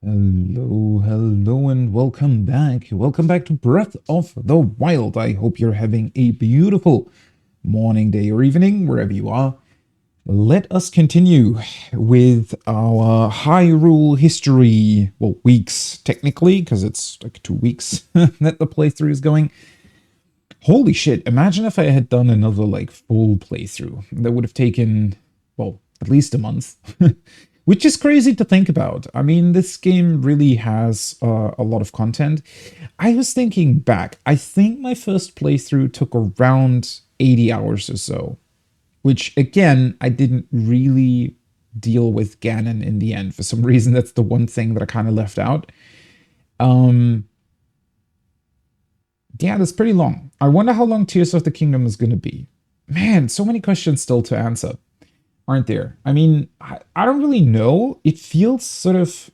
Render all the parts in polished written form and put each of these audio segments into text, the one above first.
Hello, hello, and welcome back. Welcome back to Breath of the Wild. I hope you're having a beautiful morning, day, or evening, wherever you are. Let us continue with our Hyrule history. Well, weeks, technically, because it's like 2 weeks that the playthrough is going. Holy shit, imagine if I had done another, full playthrough. That would have taken, well, at least a month. Which is crazy to think about. I mean, this game really has a lot of content. I was thinking back. I think my first playthrough took around 80 hours or so. Which, again, I didn't really deal with Ganon in the end. For some reason, that's the one thing that I kind of left out. Yeah, that's pretty long. I wonder how long Tears of the Kingdom is going to be. Man, so many questions still to answer, aren't there? I mean, I don't really know. It feels sort of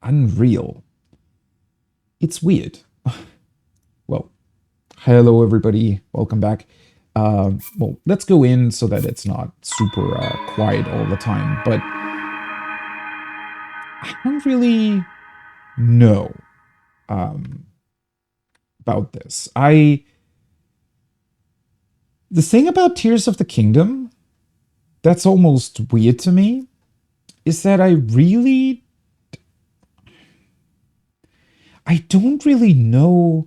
unreal. It's weird. Well, hello everybody. Welcome back. Well, let's go in so that it's not super quiet all the time. But I don't really know about this. The thing about Tears of the Kingdom that's almost weird to me is that I don't really know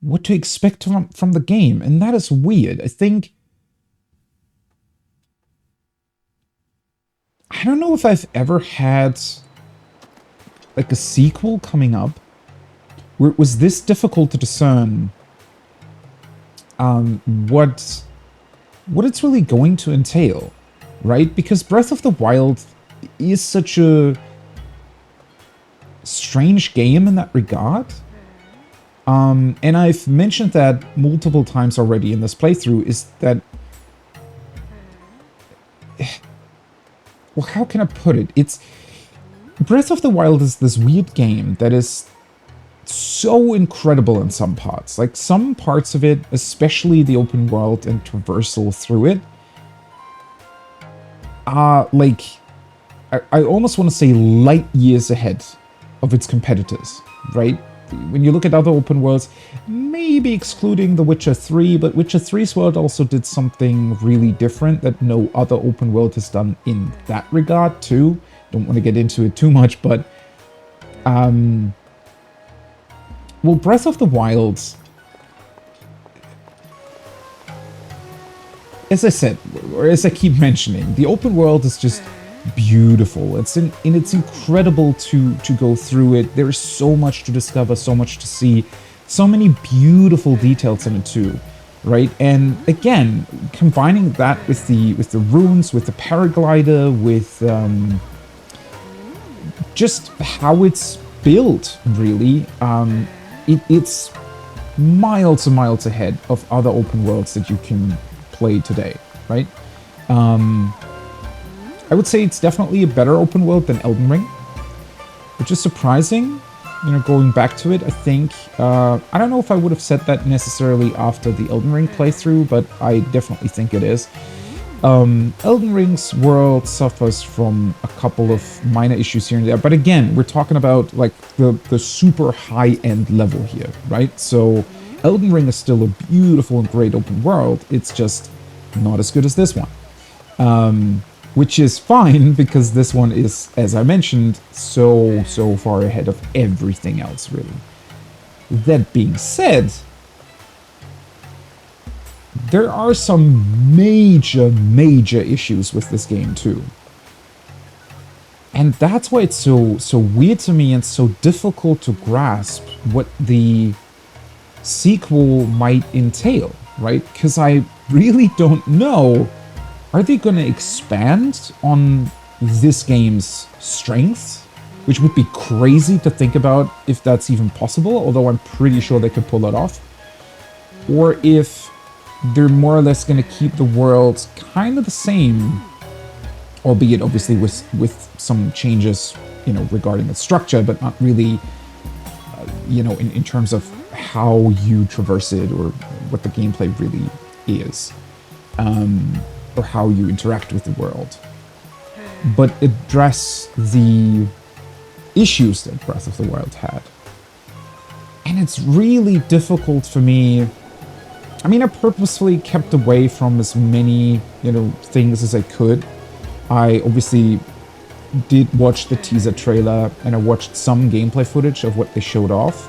what to expect from the game, and that is weird. I don't know if I've ever had like a sequel coming up where it was this difficult to discern what it's really going to entail, right? Because Breath of the Wild is such a strange game in that regard. And I've mentioned that multiple times already in this playthrough, is that... Well, how can I put it? Breath of the Wild is this weird game that is so incredible in some parts. Like, some parts of it, especially the open world and traversal through it, are, like... I almost want to say light years ahead of its competitors, right? When you look at other open worlds, maybe excluding The Witcher 3, but Witcher 3's world also did something really different that no other open world has done in that regard too. Don't want to get into it too much, but well, Breath of the Wild, as I said, or as I keep mentioning, the open world is just beautiful. It's incredible to go through it. There is so much to discover, so much to see, so many beautiful details in it too, right? And again, combining that with the runes, with the paraglider, with just how it's built, really, it's miles and miles ahead of other open worlds that you can play today, right? I would say it's definitely a better open world than Elden Ring, which is surprising, going back to it. I think, I don't know if I would have said that necessarily after the Elden Ring playthrough, but I definitely think it is. Elden Ring's world suffers from a couple of minor issues here and there, but again, we're talking about like the super high-end level here, right? So Elden Ring is still a beautiful and great open world, it's just not as good as this one. Which is fine, because this one is, as I mentioned, so far ahead of everything else, really. That being said, there are some major issues with this game, too. And that's why it's so weird to me and so difficult to grasp what the sequel might entail, right? Because I really don't know. Are they going to expand on this game's strengths? Which would be crazy to think about if that's even possible, although I'm pretty sure they could pull it off. Or if they're more or less going to keep the worlds kind of the same, albeit obviously with some changes, regarding the structure, but not really, in terms of how you traverse it or what the gameplay really is. Or how you interact with the world. but address the issues that Breath of the Wild had. And it's really difficult for me. I mean, I purposefully kept away from as many, things as I could. I obviously did watch the teaser trailer, and I watched some gameplay footage of what they showed off.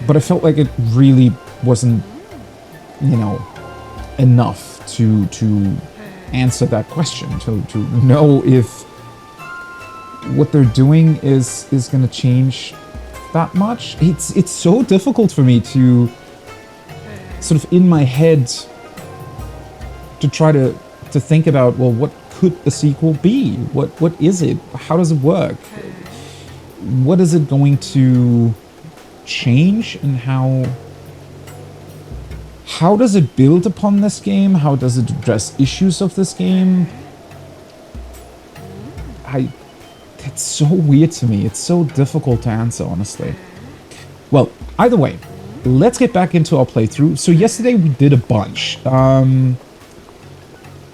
But I felt like it really wasn't, enough to answer that question, to know if what they're doing is going to change that much. It's so difficult for me to sort of in my head to try to think about, well, what could the sequel be? What is it? How does it work? What is it going to change, and how does it build upon this game? How does it address issues of this game? It's so weird to me. It's so difficult to answer, honestly. Well, either way, let's get back into our playthrough. So yesterday we did a bunch.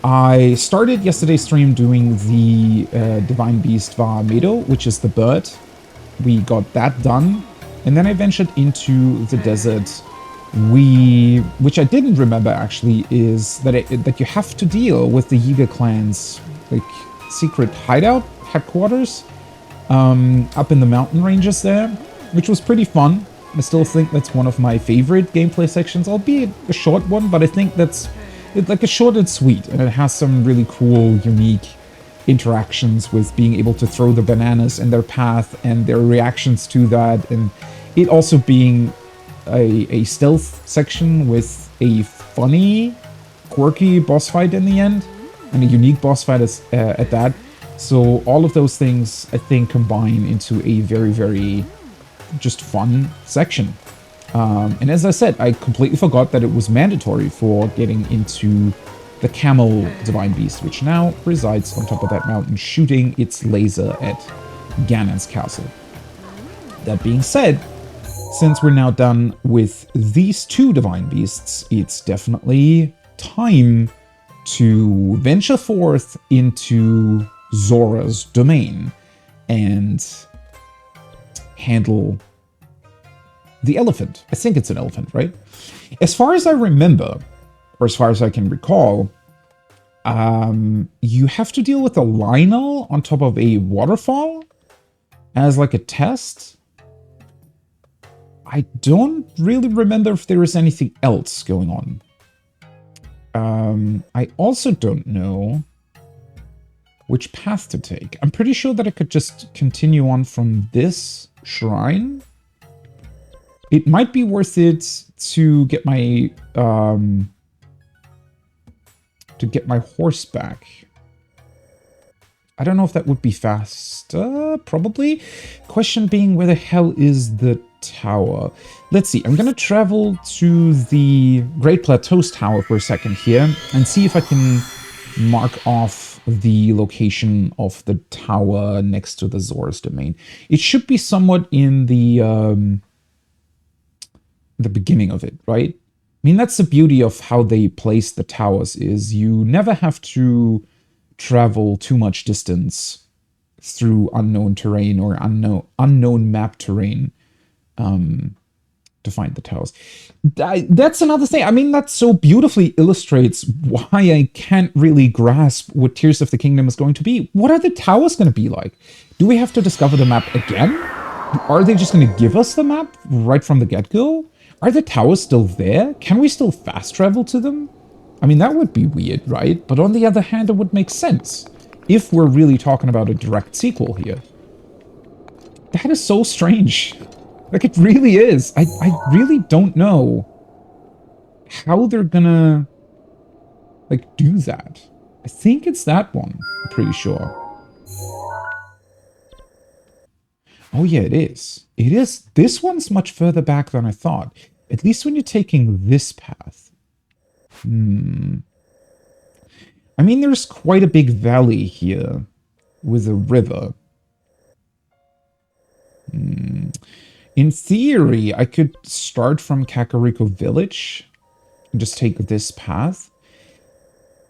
I started yesterday's stream doing the Divine Beast Va Meadow, which is the bird. We got that done. And then I ventured into the desert. Which I didn't remember actually, is that you have to deal with the Yiga clan's secret hideout headquarters up in the mountain ranges there, which was pretty fun. I still think that's one of my favorite gameplay sections, albeit a short one, but I think it's like a short and sweet, and it has some really cool, unique interactions with being able to throw the bananas in their path and their reactions to that, and it also being a stealth section with a funny, quirky boss fight in the end, and a unique boss fight at that. So all of those things, I think, combine into a very, very just fun section. And as I said, I completely forgot that it was mandatory for getting into the Camel Divine Beast, which now resides on top of that mountain, shooting its laser at Ganon's castle. That being said, since we're now done with these two Divine Beasts, it's definitely time to venture forth into Zora's domain and handle the elephant. I think it's an elephant, right? As far as I remember, or as far as I can recall, you have to deal with a Lionel on top of a waterfall as like a test. I don't really remember if there is anything else going on. I also don't know which path to take. I'm pretty sure that I could just continue on from this shrine. It might be worth it to get my horse back. I don't know if that would be faster, probably. Question being, where the hell is the tower? Let's see, I'm gonna travel to the Great Plateaus Tower for a second here and see if I can mark off the location of the tower next to the Zora's domain. It should be somewhat in the beginning of it, right? I mean, that's the beauty of how they place the towers, is you never have to travel too much distance through unknown terrain or unknown map terrain to find the towers. That's another thing. I mean, that so beautifully illustrates why I can't really grasp what Tears of the Kingdom is going to be. What are the towers going to be like? Do we have to discover the map again? Are they just going to give us the map right from the get-go? Are the towers still there? Can we still fast travel to them? I mean, that would be weird, right? But on the other hand, it would make sense if we're really talking about a direct sequel here. That is so strange. Like, it really is. I really don't know how they're gonna, like, do that. I think it's that one. I'm pretty sure. Oh, yeah, it is. It is. This one's much further back than I thought. At least when you're taking this path. I mean, there's quite a big valley here with a river. In theory, I could start from Kakariko Village and just take this path.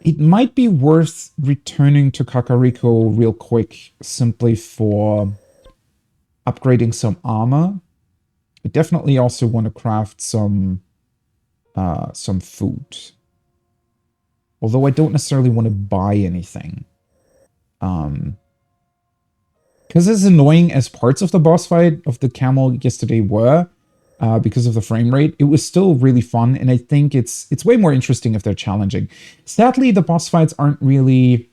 It might be worth returning to Kakariko real quick simply for upgrading some armor. I definitely also want to craft some food. Although I don't necessarily want to buy anything. Because as annoying as parts of the boss fight of the camel yesterday were, because of the frame rate, it was still really fun, and I think it's way more interesting if they're challenging. Sadly, the boss fights aren't really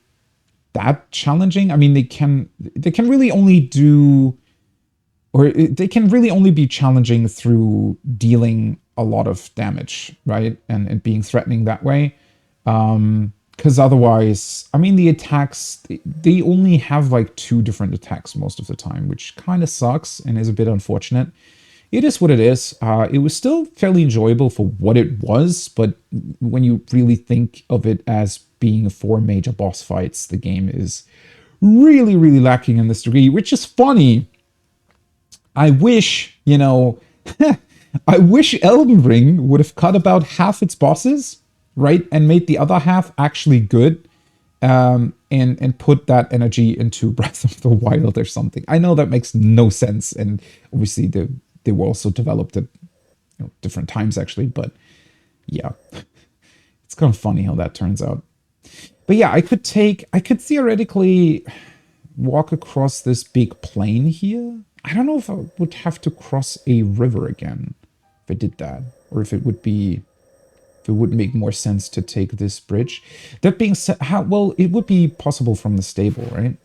that challenging. I mean, they can really only do, or they can really only be challenging through dealing a lot of damage, right? And being threatening that way. Because otherwise, I mean, the attacks, they only have like 2 different attacks most of the time, which kind of sucks and is a bit unfortunate. It is what it is. It was still fairly enjoyable for what it was, but when you really think of it as being 4 major boss fights, the game is really, really lacking in this degree, which is funny. I wish, you know, I wish Elden Ring would have cut about half its bosses, right, and made the other half actually good, and put that energy into Breath of the Wild or something. I know that makes no sense, and obviously they were also developed at different times actually, but yeah, it's kind of funny how that turns out. But yeah, I could theoretically walk across this big plain here. I don't know if I would have to cross a river again if I did that, or if it would make more sense to take this bridge. That being said, well, it would be possible from the stable, right?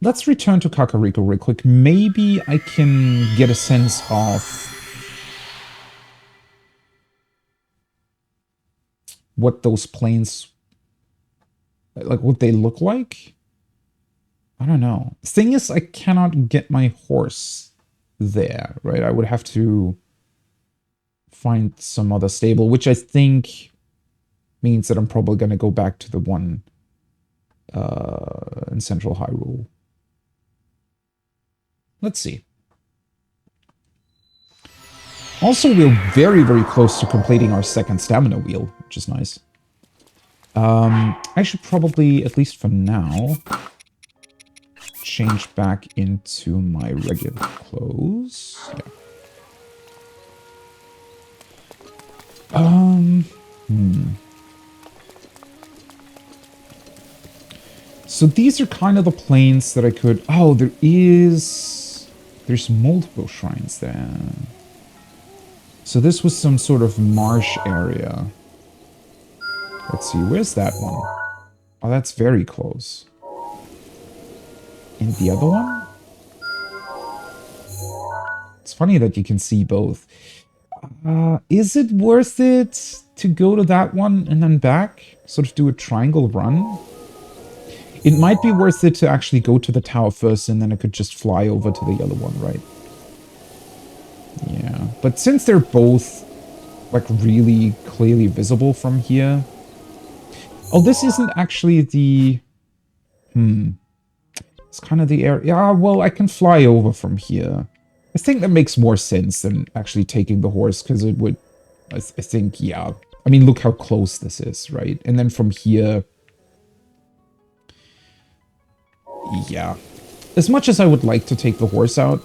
Let's return to Kakariko real quick. Maybe I can get a sense of what those planes, like what they look like. I don't know. Thing is, I cannot get my horse there, right? I would have to find some other stable, which I think means that I'm probably going to go back to the one in Central Hyrule. Let's see. Also, we're very, very close to completing our second stamina wheel, which is nice. I should probably, at least for now, change back into my regular clothes. Yeah. So these are kind of the planes that I could... Oh, there's multiple shrines there. So this was some sort of marsh area. Let's see, where's that one? Oh, that's very close. And the other one? It's funny that you can see both. Is it worth it to go to that one and then back? Sort of do a triangle run? It might be worth it to actually go to the tower first, and then I could just fly over to the other one, right? Yeah, but since they're both, like, really clearly visible from here... Oh, this isn't actually the... It's kind of the area... Yeah, well, I can fly over from here. I think that makes more sense than actually taking the horse, because it would... I think, yeah. I mean, look how close this is, right? And then from here... Yeah. As much as I would like to take the horse out,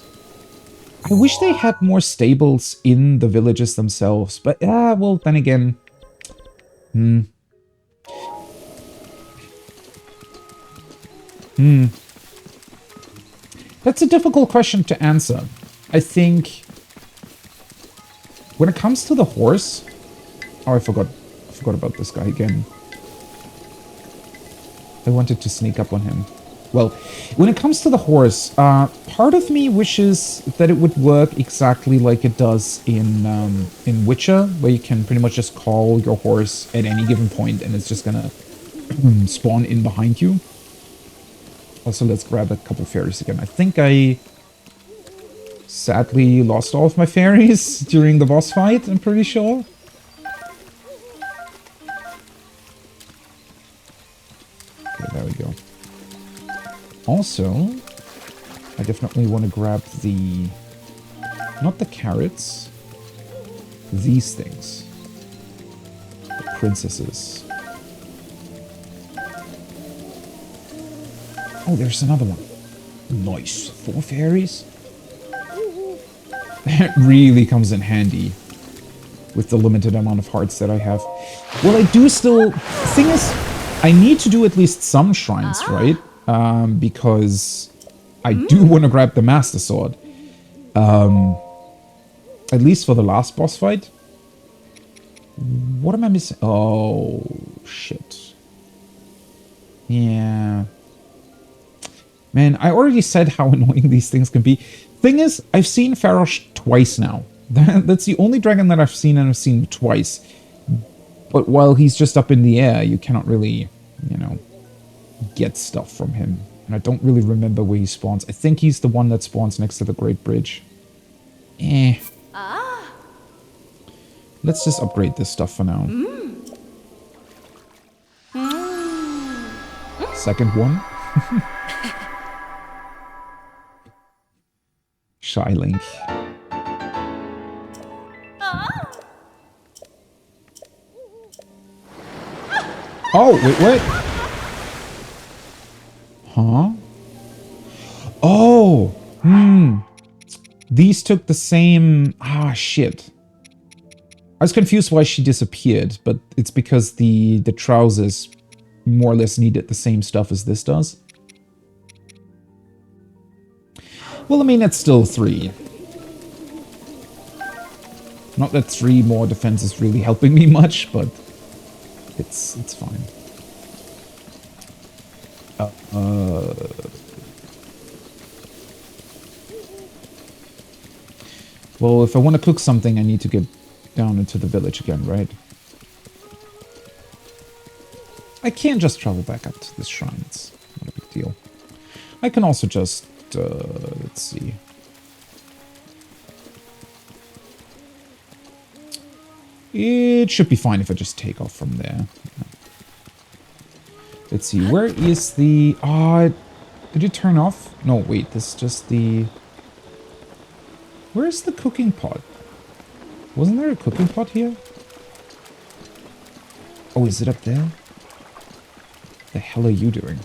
I wish they had more stables in the villages themselves. But, well, then again... That's a difficult question to answer. I think... When it comes to the horse... Oh, I forgot about this guy again. I wanted to sneak up on him. Well, when it comes to the horse, part of me wishes that it would work exactly like it does in Witcher, where you can pretty much just call your horse at any given point and it's just gonna spawn in behind you. Also, let's grab a couple fairies again. I think I sadly lost all of my fairies during the boss fight, I'm pretty sure. Okay, there we go. Also, I definitely want to grab the... Not the carrots. These things. The princesses. Oh, there's another one. Nice. 4 fairies? That really comes in handy with the limited amount of hearts that I have. Well, I do still... Thing is, I need to do at least some shrines, right? Because I do want to grab the Master Sword. At least for the last boss fight. What am I missing? Oh, shit. Yeah. Man, I already said how annoying these things can be. Thing is, I've seen Farosh twice now. That's the only dragon that I've seen, and I've seen twice. But while he's just up in the air, you cannot really, you know, get stuff from him. And I don't really remember where he spawns. I think he's the one that spawns next to the Great Bridge. Let's just upgrade this stuff for now. Second one. Shy Link. Oh, wait, what? Huh? Oh! These took the same... Ah, shit. I was confused why she disappeared, but it's because the trousers more or less needed the same stuff as this does. Well, I mean, it's still 3. Not that 3 more defense is really helping me much, but it's fine. Well, if I want to cook something, I need to get down into the village again, right? I can't just travel back up to this shrine. It's not a big deal. I can also just, let's see. It should be fine if I just take off from there. Let's see, where is the... did it turn off? No, wait, this is just the... Where's the cooking pot? Wasn't there a cooking pot here? Oh, is it up there? The hell are you doing?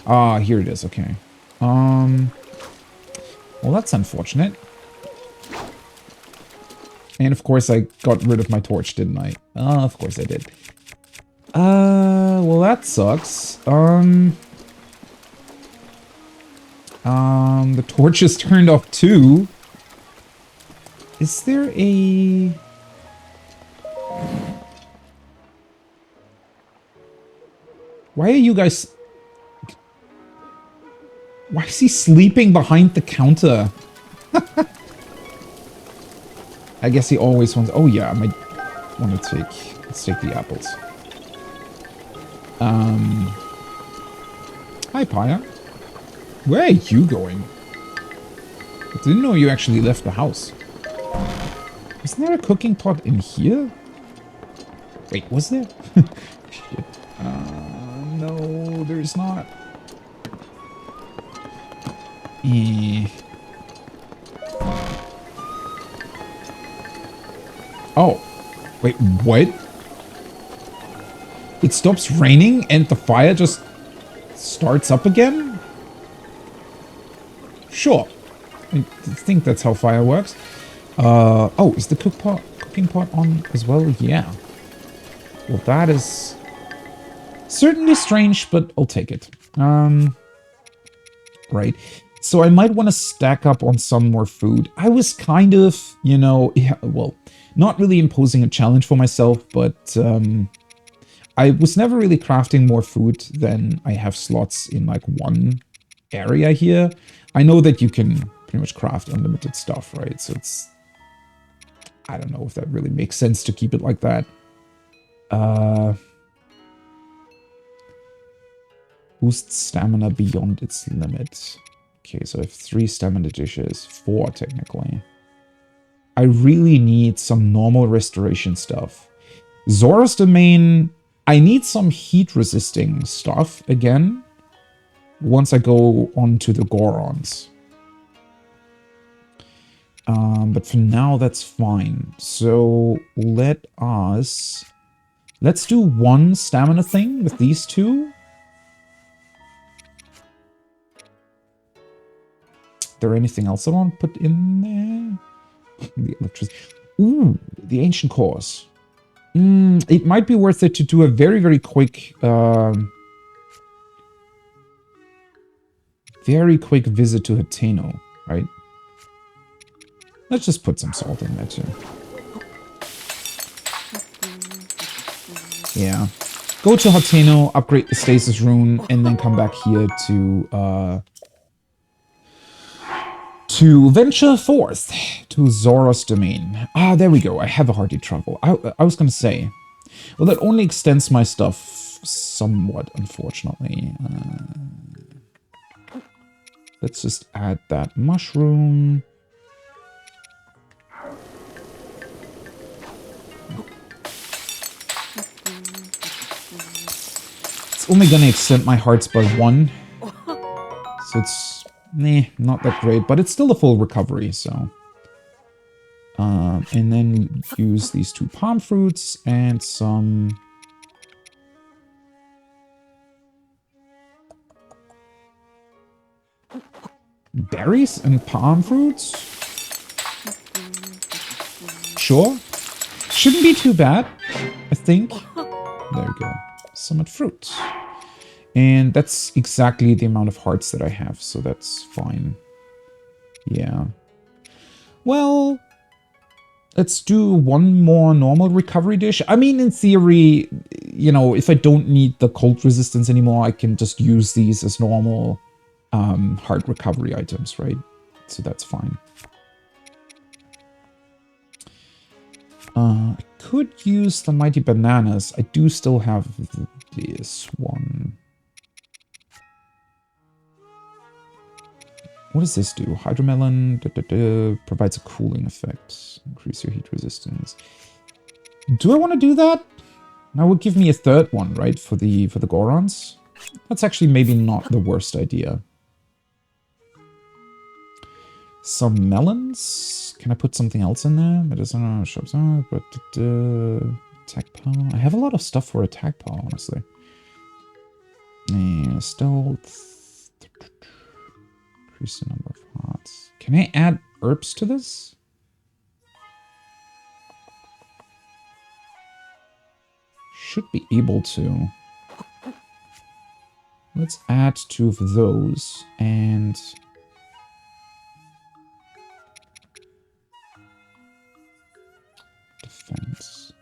Ah, here it is, okay. Well, that's unfortunate. And of course I got rid of my torch, didn't I? Of course I did. Well, that sucks. The torch is turned off too. Is there a... Why are you guys... Why is he sleeping behind the counter? I guess he always wants... Oh yeah, I might want to take... Let's take the apples. Hi, Paya. Where are you going? I didn't know you actually left the house. Isn't there a cooking pot in here? Wait, was there? Shit. No, there's not. Oh. Wait, what? It stops raining and the fire just starts up again? Sure. I think that's how fire works. Oh, is the cooking pot on as well? Yeah. Well, that is certainly strange, but I'll take it. Right. So I might want to stack up on some more food. I was kind of, you know, yeah, well, not really imposing a challenge for myself, but I was never really crafting more food than I have slots in like one area here. I know that you can pretty much craft unlimited stuff, right? So it's... I don't know if that really makes sense to keep it like that. Boost stamina beyond its limit. Okay, so I have 3 stamina dishes. 4, technically. I really need some normal restoration stuff. Zora's Domain... I need some heat-resisting stuff, again, once I go on to the Gorons. But for now, that's fine. So, let's do one stamina thing with these 2. there anything else I want to put in there? The electricity. Ooh, the ancient cores. It might be worth it to do a very, very quick, visit to Hateno, right? Let's just put some salt in there too. Yeah. Go to Hateno, upgrade the stasis rune, and then come back here to venture forth to Zora's domain. Ah, there we go. I have a hearty travel. I was gonna say, well, that only extends my stuff somewhat, unfortunately. Let's just add that mushroom. It's only gonna extend my hearts by 1. So it's, not that great, but it's still a full recovery, so. And then use these 2 palm fruits and some... berries and palm fruits? Sure. Shouldn't be too bad, I think. There we go. Summit fruit. And that's exactly the amount of hearts that I have, so that's fine. Yeah. Well, let's do one more normal recovery dish. I mean, in theory, you know, if I don't need the cold resistance anymore, I can just use these as normal heart recovery items, right? So that's fine. I could use the mighty bananas. I do still have this one. What does this do? Hydromelon provides a cooling effect. Increase your heat resistance. Do I want to do that? That would give me a 3rd one, right? For the Gorons. That's actually maybe not the worst idea. Some melons. Can I put something else in there? Medicinal shops. But attack power. I have a lot of stuff for attack power, honestly. Stealth. Increase the number of hearts. Can I add herbs to this? Should be able to. Let's add 2 of those and defense.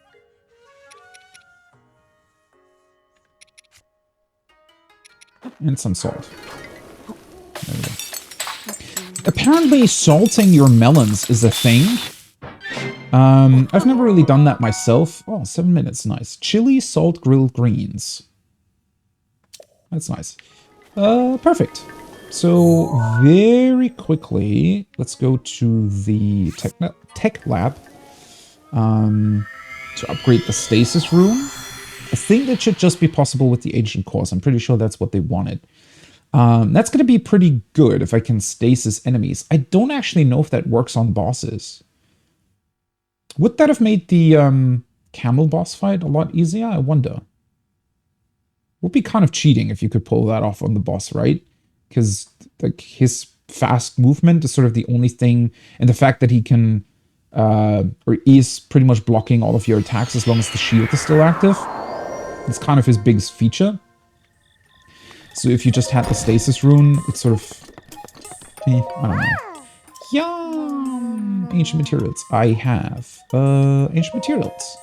And some salt. There we go. Apparently salting your melons is a thing. I've never really done that myself. Oh, 7 minutes, nice. Chili, salt, grilled greens. That's nice. Perfect. So, very quickly, let's go to the tech lab to upgrade the stasis room. I think that should just be possible with the ancient cores. I'm pretty sure that's what they wanted. That's going to be pretty good if I can stasis enemies. I don't actually know if that works on bosses. Would that have made the camel boss fight a lot easier? I wonder. Would be kind of cheating if you could pull that off on the boss, right? Because like his fast movement is sort of the only thing, and the fact that he can, or is pretty much blocking all of your attacks as long as the shield is still active. It's kind of his biggest feature. So if you just had the stasis rune, it's sort of, I don't know. Yum! Ancient materials. I have ancient materials.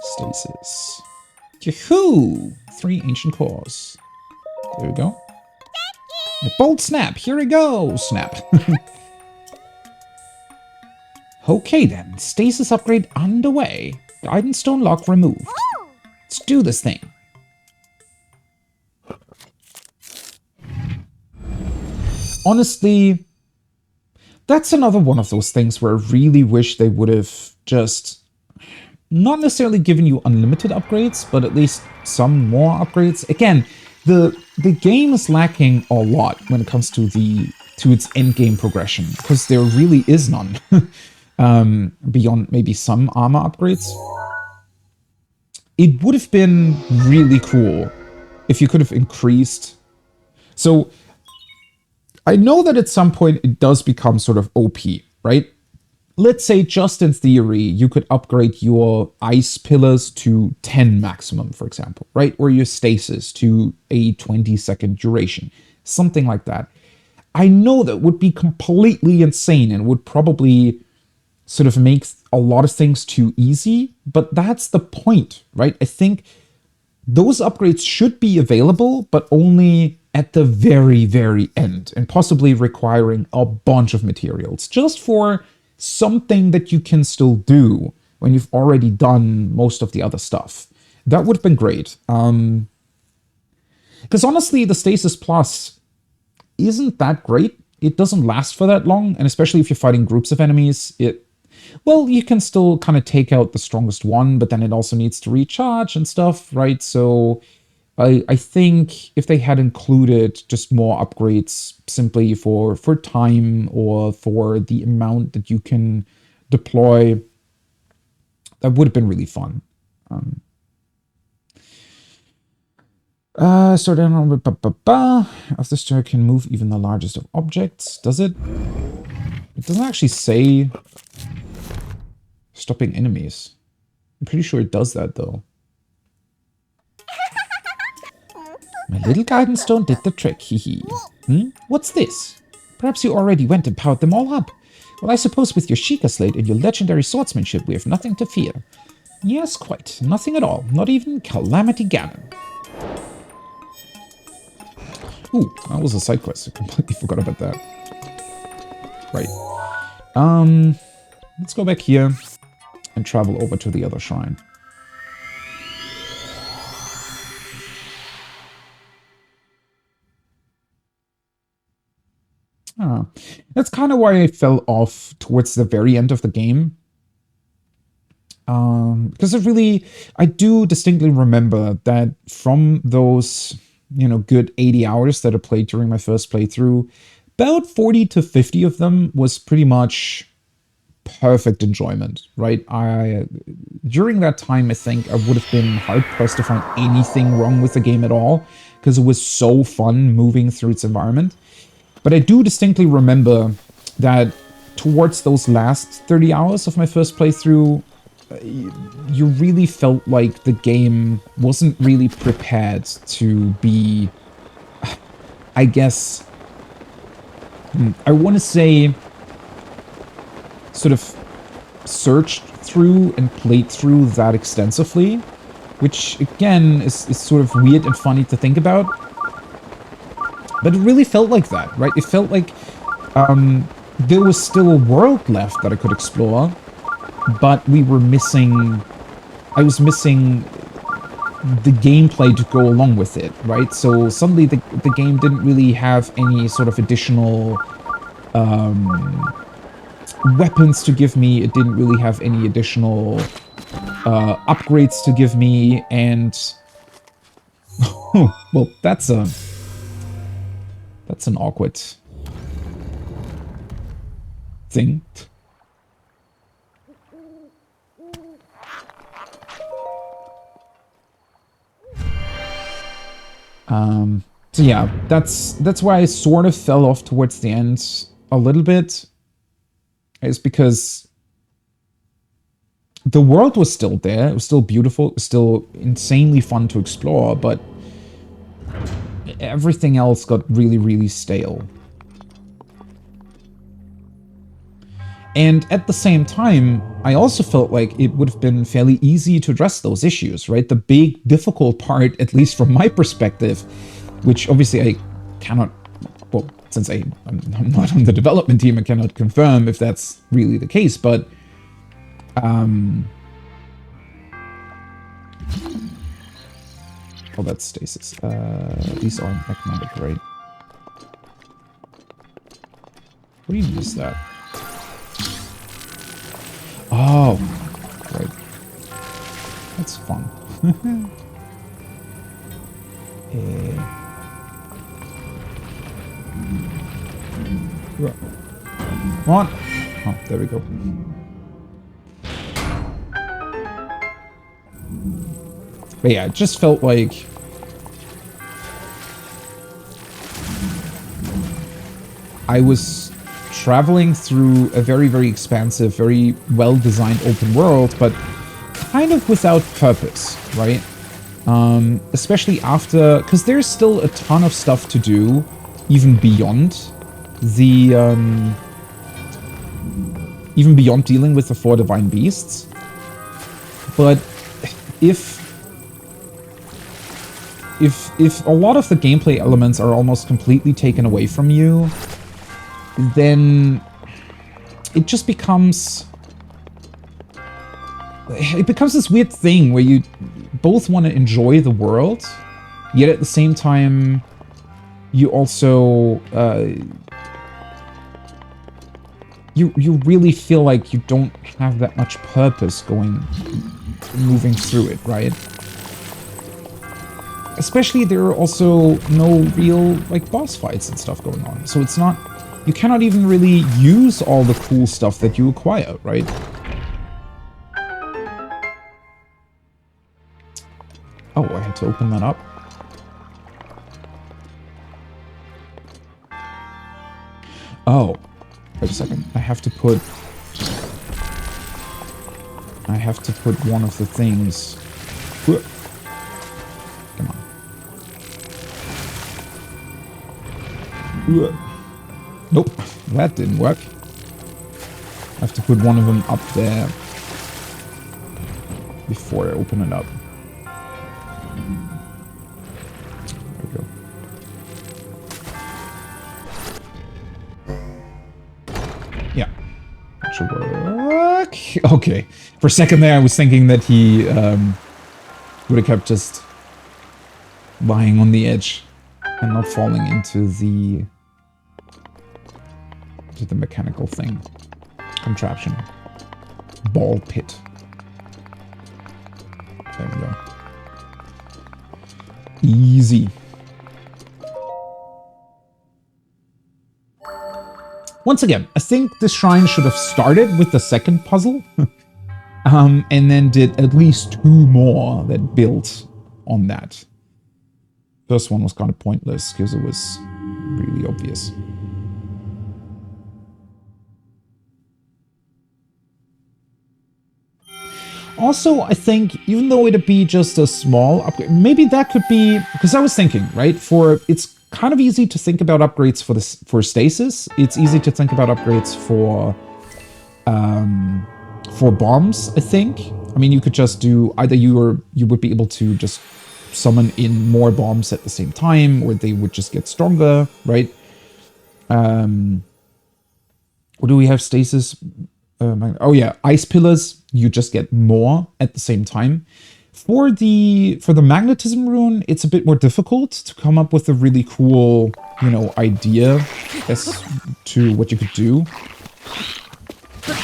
Stasis. Yahoo! 3 ancient cores. There we go. A bold snap. Here we go. Snap. Okay then. Stasis upgrade underway. Guidance stone lock removed. Let's do this thing. Honestly, that's another one of those things where I really wish they would have just not necessarily given you unlimited upgrades, but at least some more upgrades. Again, the game is lacking a lot when it comes to its end game progression, because there really is none beyond maybe some armor upgrades. It would have been really cool if you could have increased. So I know that at some point it does become sort of OP, right? Let's say just in theory, you could upgrade your ice pillars to 10 maximum, for example, right? Or your stasis to a 20-second duration, something like that. I know that would be completely insane and would probably sort of make a lot of things too easy, but that's the point, right? I think those upgrades should be available, but only at the very, very end, and possibly requiring a bunch of materials, just for something that you can still do when you've already done most of the other stuff. That would have been great. Because honestly, the Stasis Plus isn't that great. It doesn't last for that long, and especially if you're fighting groups of enemies, well, you can still kind of take out the strongest one, but then it also needs to recharge and stuff, right? So I think if they had included just more upgrades simply for time or for the amount that you can deploy, that would have been really fun. So then of this star can move even the largest of objects. Does it? It doesn't actually say stopping enemies. I'm pretty sure it does that though. My little guidance stone did the trick, hee. What's this? Perhaps you already went and powered them all up. Well, I suppose with your Sheikah Slate and your legendary swordsmanship, we have nothing to fear. Yes, quite. Nothing at all. Not even Calamity Ganon. Ooh, that was a side quest. I completely forgot about that. Right. Let's go back here and travel over to the other shrine. That's kind of why I fell off towards the very end of the game. Because I do distinctly remember that from those, good 80 hours that I played during my first playthrough, about 40 to 50 of them was pretty much perfect enjoyment, right? During that time, I think I would have been hard-pressed to find anything wrong with the game at all, because it was so fun moving through its environment. But I do distinctly remember that towards those last 30 hours of my first playthrough, you really felt like the game wasn't really prepared to be, I guess, I want to say, sort of searched through and played through that extensively, which again is sort of weird and funny to think about. But it really felt like that, right? It felt like there was still a world left that I could explore, but I was missing the gameplay to go along with it, right? So suddenly the game didn't really have any sort of additional weapons to give me. It didn't really have any additional upgrades to give me, and well, that's an awkward thing. So yeah, that's why I sort of fell off towards the end a little bit. It's because the world was still there, it was still beautiful, it was still insanely fun to explore, but everything else got really, really stale. And at the same time, I also felt like it would have been fairly easy to address those issues, right? The big, difficult part, at least from my perspective, which obviously I cannot, well, since I'm not on the development team, I cannot confirm if that's really the case, but oh, that's stasis. These aren't magnetic, right? What do you use that? Oh, right. That's fun. Come on. Oh, there we go. But yeah, it just felt like I was traveling through a very, very expansive, very well-designed open world, but kind of without purpose, right? Especially after, because there's still a ton of stuff to do, even beyond the, even beyond dealing with the 4 divine beasts. But if a lot of the gameplay elements are almost completely taken away from you, then it just becomes... It becomes this weird thing where you both want to enjoy the world, yet at the same time, you also... You really feel like you don't have that much purpose moving through it, right? Especially there are also no real, like, boss fights and stuff going on. So it's not... You cannot even really use all the cool stuff that you acquire, right? Oh, I had to open that up. Oh. Wait a second. I have to put one of the things... Come on. Nope, that didn't work. I have to put one of them up there before I open it up. There we go. Yeah, that should work. Okay, for a second there I was thinking that he would have kept just lying on the edge and not falling into the mechanical thing. Contraption. Ball pit. There we go. Easy. Once again, I think this shrine should have started with the second puzzle. And then did at least 2 more that built on that. First one was kind of pointless because it was really obvious. Also, I think, even though it'd be just a small upgrade, maybe that could be... Because I was thinking, right, it's kind of easy to think about upgrades for stasis. It's easy to think about upgrades for bombs, I think. I mean, you could just do... Either you would be able to just summon in more bombs at the same time, or they would just get stronger, right? Or do we have stasis... oh yeah, ice pillars, you just get more at the same time. For the magnetism rune, it's a bit more difficult to come up with a really cool, you know, idea as to what you could do. There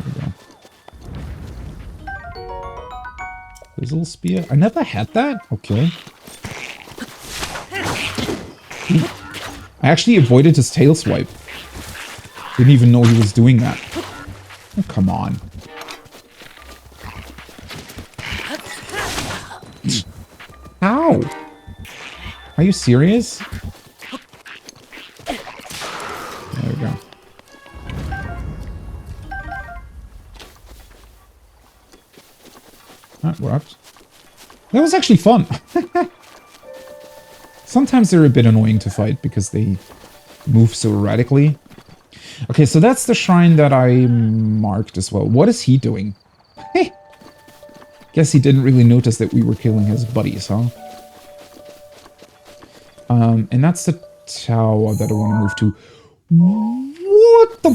we go. Fizzle spear? I never had that? Okay. I actually avoided his tail swipe. Didn't even know he was doing that. Oh, come on. How? Are you serious? There we go. That worked. That was actually fun. Sometimes they're a bit annoying to fight because they move so erratically. Okay, so that's the shrine that I marked as well. What is he doing? Hey! Guess he didn't really notice that we were killing his buddies, huh? And that's the tower that I want to move to. What the...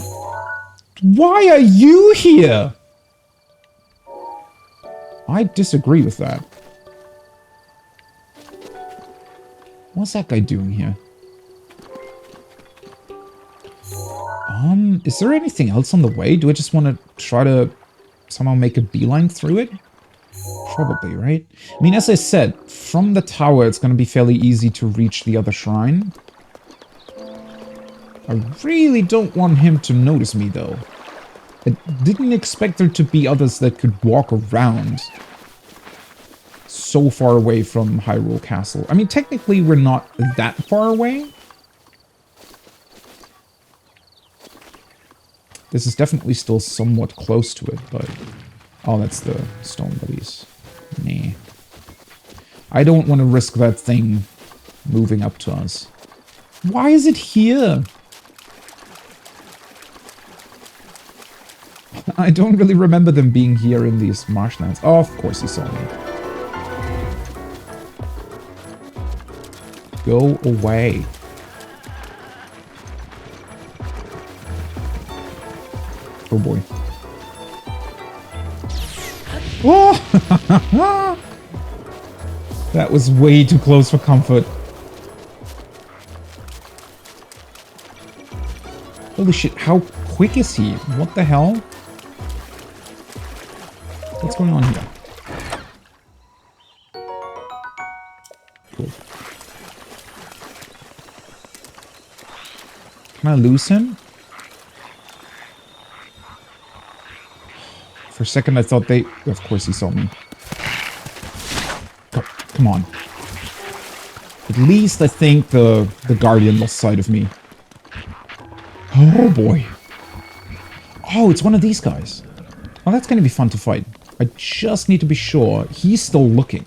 Why are you here? I disagree with that. What's that guy doing here? Is there anything else on the way? Do I just want to try to somehow make a beeline through it? Probably, right? I mean, as I said, from the tower, it's going to be fairly easy to reach the other shrine. I really don't want him to notice me, though. I didn't expect there to be others that could walk around so far away from Hyrule Castle. I mean, technically, we're not that far away. This is definitely still somewhat close to it, but... Oh, that's the stone buddies. Nah. I don't want to risk that thing moving up to us. Why is it here? I don't really remember them being here in these marshlands. Oh, of course he saw me. Go away. Oh boy. Oh! That was way too close for comfort. Holy shit, how quick is he? What the hell? What's going on here? Cool. Can I lose him? For a second I thought they... Of course he saw me. Oh, come on. At least I think the Guardian lost sight of me. Oh boy. Oh, it's one of these guys. Oh, that's going to be fun to fight. I just need to be sure he's still looking.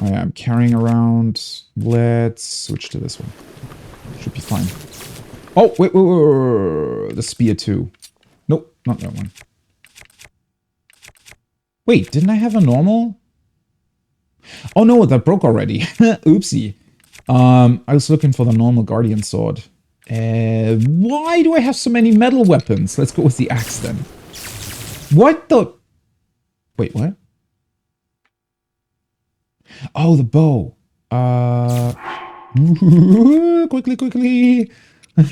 I'm carrying around. Let's switch to this one. Should be fine. Oh, wait. The spear too. Nope, not that one. Wait, didn't I have a normal? Oh no, that broke already. Oopsie. I was looking for the normal Guardian sword. Why do I have so many metal weapons? Let's go with the axe then. What the... Wait, what? Oh, the bow. Quickly.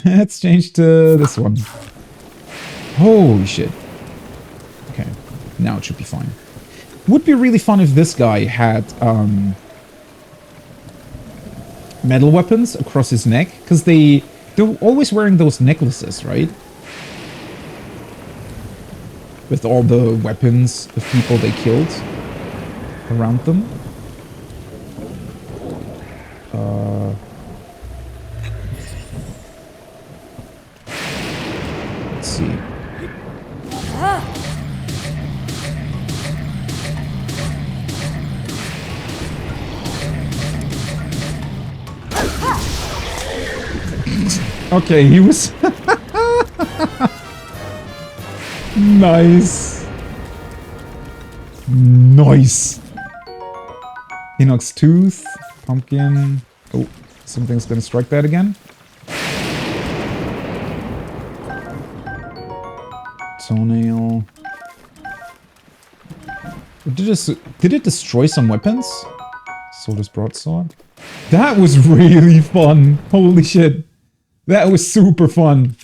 Let's change to this one. Holy shit. Okay, now it should be fine. Would be really fun if this guy had metal weapons across his neck, because they're always wearing those necklaces, right? With all the weapons of people they killed around them. Let's see. Okay, he was... Nice. Nice. Inox tooth, pumpkin. Oh, something's gonna strike that again. Toenail. Did it destroy some weapons? Soldier's broadsword. That was really fun. Holy shit. That was super fun.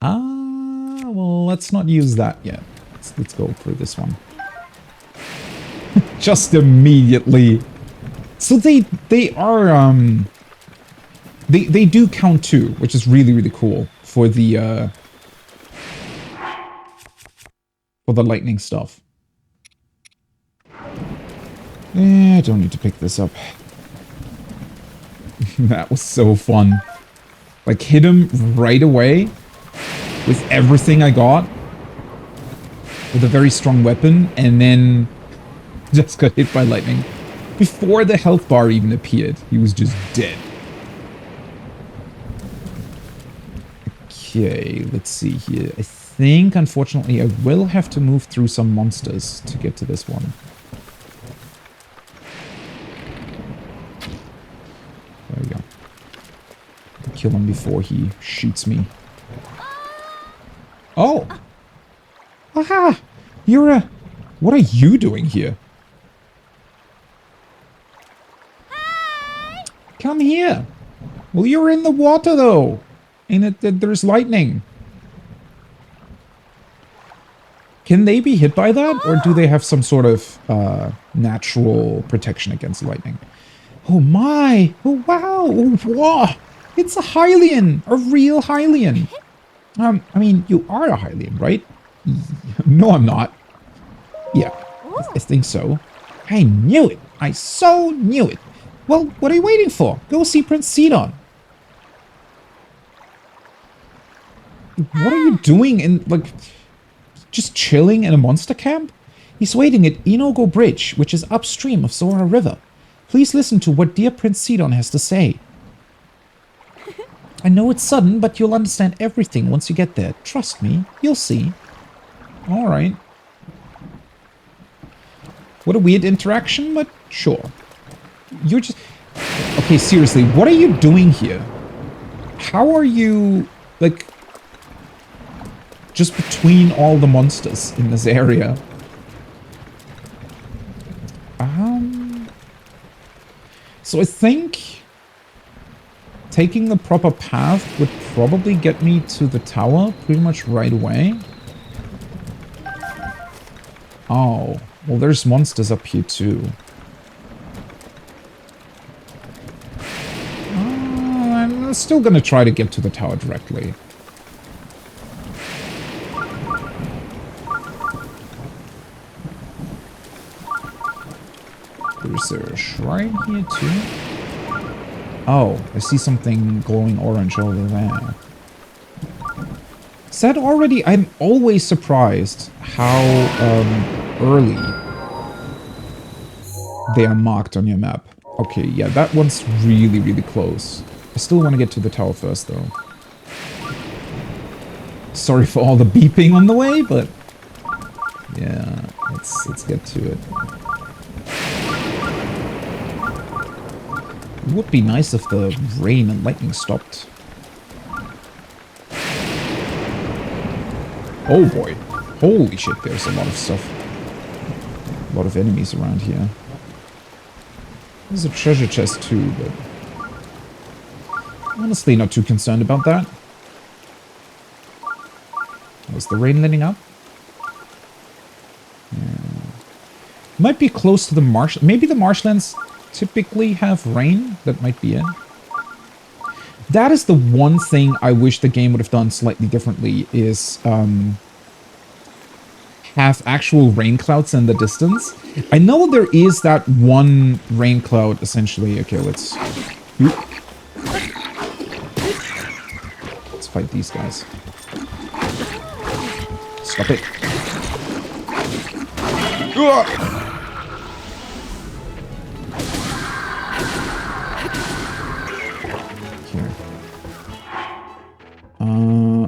Well, let's not use that yet. Let's go for this one. Just immediately. So they are they do count too, which is really cool for the lightning stuff. I don't need to pick this up. That was so fun. Like, hit him right away with everything I got. With a very strong weapon, and then just got hit by lightning. Before the health bar even appeared, he was just dead. Okay, let's see here. I think, unfortunately, I will have to move through some monsters to get to this one. There we go. Kill him before he shoots me. Oh! Aha! You're a... What are you doing here? Come here! Well, you're in the water, though! And there's lightning. Can they be hit by that, or do they have some sort of natural protection against lightning? Oh my! Oh wow! Oh, whoa! It's a Hylian! A real Hylian! I mean, you are a Hylian, right? No, I'm not. Yeah, I think so. I knew it! I so knew it! Well, what are you waiting for? Go see Prince Sidon. What are you doing in, like, just chilling in a monster camp? He's waiting at Inogo Bridge, which is upstream of Zora River. Please listen to what dear Prince Sidon has to say. I know it's sudden, but you'll understand everything once you get there. Trust me, you'll see. Alright. What a weird interaction, but sure. You're just... Okay, seriously, what are you doing here? How are you, like, just between all the monsters in this area? So I think taking the proper path would probably get me to the tower pretty much right away. Oh, well, there's monsters up here too. I'm still gonna try to get to the tower directly. There's a shrine here too. Oh, I see something glowing orange over there. Is that already? I'm always surprised how early they are marked on your map. Okay, yeah, that one's really, really close. I still want to get to the tower first, though. Sorry for all the beeping on the way, but yeah, let's get to it. It would be nice if the rain and lightning stopped. Oh boy. Holy shit, there's a lot of stuff. A lot of enemies around here. There's a treasure chest too, but honestly not too concerned about that. Was the rain letting up? Yeah. Might be close to the marsh. Maybe the marshlands typically have rain. That might be it. That is the one thing I wish the game would have done slightly differently, is have actual rain clouds in the distance. I know there is that one rain cloud essentially. Okay, let's fight these guys. Stop it. Here.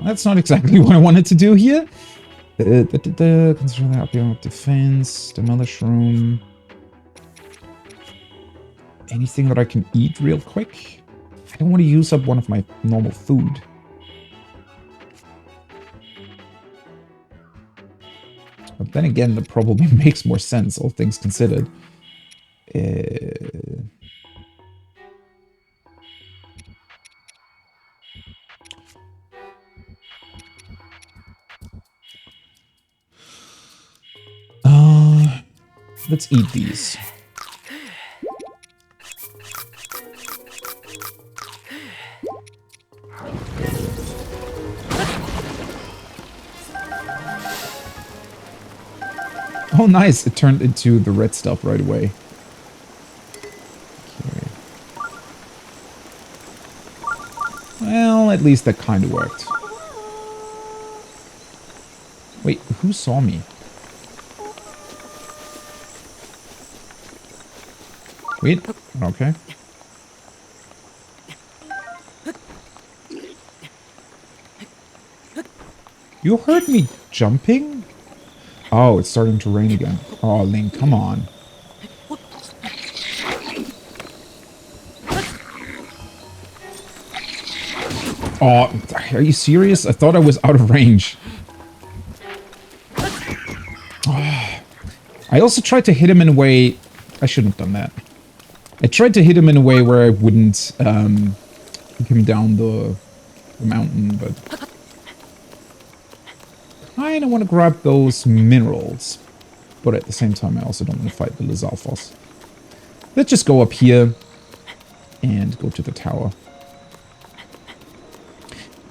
That's not exactly what I wanted to do here. Consider that up defense, demolish room. Anything that I can eat real quick? I don't want to use up one of my normal food. But then again, that probably makes more sense, all things considered. Let's eat these. Oh, nice. It turned into the red stuff right away. Okay. Well, at least that kind of worked. Wait, who saw me? Wait, okay. You heard me jumping? Oh, it's starting to rain again. Oh, Link, come on. Oh, are you serious? I thought I was out of range. Oh. I also tried to hit him in a way... I shouldn't have done that. I tried to hit him in a way where I wouldn't kick him down the mountain, but... kind of want to grab those minerals. But at the same time, I also don't want to fight the Lizalfos. Let's just go up here and go to the tower.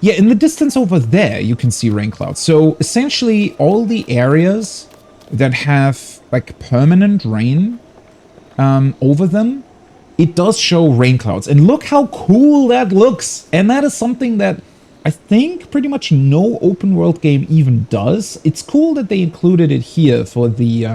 Yeah, in the distance over there, you can see rain clouds. So essentially, all the areas that have like permanent rain over them, it does show rain clouds. And look how cool that looks. And that is something that I think pretty much no open world game even does. It's cool that they included it here for the,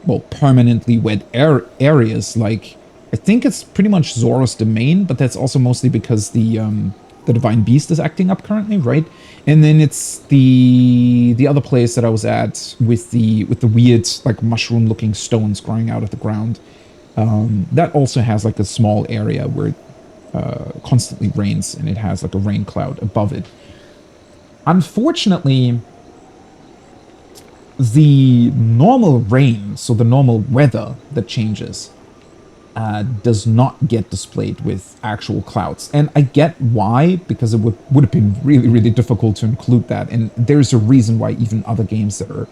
well, permanently wet areas. Like, I think it's pretty much Zora's domain, but that's also mostly because the Divine Beast is acting up currently, right? And then it's the other place that I was at with the weird, like, mushroom-looking stones growing out of the ground. That also has, like, a small area where it constantly rains, and it has, like, a rain cloud above it. Unfortunately, the normal rain, so the normal weather that changes, does not get displayed with actual clouds. And I get why, because it would have been really, really difficult to include that. And there's a reason why even other games that are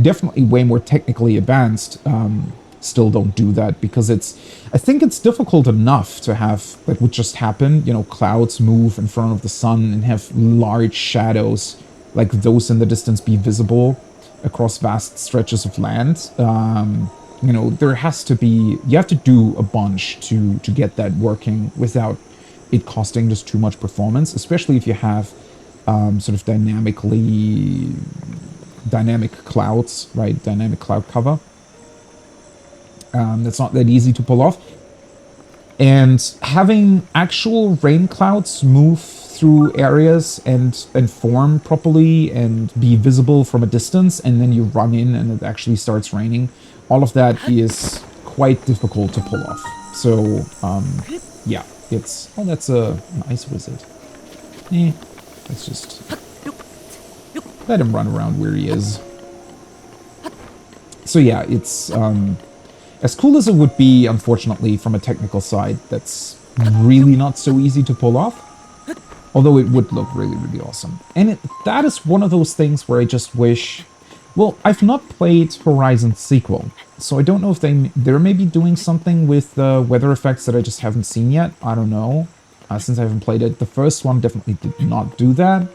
definitely way more technically advanced still don't do that, because I think it's difficult enough to have, like would just happen, you know, clouds move in front of the sun and have large shadows like those in the distance be visible across vast stretches of land. You know, there has to be, you have to do a bunch to get that working without it costing just too much performance, especially if you have sort of dynamic clouds, right? Dynamic cloud cover. That's not that easy to pull off. And having actual rain clouds move through areas and form properly and be visible from a distance, and then you run in and it actually starts raining, all of that is quite difficult to pull off. So, yeah, it's... Oh, that's an ice wizard. Let's just let him run around where he is. So yeah, it's... as cool as it would be, unfortunately, from a technical side, that's really not so easy to pull off. Although it would look really, really awesome. And that is one of those things where I just wish... Well, I've not played Horizon's sequel, so I don't know if they're maybe doing something with weather effects that I just haven't seen yet. I don't know, since I haven't played it. The first one definitely did not do that.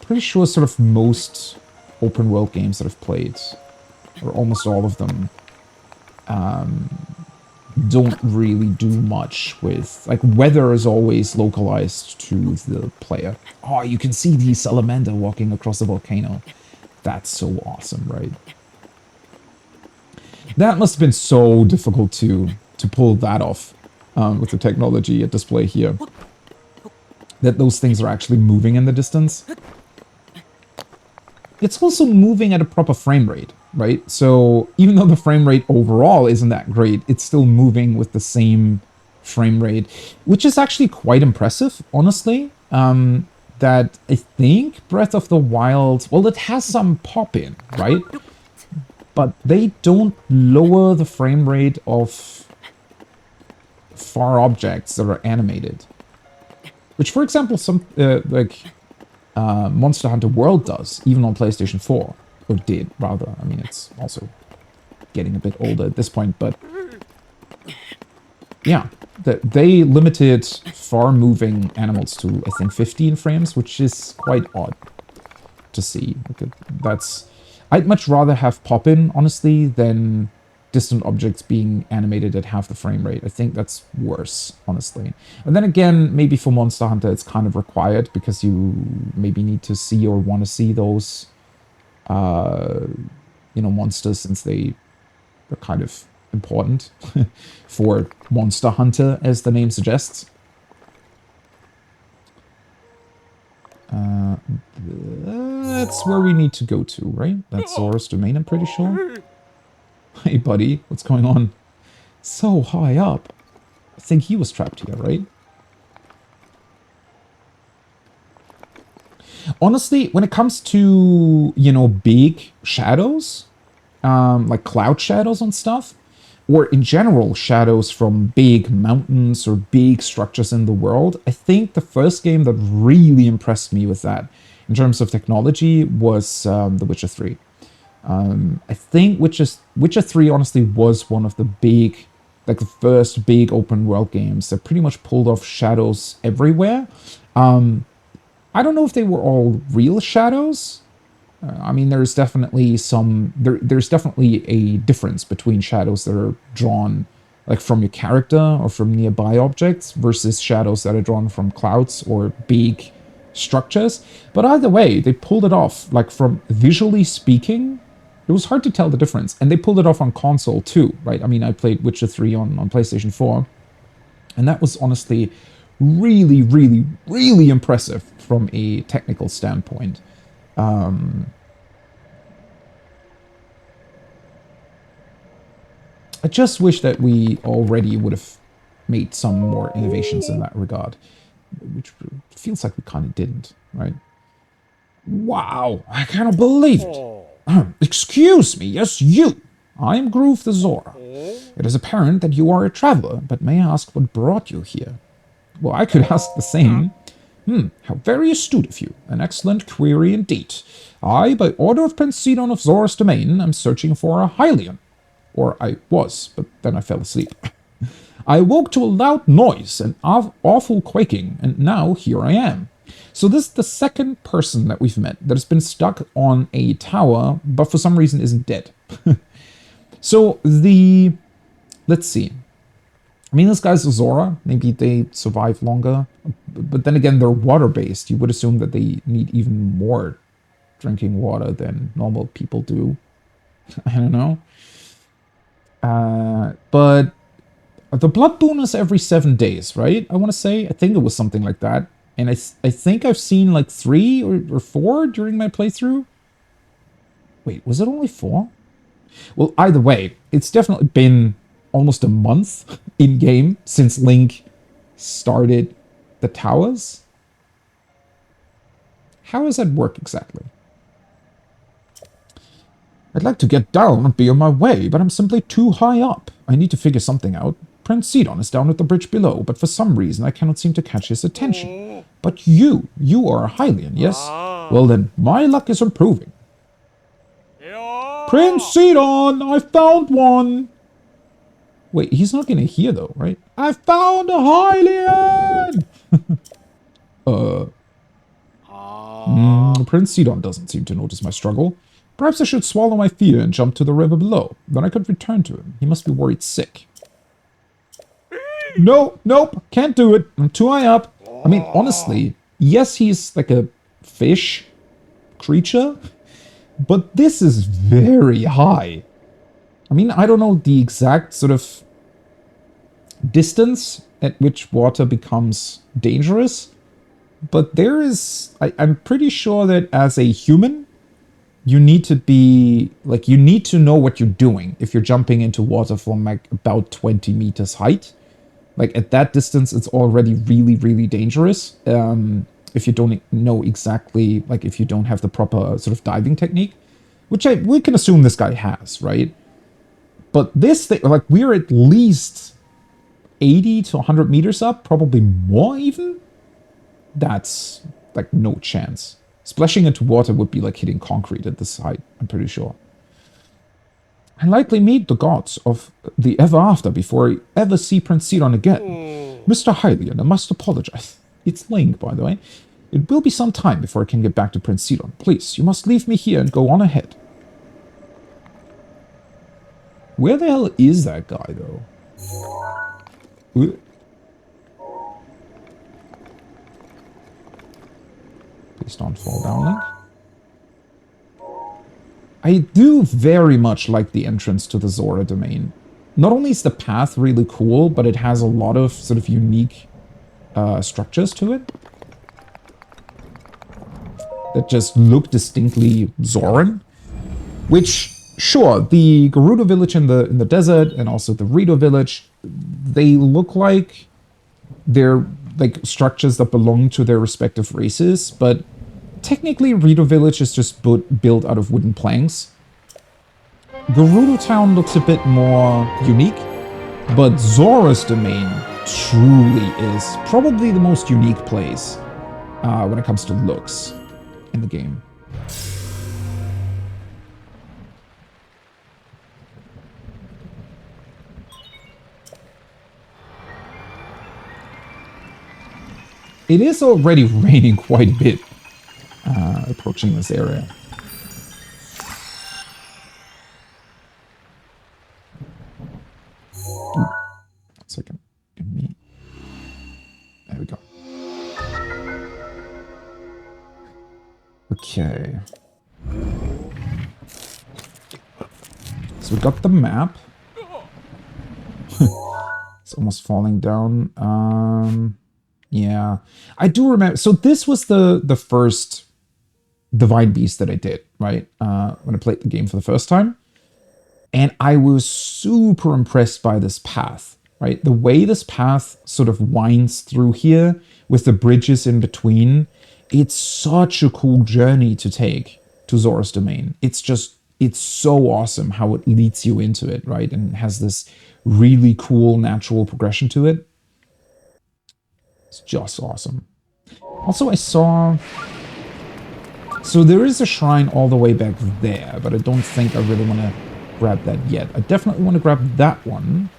Pretty sure sort of most open world games that I've played, or almost all of them, don't really do much with... Like, weather is always localized to the player. Oh, you can see the salamander walking across the volcano. That's so awesome, right? That must have been so difficult to pull that off with the technology at display here. That those things are actually moving in the distance. It's also moving at a proper frame rate, right? So even though the frame rate overall isn't that great, it's still moving with the same frame rate, which is actually quite impressive, honestly. That I think Breath of the Wild, well, it has some pop-in, right? But they don't lower the frame rate of far objects that are animated. Which, for example, some, Monster Hunter World does, even on PlayStation 4. Or did, rather. I mean, it's also getting a bit older at this point, but... Yeah, they limited far-moving animals to, I think, 15 frames, which is quite odd to see. That's... I'd much rather have pop-in, honestly, than distant objects being animated at half the frame rate. I think that's worse, honestly. And then again, maybe for Monster Hunter it's kind of required, because you maybe need to see or want to see those, you know, monsters, since they're kind of important for Monster Hunter, as the name suggests. That's where we need to go to, right? That's Zora's domain, I'm pretty sure. Hey, buddy, what's going on? So high up. I think he was trapped here, right? Honestly, when it comes to, you know, big shadows, like cloud shadows and stuff, or in general shadows from big mountains or big structures in the world, I think the first game that really impressed me with that in terms of technology was The Witcher 3. I think Witcher 3 honestly was one of the big, like the first big open world games that pretty much pulled off shadows everywhere. I don't know if they were all real shadows. I mean, there's definitely there's definitely a difference between shadows that are drawn like from your character or from nearby objects versus shadows that are drawn from clouds or big structures. But either way, they pulled it off. Like from visually speaking, it was hard to tell the difference. And they pulled it off on console too, right? I mean, I played Witcher 3 on PlayStation 4. And that was honestly really, really, really impressive from a technical standpoint. I just wish that we already would have made some more innovations in that regard, which feels like we kind of didn't, right? Wow, I cannot believe it. Excuse me, yes, you. I am Groove the Zora. It is apparent that you are a traveler, but may I ask what brought you here? Well, I could ask the same. How very astute of you. An excellent query indeed. I, by order of Prince Sidon of Zora's domain, am searching for a Hylian. Or I was, but then I fell asleep. I awoke to a loud noise and awful quaking, and now here I am. So this is the second person that we've met that has been stuck on a tower, but for some reason isn't dead. So let's see. I mean, this guy's a Zora. Maybe they survive longer. But then again, they're water-based. You would assume that they need even more drinking water than normal people do. I don't know. But the blood boon is every 7 days, right? I want to say. I think it was something like that. And I think I've seen like 3 or 4 during my playthrough. Wait, was it only 4? Well, either way, it's definitely been almost a month in-game since Link started the towers. How does that work exactly? I'd like to get down and be on my way, but I'm simply too high up. I need to figure something out. Prince Sidon is down at the bridge below, but for some reason I cannot seem to catch his attention. But you are a Hylian, yes? Well then, my luck is improving. Prince Sidon, I found one! Wait, he's not gonna hear though, right? I found a Hylian! Prince Sidon doesn't seem to notice my struggle. Perhaps I should swallow my fear and jump to the river below. Then I could return to him. He must be worried sick. No, nope, can't do it. I'm too high up. I mean, honestly, yes, he's like a fish creature, but this is very high. I mean, I don't know the exact sort of distance at which water becomes dangerous, but there is, I'm pretty sure that as a human, you need to be, like, you need to know what you're doing if you're jumping into water from like about 20 meters height. Like at that distance, it's already really, really dangerous. If you don't know exactly, like if you don't have the proper sort of diving technique, which we can assume this guy has, right? But this thing, like we're at least 80 to 100 meters up, probably more even. That's like no chance. Splashing into water would be like hitting concrete at this height, I'm pretty sure. I likely meet the gods of the ever after before I ever see Prince Sidon again. Mr. Hylian, I must apologize. It's Link, by the way. It will be some time before I can get back to Prince Sidon. Please, you must leave me here and go on ahead. Where the hell is that guy, though? Please don't fall down, Link. I do very much like the entrance to the Zora domain. Not only is the path really cool, but it has a lot of sort of unique structures to it that just look distinctly Zoran. Which, sure, the Gerudo village in the desert and also the Rito village, they look like they're like structures that belong to their respective races, but technically, Rito Village is just built out of wooden planks. Gerudo Town looks a bit more unique, but Zora's Domain truly is probably the most unique place when it comes to looks. in the game. It is already raining quite a bit approaching this area. Ooh. 1 second. Give me... There we go. Okay. So we got the map. It's almost falling down. Yeah. I do remember. So this was the first Divine Beast that I did, right? When I played the game for the first time. And I was super impressed by this path, right? The way this path sort of winds through here with the bridges in between. It's such a cool journey to take to Zora's Domain. It's so awesome how it leads you into it, right? And has this really cool natural progression to it. It's just awesome. Also, I saw... So there is a shrine all the way back there, but I don't think I really want to grab that yet. I definitely want to grab that one.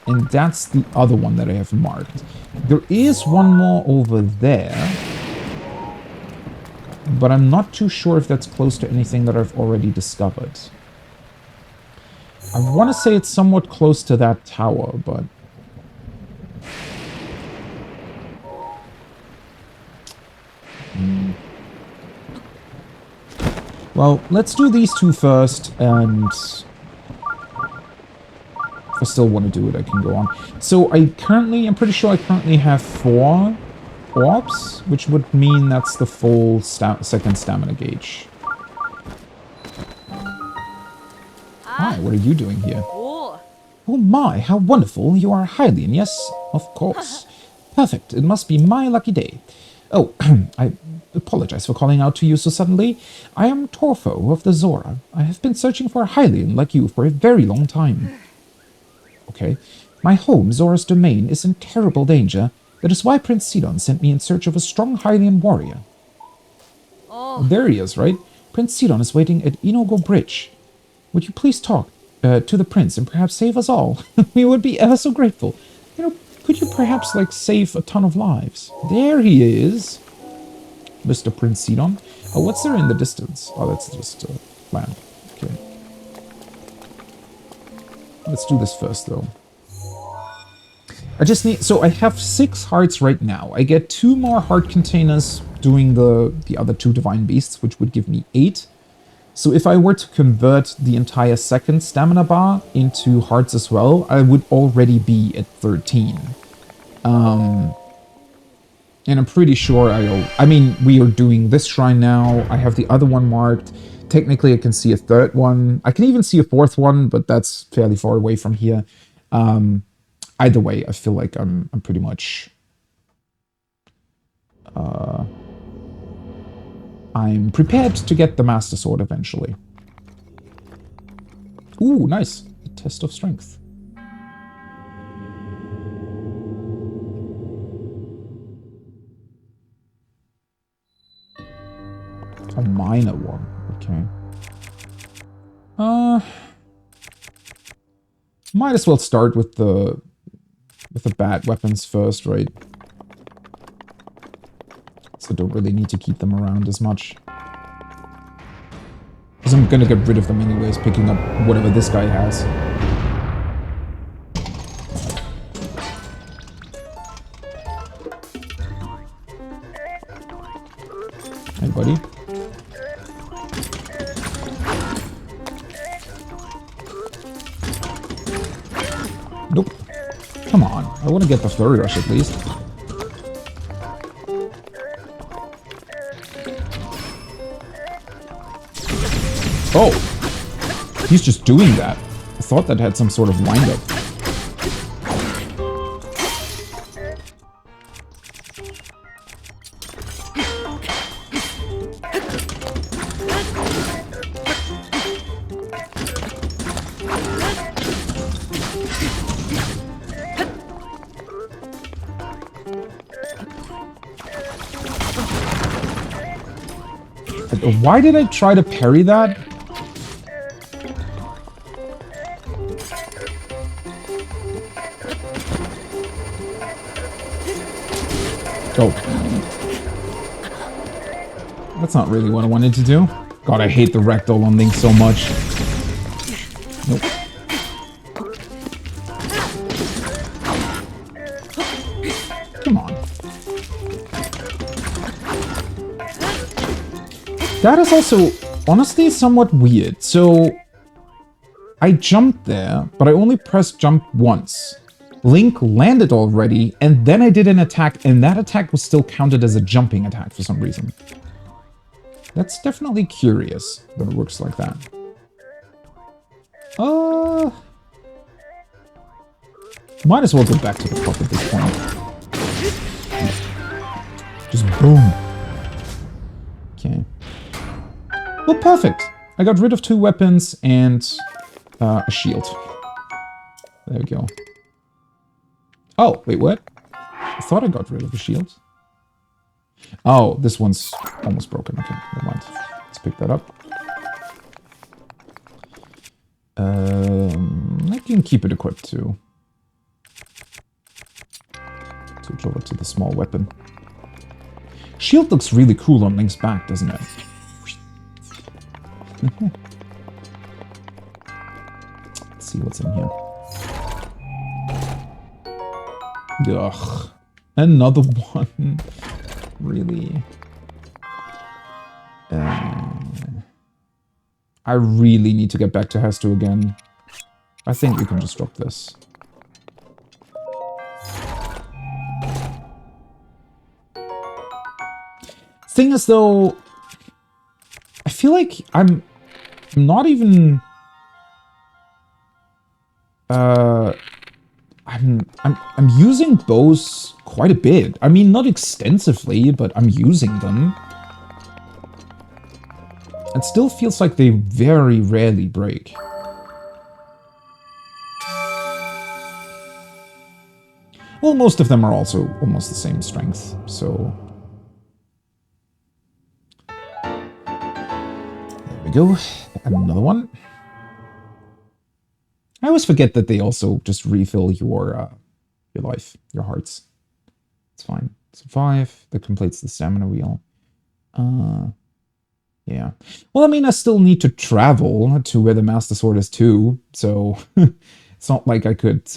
And that's the other one that I have marked. There is one more over there. But I'm not too sure if that's close to anything that I've already discovered. I want to say it's somewhat close to that tower, but... Well, let's do these two first, and... If I still want to do it, I can go on. So I'm pretty sure I currently have 4 orbs, which would mean that's the full second stamina gauge. Hi, what are you doing here? Oh my, how wonderful. You are Hylian, yes? Of course. Perfect. It must be my lucky day. Oh, I apologize for calling out to you so suddenly. I am Torfo of the Zora. I have been searching for a Hylian like you for a very long time. Okay. My home, Zora's Domain, is in terrible danger. That is why Prince Sidon sent me in search of a strong Hylian warrior. Oh, there he is, right? Prince Sidon is waiting at Inogo Bridge. Would you please talk to the prince and perhaps save us all? We would be ever so grateful. You know, could you perhaps, like, save a ton of lives? There he is, Mr. Prince Sidon. Oh, what's there in the distance? Oh, that's just land. Okay. Let's do this first, though. I just need... So I have 6 hearts right now. I get 2 more heart containers doing the other 2 Divine Beasts, which would give me 8. So if I were to convert the entire second stamina bar into hearts as well, I would already be at 13. And I'm pretty sure I mean, we are doing this shrine now. I have the other one marked. Technically, I can see a 3rd one. I can even see a 4th one, but that's fairly far away from here. Either way, I feel like I'm pretty much... I'm prepared to get the Master Sword eventually. Ooh, nice. A test of strength. A minor one. Okay. Might as well start with the bad weapons first, right? So don't really need to keep them around as much. Because I'm gonna get rid of them anyways, picking up whatever this guy has. Hey, buddy. Nope. Come on. I want to get the Flurry Rush at least. Oh! He's just doing that. I thought that had some sort of wind-up. Why did I try to parry that? Oh. That's not really what I wanted to do. God, I hate the ragdoll on Link so much. Nope. Come on. That is also, honestly, somewhat weird. So, I jumped there, but I only pressed jump once. Link landed already, and then I did an attack, and that attack was still counted as a jumping attack for some reason. That's definitely curious that it works like that. Might as well go back to the top at this point. Just boom. Okay. Well, perfect. I got rid of 2 weapons and a shield. There we go. Oh, wait, what? I thought I got rid of the shield. Oh, this one's almost broken. Okay, never mind. Let's pick that up. I can keep it equipped too. Switch over to the small weapon. Shield looks really cool on Link's back, doesn't it? Let's see what's in here. Ugh. Another one. Really? I really need to get back to Hestu again. I think we can just drop this. Thing is, though, I feel like I'm not even... I'm using bows quite a bit. I mean, not extensively, but I'm using them. It still feels like they very rarely break. Well, most of them are also almost the same strength, so... There we go. And another one. I always forget that they also just refill your life, your hearts. It's fine. So 5, that completes the stamina wheel. Yeah. Well, I mean, I still need to travel to where the Master Sword is too, so it's not like I could...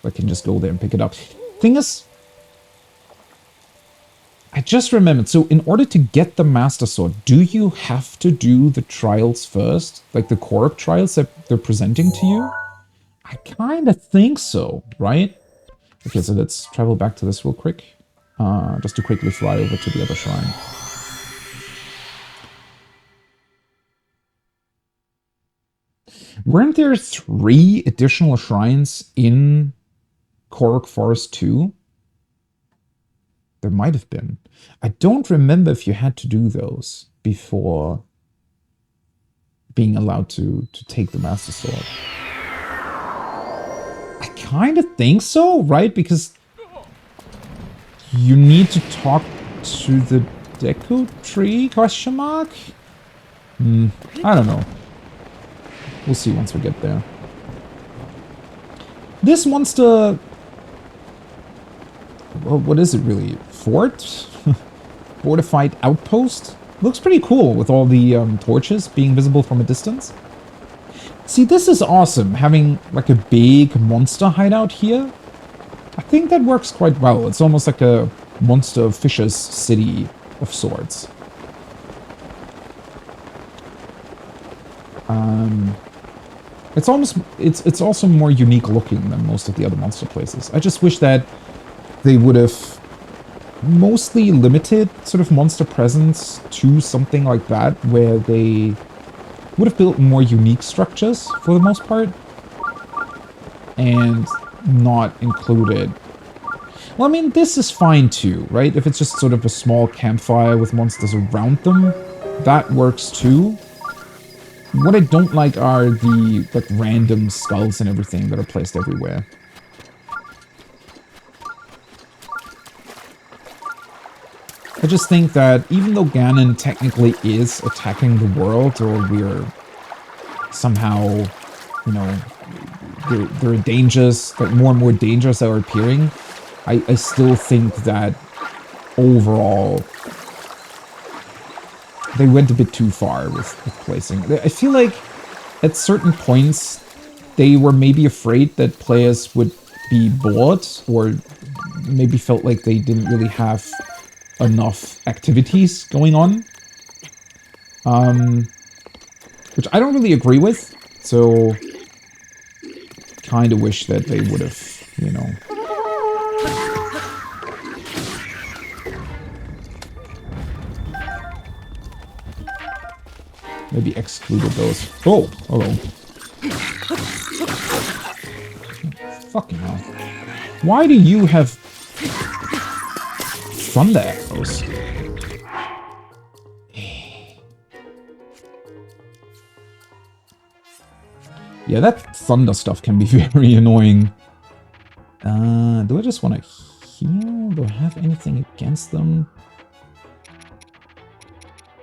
I can just go there and pick it up. Thing is... I just remembered, so in order to get the Master Sword, do you have to do the trials first? Like the Korok trials that they're presenting to you? I kind of think so, right? Okay, so let's travel back to this real quick. Just to quickly fly over to the other shrine. Weren't there 3 additional shrines in Korok Forest 2? There might have been. I don't remember if you had to do those before being allowed to take the Master Sword. I kind of think so, right? Because you need to talk to the Deku Tree, question mark? I don't know. We'll see once we get there. This monster... Well, what is it really? Fort? Fortified outpost? Looks pretty cool with all the torches being visible from a distance. See, this is awesome, having like a big monster hideout here. I think that works quite well. It's almost like a Monster of Fishes city of sorts. It's also more unique looking than most of the other monster places. I just wish that they would have mostly limited sort of monster presence to something like that, where they would have built more unique structures for the most part, and not included... Well, I mean, this is fine too, right? If it's just sort of a small campfire with monsters around them, that works too. What I don't like are the like random skulls and everything that are placed everywhere. I just think that even though Ganon technically is attacking the world, or we're somehow, you know, there are dangers, like more and more dangers that are appearing, I still think that overall they went a bit too far with placing. I feel like at certain points they were maybe afraid that players would be bored, or maybe felt like they didn't really have enough activities going on. Which I don't really agree with, so kind of wish that they would have, you know. Maybe excluded those. Oh, hello. Fucking hell. Why do you have thunder arrows? Yeah, that thunder stuff can be very annoying. Do I just want to heal? Do I have anything against them?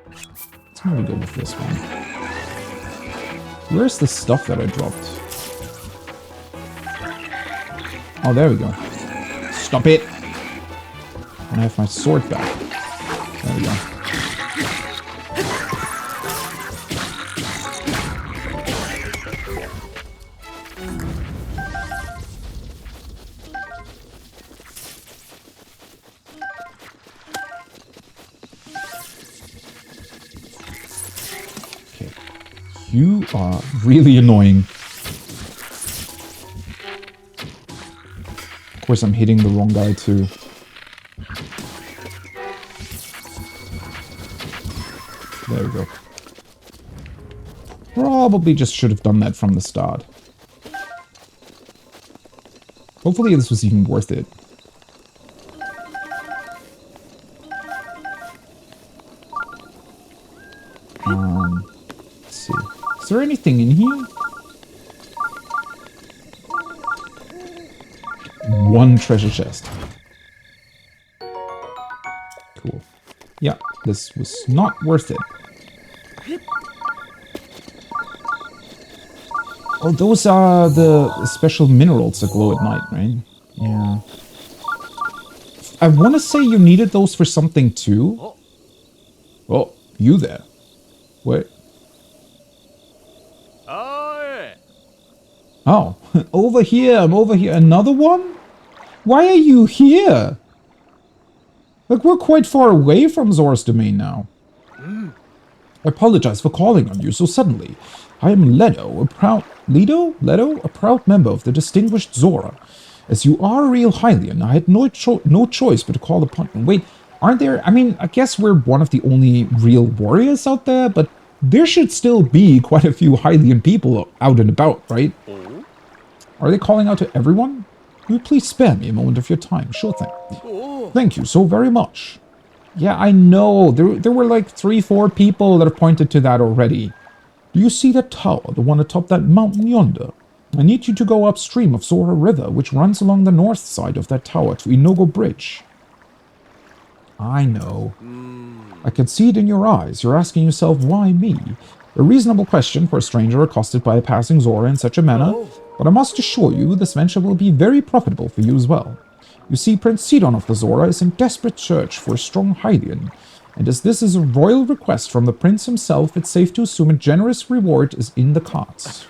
Let's maybe go with this one. Where's the stuff that I dropped? Oh, there we go. Stop it! And I have my sword back. There we go. You are really annoying. Of course, I'm hitting the wrong guy too. There we go. Probably just should have done that from the start. Hopefully this was even worth it. Let's see. Is there anything in here? One treasure chest. Cool. Yeah, this was not worth it. Oh, those are the special minerals that glow at night, right? Yeah. I want to say you needed those for something too. Oh, you there. What? Oh, over here, I'm over here. Another one? Why are you here? Like, we're quite far away from Zora's domain now. I apologize for calling on you so suddenly. I am Leto, a proud member of the distinguished Zora. As you are a real Hylian, I had no choice but to call upon you. Wait, aren't there... I mean, I guess we're one of the only real warriors out there, but there should still be quite a few Hylian people out and about, right? Are they calling out to everyone? Will you please spare me a moment of your time? Sure thing. Thank you so very much. Yeah, I know. There were like 3-4 people that have pointed to that already. Do you see that tower, the one atop that mountain yonder? I need you to go upstream of Zora River, which runs along the north side of that tower to Inogo Bridge. I know. I can see it in your eyes. You're asking yourself, why me? A reasonable question for a stranger accosted by a passing Zora in such a manner, but I must assure you this venture will be very profitable for you as well. You see, Prince Sidon of the Zora is in desperate search for a strong Hylian, and as this is a royal request from the prince himself, it's safe to assume a generous reward is in the cards.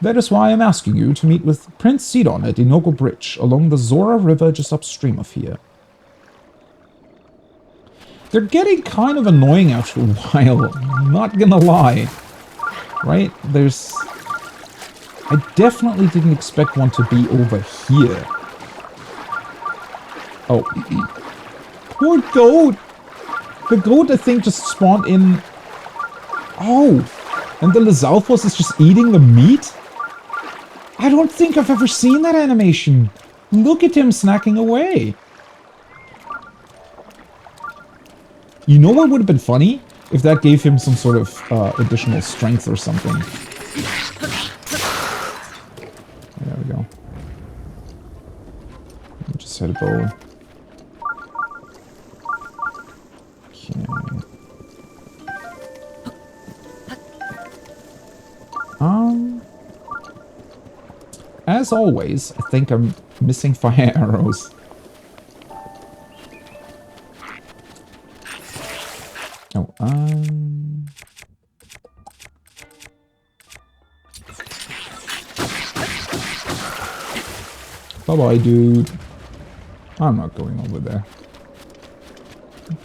That is why I'm asking you to meet with Prince Sidon at Inogo Bridge, along the Zora River just upstream of here. They're getting kind of annoying after a while, I'm not gonna lie. Right? There's... I definitely didn't expect one to be over here. Oh. Poor goat! The goat, I think, just spawned in... Oh! And the Lizalfos is just eating the meat? I don't think I've ever seen that animation. Look at him snacking away. You know what would have been funny? if that gave him some sort of additional strength or something. There we go. Just hit a bow. Okay. As always, I think I'm missing fire arrows. Oh, bye-bye, dude. I'm not going over there.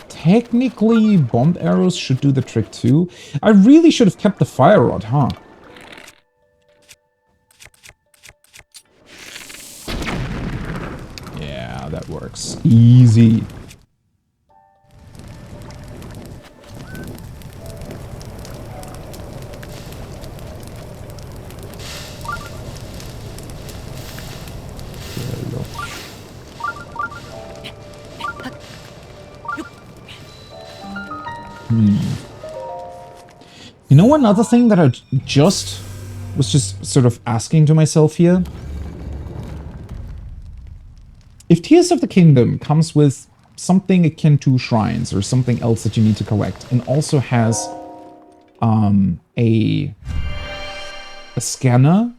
Technically, bomb arrows should do the trick too. I really should have kept the fire rod, huh? Yeah, that works. Easy. You know, another thing that I was just sort of asking to myself here? If Tears of the Kingdom comes with something akin to shrines or something else that you need to collect, and also has a scanner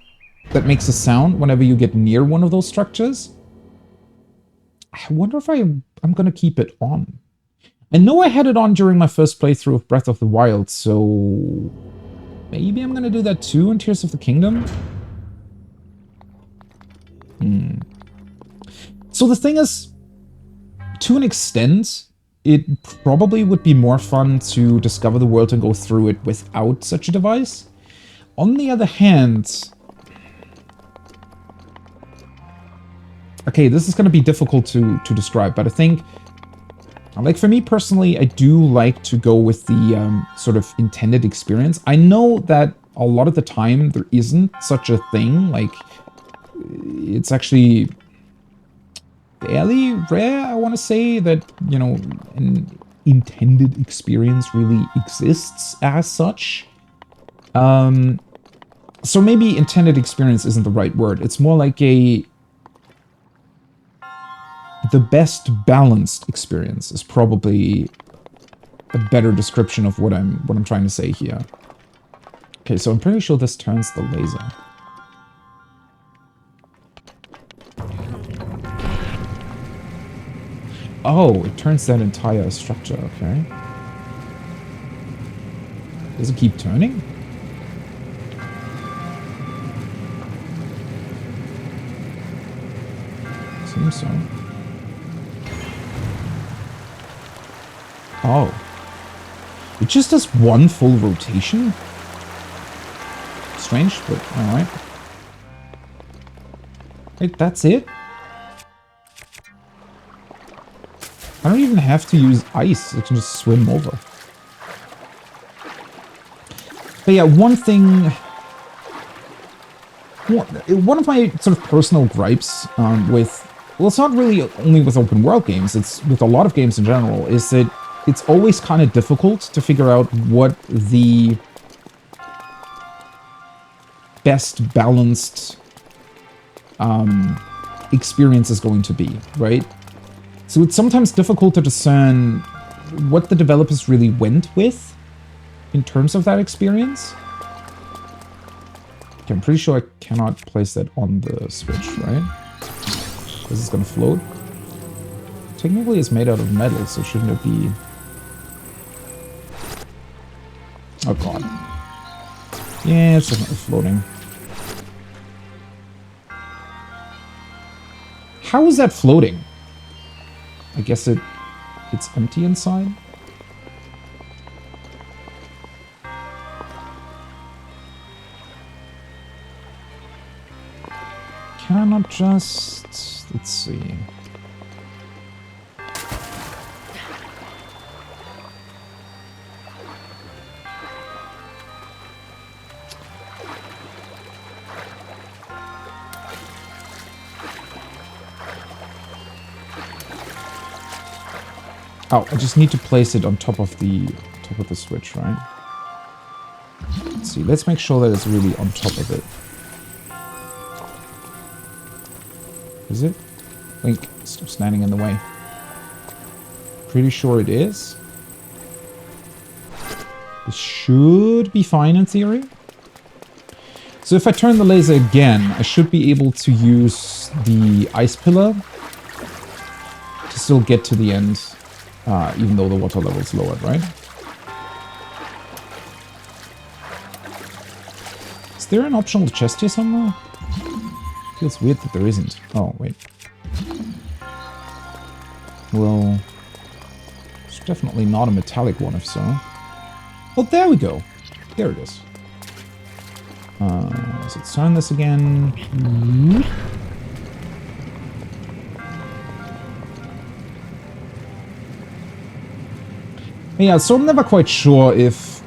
that makes a sound whenever you get near one of those structures, I wonder if I'm going to keep it on. I know I had it on during my first playthrough of Breath of the Wild, so maybe I'm going to do that too in Tears of the Kingdom? So the thing is, to an extent, it probably would be more fun to discover the world and go through it without such a device. On the other hand... Okay, this is going to be difficult to describe, but I think... Like, for me personally, I do like to go with the sort of intended experience. I know that a lot of the time there isn't such a thing. Like, it's actually fairly rare, I want to say, that, you know, an intended experience really exists as such. So maybe intended experience isn't the right word. It's more like the best balanced experience is probably a better description of what I'm trying to say here. Okay, so I'm pretty sure this turns the laser. Oh, it turns that entire structure, okay. Does it keep turning? Seems so. Oh. It just does one full rotation? Strange, but alright. Wait, that's it? I don't even have to use ice. I can just swim over. But yeah, one thing... One of my sort of personal gripes with... Well, it's not really only with open world games, it's with a lot of games in general, is that it's always kind of difficult to figure out what the best balanced experience is going to be, right? So it's sometimes difficult to discern what the developers really went with in terms of that experience. Okay, I'm pretty sure I cannot place that on the Switch, right? This is going to float. Technically it's made out of metal, so shouldn't it be... Oh god. Yeah, it's definitely floating. How is that floating? I guess it's empty inside? Can I not just... Let's see... Oh, I just need to place it on top of the top of the switch, right? Let's see. Let's make sure that it's really on top of it. Is it? Link, stop standing in the way. Pretty sure it is. This should be fine in theory. So if I turn the laser again, I should be able to use the ice pillar to still get to the end, even though the water level is lowered, right? Is there an optional chest here somewhere? Feels weird that there isn't. Oh, wait. Well, it's definitely not a metallic one if so. Oh, there we go. There it is. Let's turn this again. Yeah, so I'm never quite sure if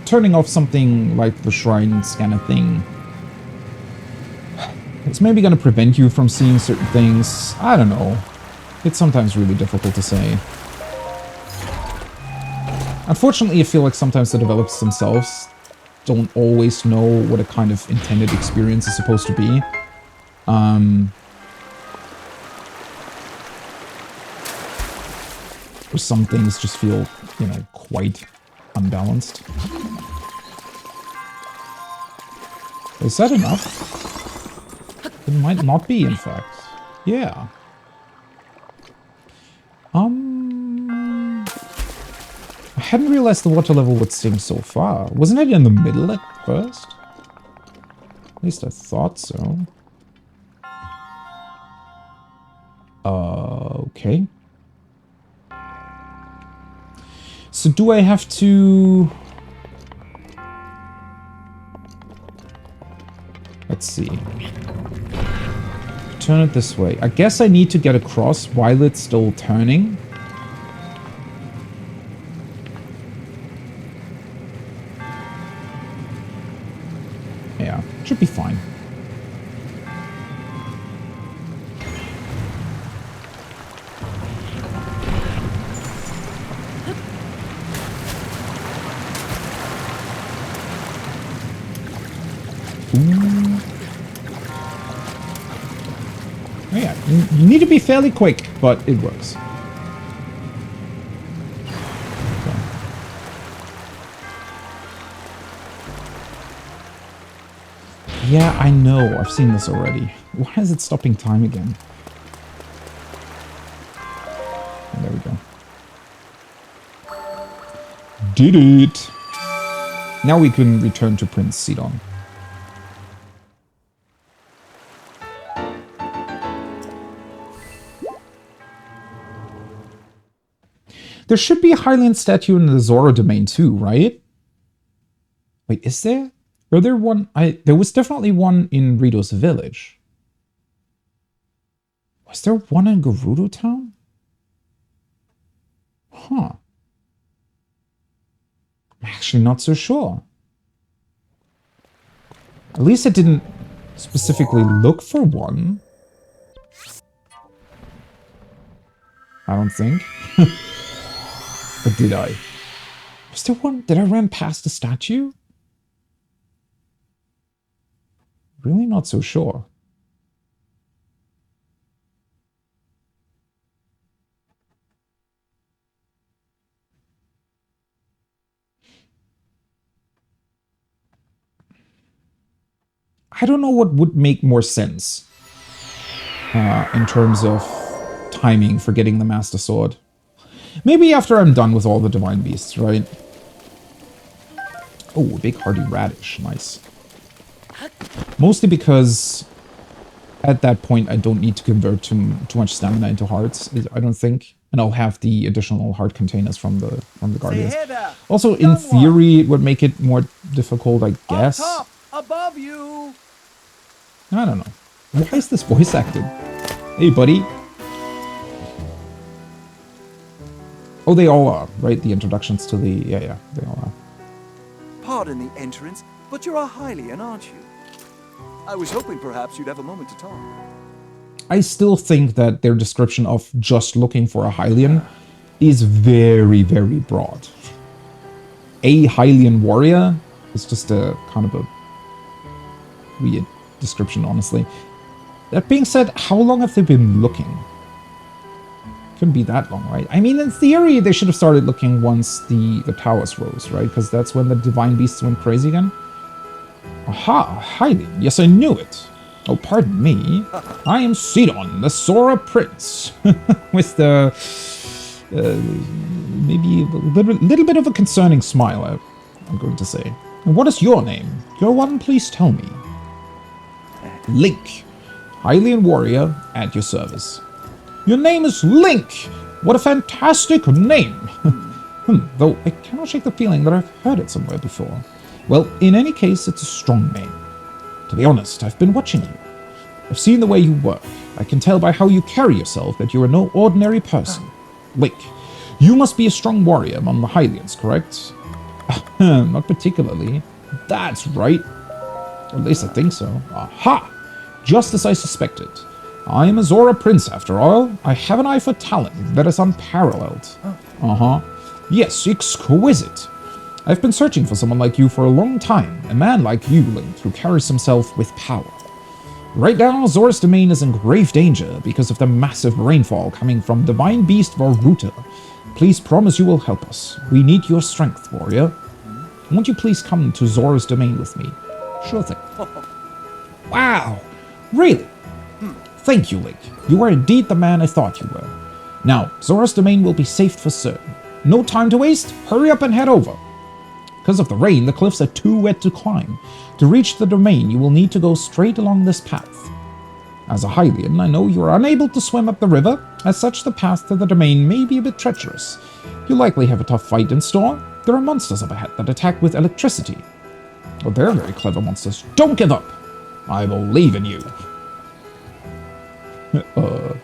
turning off something like the shrine scanner thing, it's maybe going to prevent you from seeing certain things. I don't know. It's sometimes really difficult to say. Unfortunately, I feel like sometimes the developers themselves don't always know what a kind of intended experience is supposed to be. Or some things just feel, you know, quite unbalanced. Is that enough? It might not be, in fact. Yeah. I hadn't realized the water level would sink so far. Wasn't it in the middle at first? At least I thought so. Okay. So do I have to... Let's see. Turn it this way. I guess I need to get across while it's still turning. Yeah, should be fine. Oh yeah, you need to be fairly quick, but it works. Okay. Yeah, I know. I've seen this already. Why is it stopping time again? Oh, there we go. Did it! Now we can return to Prince Sidon. There should be a Hylian statue in the Zora domain too, right? Wait, is there? Or there one? There was definitely one in Rito's village. Was there one in Gerudo Town? Huh. I'm actually not so sure. At least I didn't specifically look for one. I don't think. Or did I? Was there one? Did I run past a statue? Really not so sure. I don't know what would make more sense in terms of timing for getting the Master Sword. Maybe after I'm done with all the Divine Beasts, right? Oh, a big hardy radish. Nice. Mostly because at that point I don't need to convert too much stamina into hearts, I don't think. And I'll have the additional heart containers from the Guardians. Also, in theory, it would make it more difficult, I guess. Up top, above you. I don't know. Why is this voice acted? Hey, buddy. Oh, they all are, right? The introductions to the... Yeah, they all are. Pardon the entrance, but you're a Hylian, aren't you? I was hoping perhaps you'd have a moment to talk. I still think that their description of just looking for a Hylian is very, very broad. a Hylian warrior. It's just a kind of a weird description, honestly. That being said, how long have they been looking? Couldn't be that long, right? I mean, in theory, they should have started looking once the towers rose, right? Because that's when the divine beasts went crazy again. Aha, Hylian. Yes, I knew it. Oh, pardon me. I am Sidon, the Sora Prince. With the... maybe a little bit of a concerning smile, I'm going to say. And what is your name? Go on, please tell me. Link. Hylian warrior at your service. Your name is Link! What a fantastic name! Though I cannot shake the feeling that I've heard it somewhere before. Well, in any case, it's a strong name. To be honest, I've been watching you. I've seen the way you work. I can tell by how you carry yourself that you are no ordinary person. Link, you must be a strong warrior among the Hylians, correct? Not particularly. That's right. At least I think so. Aha! Just as I suspected. I am a Zora Prince, after all. I have an eye for talent that is unparalleled. Yes, exquisite. I've been searching for someone like you for a long time. A man like you, Link, who carries himself with power. Right now, Zora's domain is in grave danger because of the massive rainfall coming from Divine Beast Varuta. Please promise you will help us. We need your strength, warrior. Won't you please come to Zora's domain with me? Sure thing. Wow! Really? Thank you, Link. You are indeed the man I thought you were. Now, Zora's domain will be safe for certain. No time to waste. Hurry up and head over. Because of the rain, the cliffs are too wet to climb. To reach the domain, you will need to go straight along this path. As a Hylian, I know you are unable to swim up the river. As such, the path to the domain may be a bit treacherous. You likely have a tough fight in store. There are monsters up ahead that attack with electricity. Oh, they're very clever monsters. Don't give up. I believe in you. Oh,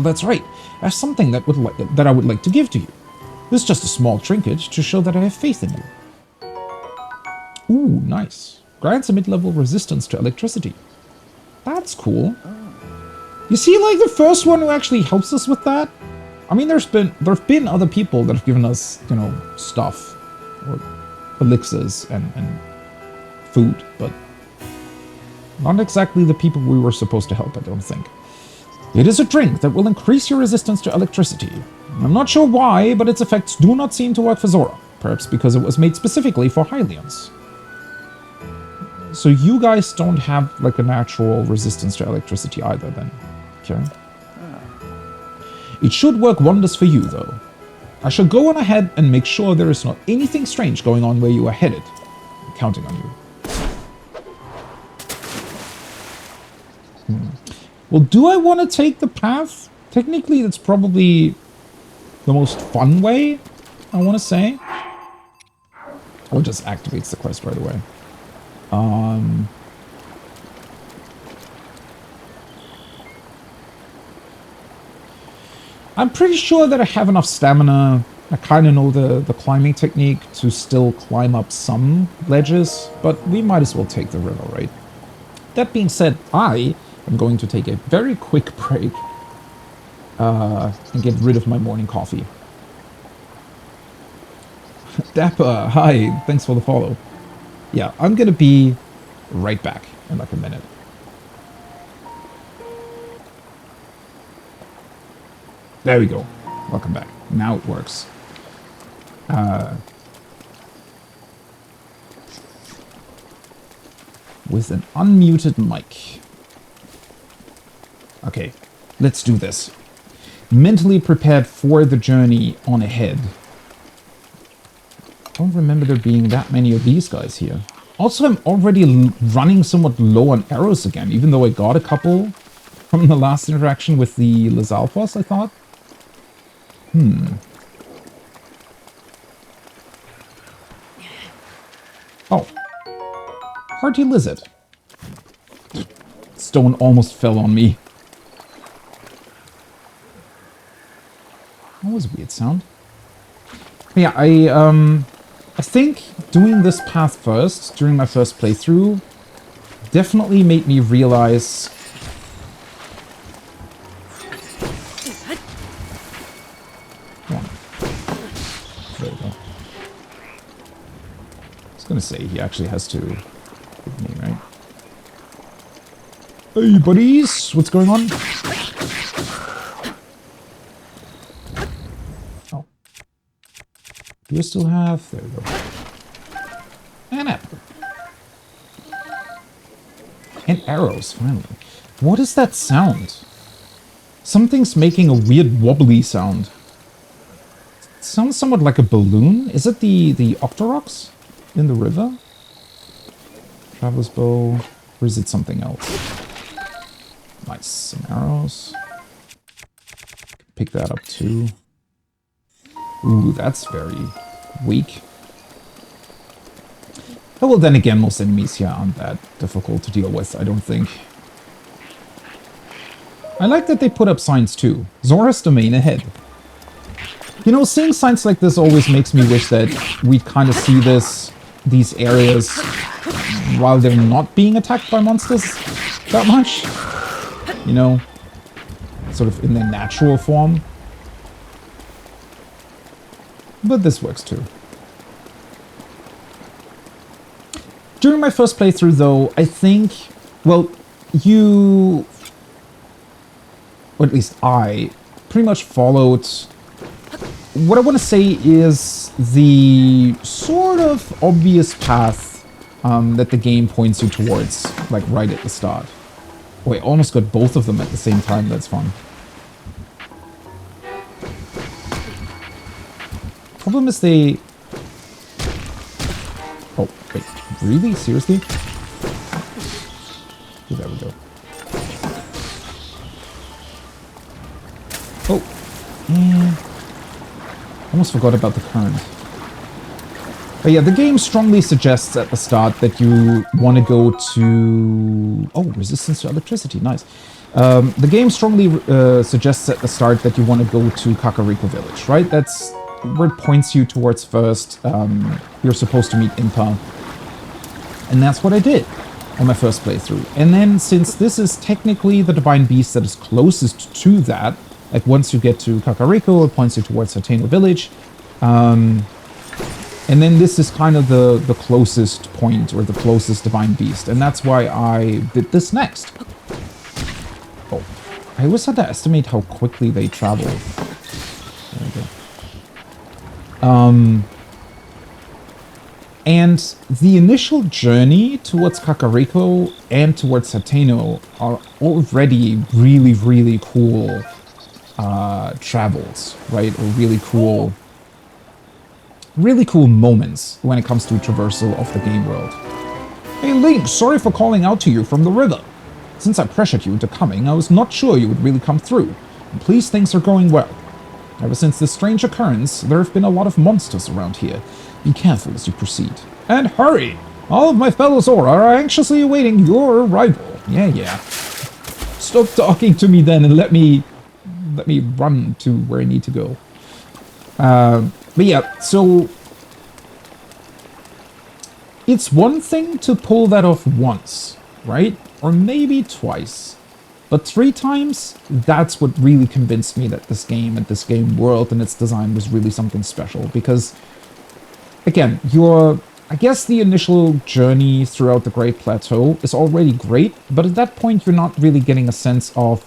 that's right. I have something that I would like to give to you. This is just a small trinket to show that I have faith in you. Ooh, nice. Grants a mid-level resistance to electricity. That's cool. You see, like, the first one who actually helps us with that? I mean, there have been other people that have given us, you know, stuff. Or elixirs and food, but not exactly the people we were supposed to help, I don't think. It is a drink that will increase your resistance to electricity. I'm not sure why, but its effects do not seem to work for Zora. Perhaps because it was made specifically for Hylians. So you guys don't have, like, a natural resistance to electricity either, then. Okay. It should work wonders for you, though. I shall go on ahead and make sure there is not anything strange going on where you are headed. I'm counting on you. Well, do I want to take the path? Technically, that's probably the most fun way, I want to say. Or it just activates the quest right away. I'm pretty sure that I have enough stamina. I kind of know the climbing technique to still climb up some ledges, but we might as well take the river, right? That being said, I am going to take a very quick break and get rid of my morning coffee. Dapper, hi, thanks for the follow. Yeah, I'm gonna be right back in like a minute. There we go. Welcome back. Now it works. With an unmuted mic. Okay, let's do this. Mentally prepared for the journey on ahead. I don't remember there being that many of these guys here. Also, I'm already running somewhat low on arrows again, even though I got a couple from the last interaction with the Lizalfos, I thought. Oh. Hearty lizard. Stone almost fell on me. That was a weird sound. But yeah, I think doing this path first, during my first playthrough, definitely made me realize... Come on. There we go. gonna say, he actually has to hit me, right? Hey, buddies! What's going on? Oh. Do you still have... There we go. An apple. And arrows, finally. What is that sound? Something's making a weird wobbly sound. It sounds somewhat like a balloon. Is it the Octoroks in the river? Traveler's bow. Or is it something else? Nice. Some arrows. Pick that up too. Ooh, that's very weak. Oh, well, then again, most enemies here aren't that difficult to deal with, I don't think. I like that they put up signs too. Zora's domain ahead. You know, seeing signs like this always makes me wish that we'd kind of see these areas while they're not being attacked by monsters that much. You know, sort of in their natural form. But this works too. During my first playthrough, though, I think, well, you... or at least I, pretty much followed... What I want to say is the sort of obvious path that the game points you towards, like right at the start. Oh, I almost got both of them at the same time, that's fun. Problem is they... Oh, wait, really? Seriously? Oh, there we go. Oh, and... almost forgot about the current. But yeah, the game strongly suggests at the start that you want to go to... Oh, resistance to electricity, nice. The game strongly suggests at the start that you want to go to Kakariko Village, right? That's where it points you towards first. You're supposed to meet Impa. And that's what I did on my first playthrough. And then, since this is technically the Divine Beast that is closest to that, like once you get to Kakariko, it points you towards Hateno Village. And then this is kind of the closest point, or the closest Divine Beast. And that's why I did this next. Oh, I always had to estimate how quickly they travel. There we go. And the initial journey towards Kakariko and towards Hateno are already really, really cool travels, right? Or really cool moments when it comes to traversal of the game world. Hey Link, sorry for calling out to you from the river. Since I pressured you into coming, I was not sure you would really come through. And please, things are going well. Ever since this strange occurrence, there have been a lot of monsters around here. Be careful as you proceed. And hurry! All of my fellow Zora are anxiously awaiting your arrival. Yeah. Stop talking to me then and let me run to where I need to go. But yeah, so it's one thing to pull that off once, right? Or maybe twice. But 3 times, that's what really convinced me that this game and this game world and its design was really something special. Because, again, I guess the initial journey throughout the Great Plateau is already great, but at that point you're not really getting a sense of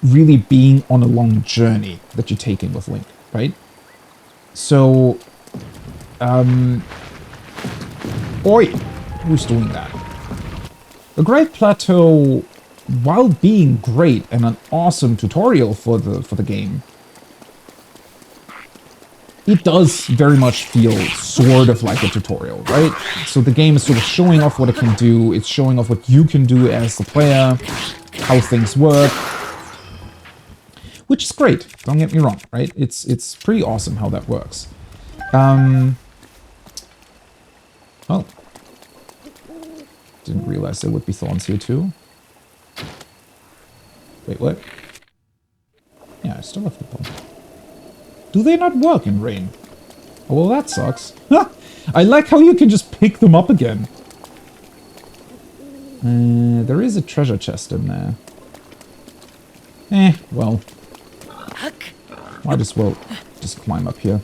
really being on a long journey that you're taking with Link, right? So, oi! Who's doing that? The Great Plateau, while being great and an awesome tutorial for the game, it does very much feel sort of like a tutorial, right? So the game is sort of showing off what it can do, it's showing off what you can do as the player, how things work, which is great, don't get me wrong, right? It's pretty awesome how that works. Oh. Didn't realize there would be thorns here too. Wait, what? Yeah, I still have the bomb. Do they not work in rain? Oh, well, that sucks. I like how you can just pick them up again. There is a treasure chest in there. Well. Might as well just climb up here.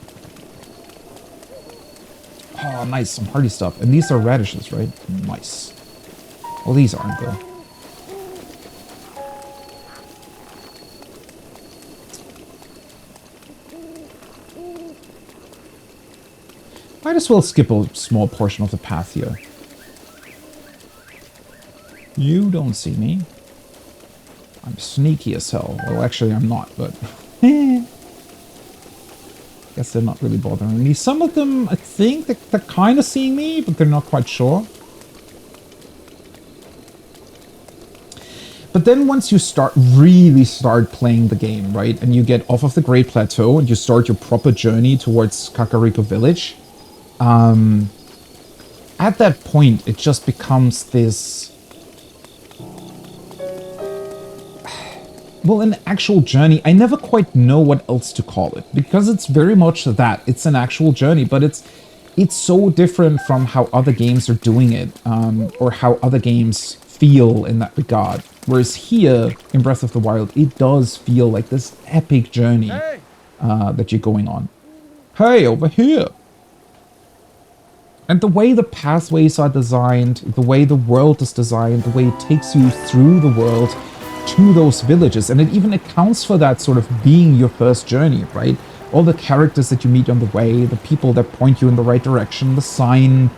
Oh, nice, some hearty stuff. And these are radishes, right? Nice. Well, these aren't, though. Might as well skip a small portion of the path here. You don't see me. I'm sneaky as hell. Well, actually, I'm not, but... Guess they're not really bothering me. Some of them, I think, they're kind of seeing me, but they're not quite sure. But then once you really start playing the game, right, and you get off of the Great Plateau and you start your proper journey towards Kakariko Village, at that point, it just becomes this... Well, an actual journey. I never quite know what else to call it, because it's very much that. It's an actual journey, but it's so different from how other games are doing it, or how other games feel in that regard. Whereas here, in Breath of the Wild, it does feel like this epic journey that you're going on. Hey, over here! And the way the pathways are designed, the way the world is designed, the way it takes you through the world to those villages, and it even accounts for that sort of being your first journey, right? All the characters that you meet on the way, the people that point you in the right direction, the signs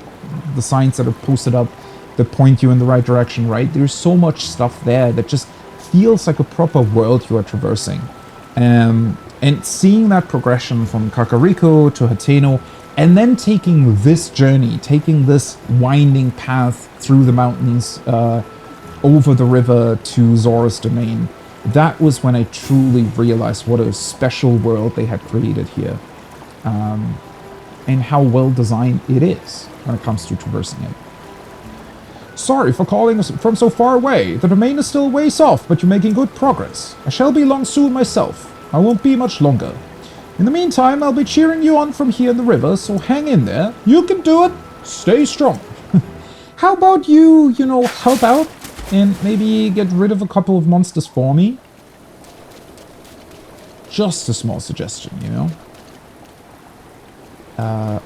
that are posted up that point you in the right direction, right? There's so much stuff there that just feels like a proper world you are traversing. And seeing that progression from Kakariko to Hateno, and then taking this journey, taking this winding path through the mountains, over the river to Zora's domain, that was when I truly realized what a special world they had created here. And how well designed it is when it comes to traversing it. Sorry for calling us from so far away. The domain is still a ways off, but you're making good progress. I shall be along soon myself. I won't be much longer. In the meantime, I'll be cheering you on from here in the river, so hang in there. You can do it. Stay strong. How about you know, help out and maybe get rid of a couple of monsters for me? Just a small suggestion, you know?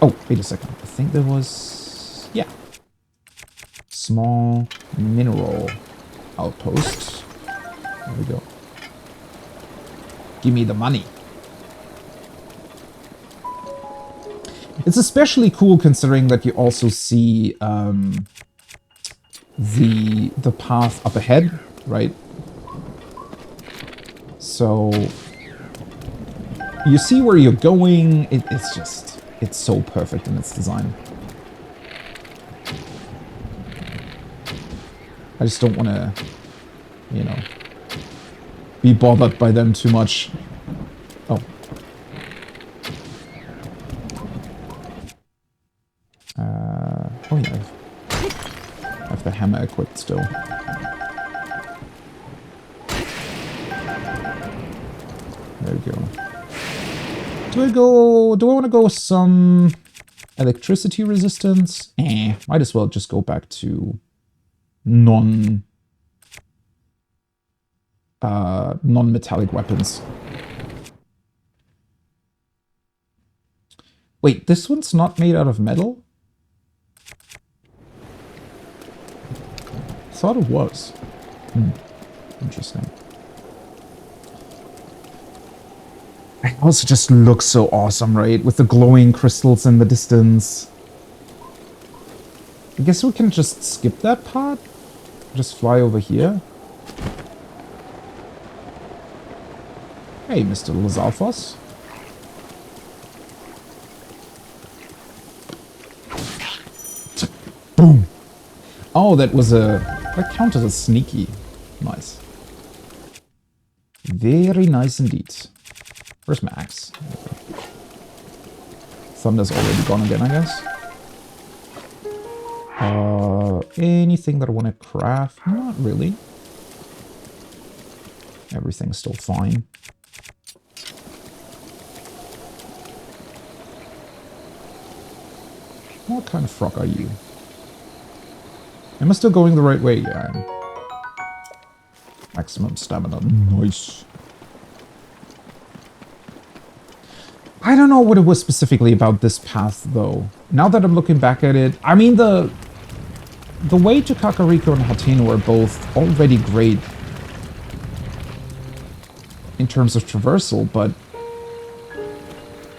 Oh, wait a second. I think there was... yeah. Small mineral outpost. There we go. Give me the money. It's especially cool considering that you also see the path up ahead, right? So you see where you're going. It's so perfect in its design. I just don't want to, you know, be bothered by them too much. Oh. Oh yeah, I have the hammer equipped still. There we go. Do I want to go with some electricity resistance? Might as well just go back to non-metallic weapons. Wait, this one's not made out of metal? I thought it was. Interesting. It also just looks so awesome, right? With the glowing crystals in the distance. I guess we can just skip that part. Just fly over here. Hey, Mr. Lizalfos. Boom. Oh, that was that counted as sneaky. Nice. Very nice indeed. Where's my axe? Okay. Thunder's already gone again, I guess. Anything that I want to craft? Not really. Everything's still fine. What kind of frog are you? Am I still going the right way? Yeah, I am. Maximum stamina. Nice. I don't know what it was specifically about this path, though. now that I'm looking back at it, I mean, the way to Kakariko and Hateno are both already great in terms of traversal, but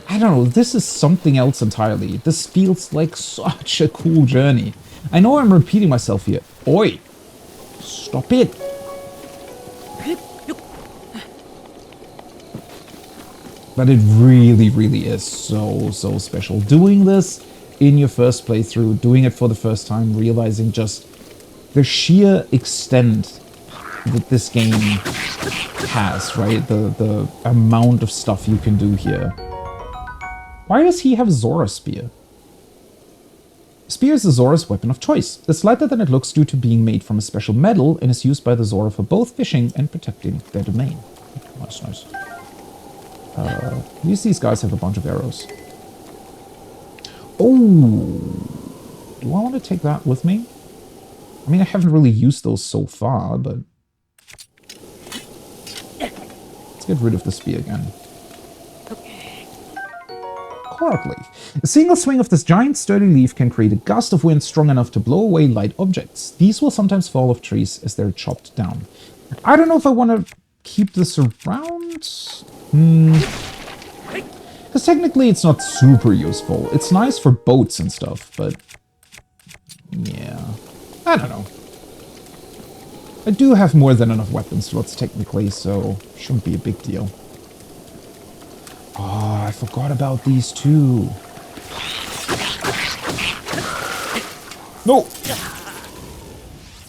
I don't know, this is something else entirely. This feels like such a cool journey. I know I'm repeating myself here. Oi! Stop it! But it really, really is so special. Doing this in your first playthrough, doing it for the first time, realizing just the sheer extent that this game has, right? The amount of stuff you can do here. Why does he have Zora Spear? Spear is the Zora's weapon of choice. It's lighter than it looks due to being made from a special metal and is used by the Zora for both fishing and protecting their domain. Oh, that's nice. At least these guys have a bunch of arrows. Oh! Do I want to take that with me? I mean, I haven't really used those so far, but... let's get rid of the spear again. Cork leaf. A single swing of this giant sturdy leaf can create a gust of wind strong enough to blow away light objects. These will sometimes fall off trees as they're chopped down. I don't know if I want to keep this around. Because technically it's not super useful. It's nice for boats and stuff, but... yeah. I don't know. I do have more than enough weapon slots technically, so shouldn't be a big deal. Oh, I forgot about these two. No!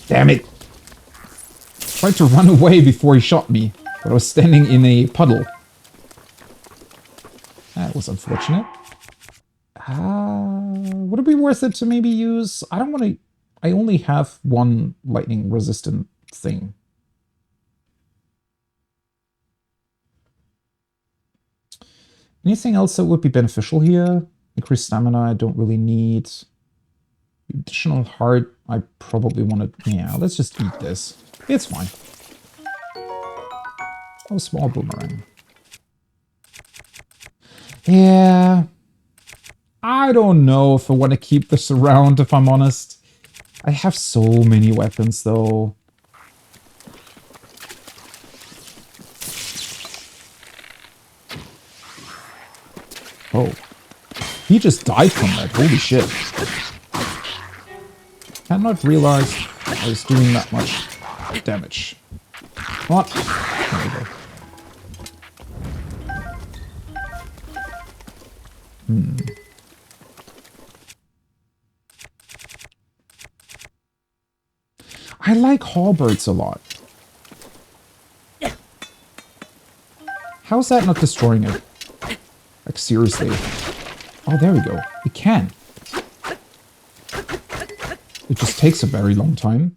Damn it! Tried to run away before he shot me, but I was standing in a puddle. That was unfortunate. Would it be worth it to maybe use... I don't want to... I only have one lightning resistant thing. Anything else that would be beneficial here? Increased stamina I don't really need. Additional heart I probably want to... yeah, let's just eat this. It's fine. Oh, small boomerang. Yeah. I don't know if I want to keep this around, if I'm honest. I have so many weapons, though. Oh. He just died from that. Holy shit. Had not realized I was doing that much damage. What? There we go. I like halberds a lot. How's that not destroying it? Like, seriously. Oh, there we go. It can. It just takes a very long time.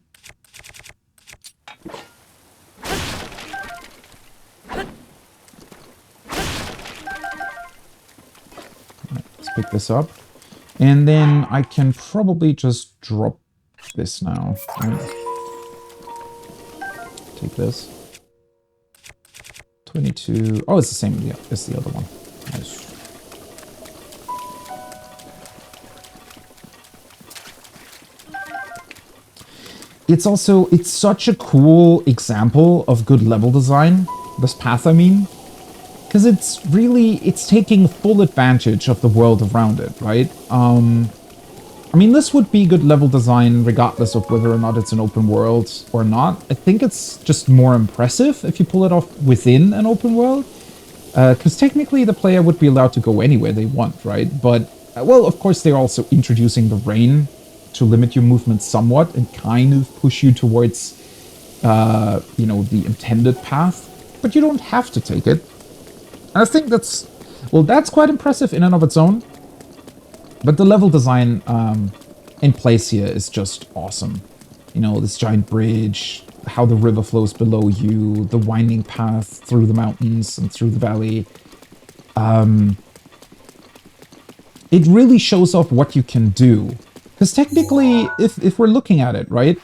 Let's pick this up. And then I can probably just drop this now. Right. Take this. 22. Oh, it's the same as the other one. Nice. It's such a cool example of good level design. This path, I mean. Because it's taking full advantage of the world around it, right? I mean, this would be good level design regardless of whether or not it's an open world or not. I think it's just more impressive if you pull it off within an open world. Because technically the player would be allowed to go anywhere they want, right? But, well, of course they're also introducing the rain to limit your movement somewhat and kind of push you towards, you know, the intended path. But you don't have to take it. And I think that's quite impressive in and of its own. But the level design in place here is just awesome. You know, this giant bridge, how the river flows below you, the winding path through the mountains and through the valley. It really shows off what you can do. Because technically, if we're looking at it, right,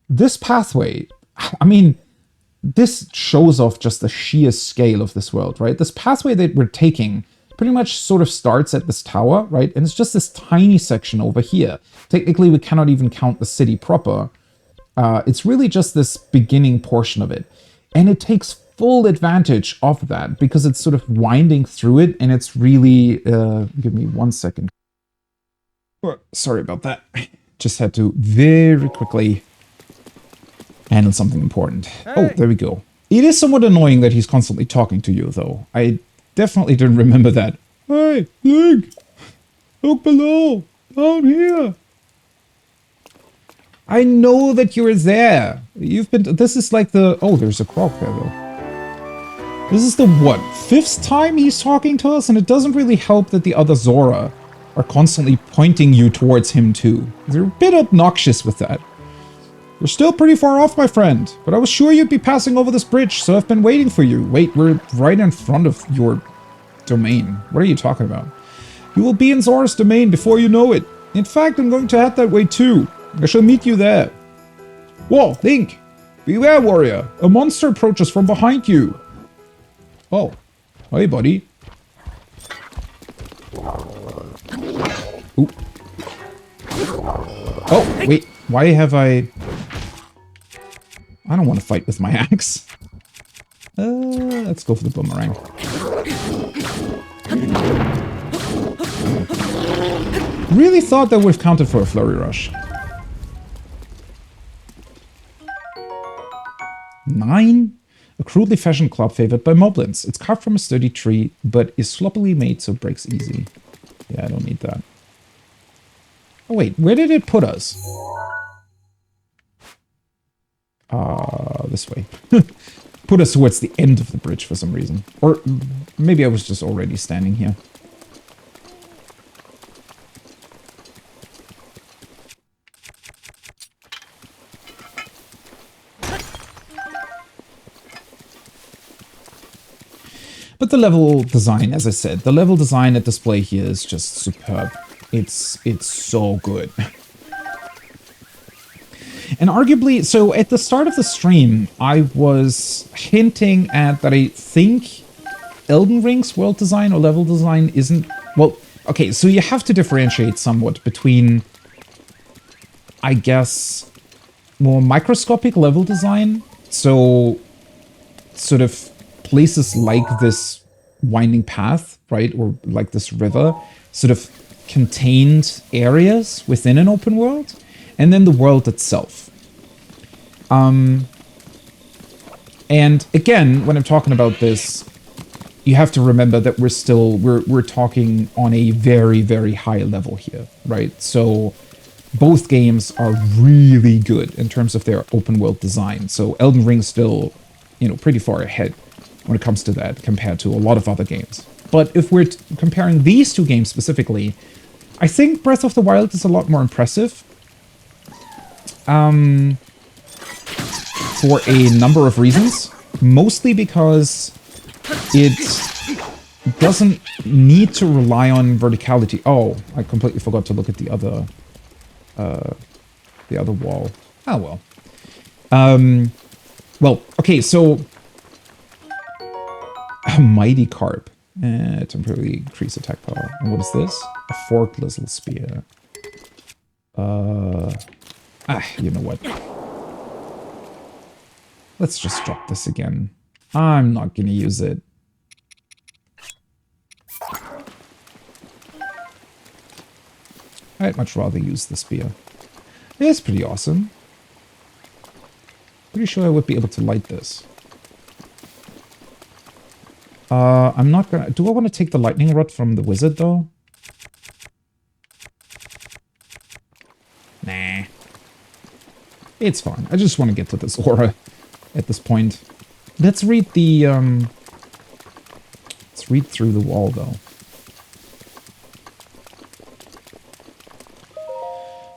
this pathway, I mean, this shows off just the sheer scale of this world, right? This pathway that we're taking pretty much sort of starts at this tower, right? And it's just this tiny section over here. Technically, we cannot even count the city proper. It's really just this beginning portion of it. And it takes full advantage of that because it's sort of winding through it, and it's really... give me 1 second. Sorry about that. Just had to very quickly handle something important. Hey. Oh, there we go. It is somewhat annoying that he's constantly talking to you, though. I definitely didn't remember that. Hey, Link! Look below! Down here! I know that you're there. You've been... This is like the... Oh, there's a croc there, though. This is the, what, 5th time he's talking to us? And it doesn't really help that the other Zora are constantly pointing you towards him, too. They're a bit obnoxious with that. You're still pretty far off, my friend. But I was sure you'd be passing over this bridge, so I've been waiting for you. Wait, we're right in front of your domain. What are you talking about? You will be in Zora's domain before you know it. In fact, I'm going to head that way, too. I shall meet you there. Whoa, Link! Beware, warrior! A monster approaches from behind you! Oh. Hey, buddy. Ooh. Oh, wait. Why have I... I don't want to fight with my axe. Let's go for the boomerang. Really thought that would have counted for a flurry rush. 9? A crudely fashioned club favored by moblins. It's carved from a sturdy tree, but is sloppily made so it breaks easy. Yeah, I don't need that. Oh wait, where did it put us? This way. Put us towards the end of the bridge for some reason. Or maybe I was just already standing here. But the level design, as I said, the level design at display here is just superb. It's so good. And arguably, so at the start of the stream, I was hinting at that I think Elden Ring's world design or level design isn't... Well, okay, so you have to differentiate somewhat between, I guess, more microscopic level design. So, sort of places like this winding path, right, or like this river, sort of contained areas within an open world, and then the world itself. And again, when I'm talking about this, you have to remember that we're talking on a very, very high level here, right? So both games are really good in terms of their open world design. So Elden Ring's still, you know, pretty far ahead when it comes to that compared to a lot of other games. But if we're comparing these two games specifically, I think Breath of the Wild is a lot more impressive. For a number of reasons. Mostly because it doesn't need to rely on verticality. Oh, I completely forgot to look at the other wall. Oh well. Well, okay, so a mighty carp. Temporarily increase attack power. And what is this? A forked little spear. You know what? Let's just drop this again. I'm not gonna use it. I'd much rather use the spear. It's pretty awesome. Pretty sure I would be able to light this. I'm not gonna... Do I want to take the lightning rod from the wizard, though? Nah. It's fine. I just want to get to this aura at this point. Let's read the... Let's read through the wall, though.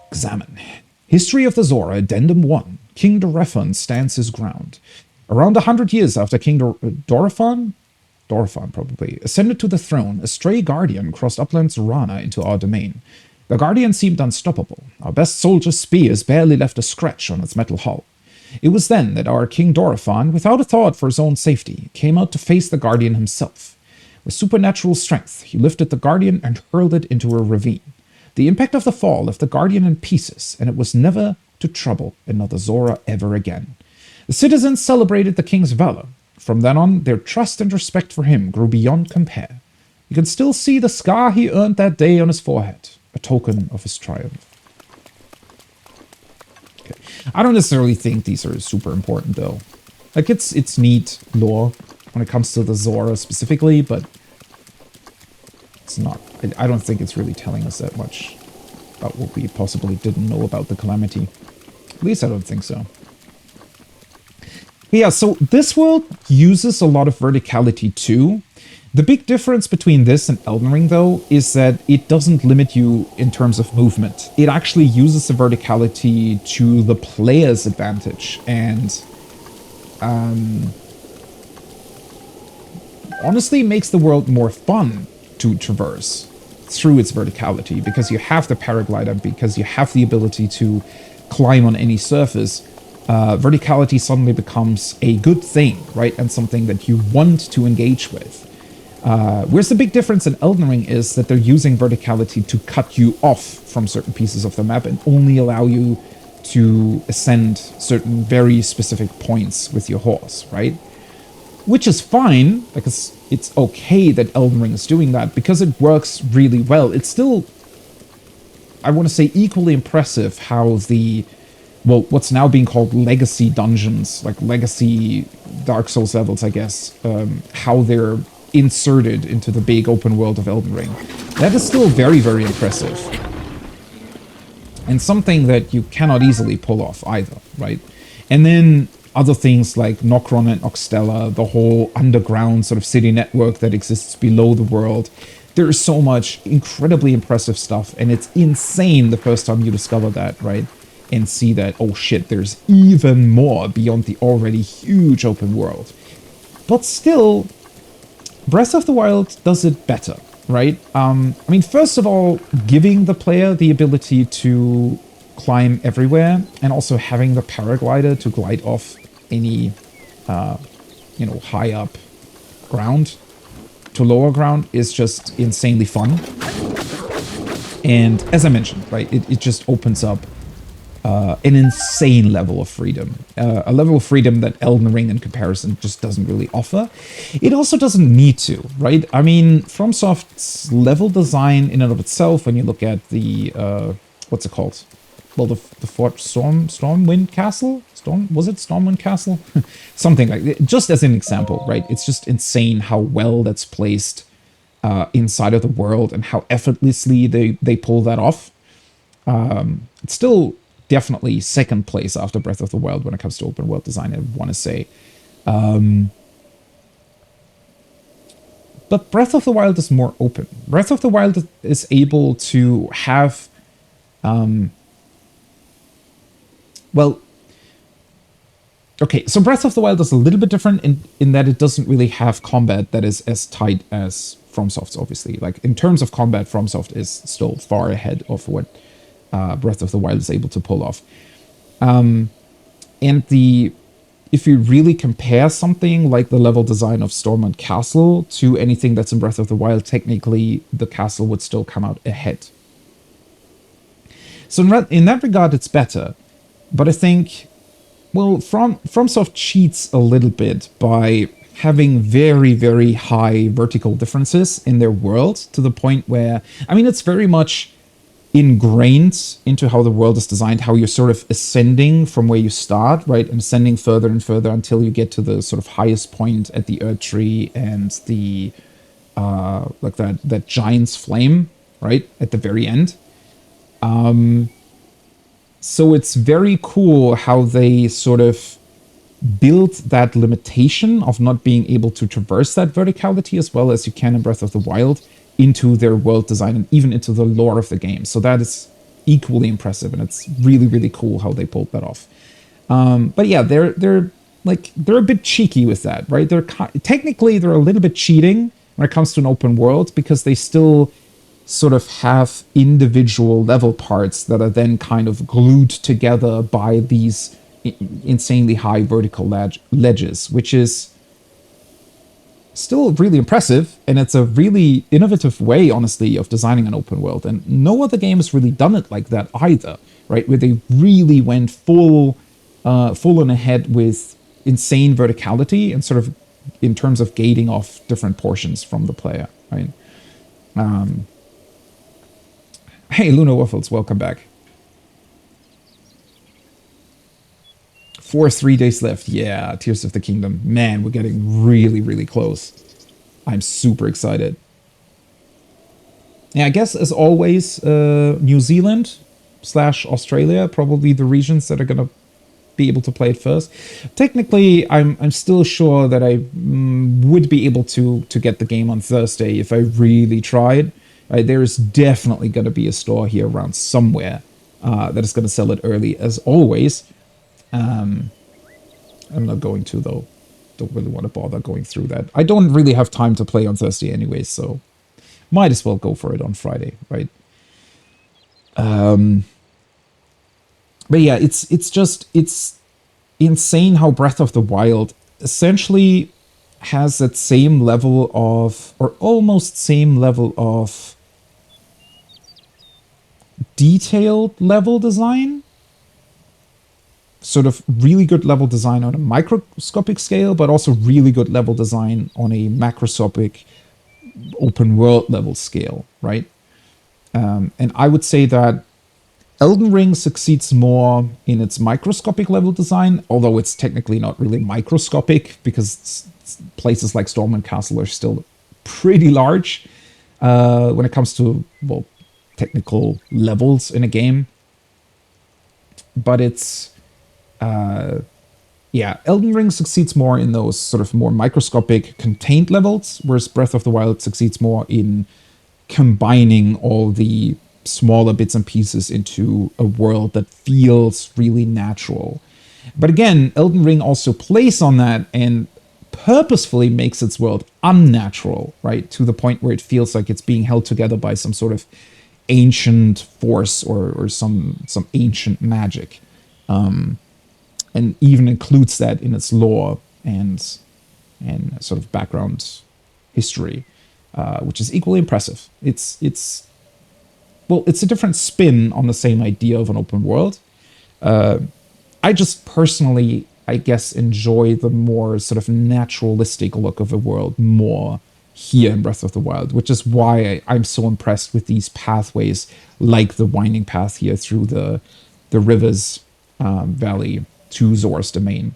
Examine. History of the Zora, Addendum 1. King Dorephan stands his ground. Around 100 years after King Dorephan probably, ascended to the throne, a stray guardian crossed upland Zorana into our domain. The guardian seemed unstoppable. Our best soldier's spears barely left a scratch on its metal hull. It was then that our King Dorephan, without a thought for his own safety, came out to face the guardian himself. With supernatural strength, he lifted the Guardian and hurled it into a ravine. The impact of the fall left the Guardian in pieces, and it was never to trouble another Zora ever again. The citizens celebrated the king's valor. From then on, their trust and respect for him grew beyond compare. You can still see the scar he earned that day on his forehead, a token of his triumph. Okay. I don't necessarily think these are super important, though. Like, it's neat lore when it comes to the Zora specifically, but it's not. I don't think it's really telling us that much about what we possibly didn't know about the Calamity. At least I don't think so. But yeah, so this world uses a lot of verticality too. The big difference between this and Elden Ring, though, is that it doesn't limit you in terms of movement. It actually uses the verticality to the player's advantage, and honestly makes the world more fun to traverse through its verticality, because you have the paraglider, because you have the ability to climb on any surface. Verticality suddenly becomes a good thing, right? And something that you want to engage with. Whereas the big difference in Elden Ring is that they're using verticality to cut you off from certain pieces of the map and only allow you to ascend certain very specific points with your horse, right? Which is fine, because it's okay that Elden Ring is doing that, because it works really well. It's still, I want to say, equally impressive how the, well, what's now being called legacy dungeons, like legacy Dark Souls levels, I guess, how they're inserted into the big open world of Elden Ring. That is still very, very impressive. And something that you cannot easily pull off either, right? And then other things like Nokron and Oxtella, the whole underground sort of city network that exists below the world. There is so much incredibly impressive stuff, and it's insane the first time you discover that, right? And see that, oh shit, there's even more beyond the already huge open world. But still, Breath of the Wild does it better, right? I mean, first of all, giving the player the ability to climb everywhere, and also having the paraglider to glide off any, you know, high up ground to lower ground is just insanely fun. And as I mentioned, right, it just opens up an insane level of freedom. A level of freedom that Elden Ring in comparison just doesn't really offer. It also doesn't need to, right? I mean, FromSoft's level design in and of itself, when you look at the, what's it called? Well, the Fort Stormwind Castle? Was it Stormwind Castle? Something like that. Just as an example, right? It's just insane how well that's placed inside of the world, and how effortlessly they pull that off. It's still definitely second place after Breath of the Wild when it comes to open world design, I want to say. But Breath of the Wild is more open. Breath of the Wild is able to have... well, okay, so Breath of the Wild is a little bit different in that it doesn't really have combat that is as tight as FromSoft's, obviously. Like, in terms of combat, FromSoft is still far ahead of what Breath of the Wild is able to pull off. And if you really compare something like the level design of Stormwind Castle to anything that's in Breath of the Wild, technically the castle would still come out ahead. So in that regard, it's better. But I think, well, FromSoft cheats a little bit by having very, very high vertical differences in their world, to the point where, I mean, it's very much ingrained into how the world is designed, how you're sort of ascending from where you start, right? And ascending further and further until you get to the sort of highest point at the Earth Tree and the, like that giant's flame, right? At the very end. So it's very cool how they sort of built that limitation of not being able to traverse that verticality as well as you can in Breath of the Wild into their world design and even into the lore of the game. So that is equally impressive, and it's really, really cool how they pulled that off. But yeah, they're a bit cheeky with that, right? Technically they're a little bit cheating when it comes to an open world, because they still sort of have individual level parts that are then kind of glued together by these insanely high vertical ledges, which is still really impressive, and it's a really innovative way, honestly, of designing an open world. And no other game has really done it like that either, right? Where they really went full on ahead with insane verticality and sort of in terms of gating off different portions from the player, right? Hey, Luna Waffles, welcome back. 3 days left. Yeah, Tears of the Kingdom. Man, we're getting really, really close. I'm super excited. Yeah, I guess as always, New Zealand / Australia, probably the regions that are gonna be able to play it first. Technically, I'm still sure that I would be able to get the game on Thursday if I really tried. There's definitely going to be a store here around somewhere that is going to sell it early, as always. I'm not going to, though. Don't really want to bother going through that. I don't really have time to play on Thursday anyway, so might as well go for it on Friday, right? But yeah, it's insane how Breath of the Wild essentially has that same level of, or almost same level of detailed level design. Sort of really good level design on a microscopic scale, but also really good level design on a macroscopic open world level scale, right? And I would say that Elden Ring succeeds more in its microscopic level design, although it's technically not really microscopic because places like Stormwind Castle are still pretty large when it comes to, well, technical levels in a game. But it's, yeah, Elden Ring succeeds more in those sort of more microscopic contained levels, whereas Breath of the Wild succeeds more in combining all the smaller bits and pieces into a world that feels really natural. But again, Elden Ring also plays on that and purposefully makes its world unnatural, right? To the point where it feels like it's being held together by some sort of ancient force or some ancient magic. And even includes that in its lore and sort of background history, which is equally impressive. It's a different spin on the same idea of an open world. I just personally, I guess, enjoy the more sort of naturalistic look of a world more here in Breath of the Wild, which is why I'm so impressed with these pathways, like the winding path here through the rivers valley to Zora's domain.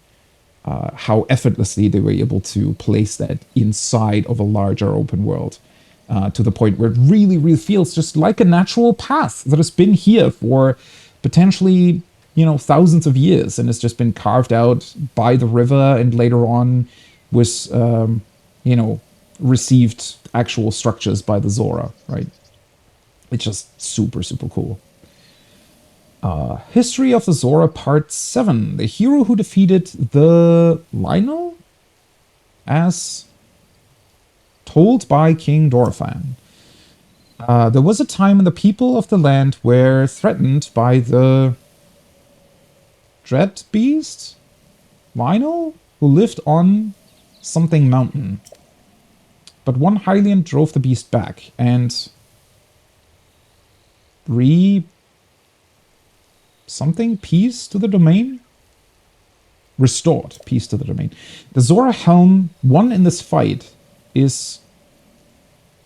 How effortlessly they were able to place that inside of a larger open world. To the point where it really, really feels just like a natural path that has been here for potentially, thousands of years and has just been carved out by the river and later on was, received actual structures by the Zora, right? It's just super, super cool. History of the Zora Part 7. The hero who defeated the Lionel? As told by King Dorephan. There was a time when the people of the land were threatened by the dread beast, Lionel, who lived on something mountain. But one Hylian drove the beast back and peace to the domain? Restored peace to the domain. The Zora helm won in this fight is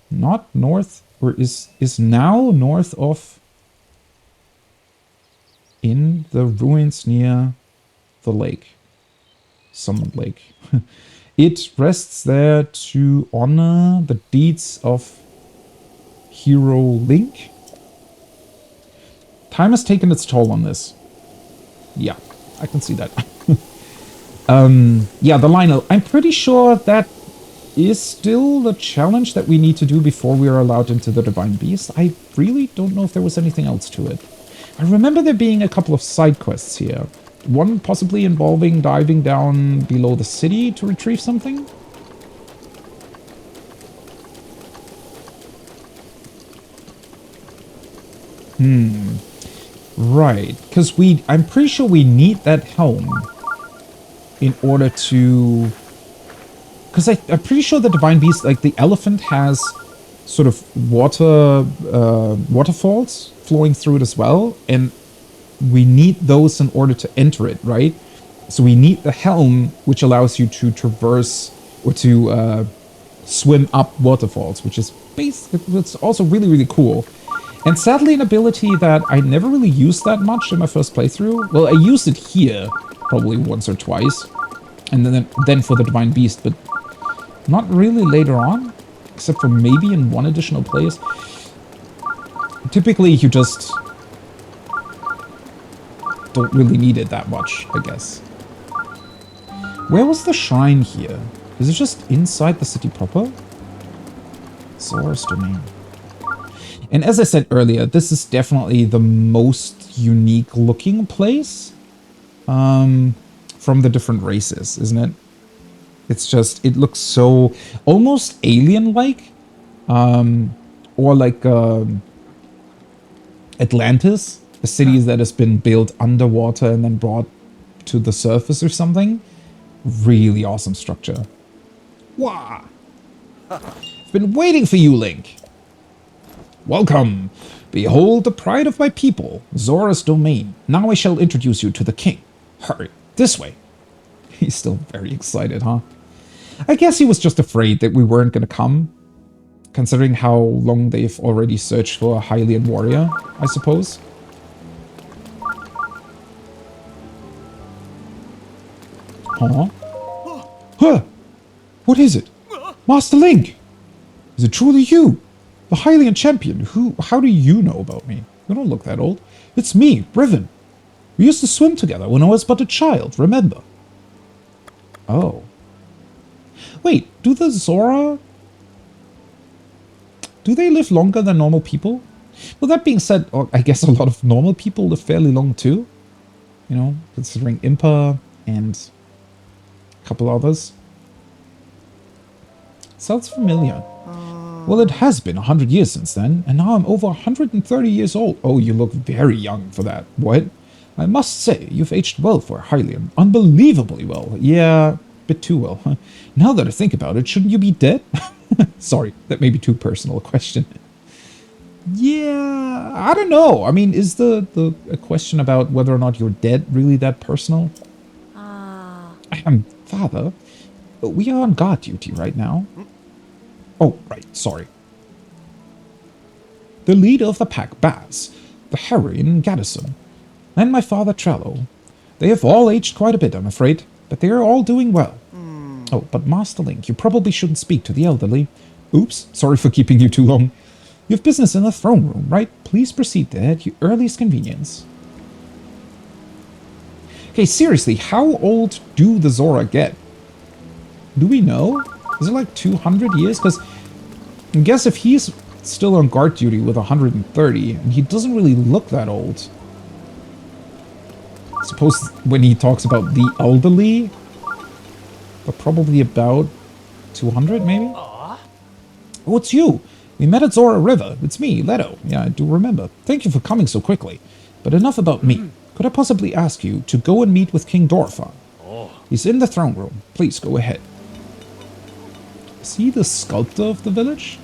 not north, or is now north of, in the ruins near the lake. Summoned Lake. It rests there to honor the deeds of Hero Link. Time has taken its toll on this. Yeah, I can see that. Yeah, the Lionel. I'm pretty sure that is still the challenge that we need to do before we are allowed into the Divine Beast. I really don't know if there was anything else to it. I remember there being a couple of side quests here. One possibly involving diving down below the city to retrieve something. Right, because I'm pretty sure we need that helm in order to Because I'm pretty sure the Divine Beast, like the elephant, has sort of waterfalls flowing through it as well, and we need those in order to enter it, right? So we need the helm, which allows you to traverse or to swim up waterfalls, which is it's also really, really cool. And sadly, an ability that I never really used that much in my first playthrough. Well, I used it here probably once or twice, and then for the Divine Beast, but not really later on, except for maybe in one additional place. Typically, you just don't really need it that much, I guess. Where was the shrine here? Is it just inside the city proper? Zora's Domain. And as I said earlier, this is definitely the most unique looking place from the different races, isn't it? It's just, it looks so almost alien-like, or like Atlantis, a city that has been built underwater and then brought to the surface or something. Really awesome structure. Wah! I've been waiting for you, Link. Welcome. Behold the pride of my people, Zora's Domain. Now I shall introduce you to the king. Hurry, this way. He's still very excited, huh? I guess he was just afraid that we weren't going to come, considering how long they've already searched for a Hylian warrior, I suppose. Huh? Huh? What is it? Master Link! Is it truly you? The Hylian champion? How do you know about me? You don't look that old. It's me, Riven. We used to swim together when I was but a child, remember? Oh. Wait, do the Zora... do they live longer than normal people? Well, that being said, I guess a lot of normal people live fairly long too. You know, considering Impa and a couple others. Sounds familiar. Well, it has been 100 years since then, and now I'm over 130 years old. Oh, you look very young for that. What? I must say, you've aged well for a Hylian. Unbelievably well. Yeah, a bit too well. Huh? Now that I think about it, shouldn't you be dead? Sorry, that may be too personal a question. Yeah, I don't know. I mean, is the a question about whether or not you're dead really that personal? Father, we are on guard duty right now. Oh, right, sorry. The leader of the pack, Baz, the Hyrule Gaddison, and my father, Trello. They have all aged quite a bit, I'm afraid, but they are all doing well. Oh, but Master Link, you probably shouldn't speak to the elderly. Oops, sorry for keeping you too long. You have business in the throne room, right? Please proceed there at your earliest convenience. Okay, seriously, how old do the Zora get? Do we know? Is it like 200 years? Because I guess if he's still on guard duty with 130, and he doesn't really look that old. I suppose when he talks about the elderly, but probably about 200 maybe? Oh, it's you! We met at Zora River. It's me, Leto. Yeah, I do remember. Thank you for coming so quickly. But enough about me. Could I possibly ask you to go and meet with King Dorphan? He's in the throne room. Please go ahead. Is he the sculptor of the village?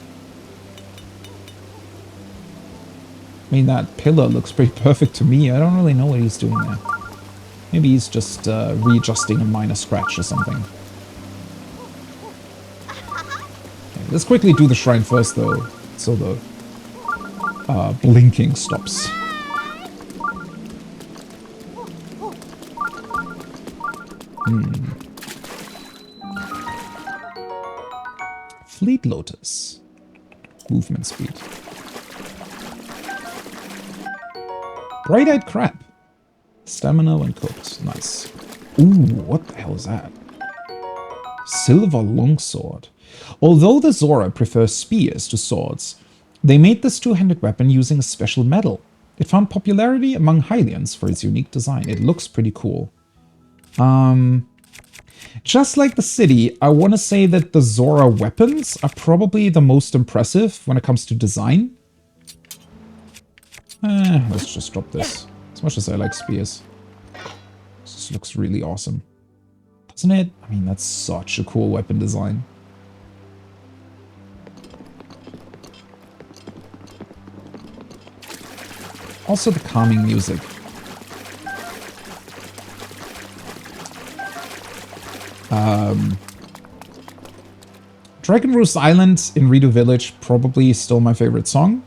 I mean, that pillar looks pretty perfect to me. I don't really know what he's doing there. Maybe he's just readjusting a minor scratch or something. Okay, let's quickly do the shrine first, though, so the blinking stops. Fleet Lotus. Movement speed. Bright-eyed crab. Stamina when cooked. Nice. Ooh, what the hell is that? Silver longsword. Although the Zora prefers spears to swords, they made this two-handed weapon using a special metal. It found popularity among Hylians for its unique design. It looks pretty cool. Just like the city, I want to say that the Zora weapons are probably the most impressive when it comes to design. Let's just drop this. As much as I like spears. This looks really awesome. Isn't it? I mean, that's such a cool weapon design. Also the calming music. Dragon Roost Island in Redo Village, probably still my favorite song.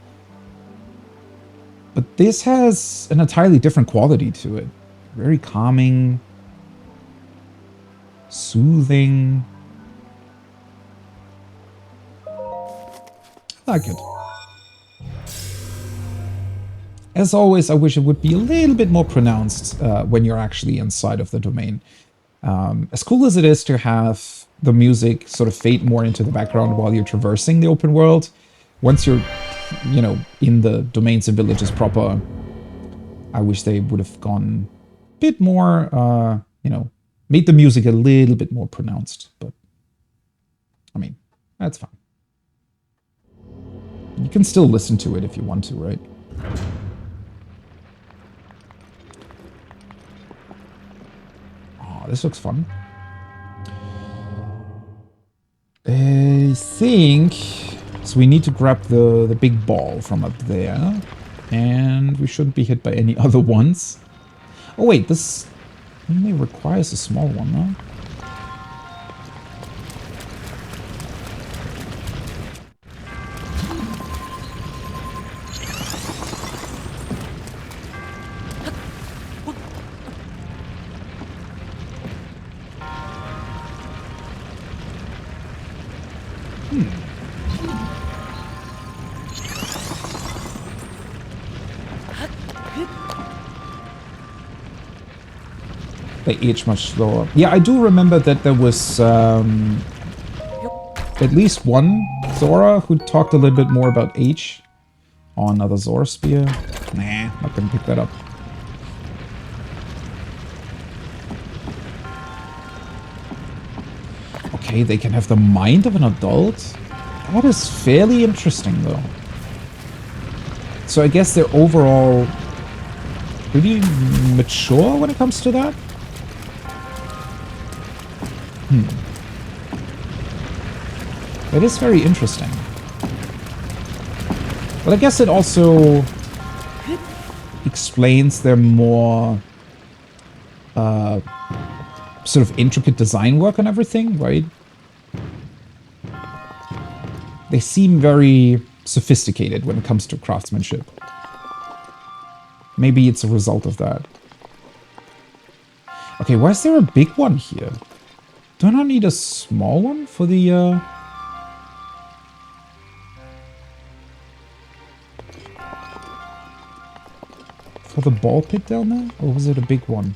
But this has an entirely different quality to it. Very calming. Soothing. I like it. As always, I wish it would be a little bit more pronounced when you're actually inside of the domain. As cool as it is to have the music sort of fade more into the background while you're traversing the open world, once you're, you know, in the domains and villages proper, I wish they would have gone a bit more, you know, made the music a little bit more pronounced. But, I mean, that's fine. You can still listen to it if you want to, right? Oh, this looks fun. I think... So we need to grab the big ball from up there. And we shouldn't be hit by any other ones. Oh wait, this only requires a small one, no? They age much slower. Yeah, I do remember that there was at least one Zora who talked a little bit more about age on another Zora Spear. Nah, not gonna pick that up. Okay, they can have the mind of an adult? That is fairly interesting, though. So I guess they're overall pretty mature when it comes to that? That is very interesting. But I guess it also explains their more sort of intricate design work and everything, right? They seem very sophisticated when it comes to craftsmanship. Maybe it's a result of that. Okay, why is there a big one here? Do I not need a small one for the... For the ball pit down there? Or was it a big one?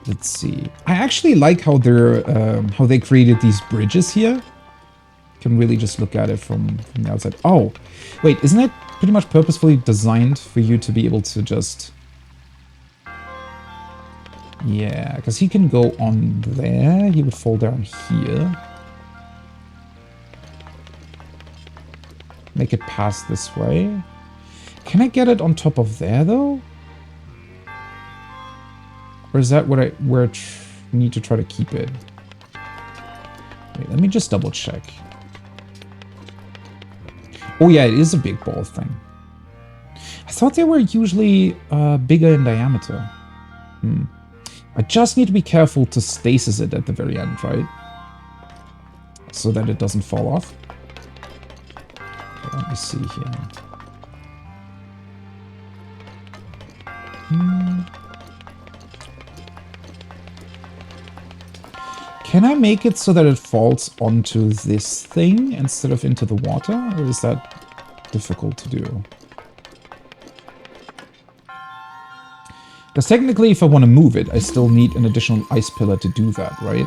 Let's see. I actually like how they're how they created these bridges here. You can really just look at it from the outside. Oh, wait, isn't it pretty much purposefully designed for you to be able to just... Yeah, because he can go on there. He would fall down here. Make it pass this way. Can I get it on top of there, though? Or is that what where I need to try to keep it? Wait, let me just double check. Oh yeah, it is a big ball thing. I thought they were usually bigger in diameter. I just need to be careful to stasis it at the very end, right? So that it doesn't fall off. Okay, let me see here. Can I make it so that it falls onto this thing instead of into the water? Or is that difficult to do? Because technically, if I want to move it, I still need an additional ice pillar to do that, right?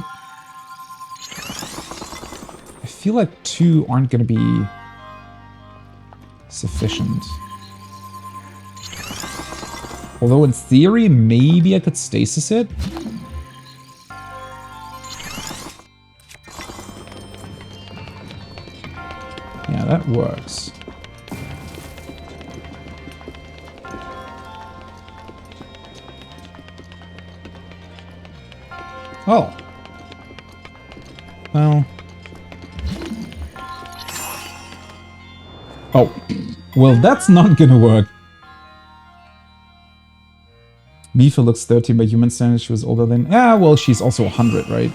I feel like 2 aren't going to be sufficient. Although in theory, maybe I could stasis it. Yeah, that works. Oh. Well. Oh. Well, that's not gonna work. Mifa looks 13 by human standards. She was older than... Yeah, well, she's also 100, right?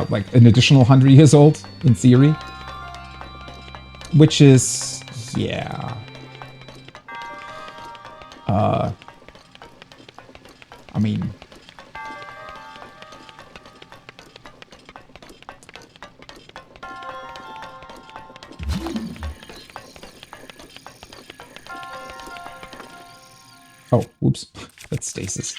Like, an additional 100 years old, in theory. Which is... Yeah. I mean... Oh, whoops. That's stasis.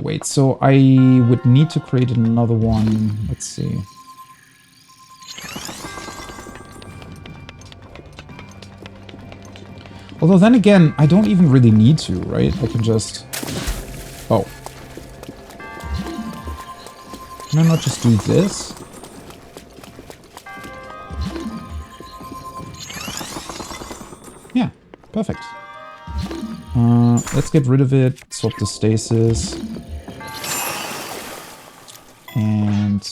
Wait, so I would need to create another one. Let's see. Although then again, I don't even really need to, right? I can just... Oh. Can I not just do this? Yeah, perfect. Let's get rid of it, swap the stasis. And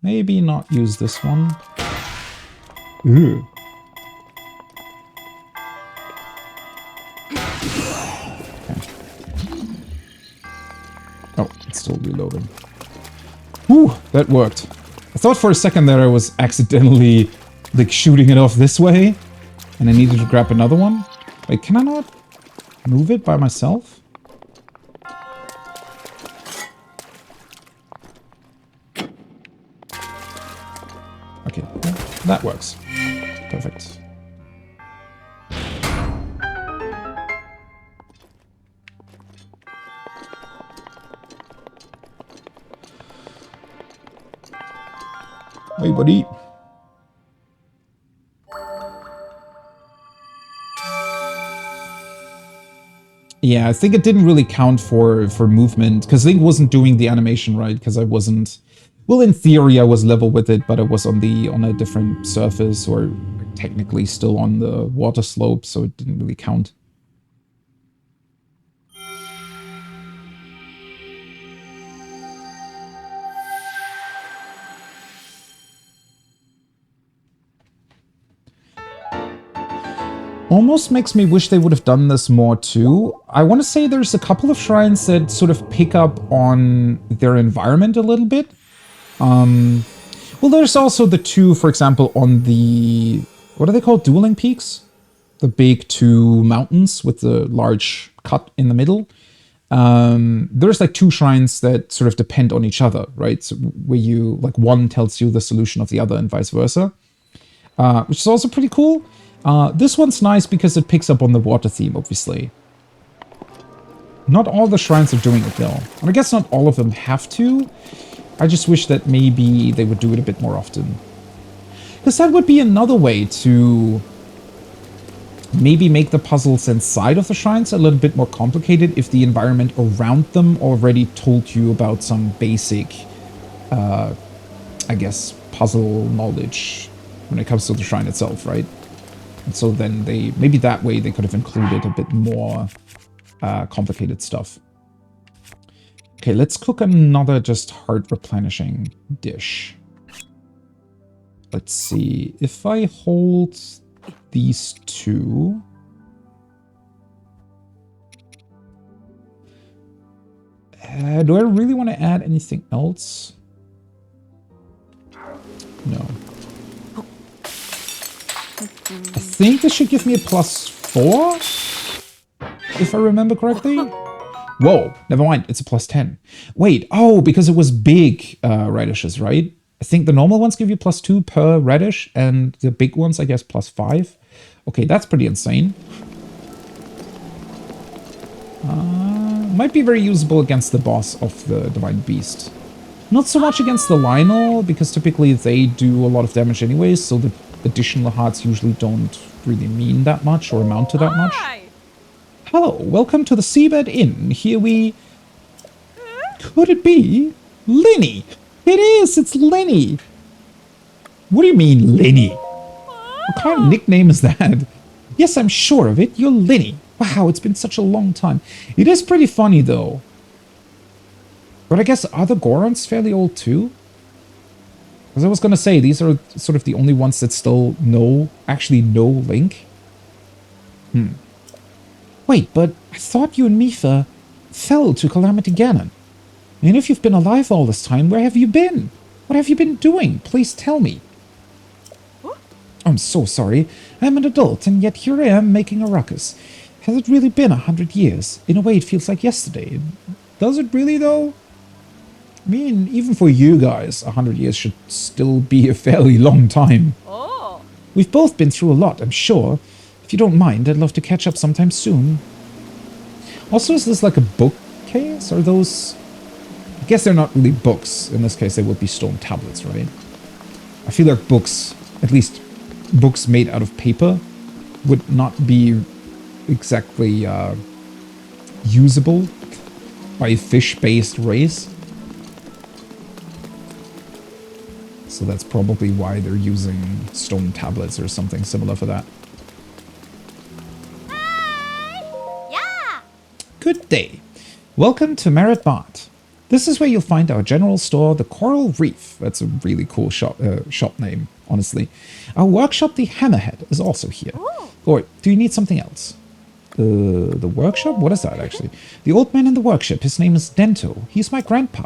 maybe not use this one. Ooh. Okay. Oh, it's still reloading. Whew, that worked. I thought for a second there I was accidentally like shooting it off this way. And I needed to grab another one. Wait, can I not move it by myself? Okay, that works. Perfect. Hey, buddy. Yeah, I think it didn't really count for movement, because Link wasn't doing the animation right, because I wasn't... Well, in theory, I was level with it, but I was on a different surface, or technically still on the water slope, so it didn't really count. Almost makes me wish they would have done this more too. I want to say there's a couple of shrines that sort of pick up on their environment a little bit. Well, there's also the two, for example, on the... What are they called? Dueling Peaks? The big two mountains with the large cut in the middle. There's like two shrines that sort of depend on each other, right? So where you, like, one tells you the solution of the other and vice versa. Which is also pretty cool. This one's nice because it picks up on the water theme, obviously. Not all the shrines are doing it, though. And I guess not all of them have to. I just wish that maybe they would do it a bit more often. Because that would be another way to maybe make the puzzles inside of the shrines a little bit more complicated if the environment around them already told you about some basic, I guess, puzzle knowledge when it comes to the shrine itself, right? And so then maybe that way they could have included a bit more complicated stuff. Okay, let's cook another just heart replenishing dish. Let's see, if I hold these two... do I really want to add anything else? No. I think this should give me a +4, if I remember correctly. Whoa, never mind, it's a +10. Wait, oh, because it was big radishes, right? I think the normal ones give you +2 per radish, and the big ones, I guess, +5. Okay, that's pretty insane. Might be very usable against the boss of the Divine Beast. Not so much against the Lionel, because typically they do a lot of damage anyways, so the additional hearts usually don't really mean that much or amount to that much. Hello, welcome to the Seabed Inn. Here we... Could it be Linny? It is, it's Linny. What do you mean, Linny? What kind of nickname is that? Yes, I'm sure of it, you're Linny. Wow, it's been such a long time. It is pretty funny, though. But I guess, are the Gorons fairly old, too? Because I was going to say, these are sort of the only ones that still actually know Link. Wait, but I thought you and Mipha fell to Calamity Ganon. And if you've been alive all this time, where have you been? What have you been doing? Please tell me. I'm so sorry. I'm an adult, and yet here I am making a ruckus. Has it really been 100 years? In a way, it feels like yesterday. Does it really, though? I mean, even for you guys, 100 years should still be a fairly long time. Oh. We've both been through a lot, I'm sure. If you don't mind, I'd love to catch up sometime soon. Also, is this like a bookcase? Are those... I guess they're not really books. In this case, they would be stone tablets, right? I feel like books, at least books made out of paper, would not be exactly usable by a fish-based race. So that's probably why they're using stone tablets or something similar for that. Hi. Yeah. Good day. Welcome to Merit Mart. This is where you'll find our general store, the Coral Reef. That's a really cool shop name, honestly. Our workshop, the Hammerhead, is also here. Ooh. Or do you need something else? The workshop? What is that, actually? The old man in the workshop, his name is Dento. He's my grandpa.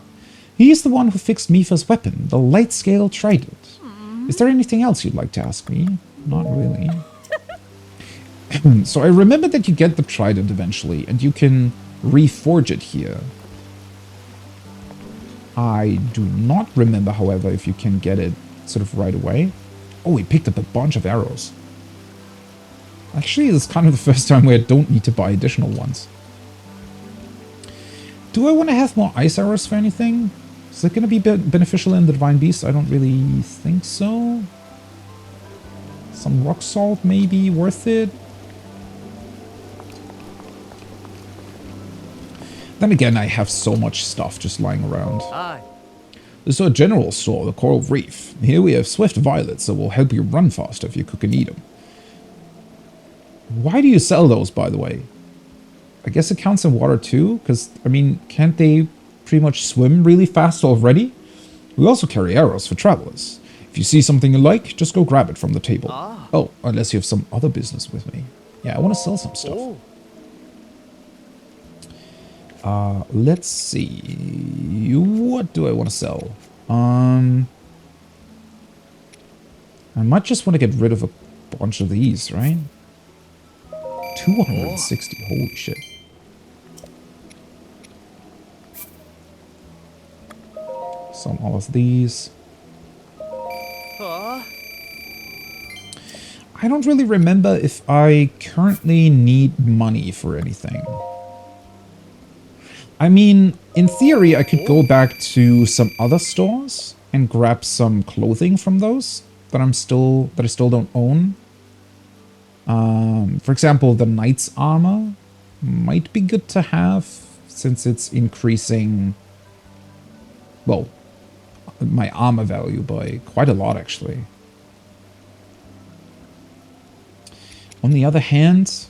He's the one who fixed Mipha's weapon, the light-scale trident. Is there anything else you'd like to ask me? Not really. So I remember that you get the trident eventually, and you can reforge it here. I do not remember, however, if you can get it sort of right away. Oh, we picked up a bunch of arrows. Actually, this is kind of the first time where I don't need to buy additional ones. Do I want to have more ice arrows for anything? Is it going to be beneficial in the Divine Beast? I don't really think so. Some rock salt may be worth it. Then again, I have so much stuff just lying around. Aye. This is our general store, the Coral Reef. Here we have swift violets that will help you run faster if you cook and eat them. Why do you sell those, by the way? I guess it counts in water too, because, I mean, can't they pretty much swim really fast already? We also carry arrows for travelers. If you see something you like, just go grab it from the table. Ah. Oh, unless you have some other business with me. Yeah, I want to sell some stuff. Oh. Let's see. What do I want to sell? I might just want to get rid of a bunch of these, right? 260. Holy shit. Some all of these. Ah. I don't really remember if I currently need money for anything. I mean, in theory, I could go back to some other stores and grab some clothing from those that I still don't own. For example, the knight's armor might be good to have since it's increasing, well, my armor value by quite a lot, actually. On the other hand,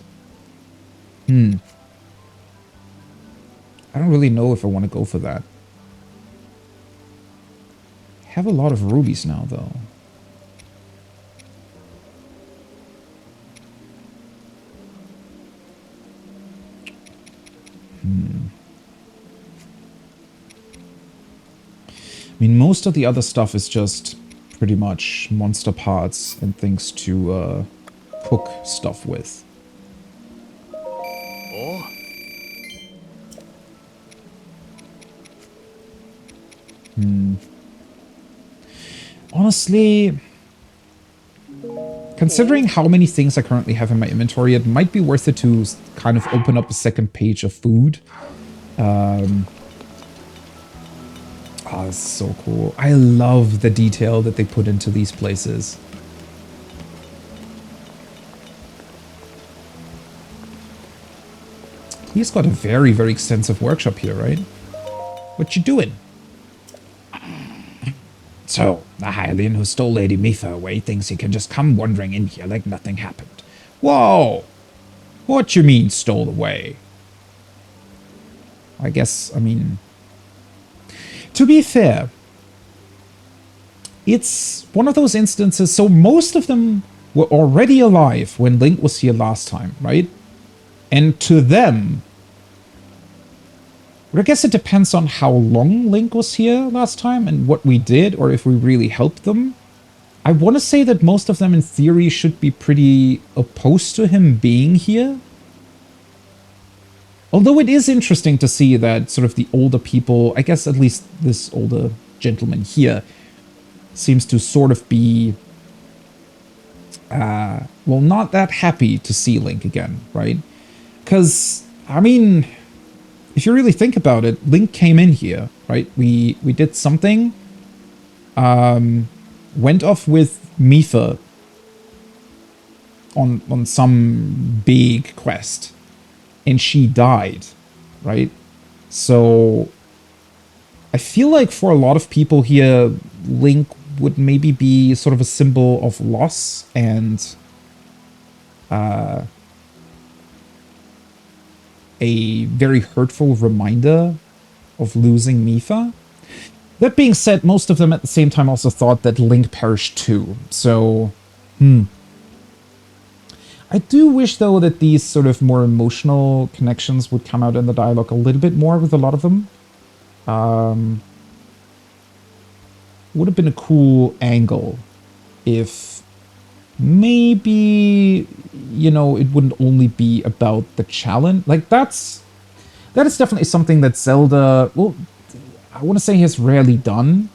I don't really know if I want to go for that. I have a lot of rubies now, though. I mean, most of the other stuff is just pretty much monster parts and things to cook stuff with. Oh. Honestly, considering how many things I currently have in my inventory, it might be worth it to kind of open up a second page of food. Oh, this is so cool. I love the detail that they put into these places. He's got a very, very extensive workshop here, right? What you doing? So, the Hylian who stole Lady Mipha away thinks he can just come wandering in here like nothing happened. Whoa! What you mean, stole away? I guess, I mean... To be fair, it's one of those instances, so most of them were already alive when Link was here last time, right? And to them... I guess it depends on how long Link was here last time and what we did, or if we really helped them. I want to say that most of them, in theory, should be pretty opposed to him being here. Although it is interesting to see that sort of the older people, I guess at least this older gentleman here, seems to sort of be, well, not that happy to see Link again, right? Because, I mean, if you really think about it, Link came in here, right? We did something, went off with Mipha on some big quest, and she died, right? So I feel like for a lot of people here, Link would maybe be sort of a symbol of loss and a very hurtful reminder of losing Mipha. That being said, most of them at the same time also thought that Link perished too. So, I do wish, though, that these sort of more emotional connections would come out in the dialogue a little bit more with a lot of them. Would have been a cool angle if maybe, you know, it wouldn't only be about the challenge. Like, that is definitely something that Zelda, well, I want to say has rarely done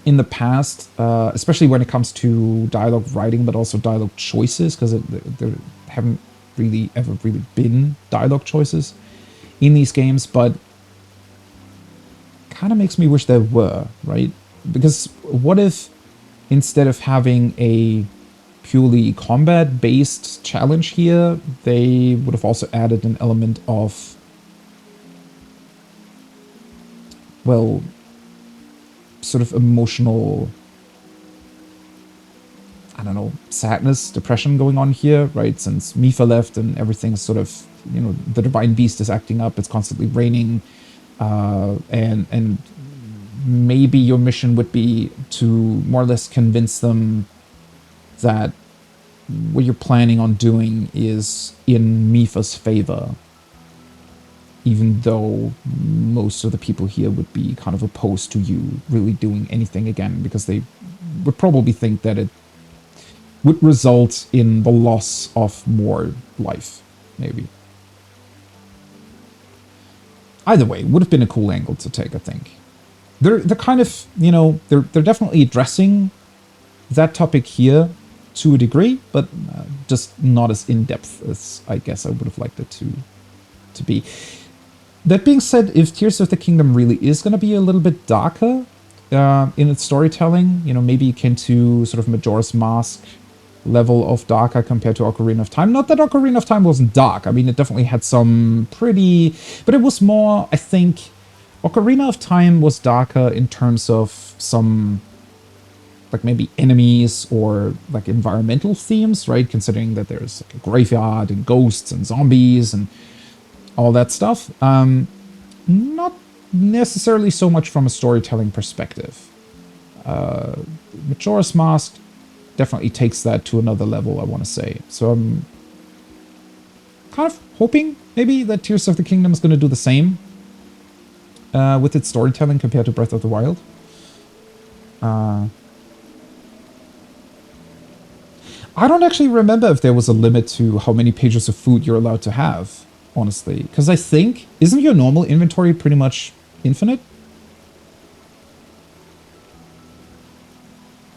in the past, especially when it comes to dialogue writing, but also dialogue choices, because there haven't really ever really been dialogue choices in these games, but kind of makes me wish there were, right? Because what if instead of having a purely combat-based challenge here, they would have also added an element of, well, sort of emotional, I don't know, sadness, depression going on here, right? Since Mipha left and everything's sort of, you know, the Divine Beast is acting up, it's constantly raining, and maybe your mission would be to more or less convince them that what you're planning on doing is in Mipha's favor, even though most of the people here would be kind of opposed to you really doing anything again, because they would probably think that it would result in the loss of more life, maybe. Either way, would have been a cool angle to take, I think. They're kind of, you know, they're definitely addressing that topic here to a degree, but just not as in-depth as I guess I would have liked it to be. That being said, if Tears of the Kingdom really is going to be a little bit darker in its storytelling, you know, maybe akin to sort of Majora's Mask level of darker compared to Ocarina of Time. Not that Ocarina of Time wasn't dark. I mean, it definitely had some pretty... But it was more, I think... Ocarina of Time was darker in terms of some... like maybe enemies or like environmental themes, right? Considering that there's like a graveyard and ghosts and zombies and all that stuff. Not necessarily so much from a storytelling perspective. Majora's Mask definitely takes that to another level, I want to say. So I'm kind of hoping maybe that Tears of the Kingdom is going to do the same with its storytelling compared to Breath of the Wild. I don't actually remember if there was a limit to how many pages of food you're allowed to have, honestly. Because I think, isn't your normal inventory pretty much infinite?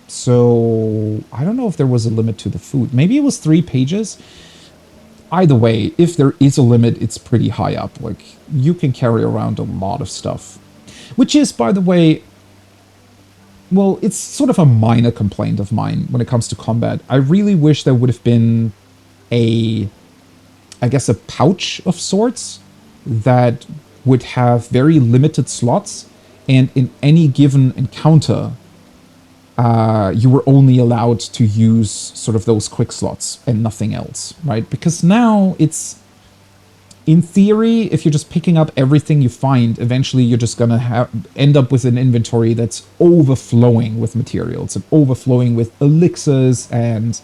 So, I don't know if there was a limit to the food. Maybe it was 3 pages. Either way, if there is a limit, it's pretty high up. Like, you can carry around a lot of stuff. Which is, by the way... Well, it's sort of a minor complaint of mine when it comes to combat. I really wish there would have been a pouch of sorts that would have very limited slots, and in any given encounter, you were only allowed to use sort of those quick slots and nothing else, right? Because now it's, in theory, if you're just picking up everything you find, eventually you're just going to end up with an inventory that's overflowing with materials and overflowing with elixirs and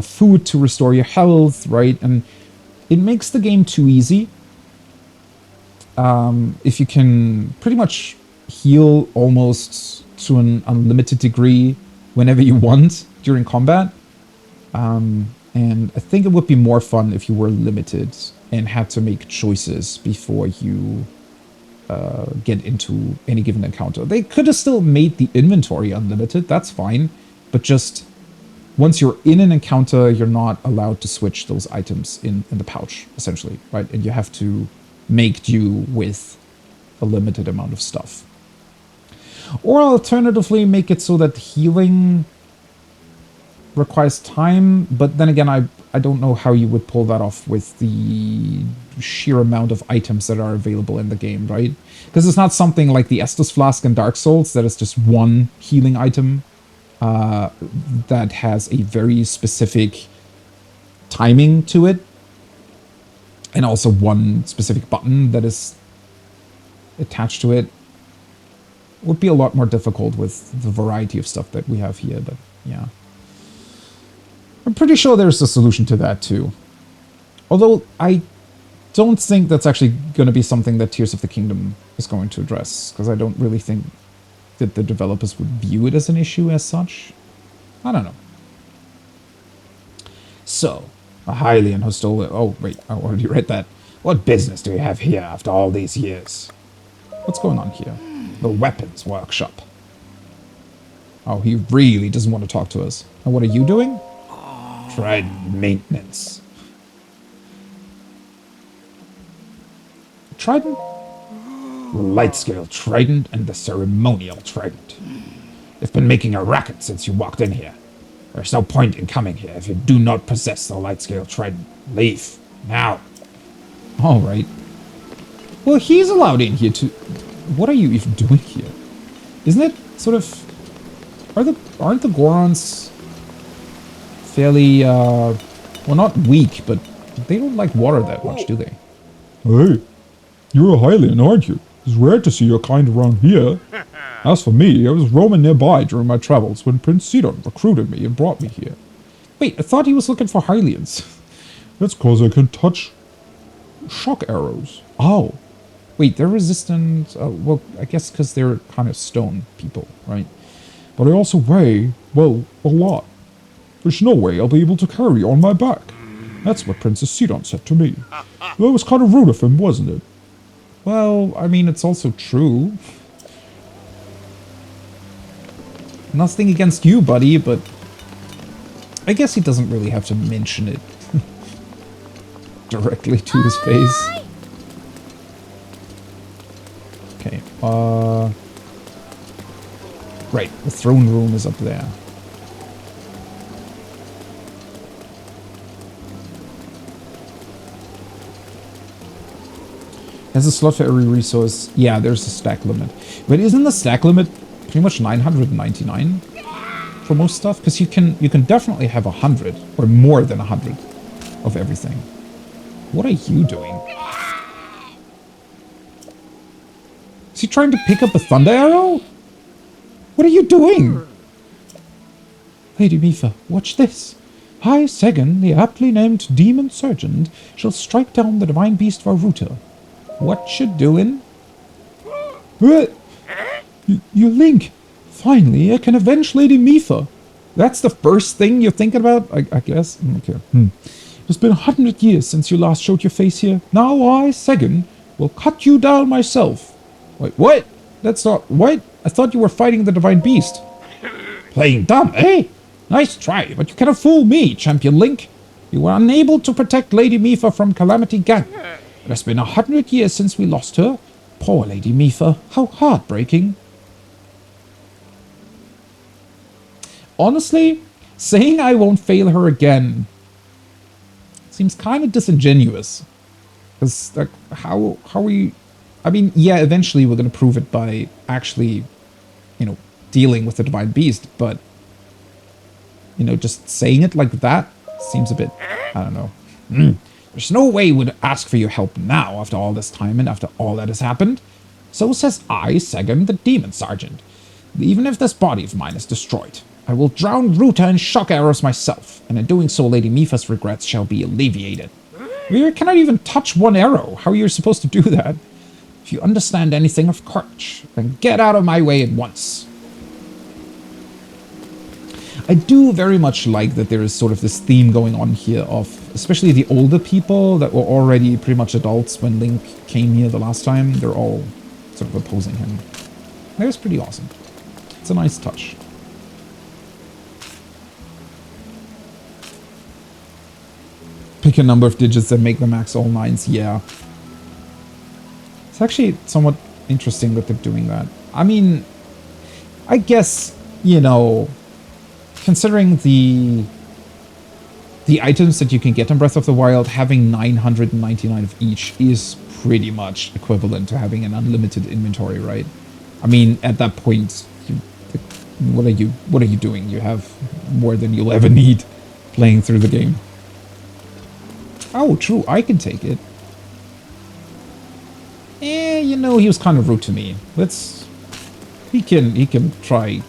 food to restore your health, right? And it makes the game too easy. If you can pretty much heal almost to an unlimited degree whenever you want during combat. And I think it would be more fun if you were limited and had to make choices before you get into any given encounter. They could have still made the inventory unlimited, that's fine, but just once you're in an encounter, you're not allowed to switch those items in the pouch, essentially, right? And you have to make do with a limited amount of stuff. Or alternatively, make it so that healing requires time, but then again, I don't know how you would pull that off with the sheer amount of items that are available in the game, right? Because it's not something like the Estus Flask in Dark Souls that is just one healing item that has a very specific timing to it, and also one specific button that is attached to it. Would be a lot more difficult with the variety of stuff that we have here, but yeah. I'm pretty sure there's a solution to that too. Although I don't think that's actually going to be something that Tears of the Kingdom is going to address, because I don't really think that the developers would view it as an issue as such. I don't know. So, a Hylian who stole it. Oh, wait, I already read that. What business do you have here after all these years? What's going on here? The weapons workshop. Oh, he really doesn't want to talk to us. And what are you doing? Trident maintenance. Trident? The light scale trident and the ceremonial trident. They've been making a racket since you walked in here. There's no point in coming here if you do not possess the light scale trident. Leave. Now. Alright. Well, he's allowed in here to... What are you even doing here? Isn't it sort of... Aren't the Gorons fairly, well, not weak, but they don't like water that much, do they? Hey, you're a Hylian, aren't you? It's rare to see your kind around here. As for me, I was roaming nearby during my travels when Prince Sidon recruited me and brought me here. Wait, I thought he was looking for Hylians. That's cause I can touch shock arrows. Oh. Wait, they're resistant, well, I guess because they're kind of stone people, right? But I also weigh, well, a lot. There's no way I'll be able to carry you on my back. That's what Princess Sidon said to me. That was kind of rude of him, wasn't it? Well, I mean, it's also true. Nothing against you, buddy, but I guess he doesn't really have to mention it directly to his face. Okay, right, the throne room is up there. Has a slot for every resource. Yeah, there's a stack limit. But isn't the stack limit pretty much 999 for most stuff? Because you can definitely have 100 or more than 100 of everything. What are you doing? Is he trying to pick up a thunder arrow? What are you doing? Lady Mifa, watch this. I, Segan, the aptly named Demon Surgeon, shall strike down the divine beast Varuta. What you doing? You Link! Finally, I can avenge Lady Mifa. That's the first thing you're thinking about, I guess? Okay. It's been 100 years since you last showed your face here. Now I, Segan, will cut you down myself. Wait, what? That's not... What? I thought you were fighting the divine beast. Playing dumb, eh? Nice try, but you cannot fool me, Champion Link. You were unable to protect Lady Mifa from Calamity Gang. It has been 100 years since we lost her. Poor Lady Mifa. How heartbreaking. Honestly, saying I won't fail her again seems kind of disingenuous. Because, like, how are we... I mean, yeah, eventually we're going to prove it by actually, you know, dealing with the divine beast, but you know, just saying it like that seems a bit, I don't know. There's no way we'd ask for your help now after all this time and after all that has happened. So says I, Sagan, the demon sergeant. Even if this body of mine is destroyed, I will drown Ruta in shock arrows myself, and in doing so Lady Mipha's regrets shall be alleviated. We cannot even touch one arrow. How are you supposed to do that? If you understand anything of courage, then get out of my way at once. I do very much like that there is sort of this theme going on here of, especially the older people that were already pretty much adults when Link came here the last time, they're all sort of opposing him. That was pretty awesome. It's a nice touch. Pick a number of digits and make the max all nines, yeah. It's actually somewhat interesting that they're doing that. I mean, I guess, you know, considering the items that you can get in Breath of the Wild, having 999 of each is pretty much equivalent to having an unlimited inventory, right? I mean, at that point, what are you doing? You have more than you'll ever need playing through the game. Oh, true, I can take it. You know, he was kind of rude to me. He can try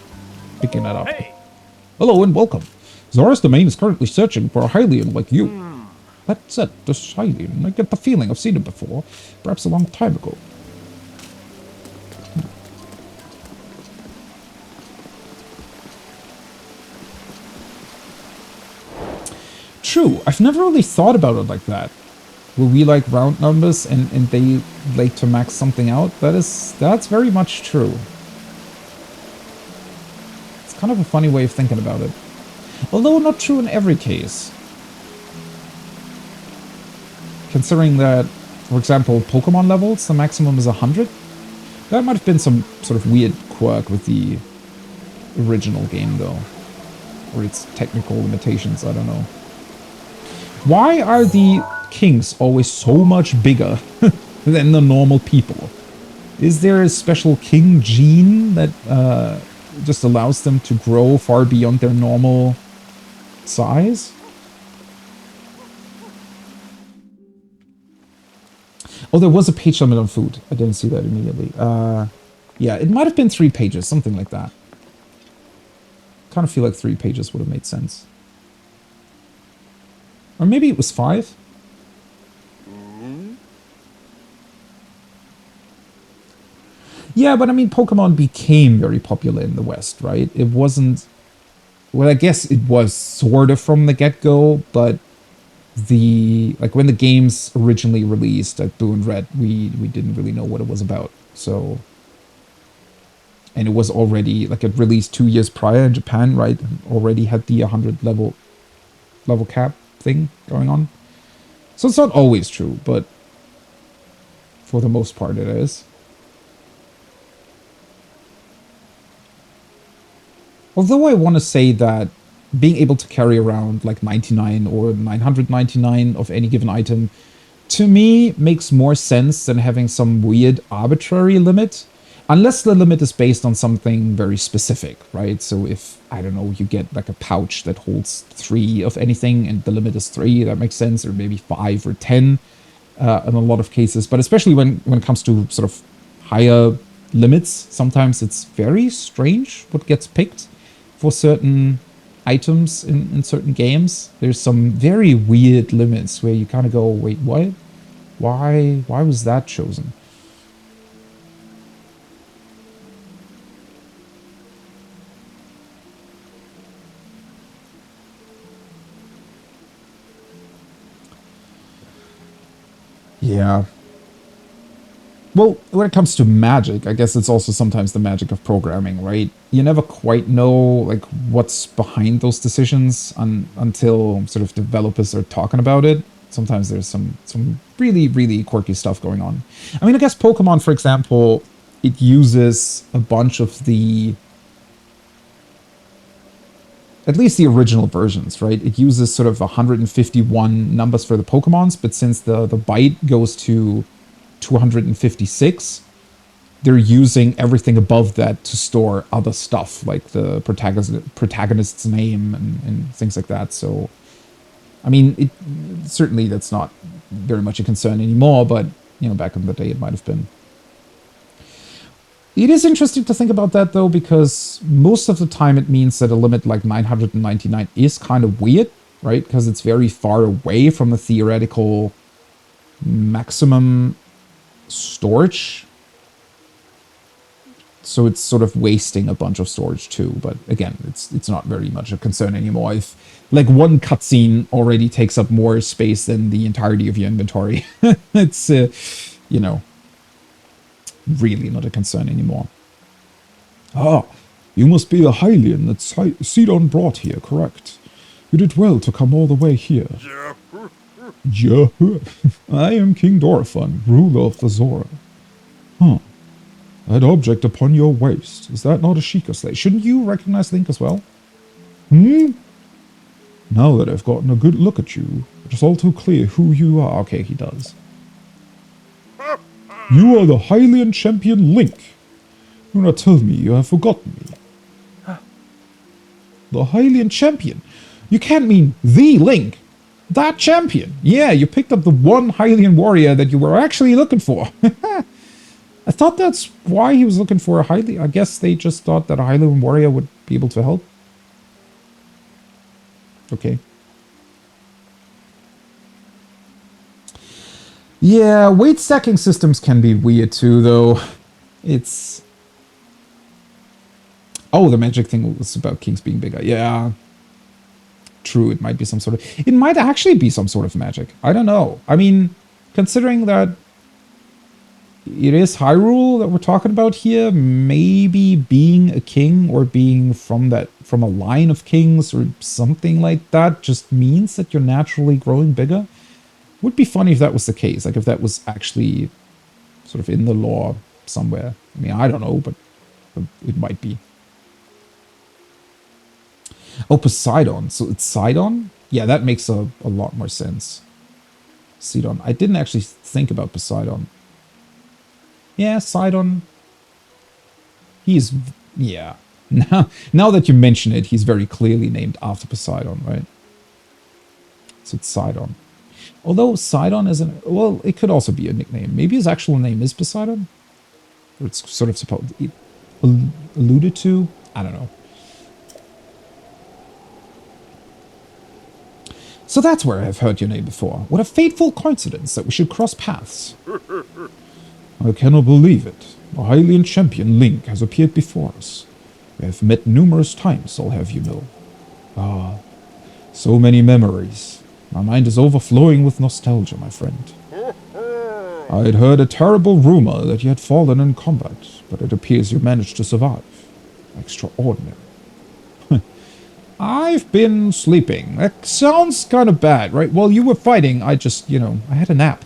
picking that up. Hey. Hello and welcome. Zora's Domain is currently searching for a Hylian like you. That's it, this Hylian. I get the feeling I've seen it before, perhaps a long time ago. True, I've never really thought about it like that. Will we like round numbers and they like to max something out? That's very much true. It's kind of a funny way of thinking about it. Although not true in every case. Considering that, for example, Pokemon levels, the maximum is 100. That might have been some sort of weird quirk with the original game though. Or its technical limitations, I don't know. Why are the kings always so much bigger than the normal people? Is there a special king gene that just allows them to grow far beyond their normal size? Oh, there was a page limit on food. I didn't see that immediately. Yeah, it might have been 3 pages, something like that. Kind of feel like 3 pages would have made sense. Or maybe it was 5. Yeah, but I mean, Pokemon became very popular in the West, right? It wasn't... Well, I guess it was sort of from the get-go, but like when the games originally released at Blue and Red, we didn't really know what it was about. So, and it was already like it released 2 years prior in Japan, right? Already had the 100 level cap thing going on. So it's not always true, but for the most part it is. Although I want to say that being able to carry around like 99 or 999 of any given item, to me, makes more sense than having some weird arbitrary limit. Unless the limit is based on something very specific, right? So if, I don't know, you get like a pouch that holds 3 of anything and the limit is 3, that makes sense, or maybe 5 or 10 in a lot of cases. But especially when it comes to sort of higher limits, sometimes it's very strange what gets picked for certain items in certain games. There's some very weird limits where you kind of go, wait, what? Why was that chosen? Yeah. Well, when it comes to magic, I guess it's also sometimes the magic of programming, right? You never quite know like what's behind those decisions until sort of developers are talking about it. Sometimes there's some really, really quirky stuff going on. I mean, I guess Pokemon, for example, it uses a bunch of the... At least the original versions, right? It uses sort of 151 numbers for the Pokemons, but since the byte goes to 256, they're using everything above that to store other stuff, like the protagonist's name and things like that. So, I mean, certainly that's not very much a concern anymore, but, you know, back in the day it might have been. It is interesting to think about that, though, because most of the time it means that a limit like 999 is kind of weird, right? Because it's very far away from the theoretical maximum storage. So it's sort of wasting a bunch of storage too. But again, it's not very much a concern anymore. If like one cutscene already takes up more space than the entirety of your inventory, it's, you know, really not a concern anymore. Ah, you must be the Hylian that Sidon brought here, correct? You did well to come all the way here. Yeah. I am King Dorephan, ruler of the Zora. Huh. That object upon your waist, is that not a Sheikah slate? Shouldn't you recognize Link as well? Now that I've gotten a good look at you, it is all too clear who you are. Okay, he does. You are the Hylian champion Link. Do not tell me you have forgotten me. The Hylian champion? You can't mean the Link. That champion. Yeah, you picked up the one Hylian warrior that you were actually looking for. I thought that's why he was looking for a Hylian. I guess they just thought that a Hylian warrior would be able to help. Okay. Yeah, weight stacking systems can be weird too, though. It's... Oh, the magic thing was about kings being bigger. Yeah. True, it might be some sort of... It might actually be some sort of magic. I don't know. I mean, considering that it is Hyrule that we're talking about here, maybe being a king or being from a line of kings or something like that just means that you're naturally growing bigger. Would be funny if that was the case, like if that was actually sort of in the lore somewhere. I mean, I don't know, but it might be. Oh, Poseidon. So it's Sidon? Yeah, that makes a lot more sense. Sidon. I didn't actually think about Poseidon. Yeah, Sidon. He's... Yeah. Now that you mention it, he's very clearly named after Poseidon, right? So it's Sidon. Although Sidon isn't... Well, it could also be a nickname. Maybe his actual name is Poseidon? Or it's sort of supposed... alluded to? I don't know. So that's where I've heard your name before. What a fateful coincidence that we should cross paths. I cannot believe it. A Hylian champion, Link, has appeared before us. We have met numerous times, I'll have you know. Ah, so many memories. My mind is overflowing with nostalgia, my friend. I had heard a terrible rumor that you had fallen in combat, but it appears you managed to survive. Extraordinary. I've been sleeping. That sounds kind of bad, right? While you were fighting, I just, you know, I had a nap.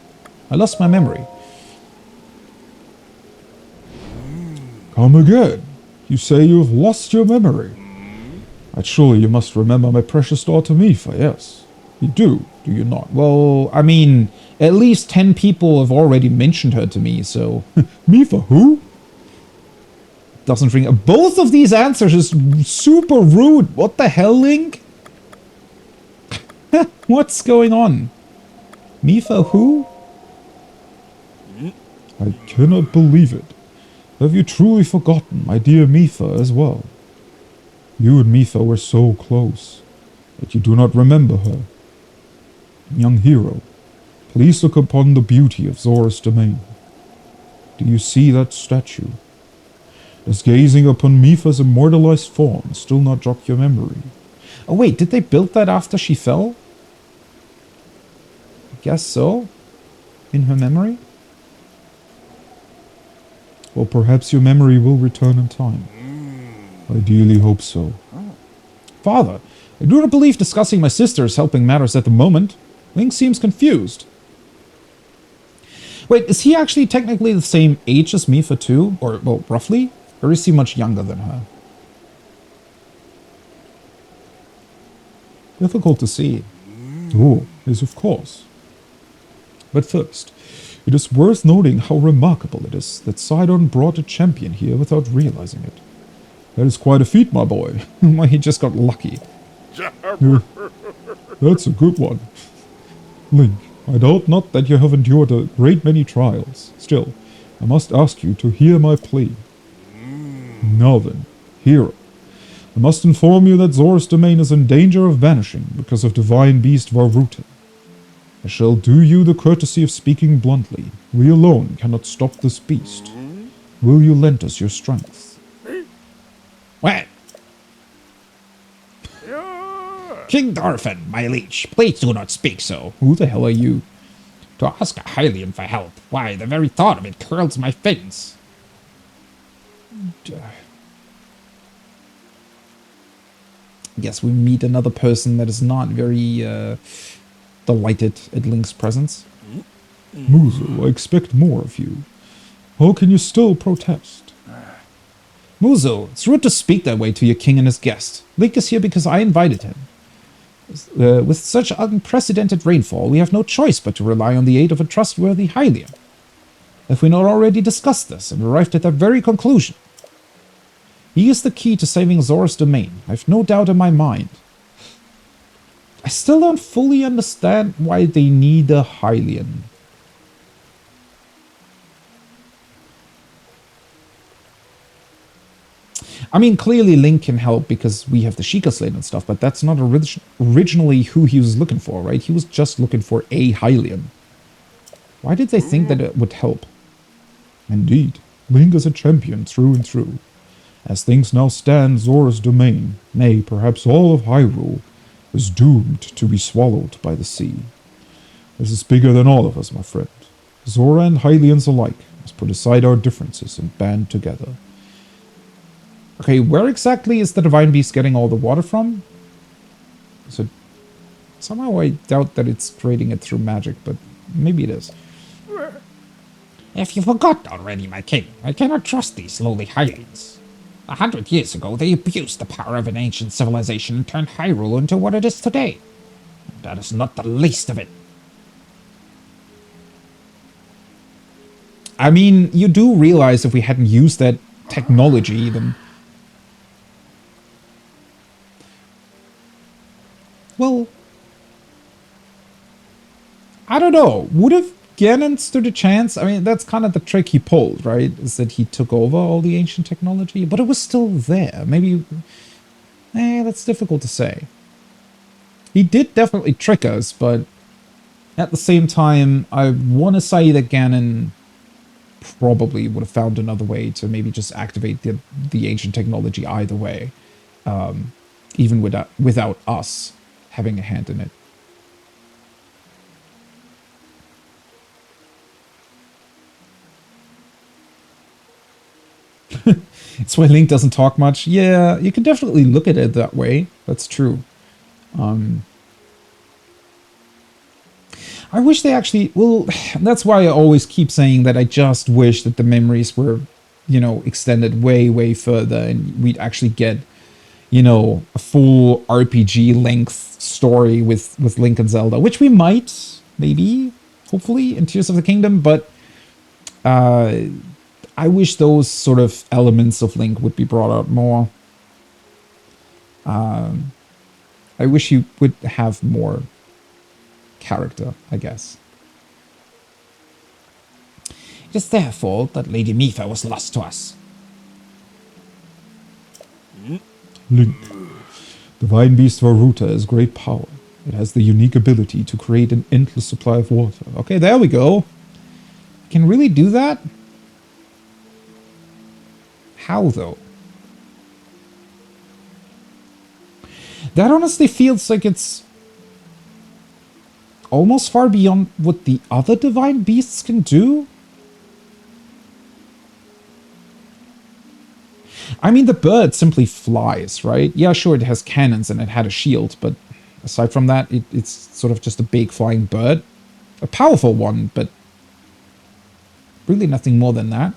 I lost my memory. Come again. You say you have lost your memory. Surely you must remember my precious daughter Mipha, yes? You do you not? Well, I mean, at least 10 people have already mentioned her to me, so... Mipha who? Doesn't ring... Both of these answers is super rude. What the hell, Link? What's going on? Mipha who? I cannot believe it. Have you truly forgotten my dear Mipha as well? You and Mipha were so close, but you do not remember her. Young hero, please look upon the beauty of Zora's domain. Do you see that statue? Does gazing upon Mipha's immortalized form still not jog your memory? Oh wait, did they build that after she fell? I guess so. In her memory? Well, perhaps your memory will return in time. I dearly hope so. Father, I do not believe discussing my sister is helping matters at the moment. Link seems confused. Wait, is he actually technically the same age as Mipha too? Or, well, roughly? Or is he much younger than her? Difficult to see. Oh, yes, of course. But first, It is worth noting how remarkable it is that Sidon brought a champion here without realizing it. That is quite a feat, my boy. Well, he just got lucky. Yeah, that's a good one. Link, I doubt not that you have endured a great many trials. Still, I must ask you to hear my plea. Now then, hero. I must inform you that Zora's domain is in danger of vanishing because of divine beast Varuta. I shall do you the courtesy of speaking bluntly. We alone cannot stop this beast. Will you lend us your strength? What? King Dorphin, my liege, please do not speak so. Who the hell are you? To ask a Hylian for help, why, the very thought of it curls my fins. Yes, we meet another person that is not very delighted at Link's presence. Muzo, I expect more of you. How can you still protest? Muzo, it's rude to speak that way to your king and his guest. Link is here because I invited him. With such unprecedented rainfall, we have no choice but to rely on the aid of a trustworthy Hylian. Have we not already discussed this and arrived at that very conclusion? He is the key to saving Zora's domain, I've no doubt in my mind. I still don't fully understand why they need a Hylian. I mean, clearly Link can help because we have the Sheikah Slate and stuff, but that's not originally who he was looking for, right? He was just looking for a Hylian. Why did they think that it would help? Indeed, Link is a champion through and through. As things now stand, Zora's domain, nay, perhaps all of Hyrule, is doomed to be swallowed by the sea. This is bigger than all of us, my friend. Zora and Hylians alike must put aside our differences and band together. Okay, where exactly is the Divine Beast getting all the water from? So somehow I doubt that it's creating it through magic, but maybe it is. If you forgot already, my king, I cannot trust these lowly Hylians. 100 years ago, they abused the power of an ancient civilization and turned Hyrule into what it is today. That is not the least of it. I mean, you do realize if we hadn't used that technology, then... Well... I don't know. Would have Ganon stood a chance? I mean, that's kind of the trick he pulled, right? Is that he took over all the ancient technology, but it was still there. Maybe... that's difficult to say. He did definitely trick us, but at the same time, I want to say that Ganon probably would have found another way to maybe just activate the ancient technology either way, even without us having a hand in it. It's why Link doesn't talk much. Yeah, you can definitely look at it that way. That's true. I wish they actually... Well, that's why I always keep saying that I just wish that the memories were, you know, extended way, way further and we'd actually get, you know, a full RPG-length story with Link and Zelda, which we might, maybe, hopefully, in Tears of the Kingdom, but... I wish those sort of elements of Link would be brought out more. I wish you would have more character, I guess. It is their fault that Lady Mipha was lost to us. Link. Divine Beast Varuta is great power. It has the unique ability to create an endless supply of water. Okay, there we go. Can really do that? How, though? That honestly feels like it's almost far beyond what the other divine beasts can do. I mean, the bird simply flies, right? Yeah, sure, it has cannons and it had a shield, but aside from that, it's sort of just a big flying bird. A powerful one, but really nothing more than that.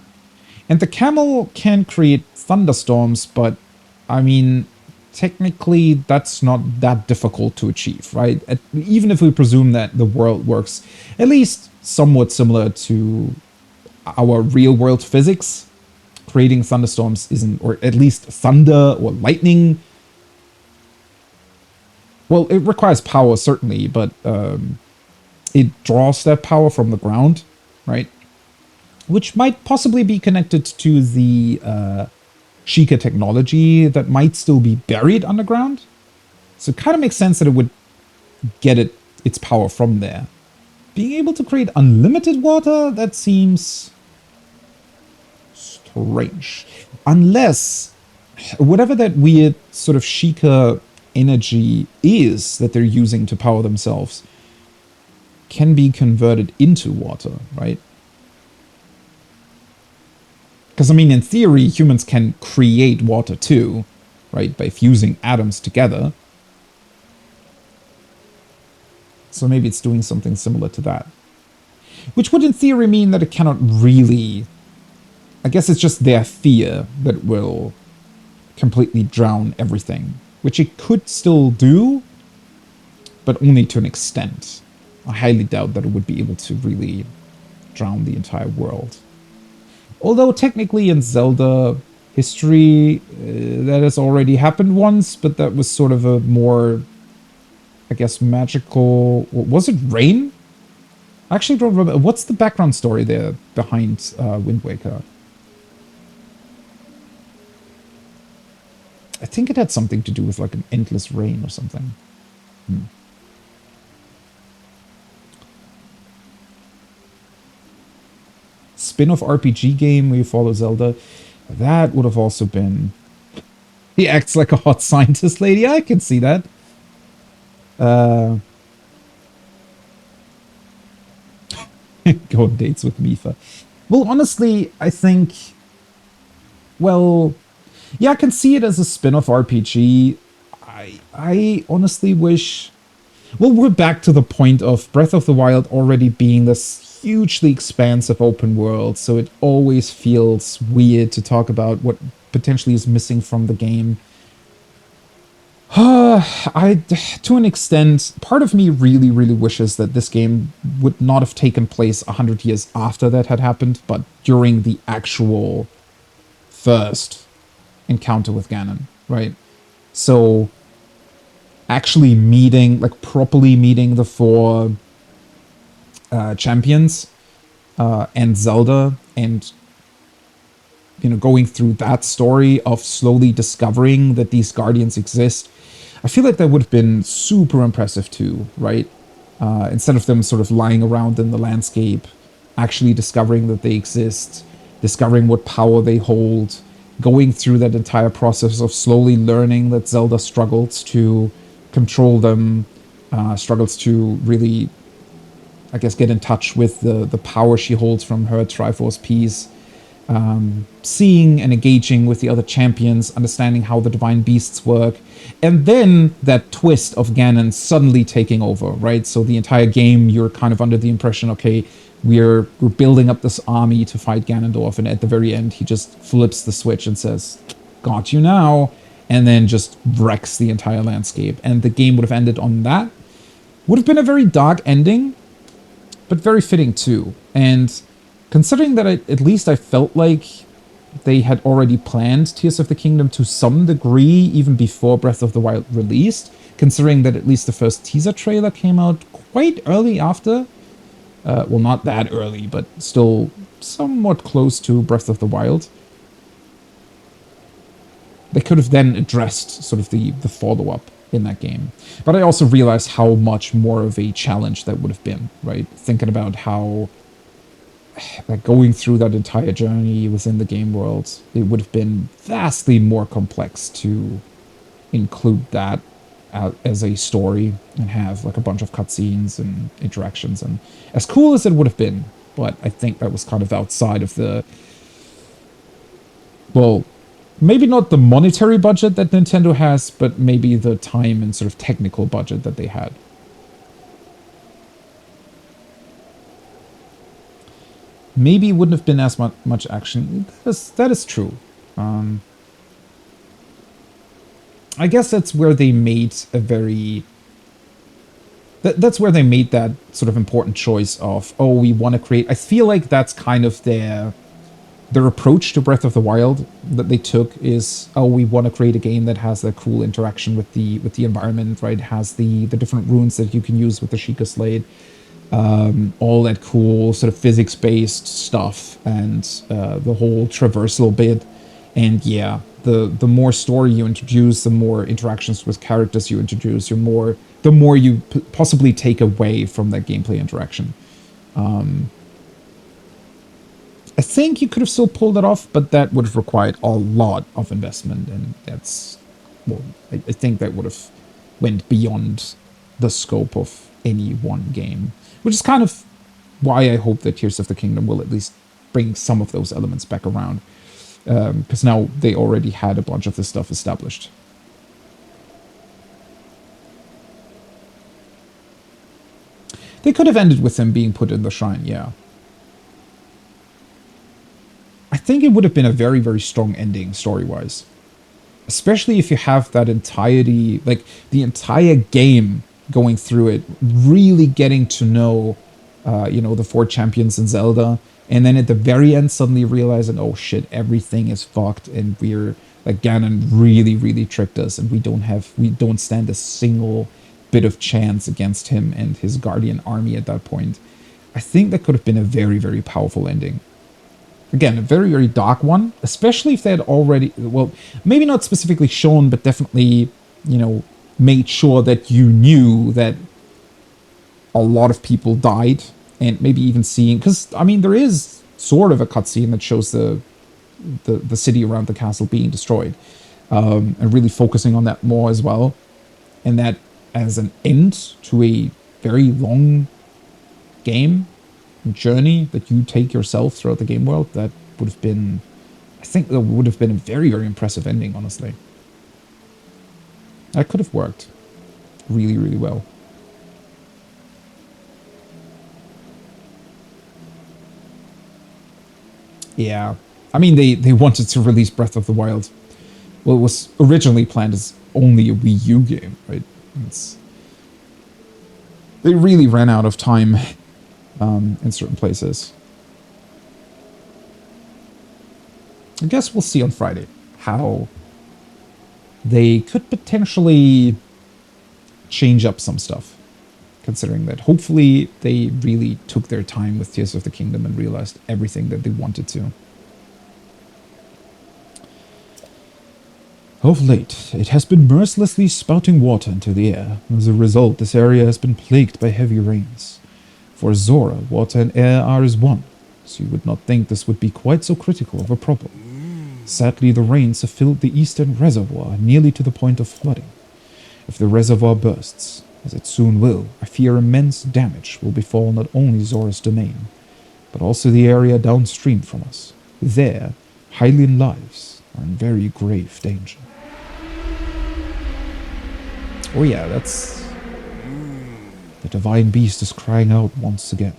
And the camel can create thunderstorms, but I mean, technically that's not that difficult to achieve, right? Even if we presume that the world works at least somewhat similar to our real world physics. Creating thunderstorms isn't, or at least thunder or lightning. Well, it requires power, certainly, but it draws that power from the ground, right? Which might possibly be connected to the Sheikah technology that might still be buried underground. So it kind of makes sense that it would get its power from there. Being able to create unlimited water, that seems strange. Unless whatever that weird sort of Sheikah energy is that they're using to power themselves can be converted into water, right? Because, I mean, in theory, humans can create water too, right? By fusing atoms together. So maybe it's doing something similar to that. Which would in theory mean that it cannot really... I guess it's just their fear that will completely drown everything. Which it could still do, but only to an extent. I highly doubt that it would be able to really drown the entire world. Although technically in Zelda history, that has already happened once, but that was sort of a more, I guess, magical... Was it rain? I actually don't remember. What's the background story there behind Wind Waker? I think it had something to do with like an endless rain or something. Spin-off RPG game where you follow Zelda. That would have also been... He acts like a hot scientist lady. I can see that. Go on dates with Mifa. Well, honestly, I think... Well... Yeah, I can see it as a spin-off RPG. I honestly wish... Well, we're back to the point of Breath of the Wild already being this hugely expansive open world, so it always feels weird to talk about what potentially is missing from the game. To an extent, part of me really, really wishes that this game would not have taken place 100 years after that had happened, but during the actual first encounter with Ganon, right? So actually meeting, like properly meeting the four champions and Zelda, and you know, going through that story of slowly discovering that these guardians exist, I feel like that would have been super impressive too, right? Instead of them sort of lying around in the landscape, actually discovering that they exist, discovering what power they hold, going through that entire process of slowly learning that Zelda struggles to control them, struggles to really, I guess, get in touch with the power she holds from her Triforce piece, seeing and engaging with the other champions, understanding how the divine beasts work, and then that twist of Ganon suddenly taking over, right? So the entire game, you're kind of under the impression, okay, we're building up this army to fight Ganondorf, and at the very end, he just flips the switch and says, "Got you now," and then just wrecks the entire landscape. And the game would have ended on that. Would have been a very dark ending, but very fitting too. And considering that at least I felt like they had already planned Tears of the Kingdom to some degree, even before Breath of the Wild released, considering that at least the first teaser trailer came out quite early after. Well, not that early, but still somewhat close to Breath of the Wild. They could have then addressed sort of the follow-up in that game. But I also realized how much more of a challenge that would have been, right? Thinking about how, like, going through that entire journey within the game world, it would have been vastly more complex to include that as a story and have like a bunch of cutscenes and interactions, and as cool as it would have been, but I think that was kind of outside of the, well, maybe not the monetary budget that Nintendo has, but maybe the time and sort of technical budget that they had. Maybe it wouldn't have been as much action. That is true. I guess that's where they made a very That's where they made that sort of important choice of, oh, we want to create. I feel like that's kind of their approach to Breath of the Wild that they took is, oh, we want to create a game that has a cool interaction with the environment, right? Has the different runes that you can use with the Sheikah Slate, all that cool sort of physics-based stuff, and the whole traversal bit. And yeah, the more story you introduce, the more interactions with characters you introduce, the more you possibly take away from that gameplay interaction. I think you could have still pulled it off, but that would have required a lot of investment, and that's, well, I think that would have went beyond the scope of any one game, which is kind of why I hope that Tears of the Kingdom will at least bring some of those elements back around, because now they already had a bunch of this stuff established. They could have ended with him being put in the shrine, yeah. I think it would have been a very, very strong ending story-wise. Especially if you have that entirety, like the entire game going through it, really getting to know, the 4 champions in Zelda, and then at the very end suddenly realizing, oh shit, everything is fucked, and we're, like, Ganon really, really tricked us, and we don't stand a single bit of chance against him and his guardian army at that point. I think that could have been a very, very powerful ending. Again, a very, very dark one, especially if they had already, well, maybe not specifically shown, but definitely, made sure that you knew that a lot of people died, and maybe even seeing, because, I mean, there is sort of a cutscene that shows the city around the castle being destroyed, and really focusing on that more as well, and that as an end to a very long game journey that you take yourself throughout the game world, that would have been, I think that would have been a very, very impressive ending, honestly. That could have worked really, really well. Yeah, I mean, they wanted to release Breath of the Wild. Well, it was originally planned as only a Wii U game, right? They really ran out of time in certain places. I guess we'll see on Friday how they could potentially change up some stuff, considering that hopefully they really took their time with Tears of the Kingdom and realized everything that they wanted to. Of late, it has been mercilessly spouting water into the air. As a result, this area has been plagued by heavy rains. For Zora, water and air are as one, so you would not think this would be quite so critical of a problem. Sadly, the rains have filled the eastern reservoir nearly to the point of flooding. If the reservoir bursts, as it soon will, I fear immense damage will befall not only Zora's domain, but also the area downstream from us. There, Hylian lives are in very grave danger. Oh yeah, that's... The divine beast is crying out once again.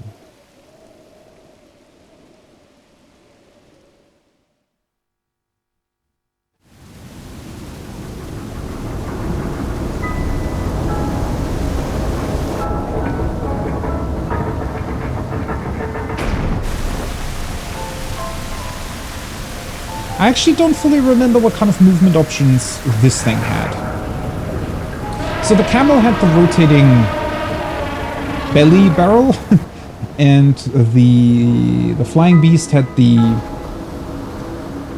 I actually don't fully remember what kind of movement options this thing had. So the camel had the rotating belly barrel, and the flying beast had the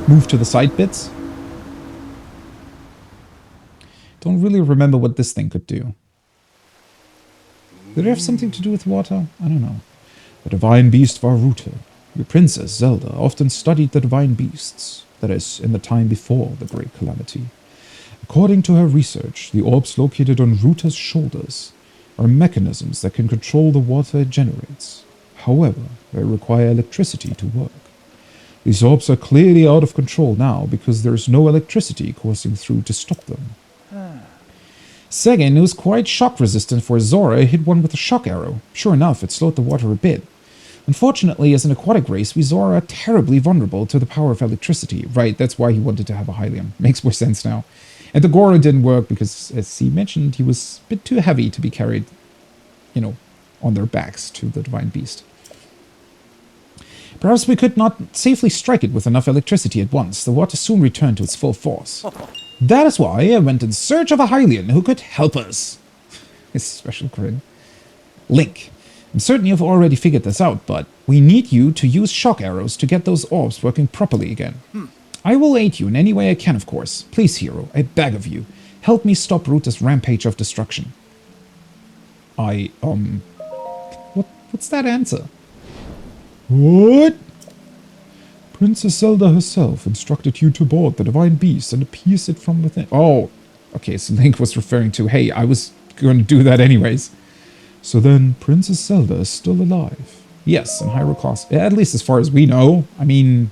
move to the side bits. Don't really remember what this thing could do. Did it have something to do with water? I don't know. The divine beast Varuta, your princess Zelda, often studied the divine beasts, that is, in the time before the Great Calamity. According to her research, the orbs located on Ruta's shoulders are mechanisms that can control the water it generates. However, they require electricity to work. These orbs are clearly out of control now because there is no electricity coursing through to stop them. Second, it was quite shock resistant for Zora. It hit one with a shock arrow. Sure enough, it slowed the water a bit. Unfortunately, as an aquatic race, we Zora are terribly vulnerable to the power of electricity. Right, that's why he wanted to have a Hylian. Makes more sense now. And the Goro didn't work because, as he mentioned, he was a bit too heavy to be carried you know, on their backs to the divine beast. Perhaps we could not safely strike it with enough electricity at once. The water soon returned to its full force. That is why I went in search of a Hylian who could help us. His special grin. Link, I'm certain you've already figured this out, but we need you to use shock arrows to get those orbs working properly again. I will aid you in any way I can, of course. Please, hero, I beg of you, help me stop Ruta's rampage of destruction. What's that answer? What? Princess Zelda herself instructed you to board the divine beast and appease it from within. Oh, okay, so Link was referring to, hey, I was going to do that anyways. So then, Princess Zelda is still alive. Yes, in Hyrule class. At least as far as we know. I mean,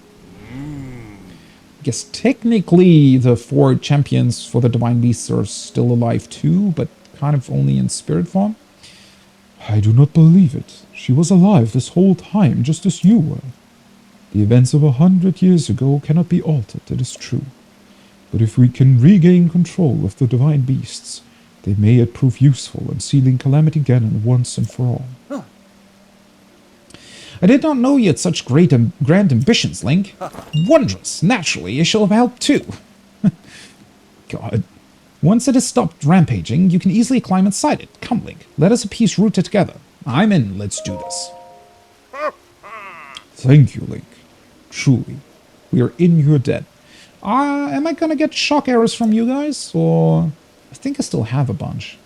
I guess technically the 4 champions for the divine beasts are still alive too, but kind of only in spirit form. I do not believe it. She was alive this whole time, just as you were. The events of 100 years ago cannot be altered, it is true. But if we can regain control of the divine beasts, they may yet prove useful in sealing Calamity Ganon once and for all. Huh. I did not know you had such grand ambitions, Link. Wondrous. Naturally, I shall have helped too. God. Once it has stopped rampaging, you can easily climb inside it. Come, Link. Let us appease Ruta together. I'm in. Let's do this. Thank you, Link. Truly. We are in your debt. Am I gonna get shock arrows from you guys? Or... I think I still have a bunch.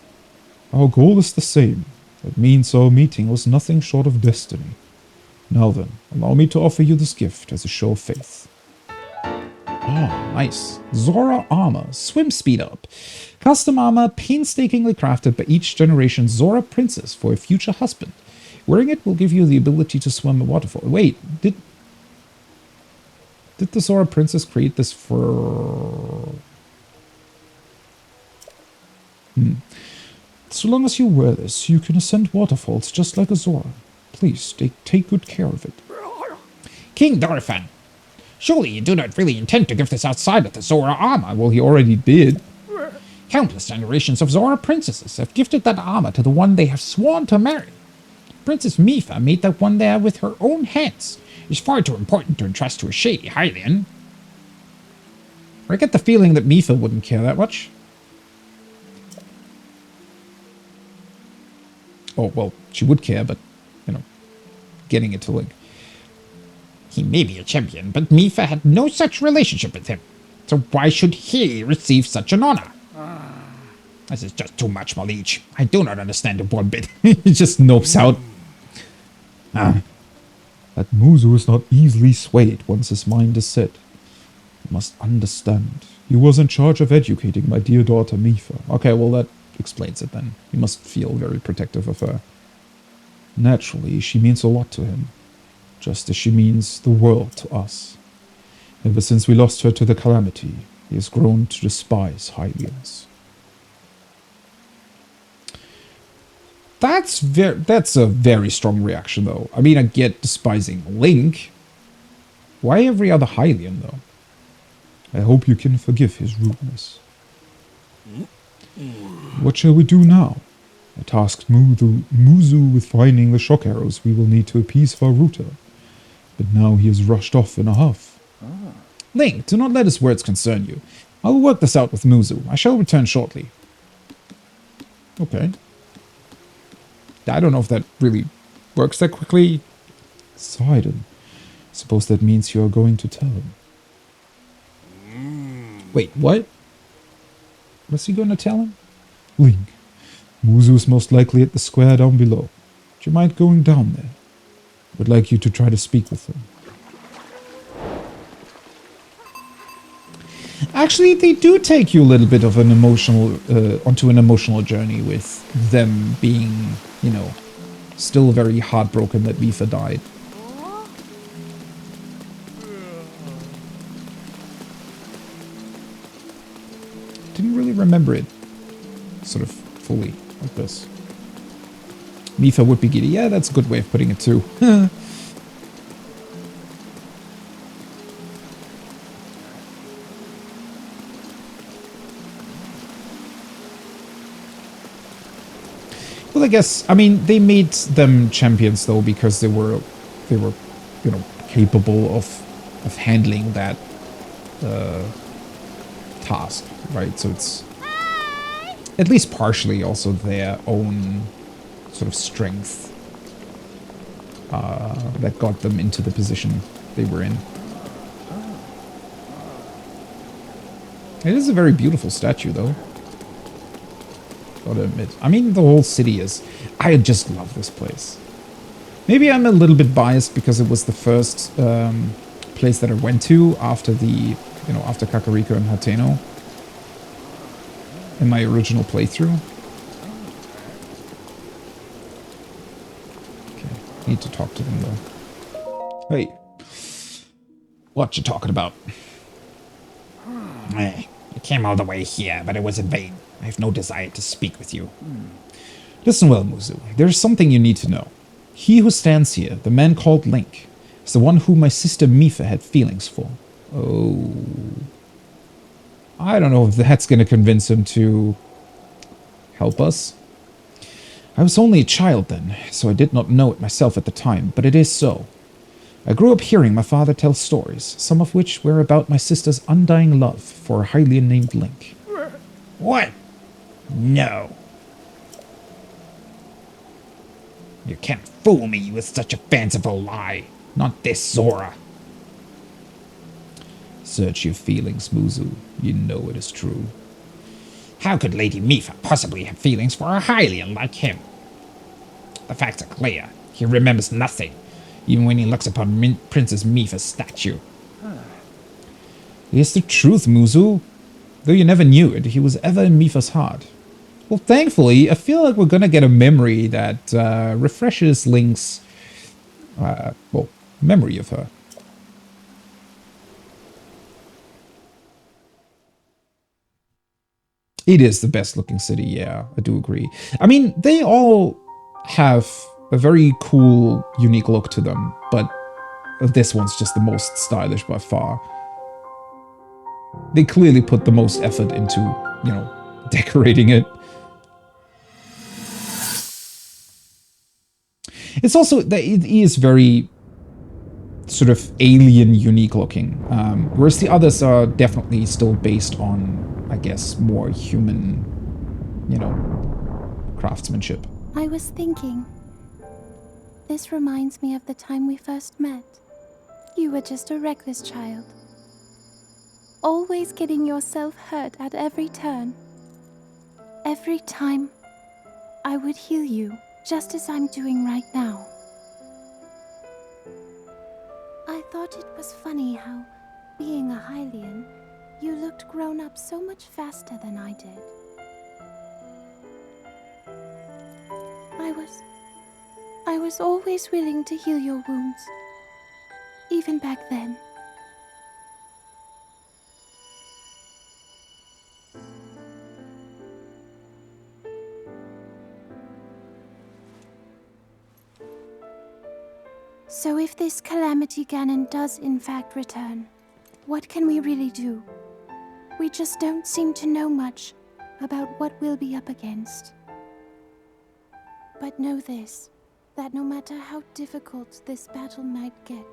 Our goal is the same. That means our meeting was nothing short of destiny. Now then, allow me to offer you this gift as a show of faith. Oh, nice. Zora armor. Swim speed up. Custom armor painstakingly crafted by each generation's Zora princess for a future husband. Wearing it will give you the ability to swim a waterfall. Wait, did the Zora princess create this for... So long as you wear this, you can ascend waterfalls just like a Zora. Please, take good care of it. King Dorephan, surely you do not really intend to give this outside of the Zora armor. Well, he already did. Countless generations of Zora princesses have gifted that armor to the one they have sworn to marry. Princess Mipha made that one there with her own hands. It's far too important to entrust to a shady Hylian. I get the feeling that Mipha wouldn't care that much. Oh, well, she would care, but, you know, getting it to Link. He may be a champion, but Mipha had no such relationship with him. So why should he receive such an honor? This is just too much, my liege. I do not understand it one bit. He just nopes out. That Muzu is not easily swayed once his mind is set. You must understand. He was in charge of educating my dear daughter Mipha. Okay, well, that explains it then. He must feel very protective of her. Naturally, she means a lot to him, just as she means the world to us. Ever since we lost her to the Calamity, he has grown to despise Hylians. That's a very strong reaction, though. I mean, I get despising Link. Why every other Hylian, though? I hope you can forgive his rudeness. What shall we do now? I tasked Muzu with finding the shock arrows we will need to appease Faruta. But now he has rushed off in a huff. Link, do not let his words concern you. I will work this out with Muzu. I shall return shortly. Okay. I don't know if that really works that quickly. Sidon, suppose that means you are going to tell him. Wait, what? What's he going to tell him? Link, Muzu is most likely at the square down below. Do you mind going down there? I would like you to try to speak with him. Actually, they do take you a little bit of an emotional, onto an emotional journey with them being, you know, still very heartbroken that Mipha died. Didn't really remember it sort of fully like this. Mipha would be giddy. Yeah, that's a good way of putting it too. Well, I guess, I mean, they made them champions though because they were, you know, capable of handling that task, right? So it's at least partially also their own sort of strength that got them into the position they were in. It is a very beautiful statue, though. Gotta admit. I mean, the whole city is... I just love this place. Maybe I'm a little bit biased because it was the first place that I went to after the... You know, after Kakariko and Hateno. In my original playthrough. Okay, need to talk to them, though. Hey. What you talking about? I came all the way here, but it was in vain. I have no desire to speak with you. Listen well, Muzu. There is something you need to know. He who stands here, the man called Link, is the one whom my sister Mipha had feelings for. Oh. I don't know if that's going to convince him to help us. I was only a child then, so I did not know it myself at the time, but it is so. I grew up hearing my father tell stories, some of which were about my sister's undying love for a Hylian named Link. What? No. You can't fool me with such a fanciful lie. Not this Zora. Search your feelings, Muzu. You know it is true. How could Lady Mipha possibly have feelings for a Hylian like him? The facts are clear. He remembers nothing, even when he looks upon Princess Mipha's statue. It is the truth, Muzu. Though you never knew it, he was ever in Mipha's heart. Well, thankfully, I feel like we're gonna get a memory that refreshes Link's, well, memory of her. It is the best looking city, yeah, I do agree. I mean, they all have a very cool, unique look to them, but this one's just the most stylish by far. They clearly put the most effort into, you know, decorating it. It's also, it is very sort of alien unique looking, whereas the others are definitely still based on, I guess, more human, you know, craftsmanship. I was thinking. This reminds me of the time we first met. You were just a reckless child. Always getting yourself hurt at every turn. Every time, I would heal you, just as I'm doing right now. I thought it was funny how, being a Hylian, you looked grown up so much faster than I did. I was always willing to heal your wounds, even back then. So if this Calamity Ganon does in fact return, what can we really do? We just don't seem to know much about what we'll be up against. But know this, that no matter how difficult this battle might get,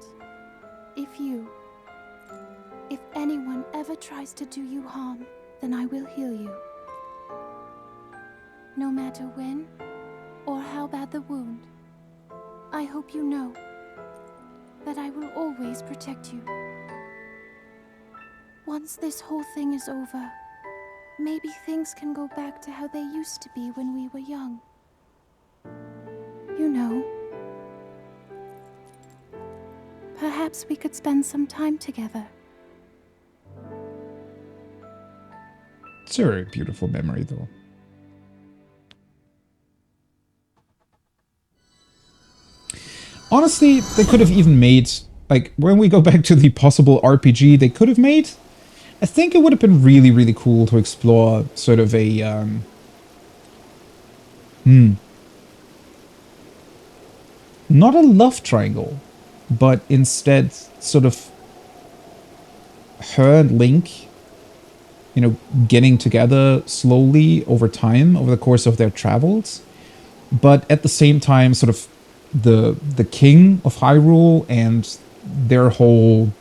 if anyone ever tries to do you harm, then I will heal you. No matter when or how bad the wound, I hope you know that I will always protect you. Once this whole thing is over, maybe things can go back to how they used to be when we were young. You know. Perhaps we could spend some time together. It's a very beautiful memory, though. Honestly, they could have even made, like, when we go back to the possible RPG they could have made, I think it would have been really, really cool to explore sort of a, not a love triangle, but instead sort of her and Link, you know, getting together slowly over time, over the course of their travels, but at the same time, sort of the king of Hyrule and their whole,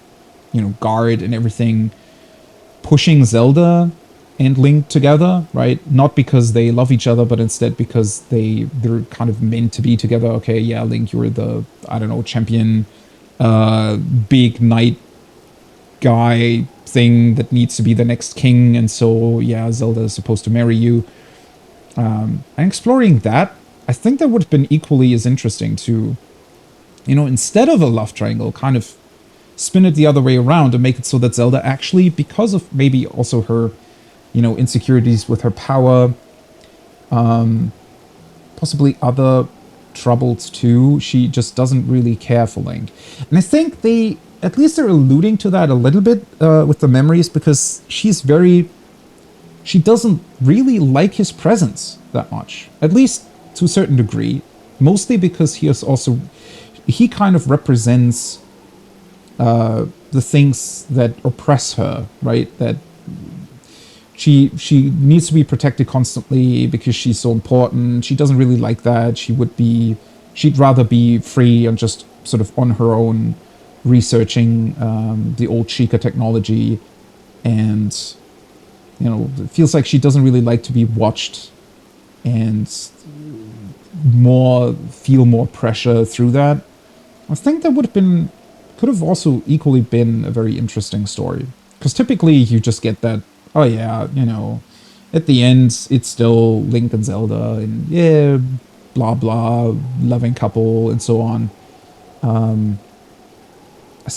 guard and everything, pushing Zelda and Link together, right? Not because they love each other, but instead because they're kind of meant to be together. Okay, yeah, Link, you're the, I don't know, champion, big knight guy thing that needs to be the next king, and so yeah, Zelda is supposed to marry you. And exploring that, I think that would have been equally as interesting to, instead of a love triangle, kind of spin it the other way around and make it so that Zelda actually, because of maybe also her, insecurities with her power, possibly other troubles too, she just doesn't really care for Link. And I think they're alluding to that a little bit with the memories, because she doesn't really like his presence that much, at least to a certain degree, mostly because he kind of represents the things that oppress her, right? That she needs to be protected constantly because she's so important. She doesn't really like that. She'd rather be free and just sort of on her own, researching the old Sheikah technology, and it feels like she doesn't really like to be watched and feel more pressure through that. I think that could have also equally been a very interesting story, because typically you just get that, oh yeah, at the end it's still Link and Zelda and yeah, blah blah, loving couple and so on. I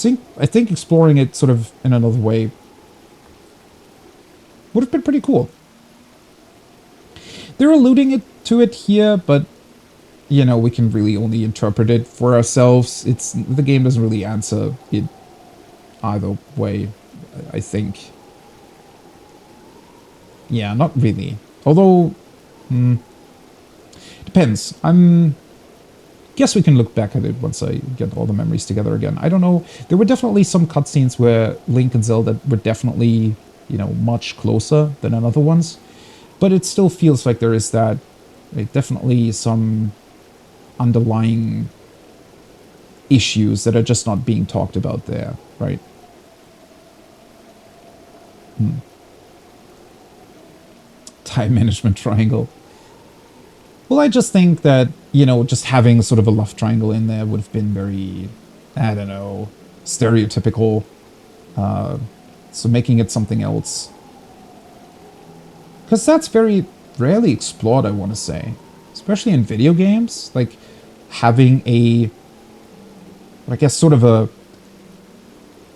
think exploring it sort of in another way would have been pretty cool. They're alluding to it here, but we can really only interpret it for ourselves. The game doesn't really answer it either way, I think. Yeah, not really. Although, depends. Guess we can look back at it once I get all the memories together again. I don't know. There were definitely some cutscenes where Link and Zelda were definitely, much closer than in other ones. But it still feels like there is that, definitely some underlying issues that are just not being talked about there, right? Time management triangle. Well, I just think that, just having sort of a love triangle in there would have been very, I don't know, stereotypical. So making it something else, because that's very rarely explored, I want to say. Especially in video games, like having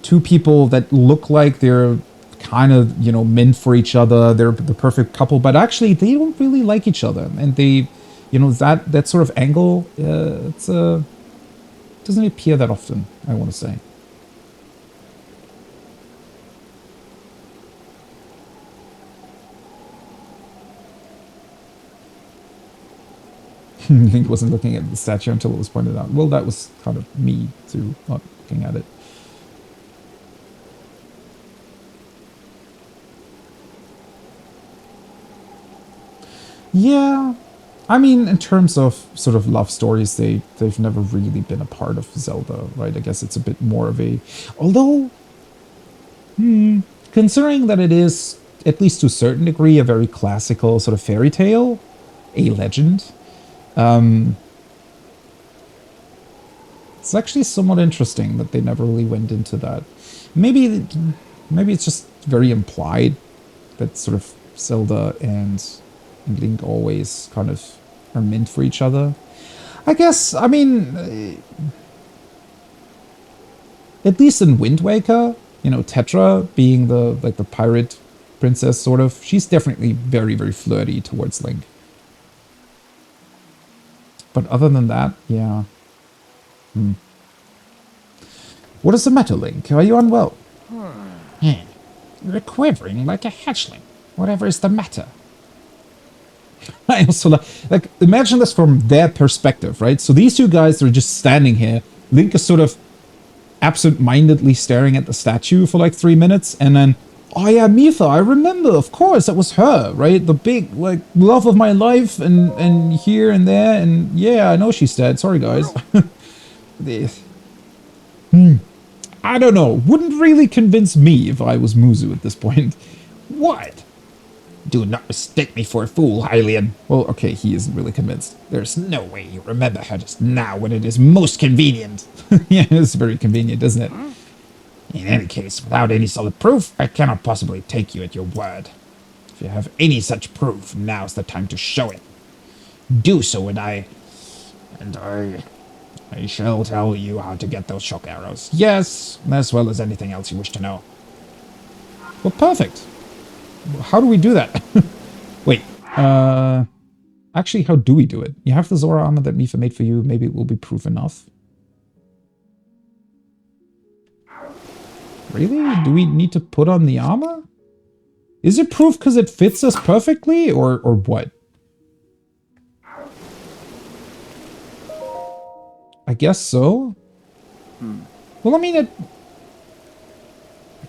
two people that look like they're kind of, meant for each other, they're the perfect couple, but actually they don't really like each other. And they, that sort of angle, doesn't appear that often, I want to say. Link wasn't looking at the statue until it was pointed out. Well, that was kind of me too, not looking at it. Yeah, I mean, in terms of sort of love stories, they've never really been a part of Zelda, right? I guess it's a bit more of a... Although, considering that it is, at least to a certain degree, a very classical sort of fairy tale, a legend, it's actually somewhat interesting that they never really went into that. Maybe it's just very implied that sort of Zelda and Link always kind of are meant for each other. I guess, I mean, at least in Wind Waker, Tetra being the pirate princess sort of, she's definitely very, very flirty towards Link. But other than that, yeah. What is the matter, Link? Are you unwell? You're quivering like a hatchling. Whatever is the matter? I also like imagine this from their perspective, right? So these two guys are just standing here. Link is sort of absent-mindedly staring at the statue for like 3 minutes, and then Oh yeah, Mitha, I remember, of course, that was her, right? The big, like, love of my life, and here and there, and yeah, I know she's dead. Sorry, guys. This. I don't know. Wouldn't really convince me if I was Muzu at this point. What? Do not mistake me for a fool, Hylian. Well, okay, he isn't really convinced. There's no way you remember her just now when it is most convenient. Yeah, it's very convenient, isn't it? In any case, without any solid proof, I cannot possibly take you at your word. If you have any such proof, now's the time to show it. Do so, and I shall tell you how to get those shock arrows. Yes, as well as anything else you wish to know. Well, perfect. How do we do that? Wait, actually, how do we do it? You have the Zora armor that Mipha made for you. Maybe it will be proof enough. Really? Do we need to put on the armor? Is it proof because it fits us perfectly, or what? I guess so. Well, I mean, I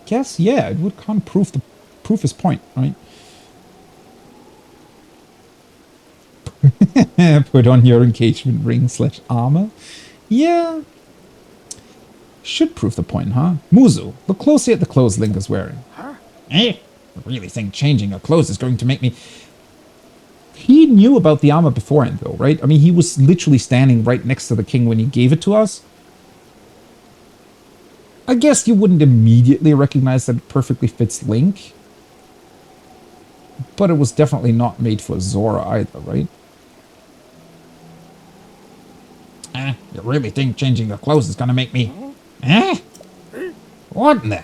guess, yeah, it would kind of prove his point, right? Put on your engagement ring / armor. Yeah. Should prove the point, huh? Muzu, look closely at the clothes Link is wearing. I really think changing your clothes is going to make me... He knew about the armor beforehand, though, right? I mean, he was literally standing right next to the king when he gave it to us. I guess you wouldn't immediately recognize that it perfectly fits Link. But it was definitely not made for Zora either, right? You really think changing your clothes is gonna make me... What in the...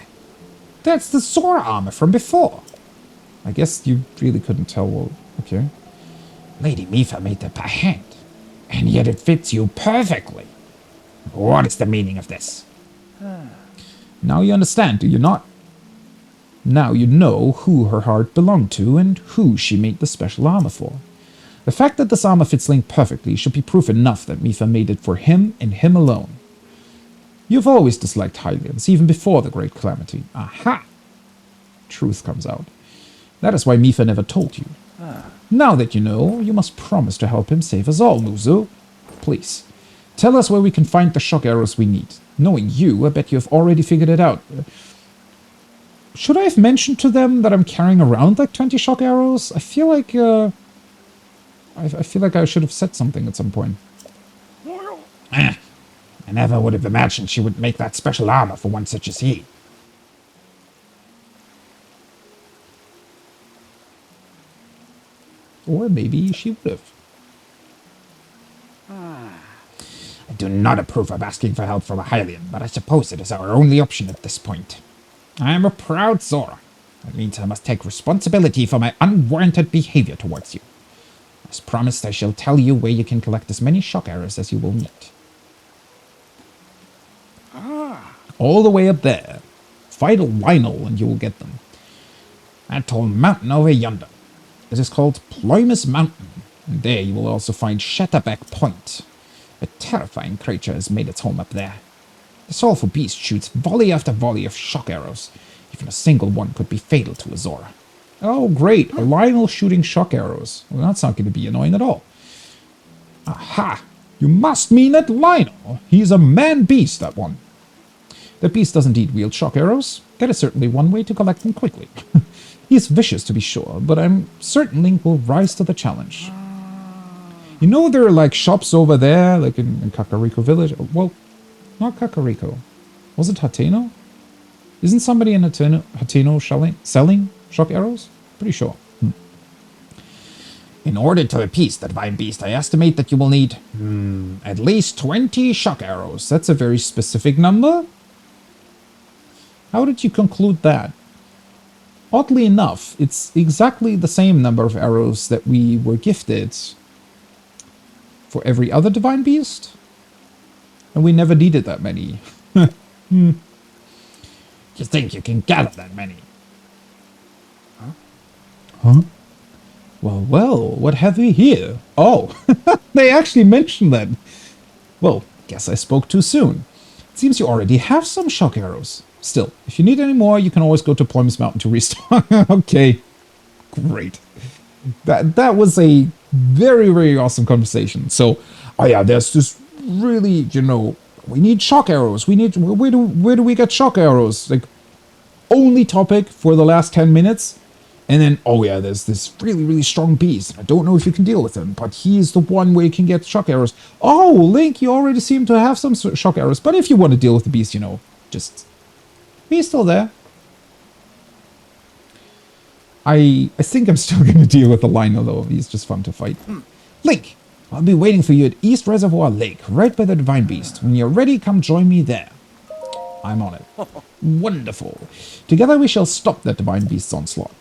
That's the Zora armor from before. I guess you really couldn't tell. Well, okay. Lady Mipha made that by hand, and yet it fits you perfectly. What is the meaning of this? Now you understand, do you not? Now you know who her heart belonged to and who she made the special armor for. The fact that this armor fits Link perfectly should be proof enough that Mipha made it for him and him alone. You've always disliked Hylians, even before the Great Calamity. Aha! Truth comes out. That is why Mipha never told you. Now that you know, you must promise to help him save us all, Muzu. Please, tell us where we can find the shock arrows we need. Knowing you, I bet you have already figured it out. Should I have mentioned to them that I'm carrying around like 20 shock arrows? I feel like, I feel like I should have said something at some point. I never would have imagined she would make that special armor for one such as he. Or maybe she would have. I do not approve of asking for help from a Hylian, but I suppose it is our only option at this point. I am a proud Zora. That means I must take responsibility for my unwarranted behavior towards you. As promised, I shall tell you where you can collect as many shock arrows as you will need. All the way up there. Fight a Lionel and you will get them. That tall mountain over yonder. It is called Ploymus Mountain, and there you will also find Shatterback Point. A terrifying creature has made its home up there. This awful beast shoots volley after volley of shock arrows. Even a single one could be fatal to a Zora. Oh great, a Lionel shooting shock arrows. Well, that's not going to be annoying at all. Aha! You must mean that Lionel. He's a man-beast, that one. The beast does indeed wield shock arrows. That is certainly one way to collect them quickly. He is vicious, to be sure, but I'm certain Link will rise to the challenge. You know there are like shops over there, like in Kakariko Village? Well, not Kakariko. Was it Hateno? Isn't somebody in Hateno selling shock arrows? Pretty sure. In order to appease the divine beast, I estimate that you will need at least 20 shock arrows. That's a very specific number. How did you conclude that? Oddly enough, it's exactly the same number of arrows that we were gifted for every other divine beast. And we never needed that many. You think you can gather that many? Huh? Well, what have we here? Oh, they actually mentioned that. Well, guess I spoke too soon. It seems you already have some shock arrows. still, if you need any more, you can always go to Plymouth Mountain to restock. Okay, great. That was a very, very awesome conversation. So, oh yeah, there's this really, you know, we need shock arrows. We need, where do we get shock arrows? Like, only topic for the last 10 minutes. And then, oh yeah, there's this really, really strong beast. I don't know if you can deal with him, but he's the one where you can get shock arrows. Oh, Link, you already seem to have some shock arrows. But if you want to deal with the beast, you know, just, he's still there. I think I'm still going to deal with the Lionel, though. He's just fun to fight. Link, I'll be waiting for you at East Reservoir Lake, right by the Divine Beast. When you're ready, come join me there. I'm on it. Wonderful. Together we shall stop that Divine Beast's onslaught.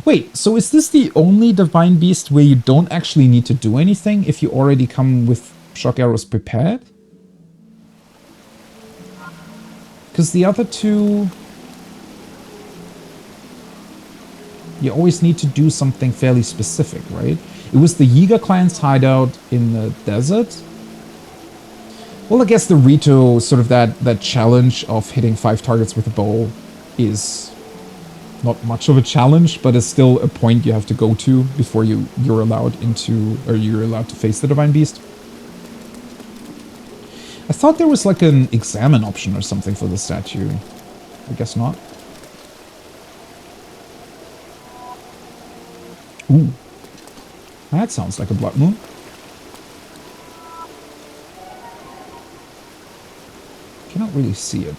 Wait, so is this the only Divine Beast where you don't actually need to do anything if you already come with shock arrows prepared? Because the other two... you always need to do something fairly specific, right? It was the Yiga clan's hideout in the desert. Well, I guess the Rito, sort of that challenge of hitting 5 targets with a bow is not much of a challenge, but it's still a point you have to go to before you're allowed into, or you're allowed to face the Divine Beast. I thought there was like an examine option or something for the statue. I guess not. Ooh. That sounds like a blood moon. Cannot really see it.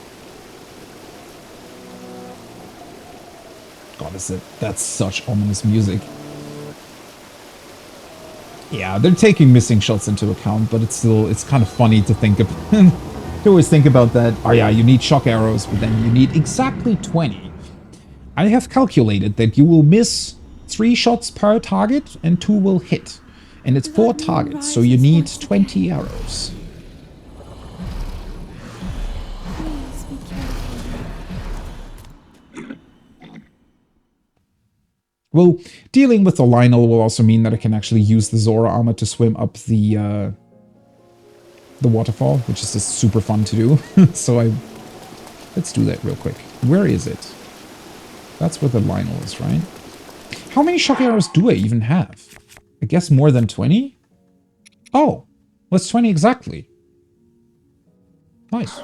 God, that's such ominous music. Yeah, they're taking missing shots into account, but it's kind of funny to think of. To always think about that. Oh yeah, you need shock arrows, but then you need exactly 20. I have calculated that you will miss 3 shots per target and 2 will hit. And it's 4 targets, so you need 20 arrows. Well, dealing with the Lionel will also mean that I can actually use the Zora armor to swim up the waterfall, which is just super fun to do. So let's do that real quick. Where is it? That's where the Lionel is, right? How many shock arrows do I even have? I guess more than 20? Oh, what's 20 exactly? Nice.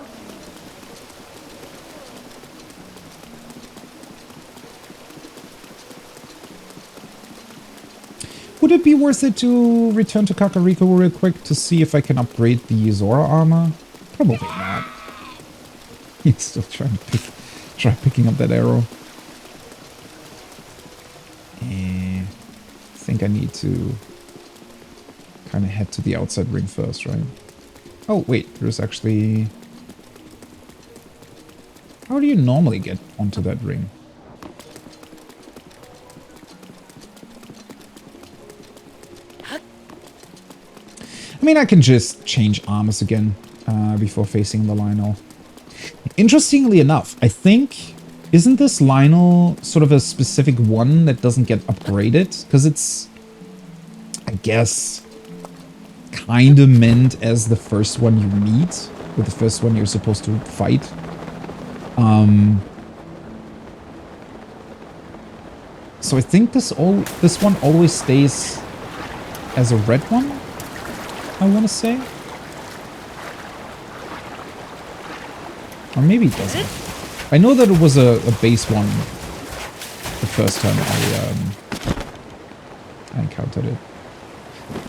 Would it be worth it to return to Kakariko real quick to see if I can upgrade the Zora armor? Probably not. He's still trying to try picking up that arrow. I think I need to kind of head to the outside ring first, right? Oh, wait, there's actually... How do you normally get onto that ring? I mean, I can just change armors again before facing the Lionel. Interestingly enough, I think... Isn't this Lionel sort of a specific one that doesn't get upgraded? Because it's, I guess, kind of meant as the first one you meet, or the first one you're supposed to fight. So I think this one always stays as a red one, I want to say. Or maybe it doesn't. I know that it was a base one the first time I encountered it.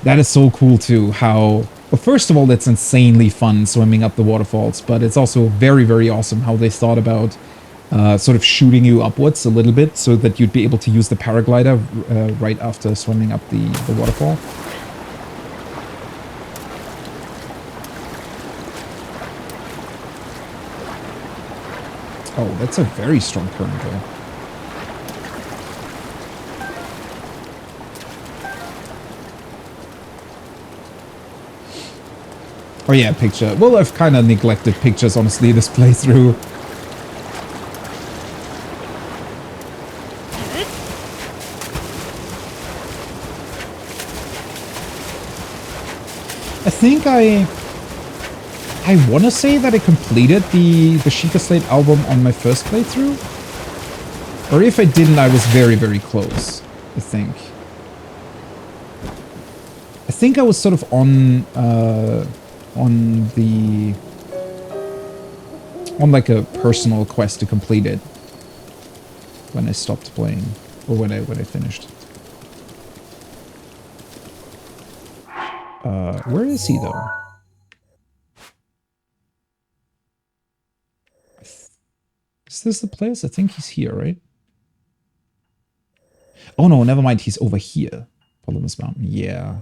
That is so cool too, how... Well, first of all, that's insanely fun swimming up the waterfalls, but it's also very, very awesome how they thought about sort of shooting you upwards a little bit so that you'd be able to use the paraglider right after swimming up the waterfall. Oh, that's a very strong current though. Oh yeah, picture. Well, I've kind of neglected pictures, honestly, this playthrough. I think I I want to say that I completed the Sheikah Slate album on my first playthrough. Or if I didn't, I was very, very close, I think. I think I was sort of on like a personal quest to complete it when I stopped playing, or when I finished. Where is he though? Is this the place? I think he's here, right? Oh no, never mind. He's over here. Polymus Mountain. Yeah.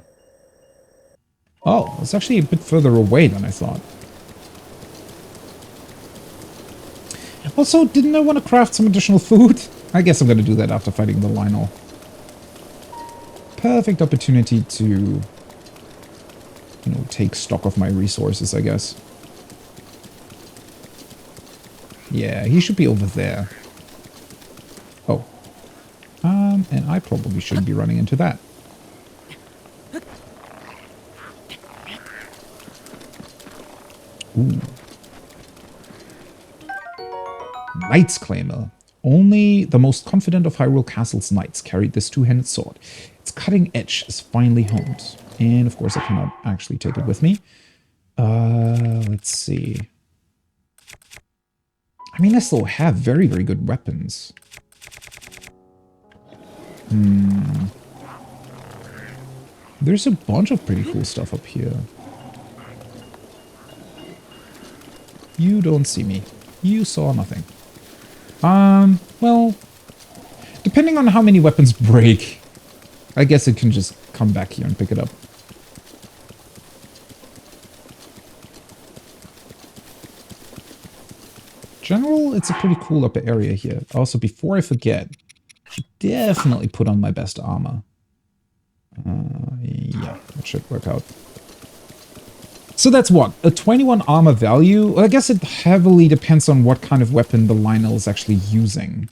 Oh, it's actually a bit further away than I thought. Also, didn't I want to craft some additional food? I guess I'm going to do that after fighting the Lionel. Perfect opportunity to, you know, take stock of my resources, I guess. Yeah, he should be over there. Oh. And I probably shouldn't be running into that. Ooh. Knight's Claimer. Only the most confident of Hyrule Castle's knights carried this two-handed sword. Its cutting edge is finely honed. And of course I cannot actually take it with me. Let's see. I mean, I still have very, very good weapons. There's a bunch of pretty cool stuff up here. You don't see me. You saw nothing. Well, depending on how many weapons break, I guess it can just come back here and pick it up. General, it's a pretty cool upper area here. Also, before I forget, I should definitely put on my best armor. Yeah, that should work out. So that's what? A 21 armor value? Well, I guess it heavily depends on what kind of weapon the Lionel is actually using.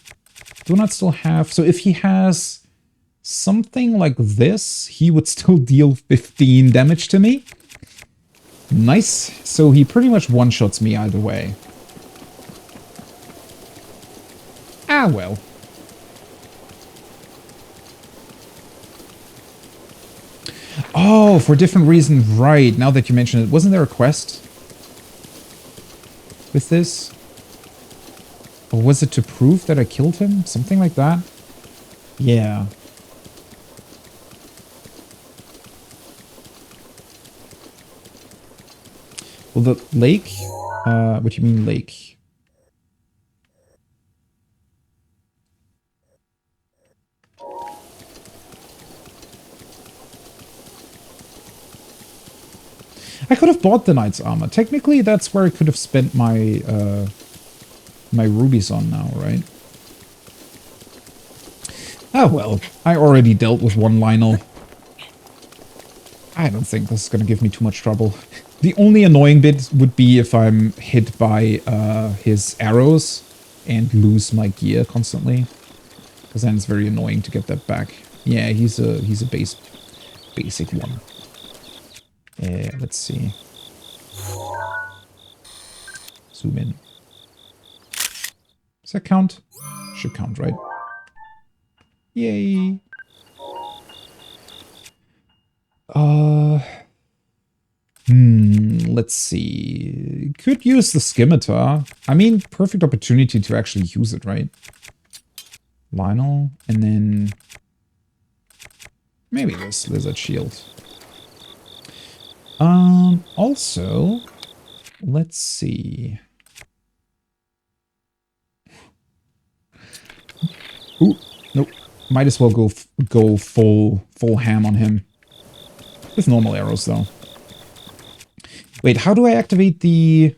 Do not still have... So if he has something like this, he would still deal 15 damage to me. Nice. So he pretty much one-shots me either way. Ah, well. Oh, for different reasons, right. Now that you mention it. Wasn't there a quest with this? Or was it to prove that I killed him? Something like that? Yeah. Well, the lake? What do you mean lake? I could have bought the knight's armor. Technically, that's where I could have spent my my rubies on now, right? Oh well, I already dealt with one Lionel. I don't think this is going to give me too much trouble. The only annoying bit would be if I'm hit by his arrows and lose my gear constantly. Because then it's very annoying to get that back. Yeah, he's a basic one. Let's see. Zoom in. Does that count? Should count, right? Yay! Let's see. Could use the scimitar. I mean, perfect opportunity to actually use it, right? Lionel, and then maybe this lizard shield. Also, let's see. Ooh, nope. Might as well go full ham on him. With normal arrows, though. Wait, how do I activate the...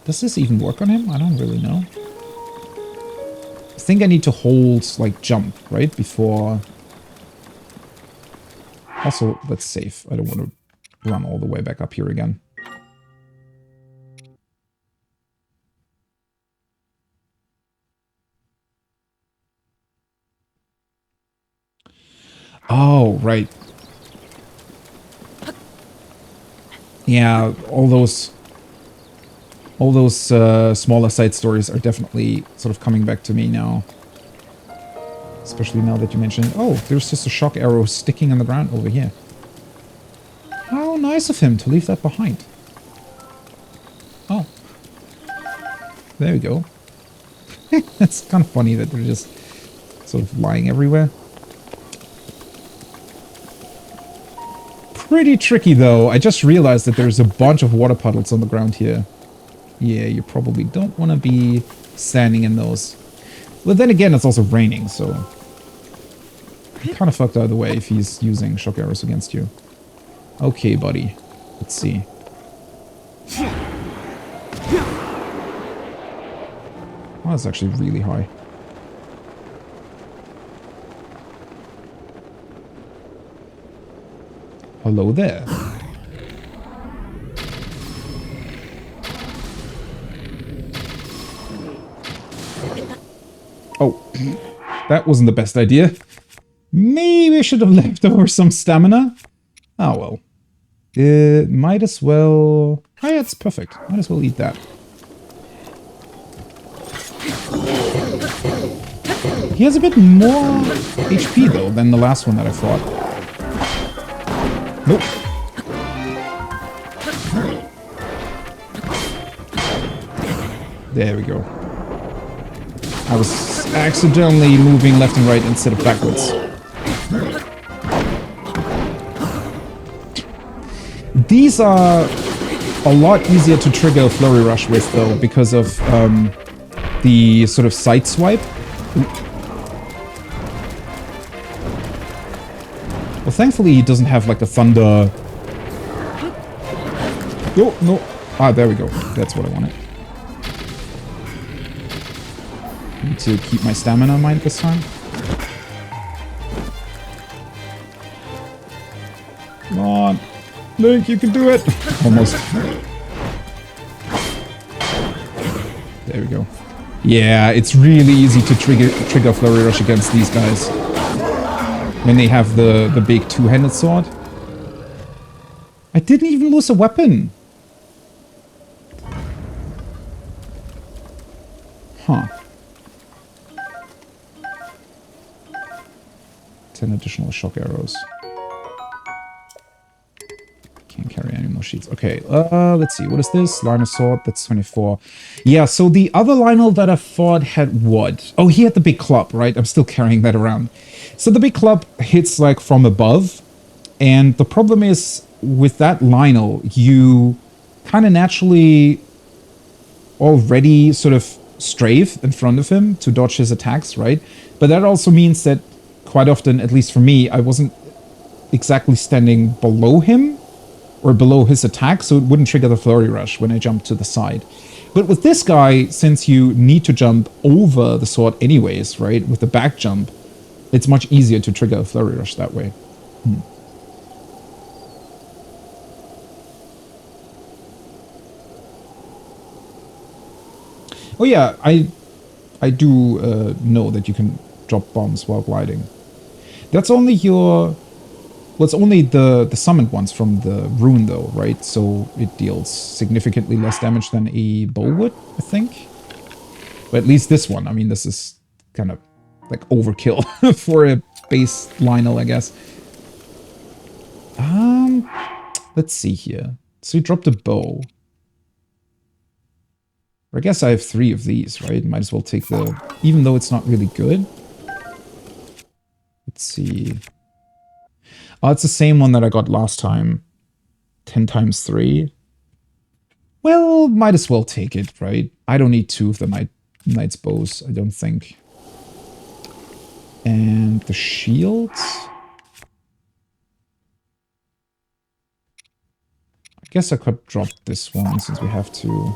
Does this even work on him? I don't really know. I think I need to hold, like, jump, right? Before... Also, let's save. I don't want to run all the way back up here again. Oh, right. Yeah, all those smaller side stories are definitely sort of coming back to me now. Especially now that you mentioned, oh, there's just a shock arrow sticking in the ground over here. How nice of him to leave that behind. Oh. There we go. It's kind of funny that they're just sort of lying everywhere. Pretty tricky though. I just realized that there's a bunch of water puddles on the ground here. Yeah, you probably don't want to be standing in those. But then again, it's also raining, so you're kind of fucked either way if he's using shock arrows against you. Okay, buddy. Let's see. Oh, that's actually really high. Hello there. Oh, that wasn't the best idea. Maybe I should have left over some stamina. Oh well. Might as well... Oh yeah, it's perfect. Might as well eat that. He has a bit more HP though than the last one that I fought. Nope. There we go. I was accidentally moving left and right instead of backwards. These are a lot easier to trigger a flurry rush with though, because of the sort of side swipe. Well, thankfully he doesn't have like a thunder... Oh, no. Ah, there we go. That's what I wanted. Need to keep my stamina in mind this time. Come on. Link, you can do it! Almost. There we go. Yeah, it's really easy to trigger Flurry Rush against these guys. When they have the big two-handed sword. I didn't even lose a weapon! Huh. 10 additional shock arrows. Can't carry any more sheets. Okay, let's see. What is this? Lionel sword. That's 24. Yeah, so the other Lionel that I fought had what? Oh, he had the big club, right? I'm still carrying that around. So the big club hits like from above. And the problem is with that Lionel, you kind of naturally already sort of strafe in front of him to dodge his attacks, right? But that also means that quite often, at least for me, I wasn't exactly standing below him or below his attack, so it wouldn't trigger the Flurry Rush when I jumped to the side. But with this guy, since you need to jump over the sword anyways, right, with the back jump, it's much easier to trigger a Flurry Rush that way. Oh yeah, I do know that you can drop bombs while gliding. That's only your... Well, it's only the summoned ones from the rune though, right? So it deals significantly less damage than a bow would, I think. But at least this one, I mean, this is kind of like overkill for a base Lionel, I guess. Let's see here. So you dropped a bow. I guess I have 3 of these, right? Might as well take the... Even though it's not really good. Let's see. Oh, it's the same one that I got last time. 10 times 3. Well, might as well take it, right? I don't need 2 of the Knight's bows, I don't think. And the shields? I guess I could drop this one since we have to...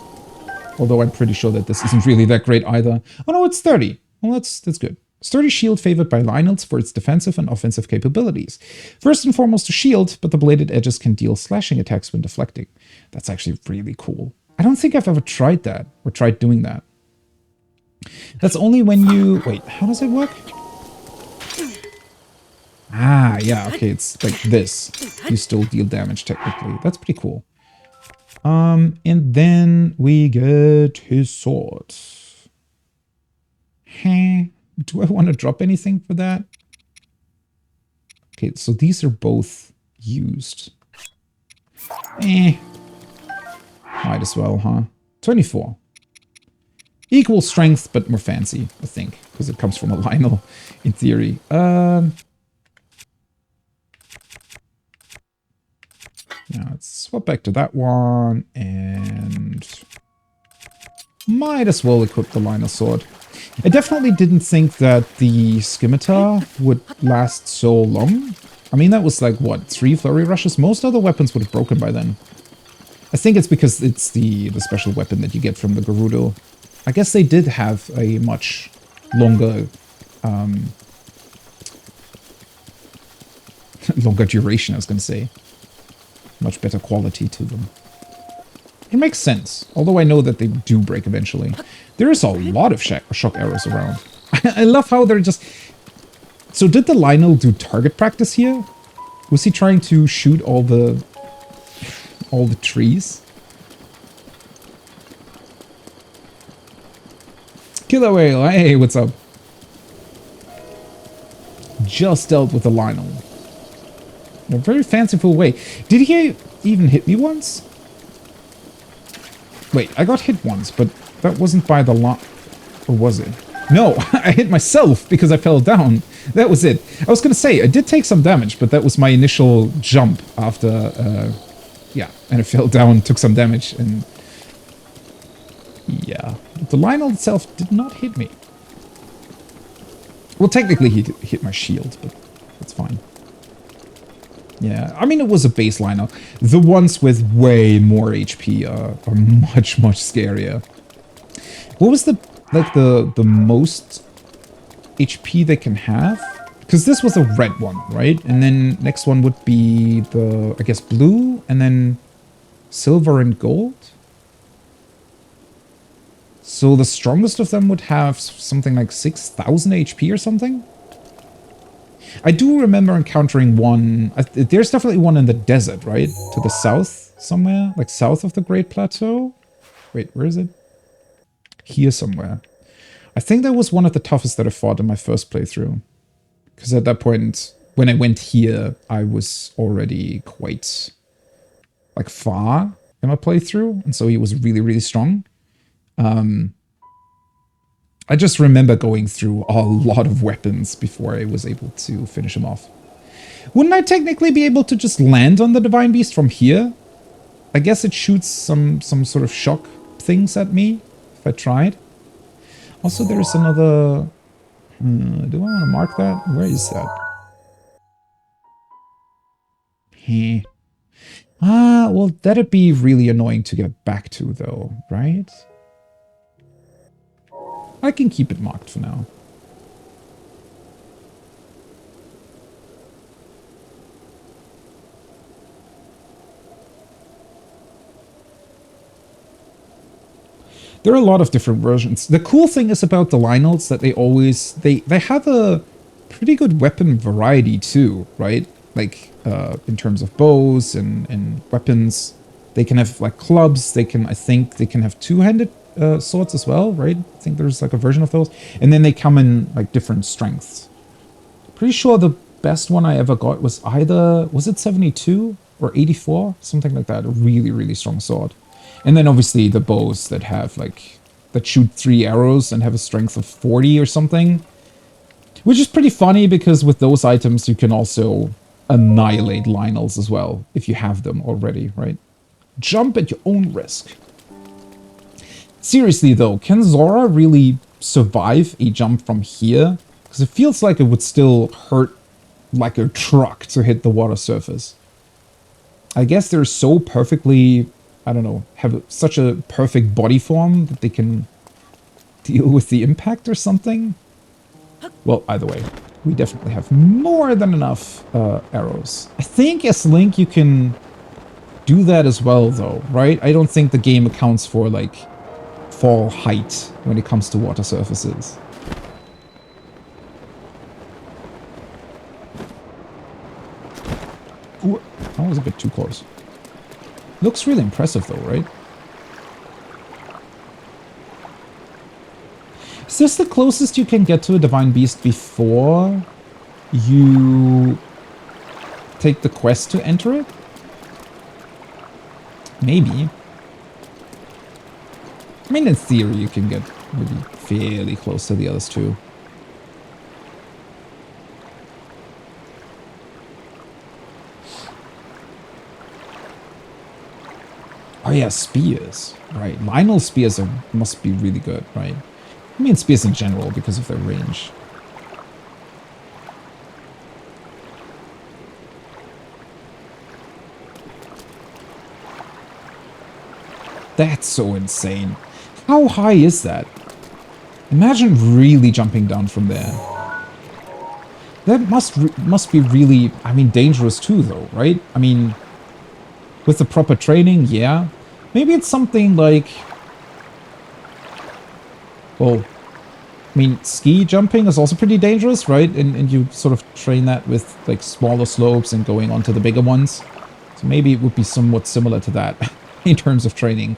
Although I'm pretty sure that this isn't really that great either. Oh no, it's 30. Well, that's good. Sturdy shield favored by Lionels for its defensive and offensive capabilities. First and foremost a shield, but the bladed edges can deal slashing attacks when deflecting. That's actually really cool. I don't think I've ever tried that, or tried doing that. That's only when you... Wait, how does it work? Ah, yeah, okay, it's like this. You still deal damage technically. That's pretty cool. And then we get his sword. Do I want to drop anything for that? Okay, so these are both used. Might as well, huh? 24. Equal strength, but more fancy, I think, because it comes from a Lionel, in theory. Now let's swap back to that one, and might as well equip the Lionel sword. I definitely didn't think that the scimitar would last so long. I mean, that was like, what, 3 flurry rushes? Most other weapons would have broken by then. I think it's because it's the special weapon that you get from the Gerudo. I guess they did have a much longer longer duration, I was going to say. Much better quality to them. It makes sense, although I know that they do break eventually. There is a lot of shock arrows around. I love how they're just... So did the Lionel do target practice here? Was he trying to shoot all the trees? Killer Whale, hey, what's up? Just dealt with the Lionel. In a very fanciful way. Did he even hit me once? Wait, I got hit once, but that wasn't by the lot. Or was it? No, I hit myself because I fell down. That was it. I was going to say, I did take some damage, but that was my initial jump after, yeah, and I fell down, took some damage, and yeah. The Lionel itself did not hit me. Well, technically he hit my shield, but that's fine. Yeah, I mean, it was a base Lionel. The ones with way more HP are much, much scarier. What was the most HP they can have? Because this was a red one, right? And then next one would be the, I guess, blue, and then silver and gold. So the strongest of them would have something like 6,000 HP or something? I do remember encountering one... There's definitely one in the desert, right? To the south somewhere? Like south of the Great Plateau? Wait, where is it? Here somewhere. I think that was one of the toughest that I fought in my first playthrough. Because at that point, when I went here, I was already quite... like far in my playthrough. And so he was really, really strong. I just remember going through a lot of weapons before I was able to finish him off. Wouldn't I technically be able to just land on the Divine Beast from here? I guess it shoots some sort of shock things at me, if I tried. Also, there's another... do I want to mark that? Where is that? Well, that'd be really annoying to get back to, though, right? I can keep it marked for now. There are a lot of different versions. The cool thing is about the Lionels that they always... They have a pretty good weapon variety too, right? Like, in terms of bows and weapons. They can have, like, clubs. They can, I think, they can have two-handed swords as well, right? I think there's like a version of those. And then they come in like different strengths. Pretty sure the best one I ever got was either, was it 72 or 84? Something like that. A really, really strong sword. And then obviously the bows that have like, that shoot 3 arrows and have a strength of 40 or something. Which is pretty funny because with those items you can also annihilate Lionels as well, if you have them already, right? Jump at your own risk. Seriously though, can Zora really survive a jump from here? Because it feels like it would still hurt like a truck to hit the water surface. I guess they're so perfectly, I don't know, have such a perfect body form that they can deal with the impact or something. Well, either way, we definitely have more than enough arrows. I think as Link you can do that as well though, right? I don't think the game accounts for like fall height when it comes to water surfaces. Ooh, that was a bit too close. Looks really impressive though, right? Is this the closest you can get to a Divine Beast before you take the quest to enter it? Maybe. I mean, in theory, you can get maybe fairly close to the others too. Oh yeah, spears. Right. Lionel's spears must be really good, right? I mean, spears in general because of their range. That's so insane. How high is that? Imagine really jumping down from there. That must be really, I mean, dangerous too, though, right? I mean, with the proper training, yeah. Maybe it's something like... Well, I mean, ski jumping is also pretty dangerous, right? And you sort of train that with, like, smaller slopes and going onto the bigger ones. So maybe it would be somewhat similar to that in terms of training.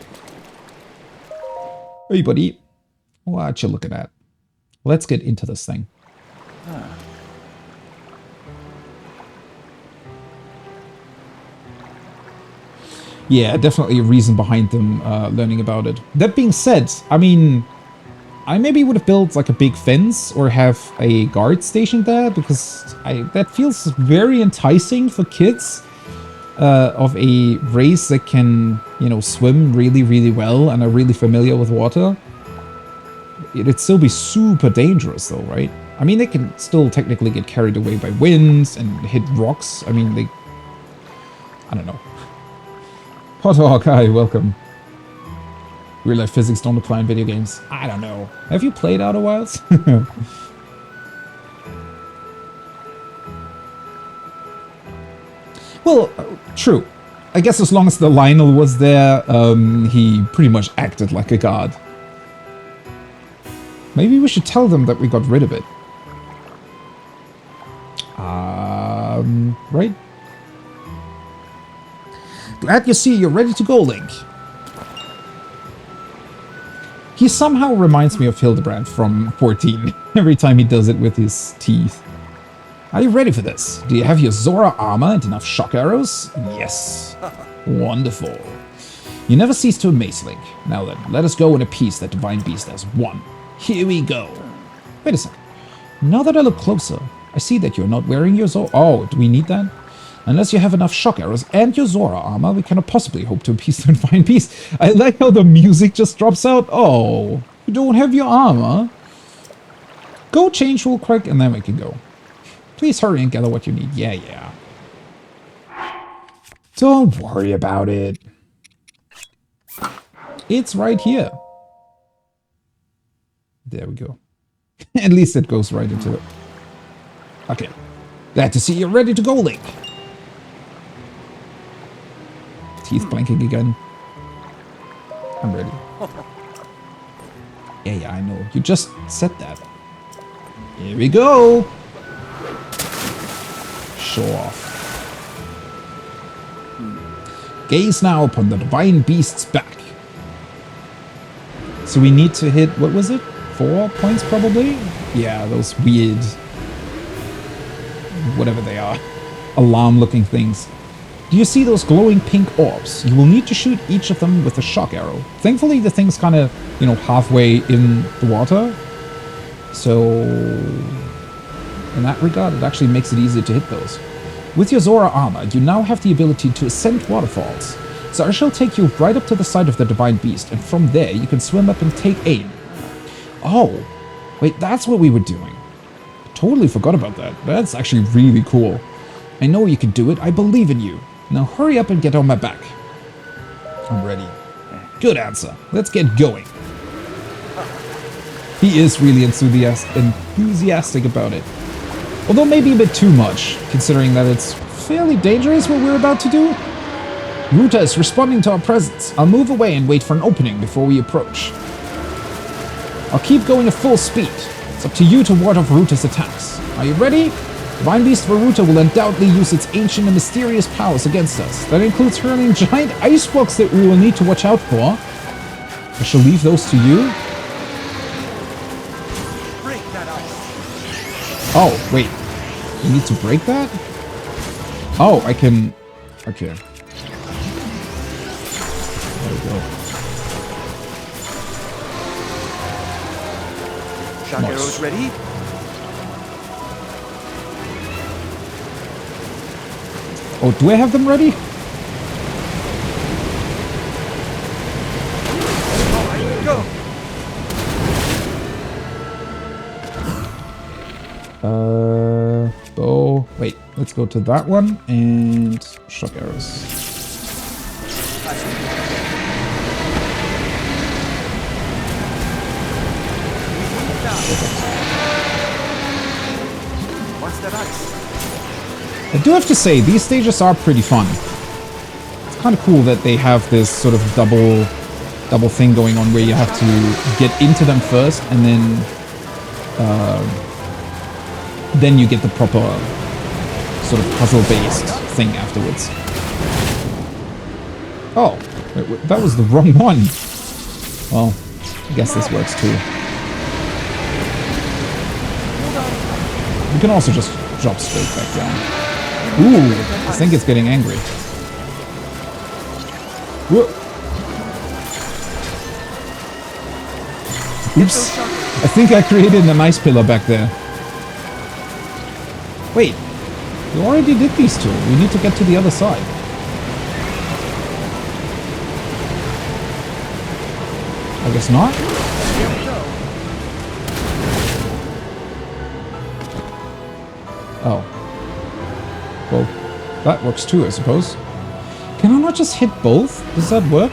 Hey, buddy. What you looking at? Let's get into this thing. Yeah, definitely a reason behind them learning about it. That being said, I mean, I maybe would have built like a big fence or have a guard stationed there because that feels very enticing for kids of a race that can, you know, swim really, really well and are really familiar with water. It'd still be super dangerous though, right? I mean, they can still technically get carried away by winds and hit rocks. I mean, I don't know. Pothawk, hi, welcome. Real life physics don't apply in video games. I don't know. Have you played Outer Wilds? Well, true. I guess as long as the Lionel was there, he pretty much acted like a god. Maybe we should tell them that we got rid of it. Right? Glad you see you're ready to go, Link. He somehow reminds me of Hildebrand from 14, every time he does it with his teeth. Are you ready for this? Do you have your Zora armor and enough shock arrows? Yes. Wonderful. You never cease to amaze, Link. Now then, let us go in a piece that Divine Beast has won. Here we go. Wait a second. Now that I look closer, I see that you're not wearing your Zora... Oh, do we need that? Unless you have enough shock arrows and your Zora armor, we cannot possibly hope to appease the Divine Beast. I like how the music just drops out. Oh, you don't have your armor? Go change real quick and then we can go. Please hurry and gather what you need. Yeah, yeah. Don't worry about it. It's right here. There we go. At least it goes right into it. Okay. Glad to see you're ready to go, Link. Teeth blinking again. I'm ready. Yeah, I know. You just said that. Here we go. Show off. Gaze now upon the Divine Beast's back. So we need to hit, what was it? 4 points probably? Yeah, those weird, whatever they are, alarm-looking things. Do you see those glowing pink orbs? You will need to shoot each of them with a shock arrow. Thankfully, the thing's kind of, you know, halfway in the water. So, in that regard, it actually makes it easier to hit those. With your Zora armor, you now have the ability to ascend waterfalls. So I shall take you right up to the side of the Divine Beast, and from there you can swim up and take aim. Oh, wait, that's what we were doing. Totally forgot about that. That's actually really cool. I know you can do it. I believe in you. Now hurry up and get on my back. I'm ready. Good answer. Let's get going. He is really enthusiastic about it. Although maybe a bit too much, considering that it's fairly dangerous what we're about to do. Ruta is responding to our presence. I'll move away and wait for an opening before we approach. I'll keep going at full speed. It's up to you to ward off Ruta's attacks. Are you ready? Divine Beast Varuta will undoubtedly use its ancient and mysterious powers against us. That includes hurling giant ice blocks that we will need to watch out for. I shall leave those to you. Break that ice. Oh, wait. You need to break that? Oh, I can... Okay. There we go. Shock Nice. arrows ready? Oh, do I have them ready? Alright, go! Bow. Wait, let's go to that one and shock arrows. What's that ice? I do have to say, these stages are pretty fun. It's kind of cool that they have this sort of double thing going on where you have to get into them first and then you get the proper sort of puzzle-based thing afterwards. Oh, that was the wrong one. Well, I guess this works too. You can also just drop straight back down. Ooh, I think it's getting angry. Whoa. Oops. I think I created an ice pillar back there. Wait, you already did these two. We need to get to the other side. I guess not. Oh. Well, that works too, I suppose. Can I not just hit both? Does that work?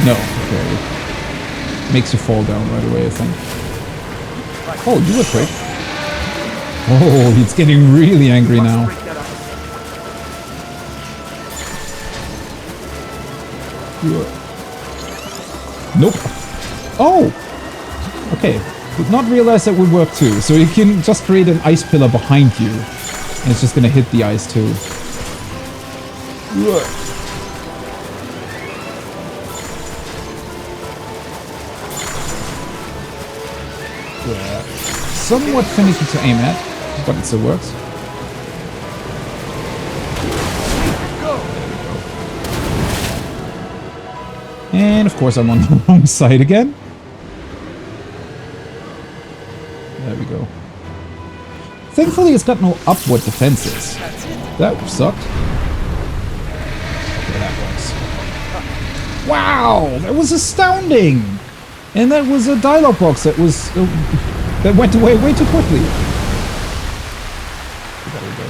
No. Okay. Makes you fall down right away, I think. Oh, you were quick. Oh, he's getting really angry now. Nope. Oh! Okay. Did not realize that would work too. So you can just create an ice pillar behind you. And it's just gonna hit the ice too. Yeah. Somewhat finicky to aim at, but it still works. And of course I'm on the wrong side again. There we go. Thankfully it's got no upward defenses. That sucked. Okay, that works. Wow! That was astounding! And that was a dialogue box that was... that went away way too quickly. There we go.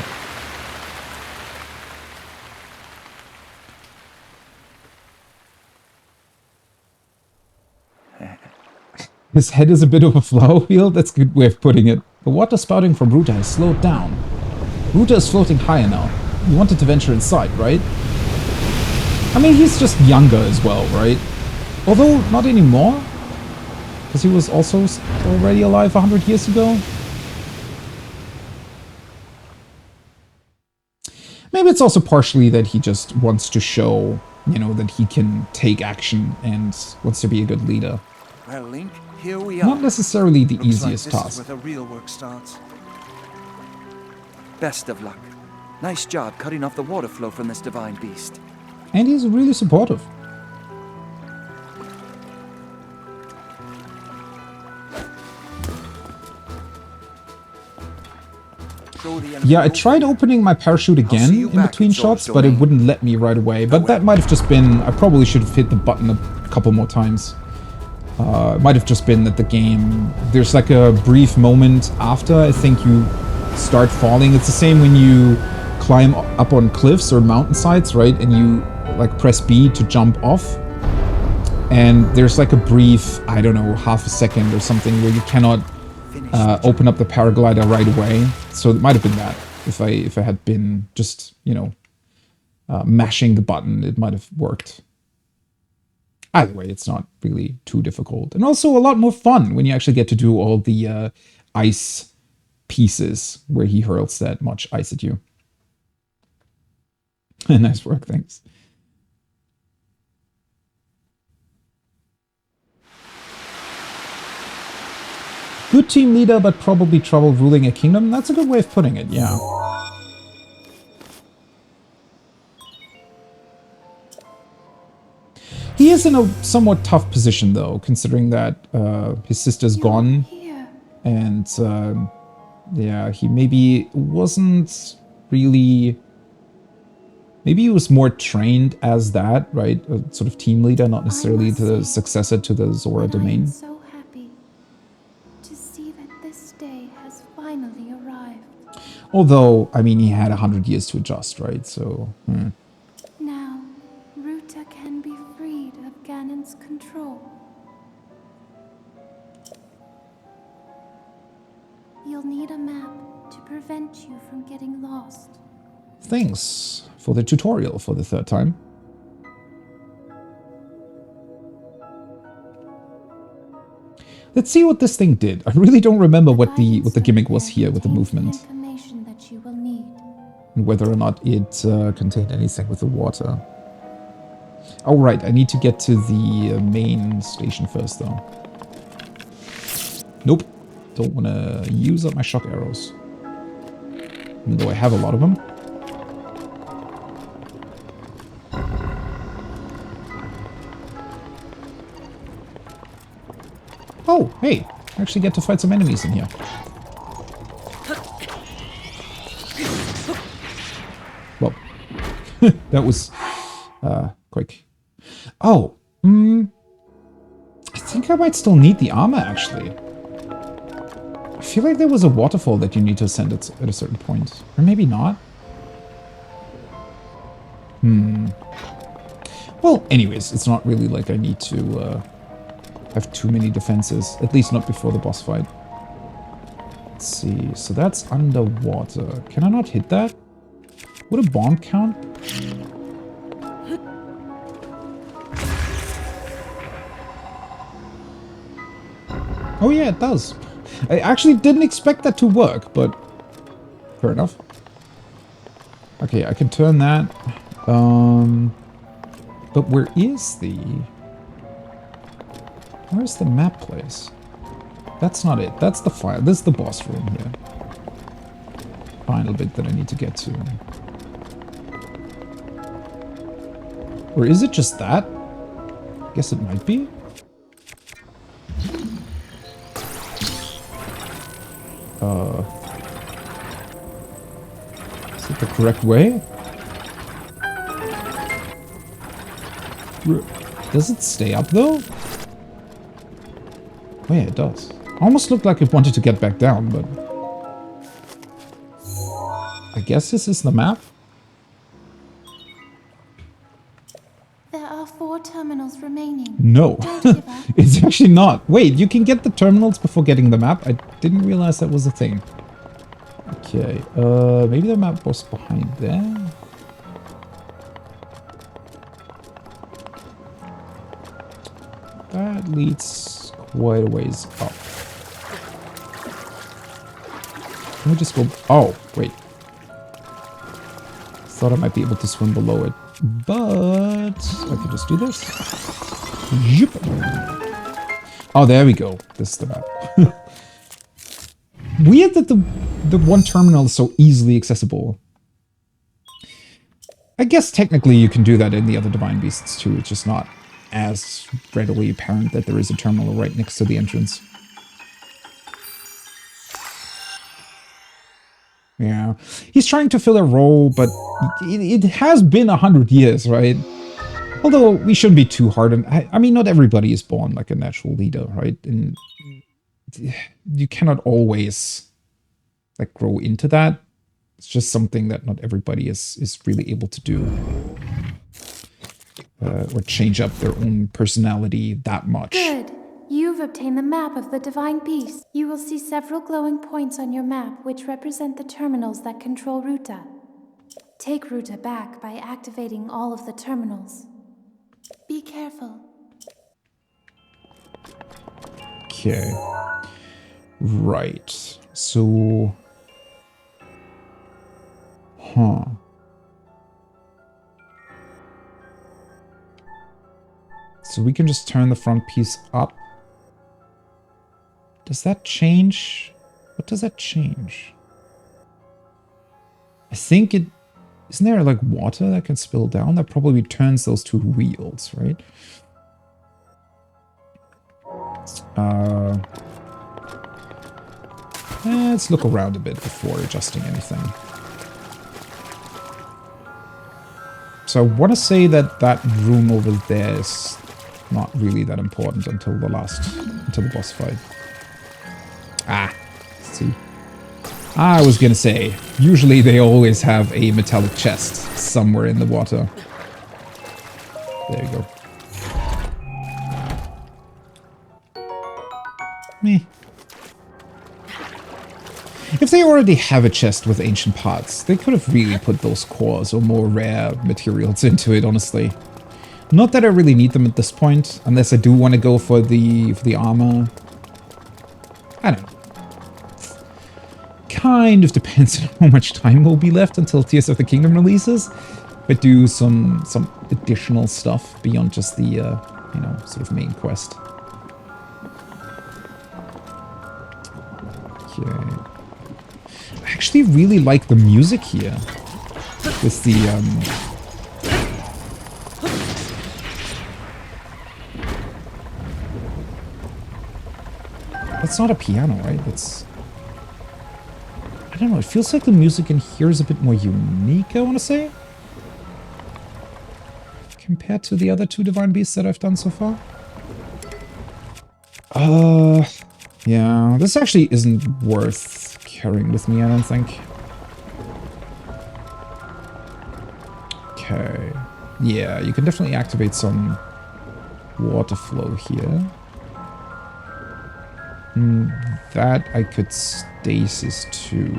His head is a bit of a flower wheel? That's a good way of putting it. The water spouting from Ruta has slowed down. Ruta is floating higher now. You wanted to venture inside, right? I mean, he's just younger as well, right? Although, not anymore. Because he was also already alive 100 years ago. Maybe it's also partially that he just wants to show, you know, that he can take action and wants to be a good leader. Well, Link, here we are. Not necessarily the Looks easiest like this task. is where the real work starts. Best of luck. Nice job cutting off the water flow from this divine beast. And he's really supportive. Yeah, I tried opening my parachute again in between shots, but it wouldn't let me right away. But that might have just been... I probably should have hit the button a couple more times. It might have just been that the game... There's like a brief moment after I think you start falling. It's the same when you climb up on cliffs or mountainsides, right? And you like press B to jump off. And there's like a brief, I don't know, half a second or something where you cannot open up the paraglider right away. So it might have been that. If I had been just, you know, mashing the button, it might have worked. Either way, it's not really too difficult. And also a lot more fun when you actually get to do all the ice pieces where he hurls that much ice at you. Nice work, thanks. Good team leader, but probably trouble ruling a kingdom. That's a good way of putting it, yeah. He is in a somewhat tough position, though, considering that his sister's gone. Here. And, yeah, he maybe wasn't really... Maybe he was more trained as that, right? A sort of team leader, not necessarily the successor to the Zora domain. I'm so happy to see that this day has finally arrived. Although, I mean, he had 100 years to adjust, right? So, Now, Ruta can be freed of Ganon's control. You'll need a map to prevent you from getting lost. Thanks for the tutorial for the third time. Let's see what this thing did. I really don't remember what the gimmick was here with the movement. Information that you will need. And whether or not it contained anything with the water. Oh, right. I need to get to the main station first, though. Nope. Don't want to use up my shock arrows. Even though I have a lot of them. Oh, hey. I actually get to fight some enemies in here. Well, that was quick. Oh, I think I might still need the armor, actually. I feel like there was a waterfall that you need to ascend at a certain point. Or maybe not. Well, anyways, it's not really like I need to have too many defenses. At least not before the boss fight. Let's see. So that's underwater. Can I not hit that? Would a bomb count? Oh yeah, it does. I actually didn't expect that to work, but fair enough. Okay, I can turn that. But where is the... Where's the map place? That's not it. That's the file. This is the boss room here. Final bit that I need to get to. Or is it just that? Guess it might be. Is it the correct way? Does it stay up though? Oh yeah, it does. Almost looked like it wanted to get back down, but... I guess this is the map? There are 4 terminals remaining. No, Don't give up. it's actually not. Wait, you can get the terminals before getting the map? I didn't realize that was a thing. Okay, maybe the map was behind there? That leads quite a ways up. Let me just go... Oh, wait. Thought I might be able to swim below it. But I could just do this. Yep. Oh, there we go. This is the map. Weird that the one terminal is so easily accessible. I guess technically you can do that in the other Divine Beasts too. It's just not as readily apparent that there is a terminal right next to the entrance. Yeah, he's trying to fill a role, but it has been 100 years, right? Although we shouldn't be too hard on... I mean, not everybody is born like a natural leader, right? And you cannot always like grow into that. It's just something that not everybody is really able to do. Or change up their own personality that much. Good. You've obtained the map of the Divine Beast. You will see several glowing points on your map which represent the terminals that control Ruta. Take Ruta back by activating all of the terminals. Be careful. Okay. Right. So... Huh. So we can just turn the front piece up. Does that change? What does that change? I think it... Isn't there like water that can spill down? That probably turns those two wheels, right? Let's look around a bit before adjusting anything. So I want to say that that room over there is not really that important until the boss fight. Ah, see. I was gonna say, usually they always have a metallic chest somewhere in the water. There you go. Meh. If they already have a chest with ancient parts, they could have really put those cores or more rare materials into it, honestly. Not that I really need them at this point, unless I do want to go for the armor. I don't know. Kind of depends on how much time will be left until Tears of the Kingdom releases. But do some additional stuff beyond just the, you know, sort of main quest. Okay. I actually really like the music here. With the, That's not a piano, right? That's... I don't know, it feels like the music in here is a bit more unique, I want to say. Compared to the other two Divine Beasts that I've done so far. Yeah, this actually isn't worth carrying with me, I don't think. Okay. Yeah, you can definitely activate some water flow here. That I could stasis too.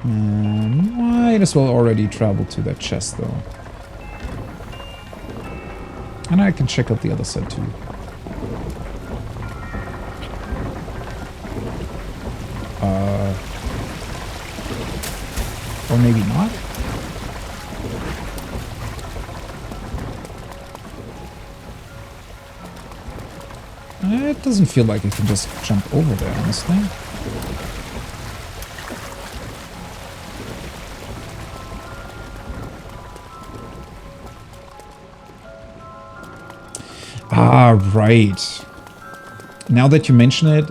Might as well already travel to that chest though. And I can check out the other side too. Or maybe not. It doesn't feel like I can just jump over there, honestly. Ah, right. Now that you mention it,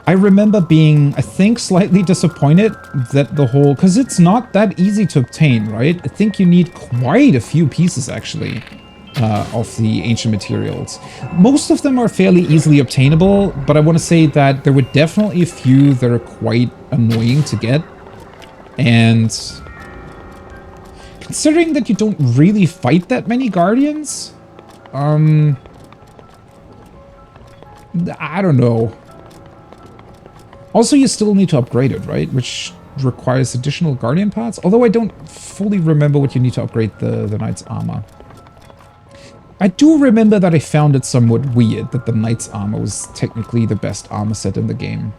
I remember being, I think, slightly disappointed that the whole... Because it's not that easy to obtain, right? I think you need quite a few pieces, actually. Of the ancient materials. Most of them are fairly easily obtainable, but I want to say that there were definitely a few that are quite annoying to get. And considering that you don't really fight that many guardians, I don't know. Also, you still need to upgrade it, right? Which requires additional guardian parts, although I don't fully remember what you need to upgrade the knight's armor. I do remember that I found it somewhat weird that the knight's armor was technically the best armor set in the game.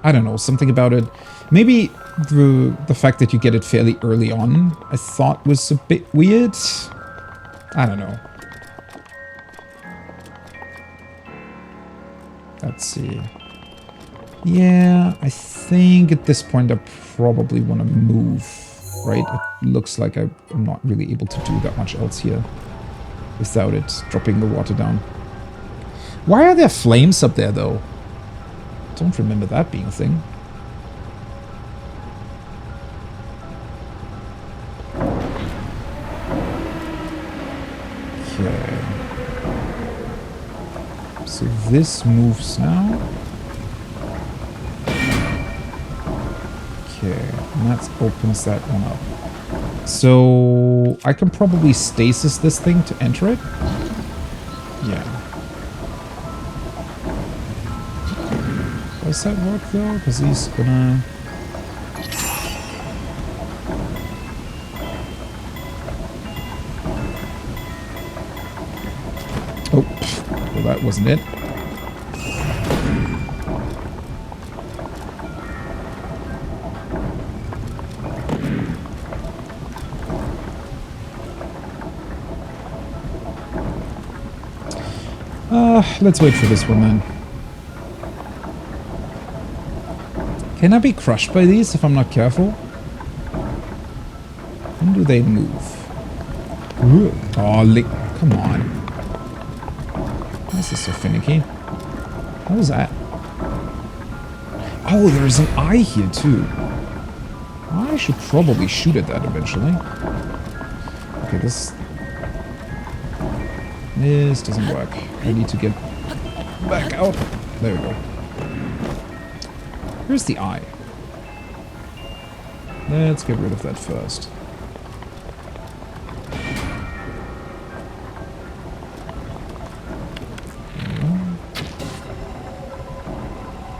I don't know, something about it. Maybe the fact that you get it fairly early on, I thought was a bit weird. I don't know. Let's see. Yeah, I think at this point I probably want to move. Right, it looks like I'm not really able to do that much else here without it dropping the water down. Why are there flames up there, though? Don't remember that being a thing. Okay. So this moves now. Okay, and that opens that one up. So I can probably stasis this thing to enter it. Yeah. Does that work though? Because he's gonna... Oh, well that wasn't it. Let's wait for this one then. Can I be crushed by these if I'm not careful? When do they move? Ooh. Oh, come on. Why is this so finicky? What was that? Oh, there's an eye here too. I should probably shoot at that eventually. Okay, this doesn't work. I need to get back out. There we go. Here's the eye. Let's get rid of that first.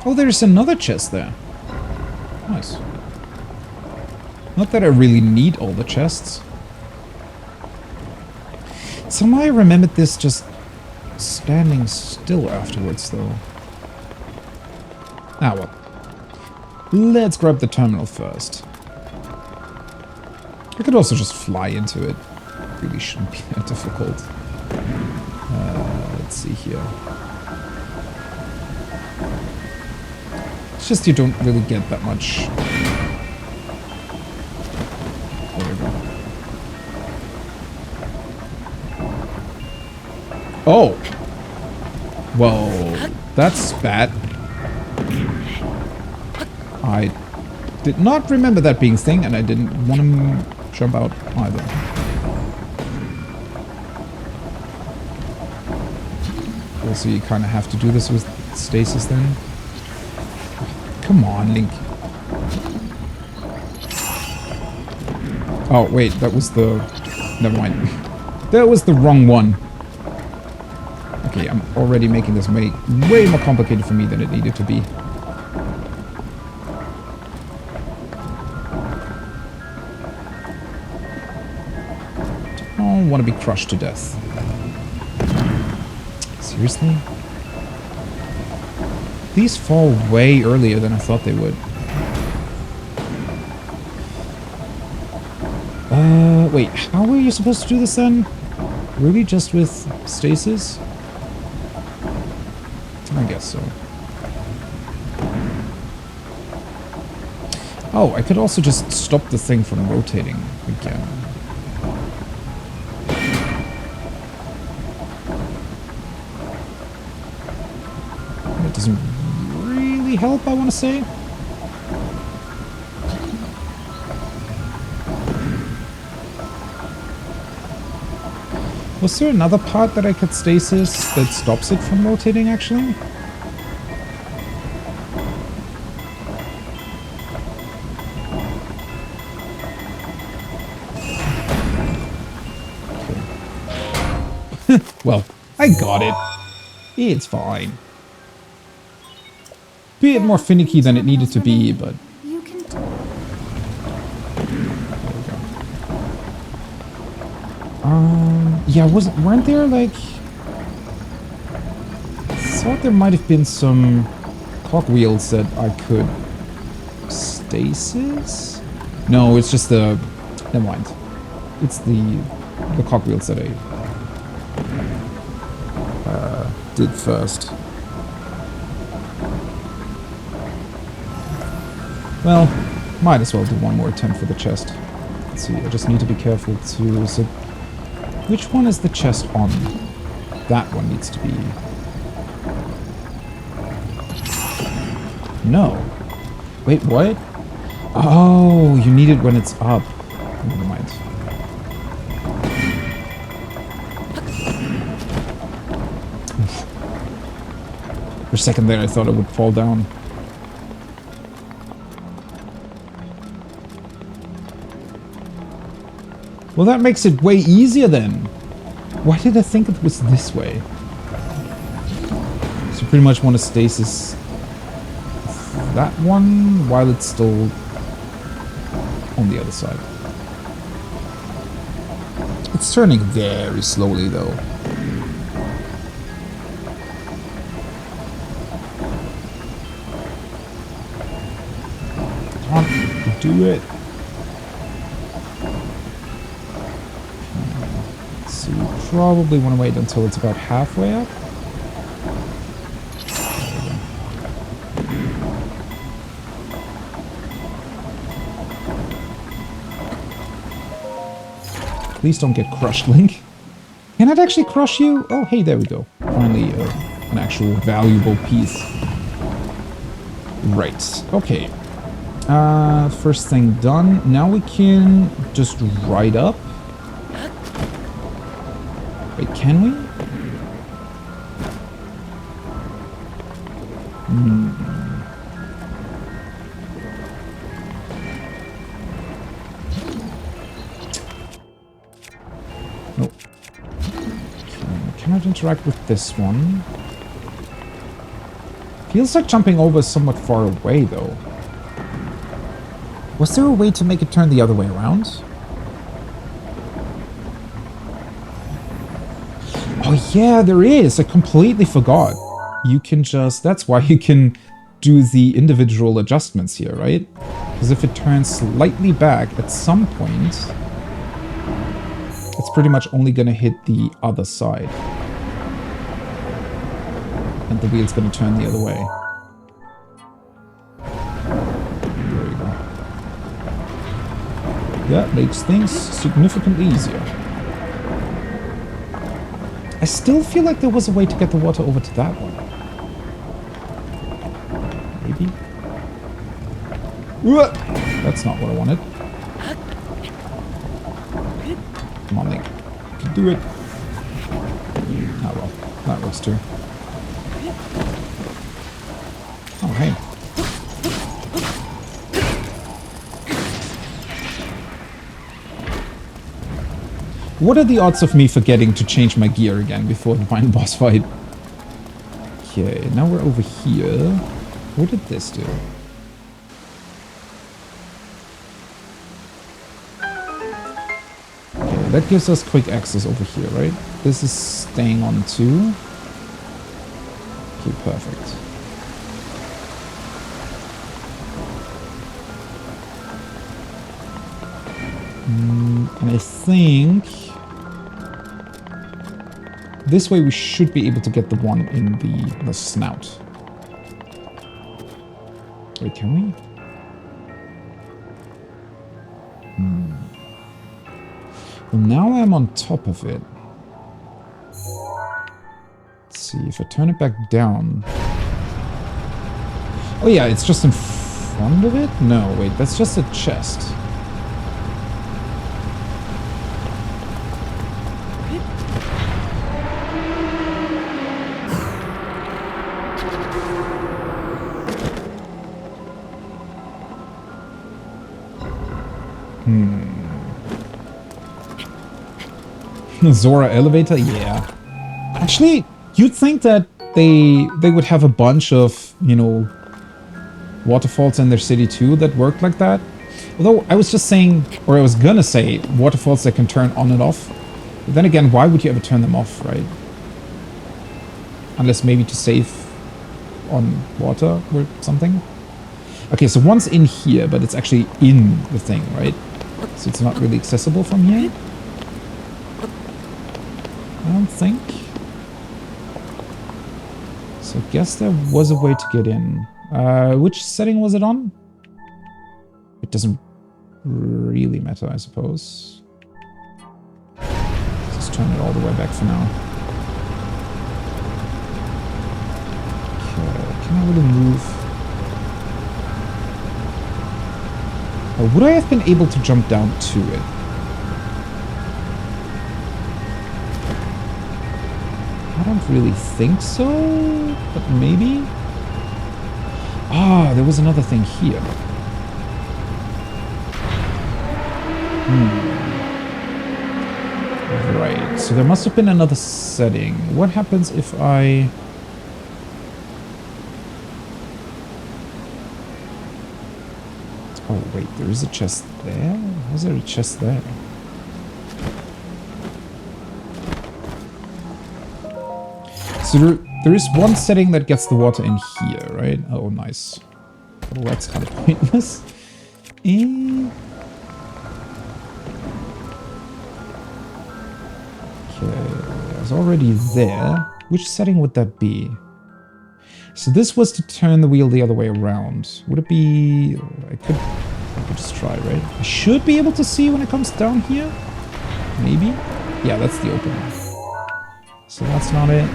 Oh, there's another chest there. Nice. Not that I really need all the chests. Somehow I remembered this just standing still afterwards, though. Ah, well. Let's grab the terminal first. I could also just fly into it. Really shouldn't be that difficult. Let's see here. It's just you don't really get that much. There we go. Oh! Well, that's bad. I did not remember that being a thing, and I didn't want to jump out either. Also, you kind of have to do this with stasis then. Come on, Link. Oh, wait, that was the... Never mind. That was the wrong one. Okay, I'm already making this way more complicated for me than it needed to be. I don't want to be crushed to death. Seriously? These fall way earlier than I thought they would. Wait, how were you supposed to do this then? Really, just with stasis? I guess so. Oh, I could also just stop the thing from rotating again. That doesn't really help, I want to say. Was there another part that I could stasis that stops it from rotating, actually? Okay. Well, I got it. It's fine. Bit more finicky than it needed to be, but... You can yeah, weren't there, like... I thought there might have been some cogwheels that I could... stasis? No, it's just the... Never mind. It's the cogwheels that I... did first. Well, might as well do one more attempt for the chest. Let's see, I just need to be careful to... So, which one is the chest on? That one needs to be... No. Wait, what? Oh, you need it when it's up. Never mind. Oof. For a second there, I thought it would fall down. Well, that makes it way easier then. Why did I think it was this way? So pretty much want to stasis that one while it's still on the other side. It's turning very slowly though. Come on, do it. So you probably want to wait until it's about halfway up. Please don't get crushed, Link. Can it actually crush you? Oh, hey, there we go. Finally, an actual valuable piece. Right. Okay. First thing done. Now we can just ride up. Wait, can we? Nope. Cannot interact with this one. Feels like jumping over is somewhat far away, though. Was there a way to make it turn the other way around? Oh yeah, there is! I completely forgot. You can just... That's why you can do the individual adjustments here, right? Because if it turns slightly back at some point, it's pretty much only going to hit the other side. And the wheel's going to turn the other way. There you go. That makes things significantly easier. I still feel like there was a way to get the water over to that one. Maybe? That's not what I wanted. Come on, Link. You can do it. Oh well, that works too. Oh, hey. What are the odds of me forgetting to change my gear again before the final boss fight? Okay, now we're over here. What did this do? Okay, that gives us quick access over here, right? This is staying on too. Okay, perfect. And I think this way we should be able to get the one in the snout. Wait, can we? Well, now I'm on top of it. Let's see, if I turn it back down... Oh yeah, it's just in front of it? No, wait, that's just a chest. Zora elevator? Yeah. Actually, you'd think that they would have a bunch of, you know, waterfalls in their city too that work like that. Although I was just saying, or I was gonna say, waterfalls that can turn on and off. But then again, why would you ever turn them off, right? Unless maybe to save on water or something. Okay, so one's in here, but it's actually in the thing, right? So it's not really accessible from here. I don't think. So I guess there was a way to get in. Which setting was it on? It doesn't really matter, I suppose. Let's just turn it all the way back for now. Okay, can I really move? Or would I have been able to jump down to it? I don't really think so, but maybe? Ah, there was another thing here. Right, so there must have been another setting. What happens if I... Oh, wait, there is a chest there? Why is there a chest there? So there is one setting that gets the water in here, right? Oh, nice. Well, that's kind of pointless. Okay, it's already there. Which setting would that be? So this was to turn the wheel the other way around. Would it be... I could just try, right? I should be able to see when it comes down here. Maybe? Yeah, that's the opening. So that's not it.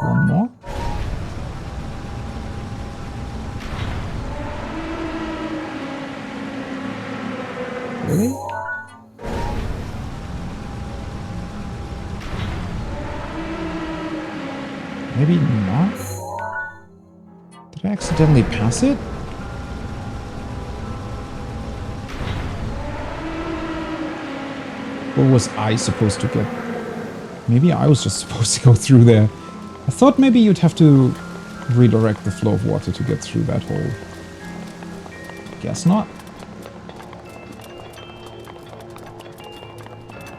One more. Really? Maybe not? Did I accidentally pass it? Or was I supposed to get... Maybe I was just supposed to go through there. I thought maybe you'd have to redirect the flow of water to get through that hole. Guess not.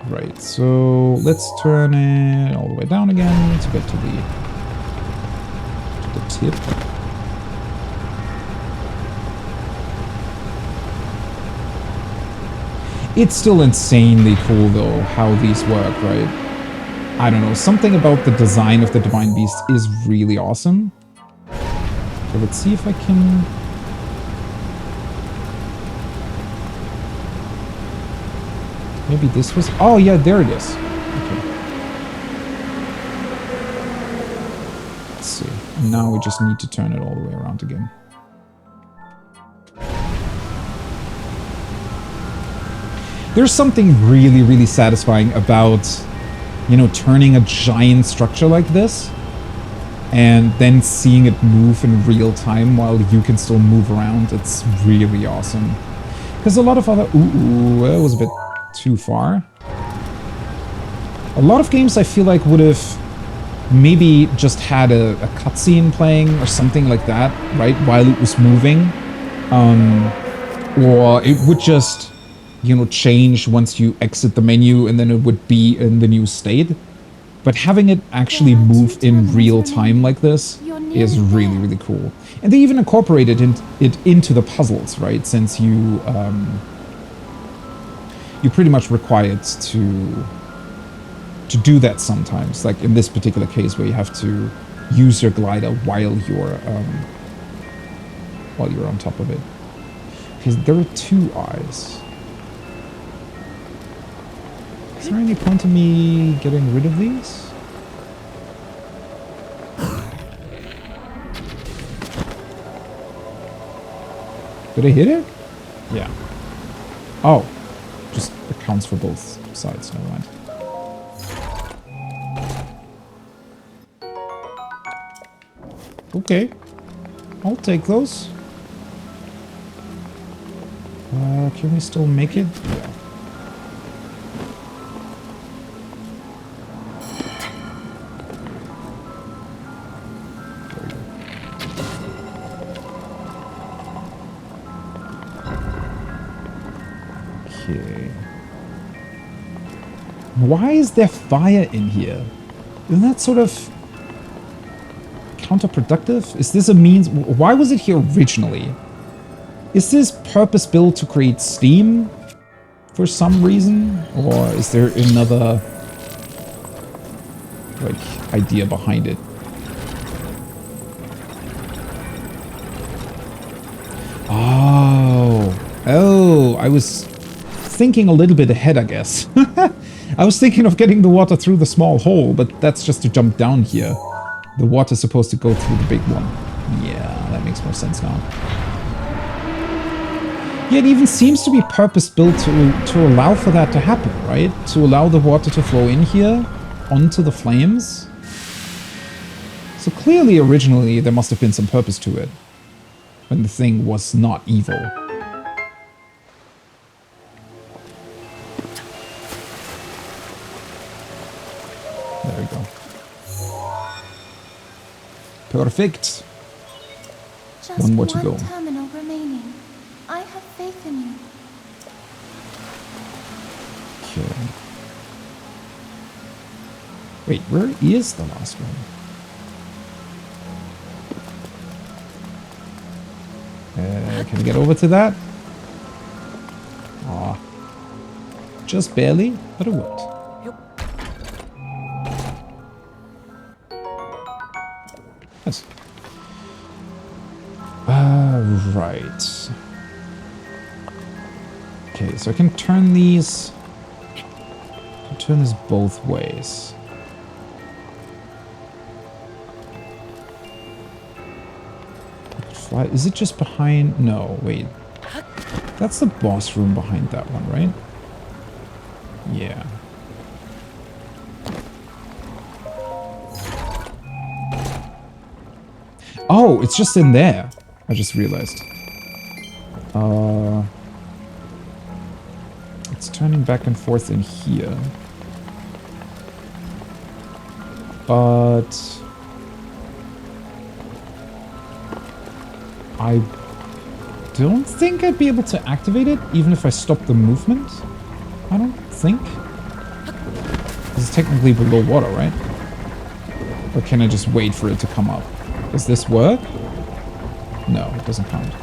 Right, so let's turn it all the way down again to get to the tip. It's still insanely cool though how these work, right? I don't know, something about the design of the Divine Beast is really awesome. Okay, let's see if I can... Maybe this was... Oh yeah, there it is. Okay. Let's see. And now we just need to turn it all the way around again. There's something really, really satisfying about, you know, turning a giant structure like this and then seeing it move in real time while you can still move around. It's really awesome. Because a lot of other... Ooh, that was a bit too far. A lot of games I feel like would have maybe just had a cutscene playing or something like that, right, while it was moving. Or it would just... you know, change once you exit the menu and then it would be in the new state. But having it actually move in real time like this is really, really cool. And they even incorporated it into the puzzles, right? Since you're pretty much required to do that sometimes. Like in this particular case where you have to use your glider while you're on top of it. Because there are two eyes. Is there any point in me getting rid of these? Did I hit it? Yeah. Oh. Just accounts for both sides, never mind. Okay. I'll take those. Can we still make it? Yeah. Okay. Why is there fire in here? Isn't that sort of counterproductive? Is this a means... Why was it here originally? Is this purpose-built to create steam for some reason? Or is there another, like, idea behind it? Oh, I was thinking a little bit ahead, I guess. I was thinking of getting the water through the small hole, but that's just to jump down here. The water's supposed to go through the big one. Yeah, that makes more sense now. Yeah, it even seems to be purpose-built to allow for that to happen, right? To allow the water to flow in here, onto the flames. So clearly, originally, there must have been some purpose to it. When the thing was not evil. There we go. Perfect. Just One more to go. terminal remaining. I have faith in you. Okay. Wait, where is the last one? Can I get over to that? Aw. Just barely, but it worked. Yes. Right. Okay, so I can turn these... I can turn this both ways. Is it just behind? No, wait. That's the boss room behind that one, right? Yeah. Oh, it's just in there. I just realized. It's turning back and forth in here. But... I don't think I'd be able to activate it, even if I stop the movement. I don't think. This is technically below water, right? Or can I just wait for it to come up? Does this work? No, it doesn't count.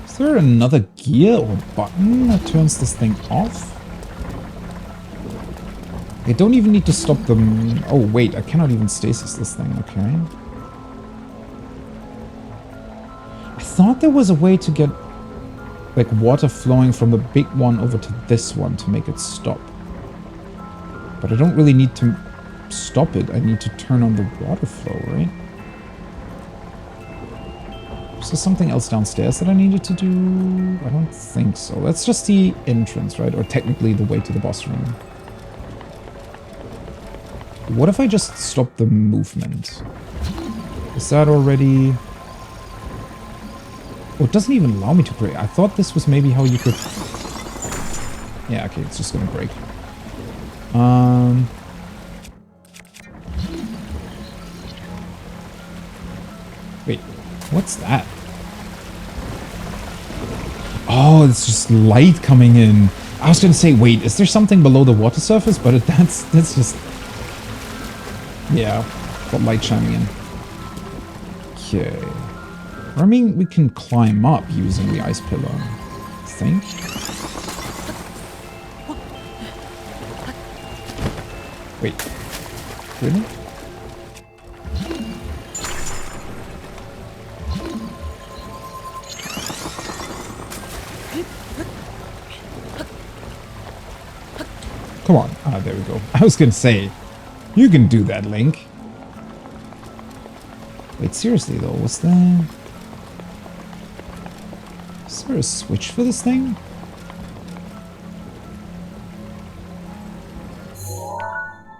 Is there another gear or button that turns this thing off? I don't even need to stop them. Oh, wait, I cannot even stasis this thing, okay. I thought there was a way to get, like, water flowing from the big one over to this one to make it stop. But I don't really need to stop it. I need to turn on the water flow, right? Is there something else downstairs that I needed to do? I don't think so. That's just the entrance, right? Or technically the way to the boss room. What if I just stop the movement? Is that already... Oh, it doesn't even allow me to break. I thought this was maybe how you could... Yeah, okay, it's just gonna break. Wait, what's that? Oh, it's just light coming in. I was gonna say, wait, is there something below the water surface? But that's just... Yeah, got light shining in. Okay. I mean, we can climb up using the ice pillar, I think. Wait. Really? Come on. Ah, there we go. I was gonna say, you can do that, Link. Wait, seriously though, was there... Is there a switch for this thing?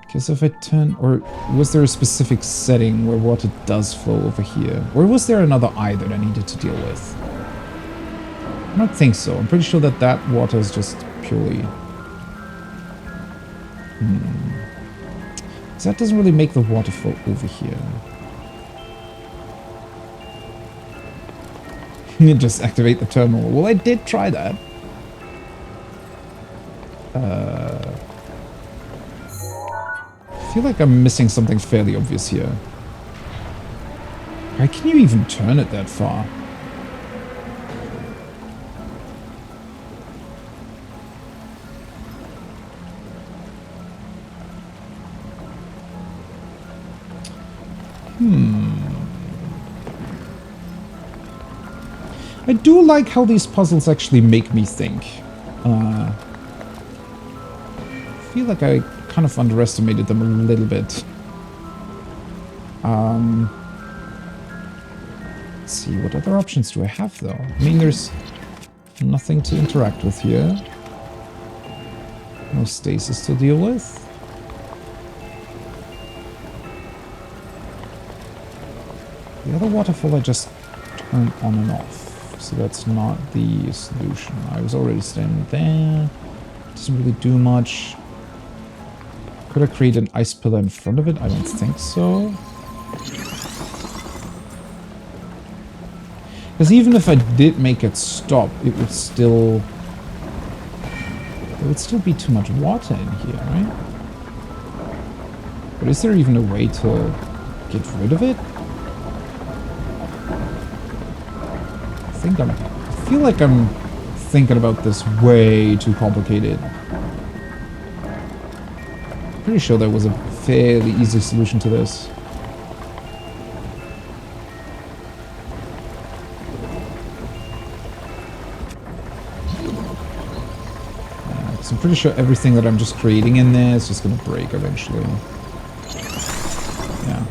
Because if I turn... Or was there a specific setting where water does flow over here? Or was there another eye that I needed to deal with? I don't think so. I'm pretty sure that that water is just purely... Because that doesn't really make the water flow over here. Just activate the terminal. Well, I did try that. I feel like I'm missing something fairly obvious here. Why can you even turn it that far? I do like how these puzzles actually make me think. I feel like I kind of underestimated them a little bit. Let's see, what other options do I have though? I mean, there's nothing to interact with here. No stasis to deal with. The other waterfall I just turned on and off. So that's not the solution. I was already standing there. Doesn't really do much. Could I create an ice pillar in front of it? I don't think so. Because even if I did make it stop, it would still... There would still be too much water in here, right? But is there even a way to get rid of it? I feel like I'm thinking about this way too complicated. Pretty sure there was a fairly easy solution to this. So I'm pretty sure everything that I'm just creating in there is just gonna break eventually. Yeah.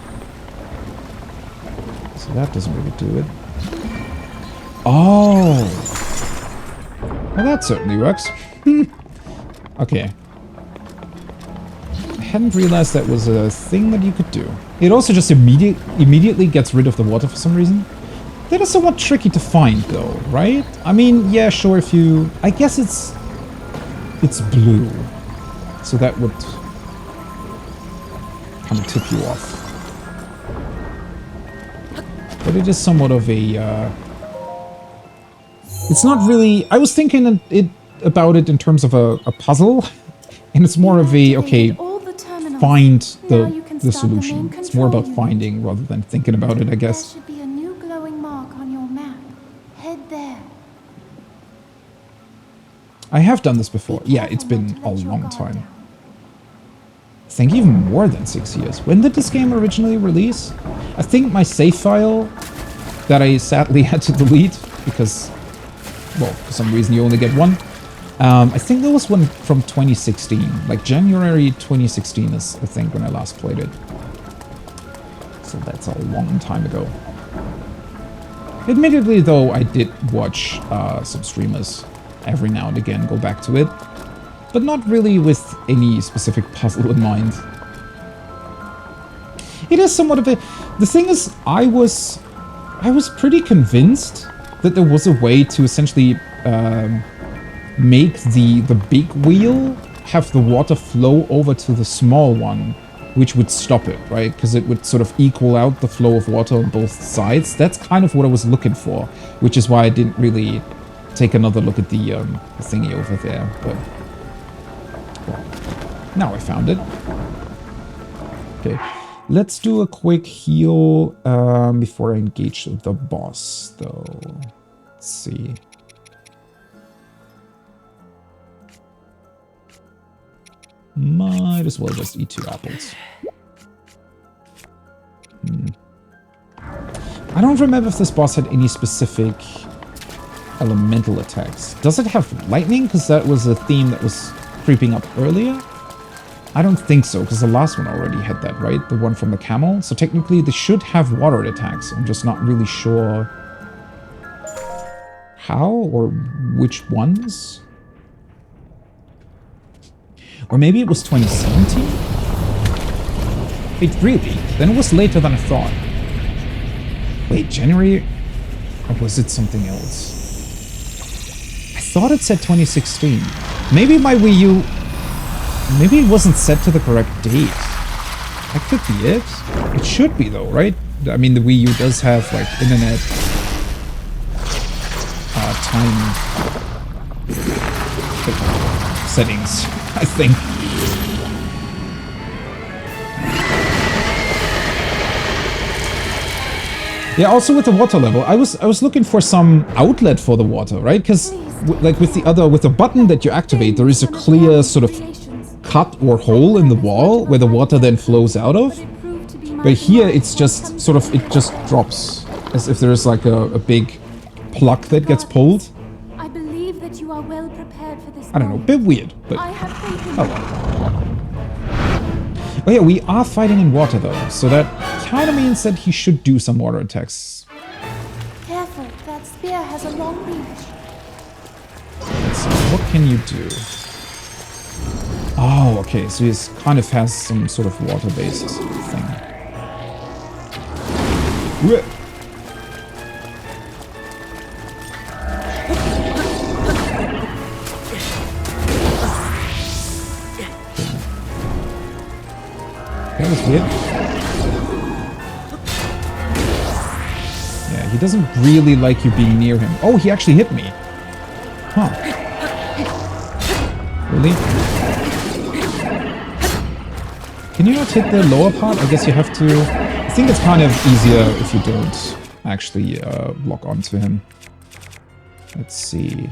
So that doesn't really do it. Oh! Well, that certainly works. Okay. I hadn't realized that was a thing that you could do. It also just immediately gets rid of the water for some reason. That is somewhat tricky to find, though, right? I mean, yeah, sure, if you... I guess it's blue. So that would kind of tip you off. But it is somewhat of a... It's not really... I was thinking about it in terms of a puzzle. And it's more of a, okay, find the solution. It's more about finding rather than thinking about it, I guess. There should be a new glowing mark on your map. Head there. I have done this before. Yeah, it's been a long time. I think even more than 6 years. When did this game originally release? I think my save file that I sadly had to delete because, well, for some reason you only get one. I think there was one from 2016. Like January 2016 is, I think, when I last played it. So that's a long time ago. Admittedly, though, I did watch some streamers every now and again go back to it. But not really with any specific puzzle in mind. It is somewhat of a... The thing is, I was pretty convinced that there was a way to essentially make the big wheel have the water flow over to the small one, which would stop it, right? Because it would sort of equal out the flow of water on both sides. That's kind of what I was looking for, which is why I didn't really take another look at the thingy over there. But well, now I found it. Okay, let's do a quick heal before I engage the boss, though. Let's see. Might as well just eat 2 apples. I don't remember if this boss had any specific elemental attacks. Does it have lightning? Because that was a theme that was creeping up earlier. I don't think so, because the last one already had that, right? The one from the camel. So technically they should have water attacks. I'm just not really sure how or which ones. Or maybe it was 2017? Wait, really? Then it was later than I thought. Wait, January? Or was it something else? I thought it said 2016. Maybe my Wii U... Maybe it wasn't set to the correct date. That could be it. It should be though, right? I mean, the Wii U does have, like, internet... time... settings, I think. Yeah, also with the water level, I was looking for some outlet for the water, right? Because like with the button that you activate, there is a clear sort of cut or hole in the wall where the water then flows out of. But here it's just sort of, it just drops as if there is like a big plug that gets pulled. I believe that you are well prepared for this. I don't know, a bit weird, but I have faith in oh well. Oh yeah, we are fighting in water though, so that kind of means that he should do some water attacks. Careful, that spear has a long reach. Let's see, what can you do? Oh, okay, so he kind of has some sort of water-based thing. Whoa. That was weird. Yeah, he doesn't really like you being near him. Oh, he actually hit me. Huh. Really? Can you not hit the lower part? I guess you have to... I think it's kind of easier if you don't actually lock onto him. Let's see.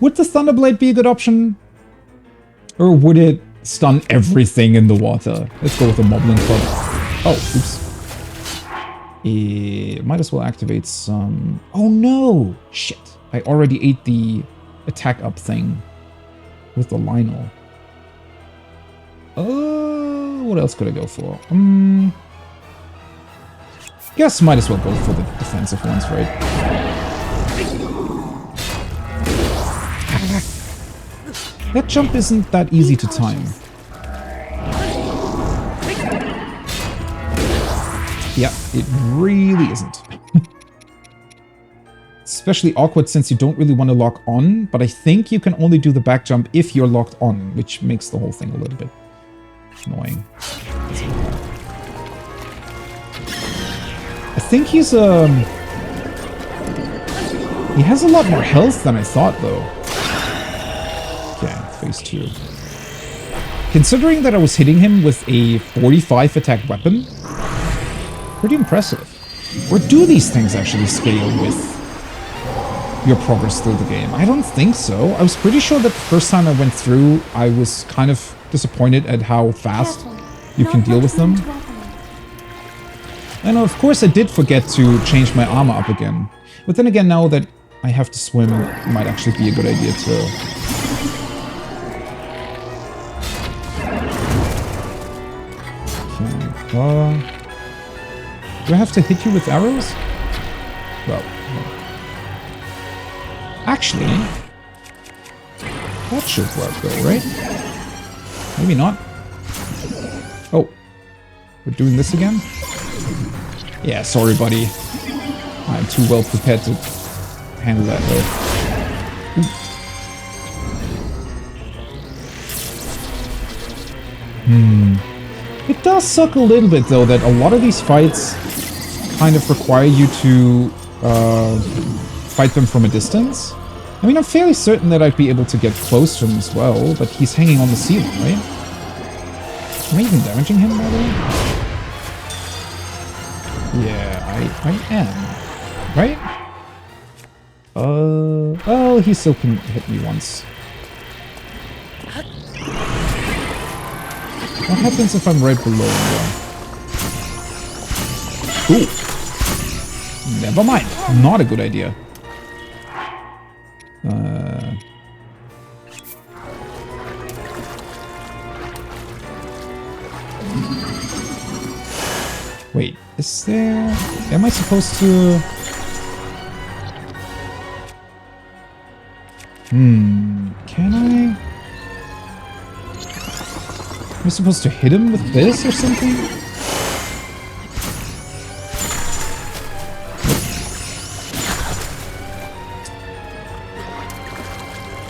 Would the Thunderblade be a good option? Or would it stun everything in the water? Let's go with the Moblin Club. Oh, oops. Might as well activate some... Oh no! Shit. I already ate the attack up thing with the Lionel. What else could I go for? Guess might as well go for the defensive ones, right? That jump isn't that easy to time. Yeah, it really isn't. Especially awkward since you don't really want to lock on, but I think you can only do the back jump if you're locked on, which makes the whole thing a little bit annoying. I think he's he has a lot more health than I thought, though. Okay, phase 2. Considering that I was hitting him with a 45 attack weapon, pretty impressive. Or do these things actually scale with your progress through the game? I don't think so. I was pretty sure that the first time I went through, I was kind of disappointed at how fast you can deal with them. And of course I did forget to change my armor up again. But then again, now that I have to swim, it might actually be a good idea to... Okay, do I have to hit you with arrows? Well, no. Actually, that should work though, right? Maybe not. Oh, we're doing this again? Yeah, sorry buddy. I'm too well prepared to handle that though. It does suck a little bit though that a lot of these fights kind of require you to fight them from a distance. I mean, I'm fairly certain that I'd be able to get close to him as well, but he's hanging on the ceiling, right? Am I even damaging him, by the way? Yeah, I am. Right? Well, he still can hit me once. What happens if I'm right below him? Ooh. Never mind. Not a good idea. Wait, is there... Am I supposed to... Can I... Am I supposed to hit him with this or something?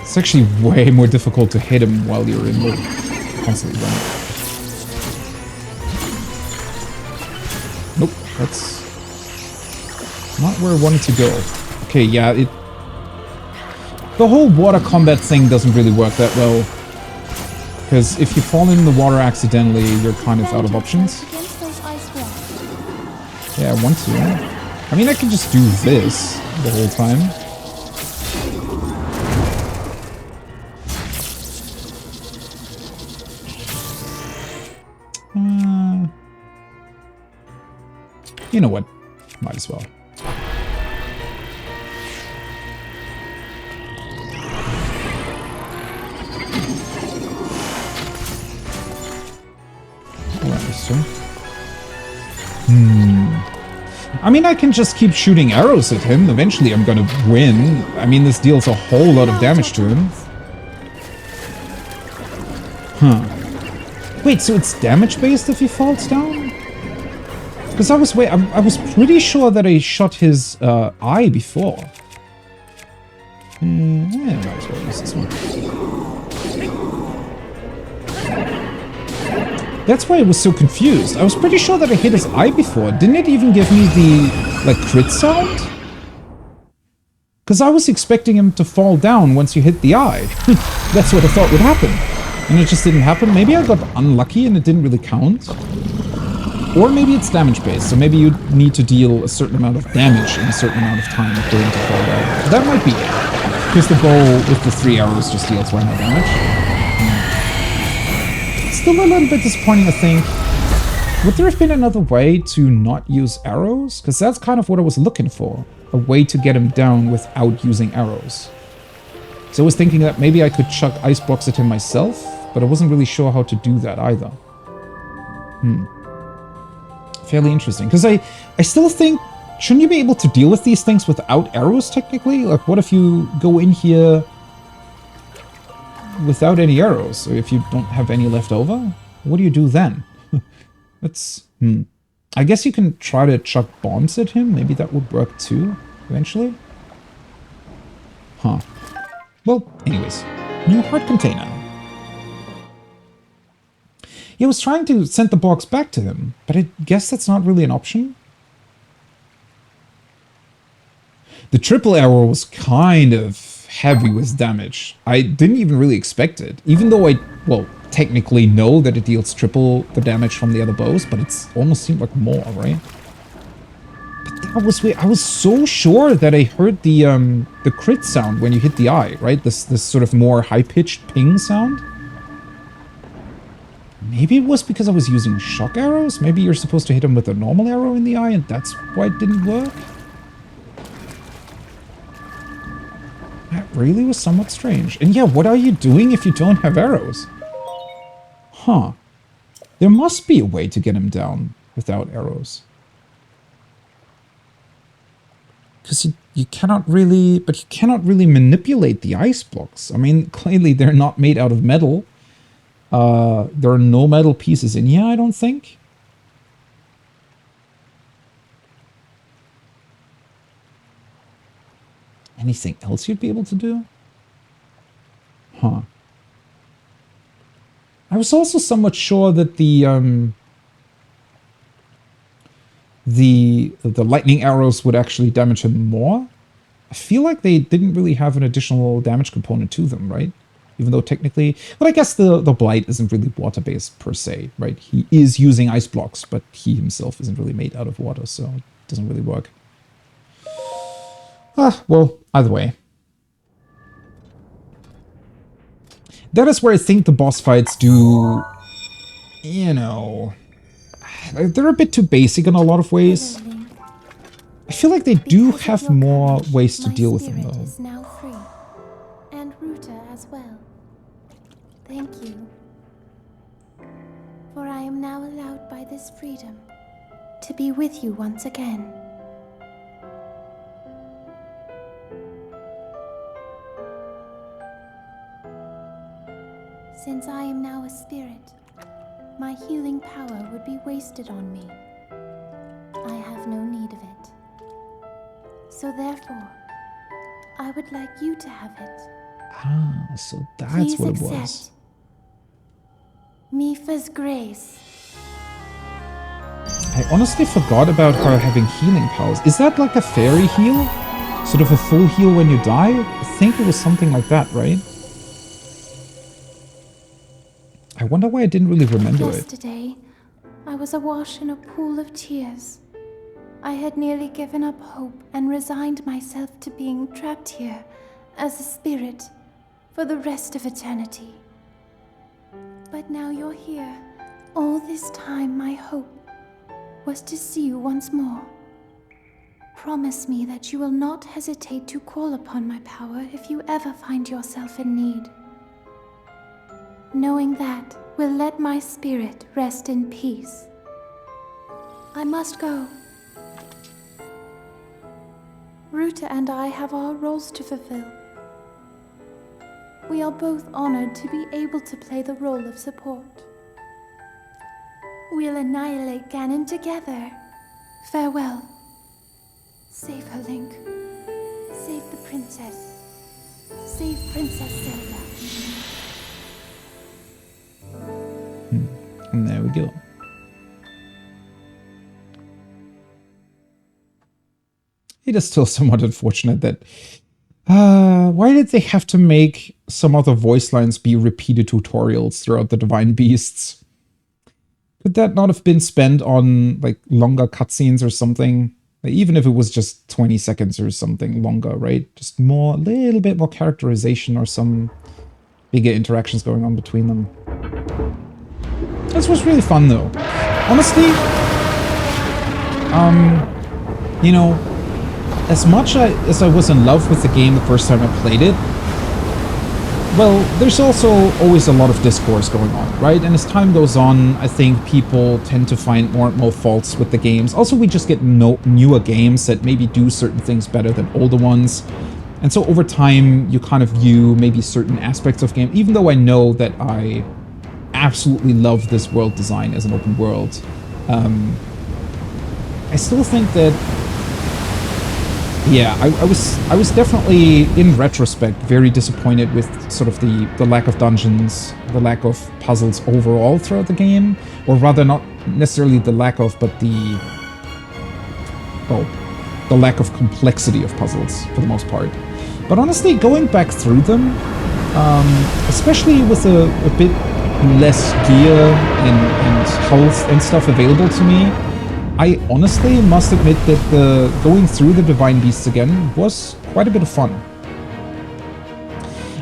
It's actually way more difficult to hit him while you're in the constantly running. Nope, that's not where I wanted to go. Okay, yeah, the whole water combat thing doesn't really work that well. Because if you fall in the water accidentally, you're kind of out of options. Yeah, I want to. I mean, I can just do this the whole time. You know what? Might as well. I mean, I can just keep shooting arrows at him. Eventually, I'm gonna win. I mean, this deals a whole lot of damage to him. Huh. Wait, so it's damage-based if he falls down? Because I was pretty sure that I shot his eye before. Yeah, might as well use this one. That's why I was so confused. I was pretty sure that I hit his eye before. Didn't it even give me the, like, crit sound? Because I was expecting him to fall down once you hit the eye. That's what I thought would happen. And it just didn't happen. Maybe I got unlucky and it didn't really count. Or maybe it's damage based, so maybe you need to deal a certain amount of damage in a certain amount of time for him to fall down. That might be it. Because the bow with the 3 arrows just deals way more damage. Still a little bit disappointing, I think. Would there have been another way to not use arrows? Because that's kind of what I was looking for. A way to get him down without using arrows. So I was thinking that maybe I could chuck ice blocks at him myself, but I wasn't really sure how to do that either. Fairly interesting. Because I still think, shouldn't you be able to deal with these things without arrows, technically? Like, what if you go in here without any arrows? Or if you don't have any left over? What do you do then? That's... I guess you can try to chuck bombs at him. Maybe that would work too, eventually. Huh. Well, anyways. New heart container. Yeah, I was trying to send the box back to him, but I guess that's not really an option. The triple arrow was kind of heavy with damage. I didn't even really expect it. Even though I, well, technically know that it deals triple the damage from the other bows, but it's almost seemed like more, right? But that was weird. I was so sure that I heard the crit sound when you hit the eye, right? This sort of more high-pitched ping sound. Maybe it was because I was using shock arrows? Maybe you're supposed to hit him with a normal arrow in the eye and that's why it didn't work? That really was somewhat strange. And yeah, what are you doing if you don't have arrows? Huh. There must be a way to get him down without arrows. Because you cannot really... But you cannot really manipulate the ice blocks. I mean, clearly they're not made out of metal. There are no metal pieces in here, I don't think. Anything else you'd be able to do? Huh. I was also somewhat sure that the lightning arrows would actually damage him more. I feel like they didn't really have an additional damage component to them, right? Even though technically... But I guess the blight isn't really water-based per se, right? He is using ice blocks, but he himself isn't really made out of water, so it doesn't really work. Well, either way. That is where I think the boss fights do... You know... They're a bit too basic in a lot of ways. I feel like they do have more ways to deal with them, though. Is now free, and Ruta as well. Thank you. For I am now allowed by this freedom to be with you once again. Since I am now a spirit, my healing power would be wasted on me. I have no need of it. So therefore, I would like you to have it. Ah, so that's Please what it accept was. Mipha's grace. I honestly forgot about her having healing powers. Is that like a fairy heal? Sort of a full heal when you die? I think it was something like that, right? I wonder why I didn't really remember it. Yesterday, I was awash in a pool of tears. I had nearly given up hope and resigned myself to being trapped here as a spirit for the rest of eternity. But now you're here. All this time my hope was to see you once more. Promise me that you will not hesitate to call upon my power if you ever find yourself in need. Knowing that will let my spirit rest in peace. I must go. Ruta and I have our roles to fulfill. We are both honored to be able to play the role of support. We'll annihilate Ganon together. Farewell. Save her, Link. Save the princess. Save Princess Zelda. And there we go. It is still somewhat unfortunate that... why did they have to make some of the voice lines be repeated tutorials throughout the Divine Beasts? Could that not have been spent on like longer cutscenes or something? Like, even if it was just 20 seconds or something longer, right? Just more, a little bit more characterization or some bigger interactions going on between them. This was really fun though. Honestly, you know, as much as I was in love with the game the first time I played it, well, there's also always a lot of discourse going on, right? And as time goes on, I think people tend to find more and more faults with the games. Also, we just get newer games that maybe do certain things better than older ones. And so over time, you kind of view maybe certain aspects of game, even though I know that I absolutely love this world design as an open world. I still think that, yeah, I was definitely, in retrospect, very disappointed with sort of the lack of dungeons, the lack of puzzles overall throughout the game, or rather not necessarily the lack of, but the lack of complexity of puzzles for the most part. But honestly, going back through them, especially with a bit less gear and health and stuff available to me, I honestly must admit that going through the Divine Beasts again was quite a bit of fun.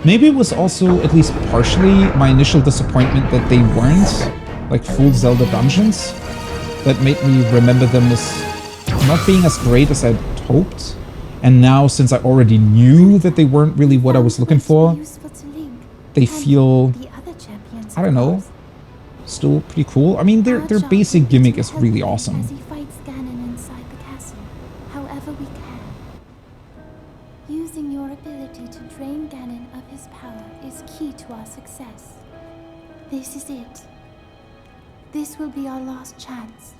Maybe it was also, at least partially, my initial disappointment that they weren't like full Zelda dungeons that made me remember them as not being as great as I'd hoped. And now, since I already knew that they weren't really what I was looking for, they feel, I don't know, still pretty cool. I mean, their basic gimmick is really awesome. As he fights Ganon inside the castle, however we can. Using your ability to drain Ganon of his power is key to our success. This is it. This will be our last chance,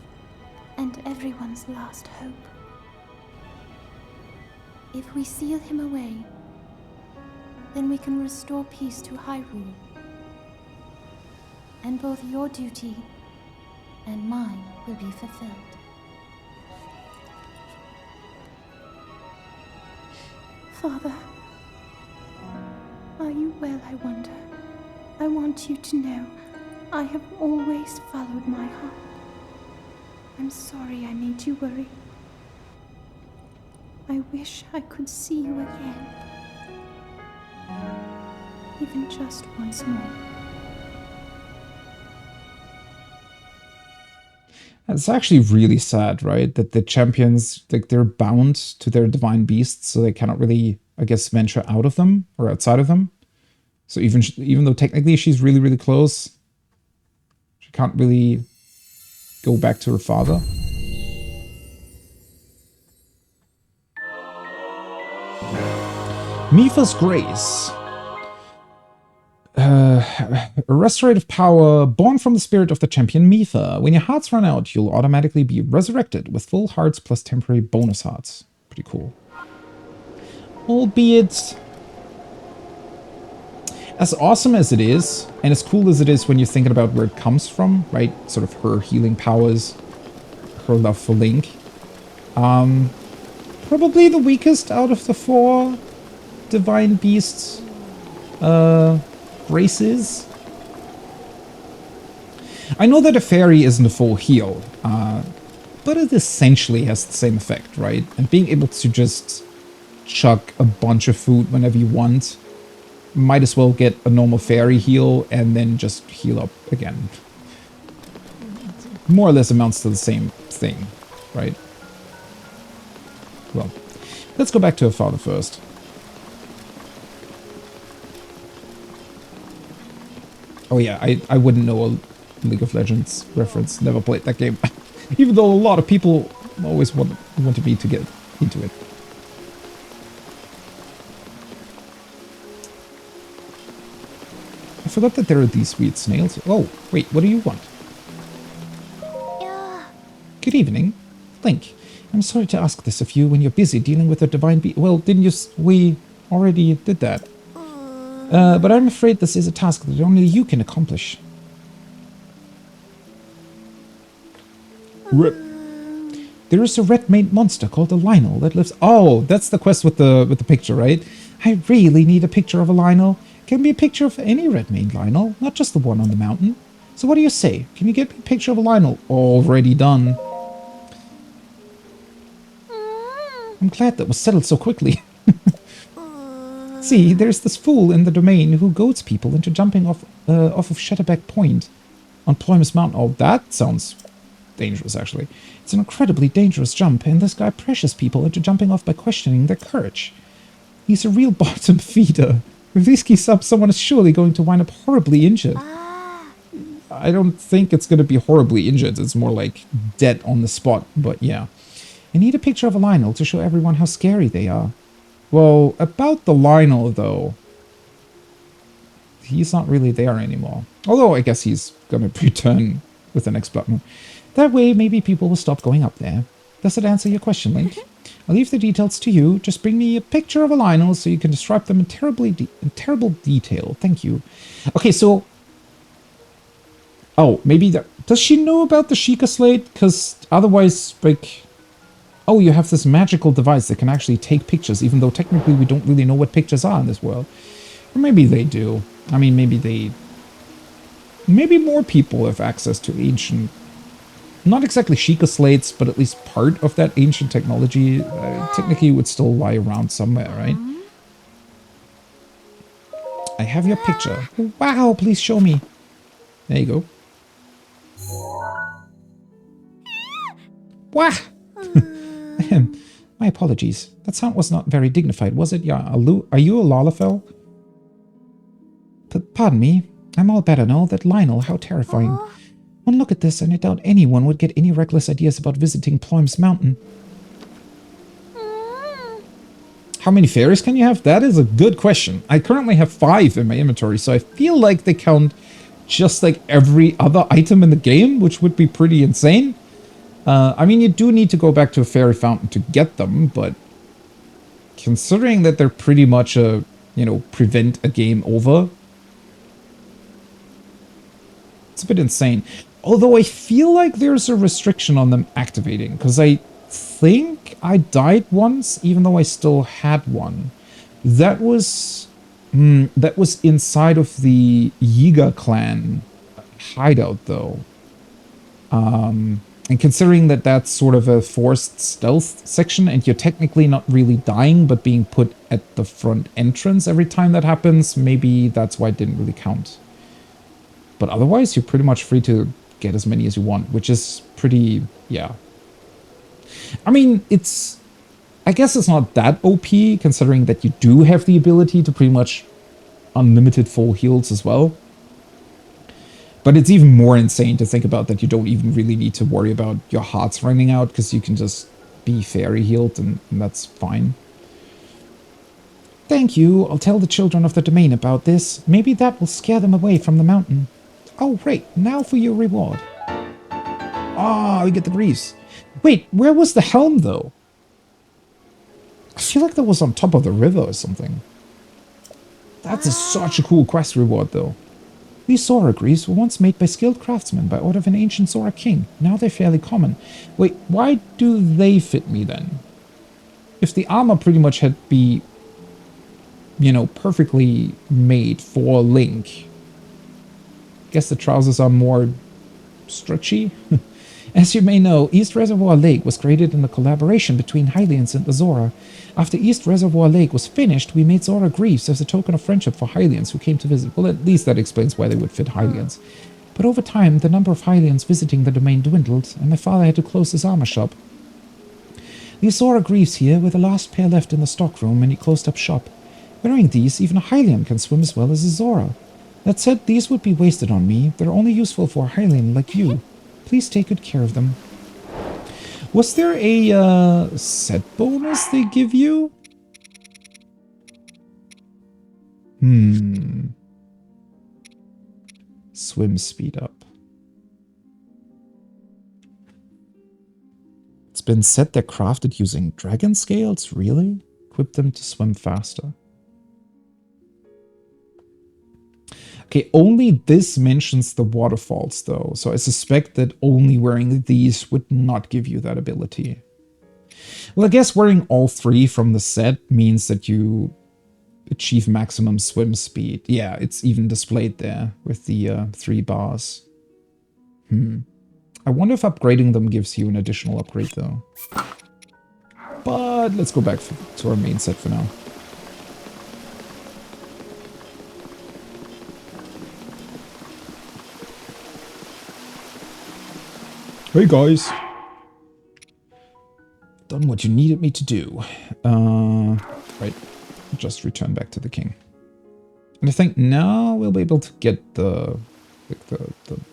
and everyone's last hope. If we seal him away, then we can restore peace to Hyrule. And both your duty and mine will be fulfilled. Father, are you well, I wonder? I want you to know I have always followed my heart. I'm sorry I made you worry. I wish I could see you again. Even just once more. It's actually really sad, right? That the champions, like, they're bound to their divine beasts, so they cannot really, I guess, venture out of them or outside of them. So even though technically she's really, really close, she can't really go back to her father. Mipha's Grace. A restorative power born from the spirit of the champion Mipha. When your hearts run out, you'll automatically be resurrected with full hearts plus temporary bonus hearts. Pretty cool. Albeit, as awesome as it is, and as cool as it is when you're thinking about where it comes from, right? Sort of her healing powers, her love for Link. Probably the weakest out of the four divine beasts races. I know that a fairy isn't a full heal, but it essentially has the same effect, right? And being able to just chuck a bunch of food whenever you want, might as well get a normal fairy heal and then just heal up again. More or less amounts to the same thing, right? Well, let's go back to her father first. Oh yeah, I wouldn't know a League of Legends reference. Never played that game. Even though a lot of people always wanted me to get into it. I forgot that there are these weird snails. Oh, wait, what do you want? Good evening. Link, I'm sorry to ask this of you when you're busy dealing with the divine beast. Well, didn't you... We already did that. But I'm afraid this is a task that only you can accomplish. There is a red-maned monster called a Lionel that lives... Oh, that's the quest with the picture, right? I really need a picture of a Lionel. Can be a picture of any red-maned Lionel, not just the one on the mountain. So what do you say? Can you get me a picture of Lionel? Already done. I'm glad that was settled so quickly. See, there's this fool in the domain who goads people into jumping off of Shutterback Point on Ploymus Mountain. Oh, that sounds dangerous, actually. It's an incredibly dangerous jump, and this guy pressures people into jumping off by questioning their courage. He's a real bottom feeder. If this keeps up, someone is surely going to wind up horribly injured. I don't think it's going to be horribly injured. It's more like dead on the spot, but yeah. I need a picture of a Lionel to show everyone how scary they are. Well, about the Lionel, though, he's not really there anymore. Although, I guess he's going to return with the next Blood Moon. That way, maybe people will stop going up there. Does it answer your question, Link? I'll leave the details to you. Just bring me a picture of a Lionel so you can describe them in terrible detail. Thank you. Okay, so... Oh, maybe that... Does she know about the Sheikah Slate? Because otherwise, like... Oh, you have this magical device that can actually take pictures, even though technically we don't really know what pictures are in this world. Or maybe they do. I mean, maybe they... Maybe more people have access to ancient... Not exactly Sheikah Slates, but at least part of that ancient technology technically would still lie around somewhere, right? I have your picture. Wow, please show me. There you go. Wah! My apologies. That sound was not very dignified, was it? Yeah, are you a Lalafell? Pardon me. I'm all better now. That Lionel, how terrifying. One look at this, and I doubt anyone would get any reckless ideas about visiting Ploymus Mountain. How many fairies can you have? That is a good question. I currently have 5 in my inventory, so I feel like they count just like every other item in the game, which would be pretty insane. I mean, you do need to go back to a fairy fountain to get them, but considering that they're pretty much a, prevent a game over, it's a bit insane. Although I feel like there's a restriction on them activating, because I think I died once, even though I still had one. That was inside of the Yiga clan hideout, though. And considering that that's sort of a forced stealth section, and you're technically not really dying, but being put at the front entrance every time that happens, maybe that's why it didn't really count. But otherwise, you're pretty much free to get as many as you want, which is pretty, yeah. I mean, I guess it's not that OP, considering that you do have the ability to pretty much unlimited full heals as well. But it's even more insane to think about that you don't even really need to worry about your hearts running out, because you can just be fairy healed, and that's fine. Thank you. I'll tell the children of the domain about this. Maybe that will scare them away from the mountain. Oh, right. Now for your reward. Ah, we get the greaves. Wait, where was the helm, though? I feel like that was on top of the river or something. That is such a cool quest reward, though. These Zora greaves were once made by skilled craftsmen by order of an ancient Zora king. Now they're fairly common. Wait, why do they fit me, then? If the armor pretty much had be, perfectly made for Link, I guess the trousers are more stretchy. As you may know, East Reservoir Lake was created in a collaboration between Hylians and the Zora. After East Reservoir Lake was finished, we made Zora greaves as a token of friendship for Hylians who came to visit. Well, at least that explains why they would fit Hylians. But over time, the number of Hylians visiting the domain dwindled, and my father had to close his armor shop. These Zora greaves here were the last pair left in the stockroom when he closed up shop. Wearing these, even a Hylian can swim as well as a Zora. That said, these would be wasted on me. They're only useful for a Hylian like you. Please take good care of them. Was there a set bonus they give you? Swim speed up. It's been said they're crafted using dragon scales? Really? Equip them to swim faster. Okay, only this mentions the waterfalls, though, so I suspect that only wearing these would not give you that ability. Well, I guess wearing all 3 from the set means that you achieve maximum swim speed. Yeah, it's even displayed there with the 3 bars. I wonder if upgrading them gives you an additional upgrade, though. But let's go back to our main set for now. Hey guys. Done what you needed me to do. Right. Just return back to the king. And I think now we'll be able to get the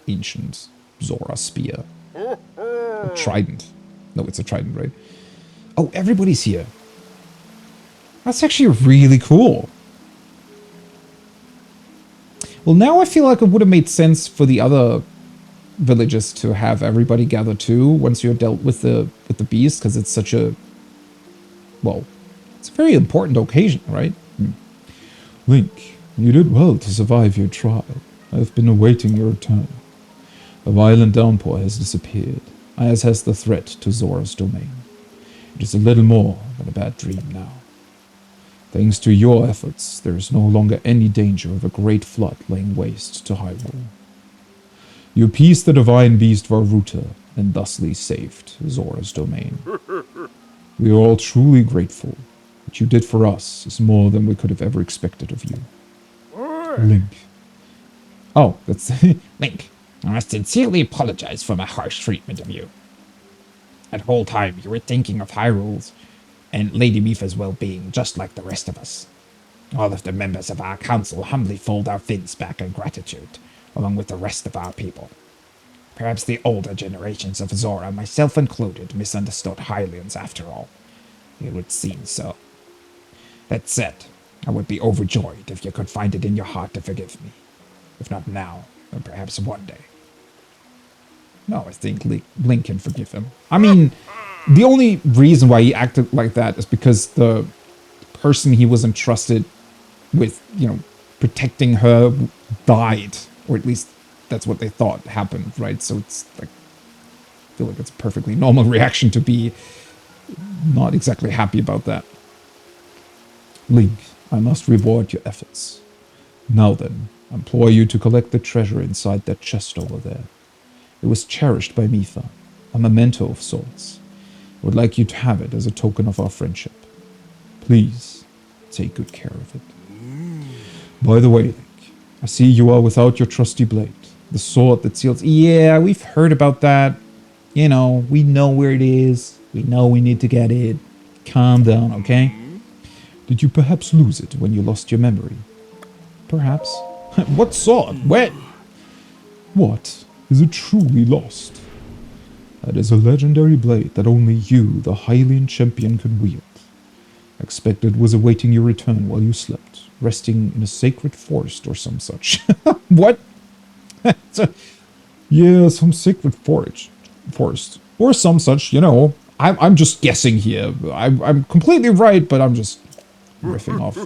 ancient Zora spear. A trident. No, it's a trident, right? Oh, everybody's here. That's actually really cool. Well, now I feel like it would have made sense for the other villages to have everybody gather too once you're dealt with the beast, because it's such a, well, it's a very important occasion, right? Link, you did well to survive your trial. I have been awaiting your return. A violent downpour has disappeared, as has the threat to Zora's domain. It is a little more than a bad dream now. Thanks to your efforts, there is no longer any danger of a great flood laying waste to Hyrule. You appeased the divine beast Varuta and thusly saved Zora's domain. We are all truly grateful. What you did for us is more than we could have ever expected of you. Link. Oh, that's... Link, I must sincerely apologize for my harsh treatment of you. That whole time you were thinking of Hyrule's and Lady Mipha's well-being just like the rest of us. All of the members of our council humbly fold our fins back in gratitude, along with the rest of our people. Perhaps the older generations of Zora, myself included, misunderstood Hylians after all. It would seem so. That said, I would be overjoyed if you could find it in your heart to forgive me. If not now, then perhaps one day. No, I think Link can forgive him. I mean, the only reason why he acted like that is because the person he was entrusted with, you know, protecting her died. Or at least that's what they thought happened, right? So it's like, I feel like it's a perfectly normal reaction to be not exactly happy about that. Link, I must reward your efforts. Now then, I implore you to collect the treasure inside that chest over there. It was cherished by Mipha, a memento of sorts. I would like you to have it as a token of our friendship. Please, take good care of it. By the way, Link, I see you are without your trusty blade, the sword that seals... Yeah, we've heard about that. You know, we know where it is. We know we need to get it. Calm down, okay? Did you perhaps lose it when you lost your memory? Perhaps. What sword? Where? What? Is it truly lost? That is a legendary blade that only you, the Hylian champion, could wield. I expect it was awaiting your return while you slept, resting in a sacred forest or some such. What? Yeah, some sacred forest. Or some such, you know. I'm just guessing here. I'm completely right, but I'm just riffing off.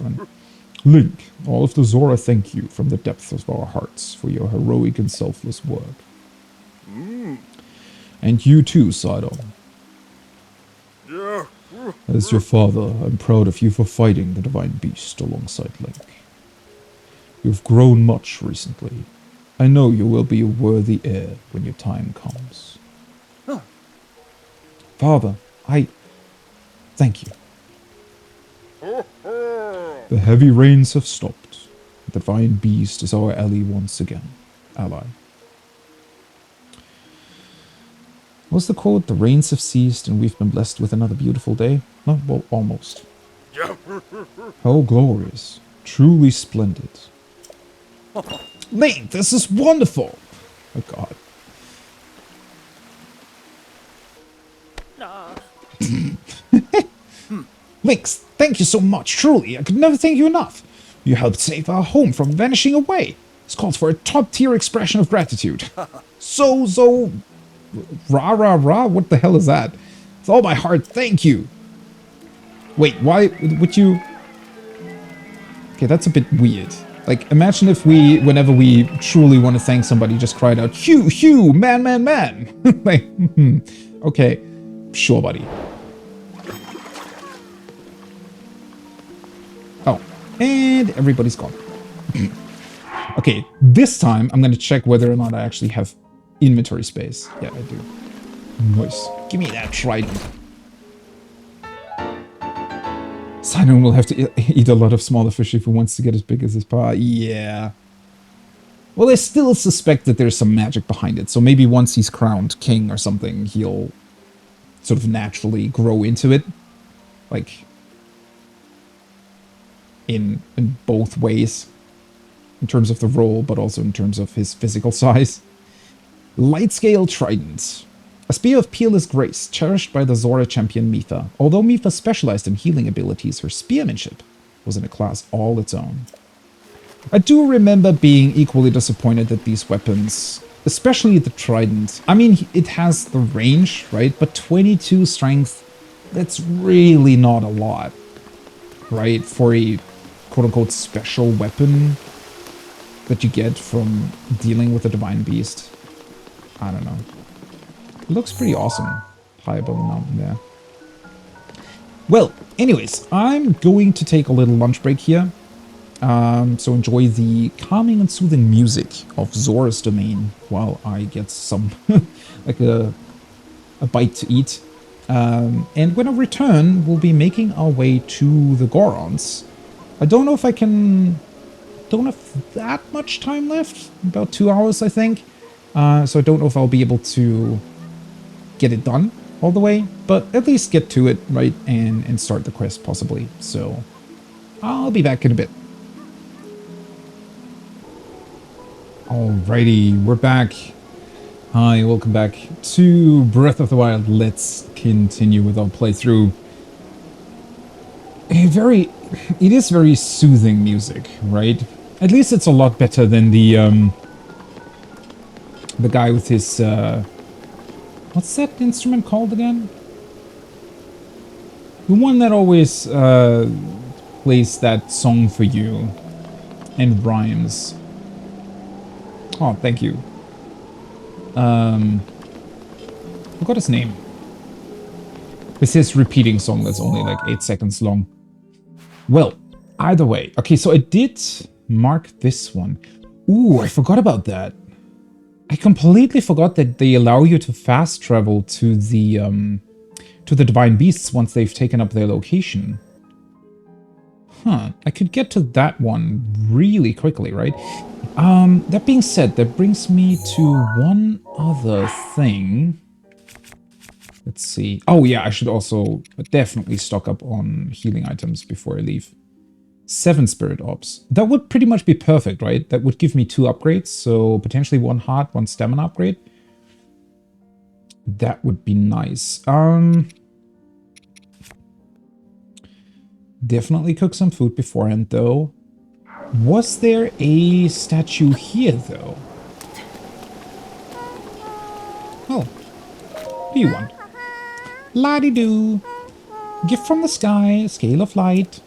Link, all of the Zora thank you from the depths of our hearts for your heroic and selfless work. And you too, Sidon. As your father, I'm proud of you for fighting the divine beast alongside Link. You've grown much recently. I know you will be a worthy heir when your time comes. Huh. Father, thank you. The heavy rains have stopped. The divine beast is our ally once again. What's the quote? The rains have ceased and we've been blessed with another beautiful day? No, well, almost. How glorious. Truly splendid. Link, this is wonderful! Oh god. Lynx, thank you so much, truly. I could never thank you enough. You helped save our home from vanishing away. This calls for a top-tier expression of gratitude. So... Rah, what the hell is that? With all my heart, thank you. Wait, why would you... Okay, that's a bit weird. Like, imagine if we, whenever we truly want to thank somebody, just cried out, Hugh, man. Like, okay, sure, buddy. Oh, and everybody's gone. Okay, this time I'm going to check whether or not I actually have inventory space. Yeah, I do. Nice. Give me that trident. Sidon will have to eat a lot of smaller fish if he wants to get as big as his paw. Yeah. Well, I still suspect that there's some magic behind it. So maybe once he's crowned king or something, he'll sort of naturally grow into it. Like, in both ways. In terms of the role, but also in terms of his physical size. Light Scale Trident. A spear of peerless grace, cherished by the Zora champion Mipha. Although Mipha specialized in healing abilities, her spearmanship was in a class all its own. I do remember being equally disappointed that these weapons, especially the trident, I mean, it has the range, right? But 22 strength, that's really not a lot, right? For a quote-unquote special weapon that you get from dealing with a divine beast. I don't know. It looks pretty awesome. High above the mountain there. Well, anyways, I'm going to take a little lunch break here. So enjoy the calming and soothing music of Zora's Domain while I get some, like a bite to eat. And when I return, we'll be making our way to the Gorons. I don't know if I can... Don't have that much time left. About 2 hours, I think. So I don't know if I'll be able to get it done all the way, but at least get to it, right, and start the quest, possibly. So I'll be back in a bit. Alrighty, we're back. Hi, welcome back to Breath of the Wild. Let's continue with our playthrough. It is very soothing music, right? At least it's a lot better than the guy with his, what's that instrument called again? The one that always plays that song for you and rhymes. Oh, thank you. Forgot his name. It's his repeating song that's only like 8 seconds long. Well, either way. Okay, so I did mark this one. Ooh, I forgot about that. I completely forgot that they allow you to fast travel to the divine beasts once they've taken up their location. Huh, I could get to that one really quickly, right? That being said, that brings me to one other thing. Let's see. Oh yeah, I should also definitely stock up on healing items before I leave. 7 spirit orbs. That would pretty much be perfect, right? That would give me 2 upgrades, so potentially 1 heart, 1 stamina upgrade. That would be nice. Definitely cook some food beforehand, though. Was there a statue here, though? Oh. What do you want? La-di-doo. Gift from the sky, a scale of light.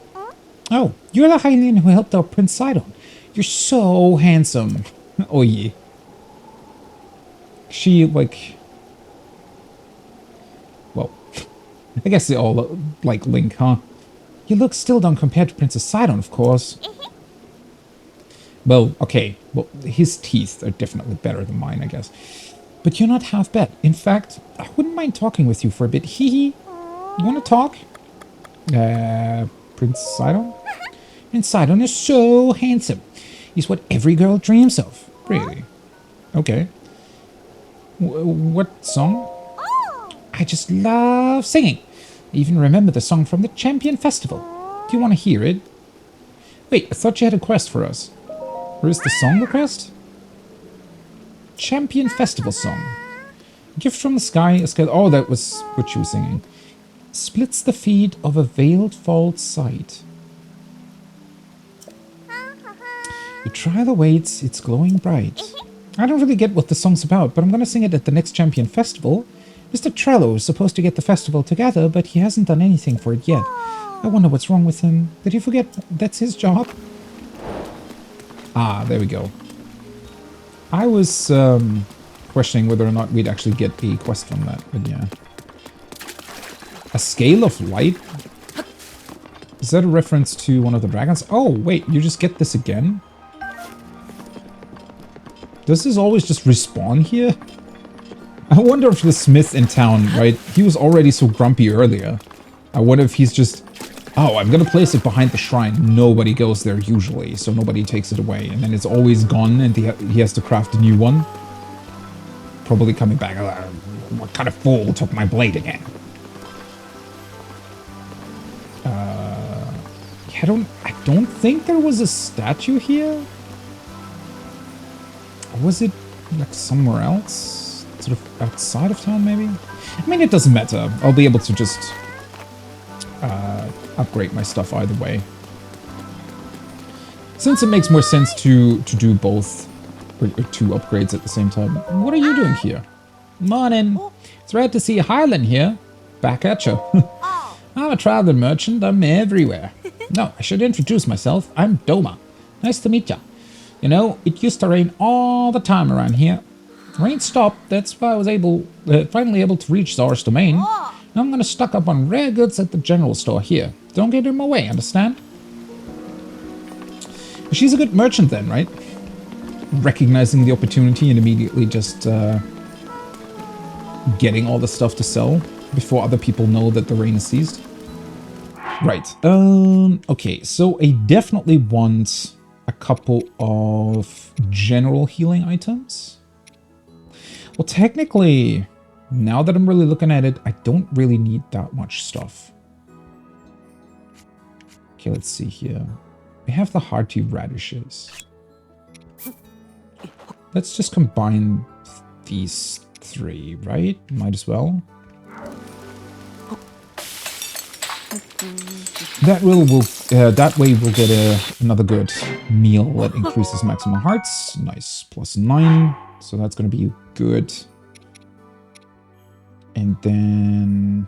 Oh, you're the Hylian who helped out Prince Sidon. You're so handsome. Oh, yeah. She, like... Well, I guess they all look like Link, huh? You look still down compared to Princess Sidon, of course. Well, okay. Well, his teeth are definitely better than mine, I guess. But you're not half bad. In fact, I wouldn't mind talking with you for a bit. Hee hee. You want to talk? Prince Sidon? And Sidon is so handsome. He's what every girl dreams of. Really? Okay. What song? I just love singing. I even remember the song from the Champion Festival. Do you want to hear it? Wait, I thought you had a quest for us. Or is the song the quest? Champion Festival song. Gift from the sky, a scale... Oh, that was what she was singing. Splits the feet of a veiled false sight. Your trial awaits, it's glowing bright. I don't really get what the song's about, but I'm gonna sing it at the next Champion Festival. Mr. Trello is supposed to get the festival together, but he hasn't done anything for it yet. I wonder what's wrong with him. Did he forget that's his job? Ah, there we go. I was questioning whether or not we'd actually get a quest from that, but yeah. A scale of light? Is that a reference to one of the dragons? Oh, wait, you just get this again? Does this always just respawn here? I wonder if the smith in town, right, he was already so grumpy earlier. I wonder if he's just, oh, I'm gonna place it behind the shrine. Nobody goes there usually, so nobody takes it away. And then it's always gone and he has to craft a new one. Probably coming back, what kind of fool took my blade again? I don't think there was a statue here. Or was it like somewhere else? Sort of outside of town, maybe? I mean, it doesn't matter. I'll be able to just upgrade my stuff either way. Since it makes more sense to do both, or two upgrades at the same time. What are you doing here? Morning. It's rare to see Highland here. Back at you. I'm a traveling merchant. I'm everywhere. No, I should introduce myself. I'm Doma. Nice to meet ya. You know, it used to rain all the time around here. Rain stopped. That's why I was finally able to reach Zara's domain. Now I'm gonna stock up on rare goods at the general store here. Don't get in my way, understand? She's a good merchant then, right? Recognizing the opportunity and immediately just getting all the stuff to sell before other people know that the rain is ceased. Right. Okay, so I definitely want a couple of general healing items. Well, technically, now that I'm really looking at it, I don't really need that much stuff. Okay, let's see here. We have the hearty radishes. Let's just combine these three, right? Might as well. That way we'll get another good meal that increases maximum hearts. Nice, +9. So that's going to be good. And then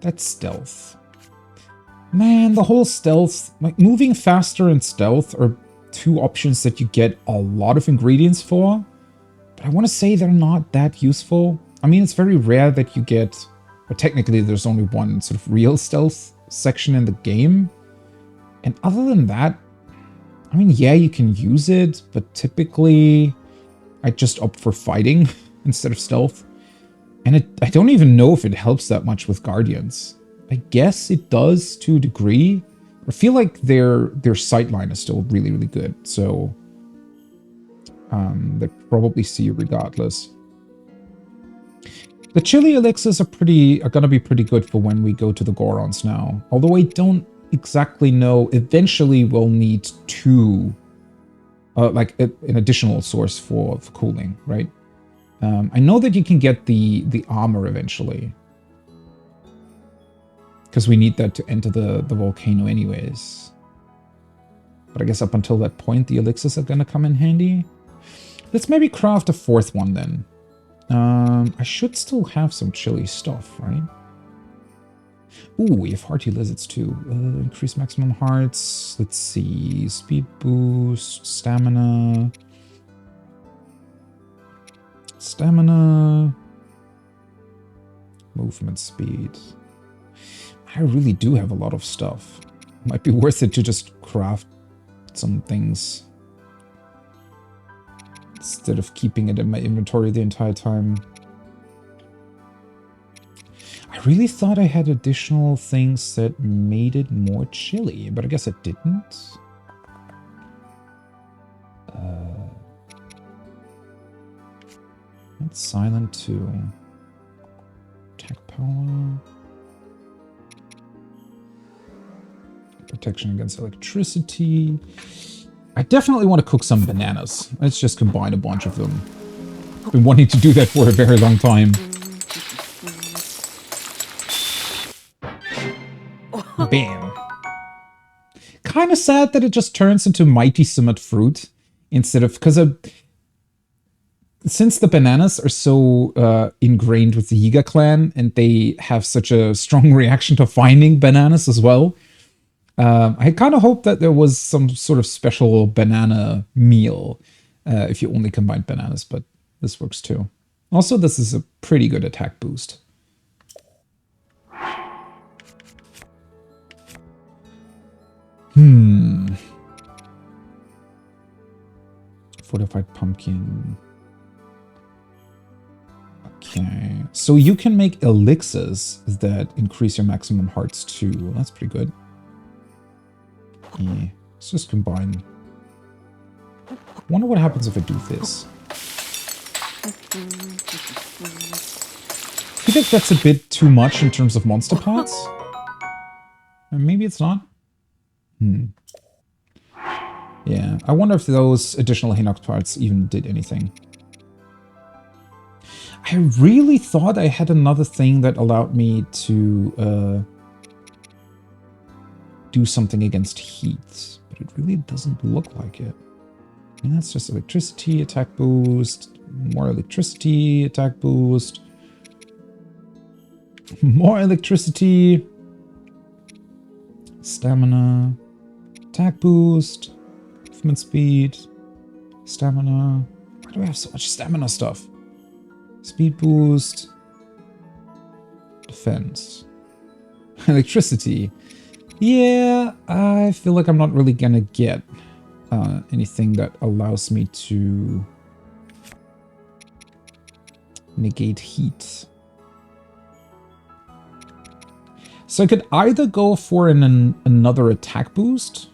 that's stealth. Man, the whole stealth, like moving faster and stealth are two options that you get a lot of ingredients for. But I want to say they're not that useful. I mean, it's very rare that you get, or technically there's only one sort of real stealth section in the game. And other than that, I mean, yeah, you can use it, but typically I just opt for fighting instead of stealth. And I don't even know if it helps that much with Guardians. I guess it does to a degree. I feel like their sightline is still really, really good. So they probably see you regardless. The chili elixirs are gonna be pretty good for when we go to the Gorons now. Although I don't exactly know. Eventually we'll need two, like an additional source for cooling, right? I know that you can get the armor eventually, because we need that to enter the volcano anyways. But I guess up until that point, the elixirs are gonna come in handy. Let's maybe craft a fourth one then. I should still have some chili stuff, right? Ooh, we have hearty lizards too. Increase maximum hearts. Let's see. Speed boost, stamina. Stamina. Movement speed. I really do have a lot of stuff. Might be worth it to just craft some things instead of keeping it in my inventory the entire time. I really thought I had additional things that made it more chilly, but I guess it didn't. That's silent too. Attack power. Protection against electricity. I definitely want to cook some bananas. Let's just combine a bunch of them. Been wanting to do that for a very long time. Bam. Kind of sad that it just turns into Mighty Summit fruit instead of, because since the bananas are so ingrained with the Yiga clan and they have such a strong reaction to finding bananas as well, I kind of hope that there was some sort of special banana meal if you only combine bananas, but this works too. Also, this is a pretty good attack boost. Fortified pumpkin. So you can make elixirs that increase your maximum hearts too. Well, that's pretty good. Yeah, let's just combine. Wonder what happens if I do this. I think that's a bit too much in terms of monster parts. Maybe it's not. Yeah, I wonder if those additional Hinox parts even did anything. I really thought I had another thing that allowed me to do something against heat, but it really doesn't look like it. I mean, that's just electricity, attack boost, more electricity, attack boost, more electricity, stamina, attack boost, movement speed, stamina. Why do I have so much stamina stuff? Speed boost, defense, electricity. Yeah, I feel like I'm not really gonna get anything that allows me to negate heat. So I could either go for another attack boost.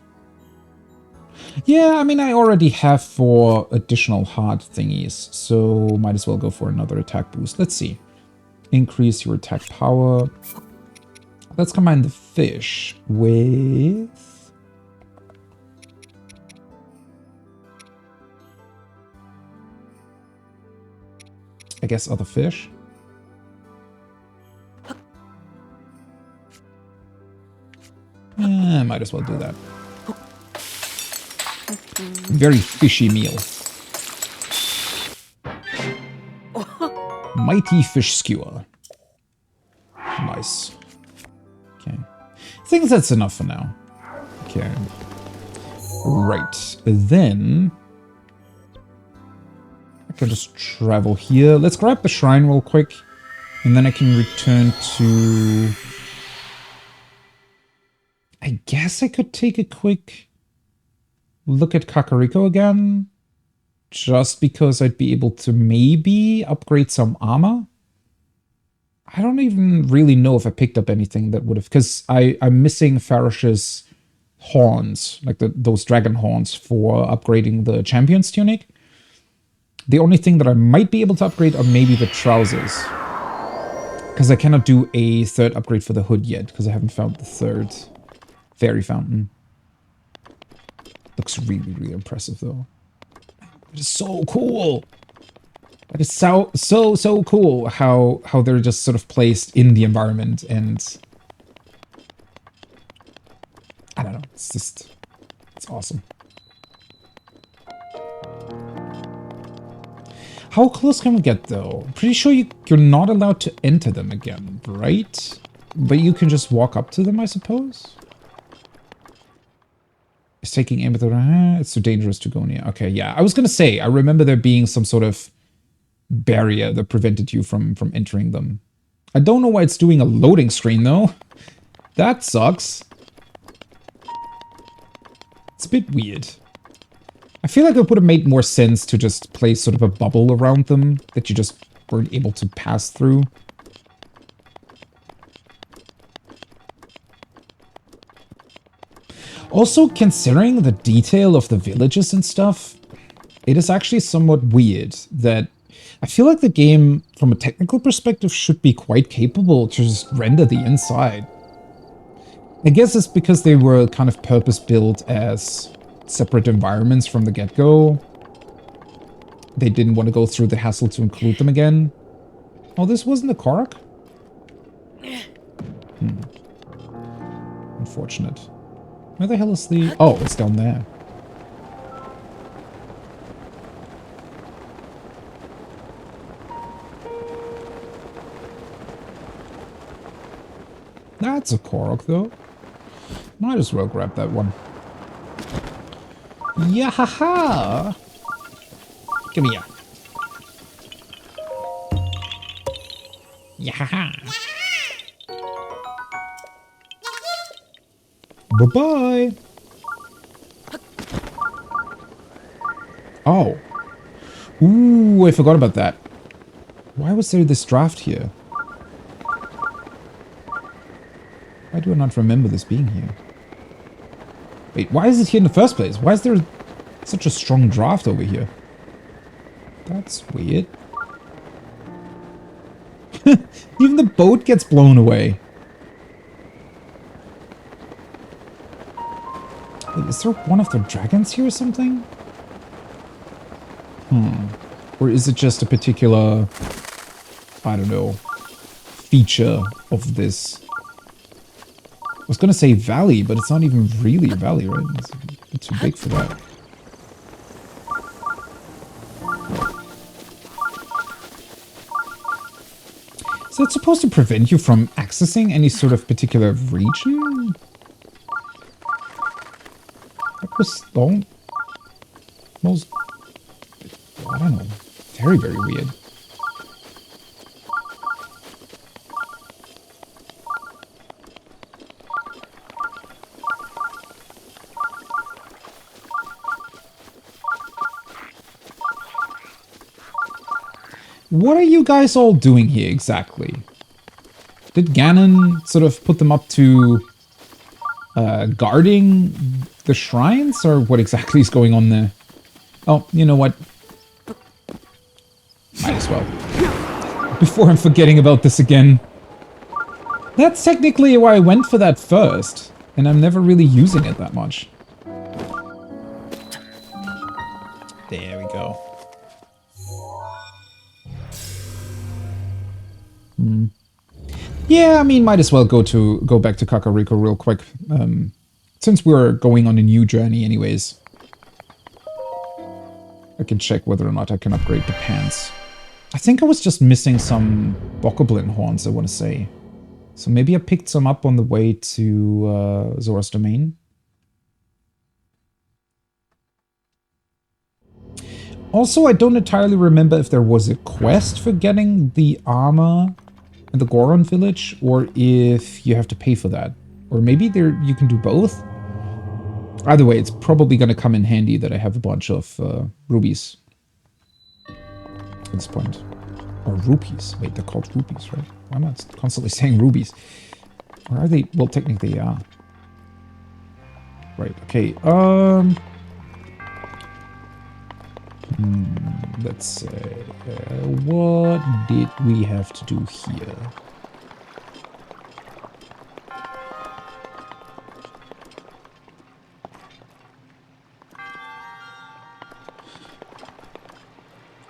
Yeah, I mean, I already have 4 additional heart thingies, so might as well go for another attack boost. Let's see. Increase your attack power. Let's combine the fish with... I guess other fish. I might as well do that. Very fishy meal. Mighty fish skewer. Nice. Okay. I think that's enough for now. Okay. Right. Then... I can just travel here. Let's grab the shrine real quick. And then I can return to... I guess I could take a quick look at Kakariko again. Just because I'd be able to maybe upgrade some armor. I don't even really know if I picked up anything that would have... Because I'm missing Farish's horns. Like those dragon horns for upgrading the champion's tunic. The only thing that I might be able to upgrade are maybe the trousers. Because I cannot do a 3rd upgrade for the hood yet. Because I haven't found the 3rd fairy fountain. Looks really, really impressive though. It is so cool. It is so cool how they're just sort of placed in the environment, and I don't know. It's awesome. How close can we get though? I'm pretty sure you're not allowed to enter them again, right? But you can just walk up to them, I suppose. It's taking aim at the... it's too dangerous to go near. Okay, yeah. I was going to say, I remember there being some sort of barrier that prevented you from entering them. I don't know why it's doing a loading screen, though. That sucks. It's a bit weird. I feel like it would have made more sense to just place sort of a bubble around them that you just weren't able to pass through. Also, considering the detail of the villages and stuff, it is actually somewhat weird that I feel like the game, from a technical perspective, should be quite capable to just render the inside. I guess it's because they were kind of purpose-built as separate environments from the get-go. They didn't want to go through the hassle to include them again. Oh, this wasn't a Korok? Unfortunate. Where the hell is the... Oh, it's down there. That's a Korok, though. Might as well grab that one. Yeah-ha-ha! Come here. Yeah-ha-ha! Bye-bye! Oh. Ooh, I forgot about that. Why was there this draft here? Why do I not remember this being here? Wait, why is it here in the first place? Why is there such a strong draft over here? That's weird. Even the boat gets blown away. Wait, is there one of the dragons here or something? Or is it just a particular, I don't know, feature of this? I was gonna say valley, but it's not even really a valley, right? It's a bit too big for that. So it's supposed to prevent you from accessing any sort of particular region? That was most, I don't know, very, very weird. What are you guys all doing here exactly? Did Ganon sort of put them up to guarding the shrines, or what exactly is going on there? Oh, you know what? Might as well. Before I'm forgetting about this again. That's technically why I went for that first, and I'm never really using it that much. There we go. Yeah, I mean, might as well go back to Kakariko real quick, since we're going on a new journey anyways. I can check whether or not I can upgrade the pants. I think I was just missing some Bokoblin horns, I want to say. So maybe I picked some up on the way to Zora's Domain. Also, I don't entirely remember if there was a quest for getting the armor in the Goron village, or if you have to pay for that. Or maybe you can do both. Either way, it's probably going to come in handy that I have a bunch of rubies at this point. Or rupees. Wait, they're called rupees, right? Why am I constantly saying rubies? Or are they? Well, technically, yeah. Right, okay. Let's say, what did we have to do here?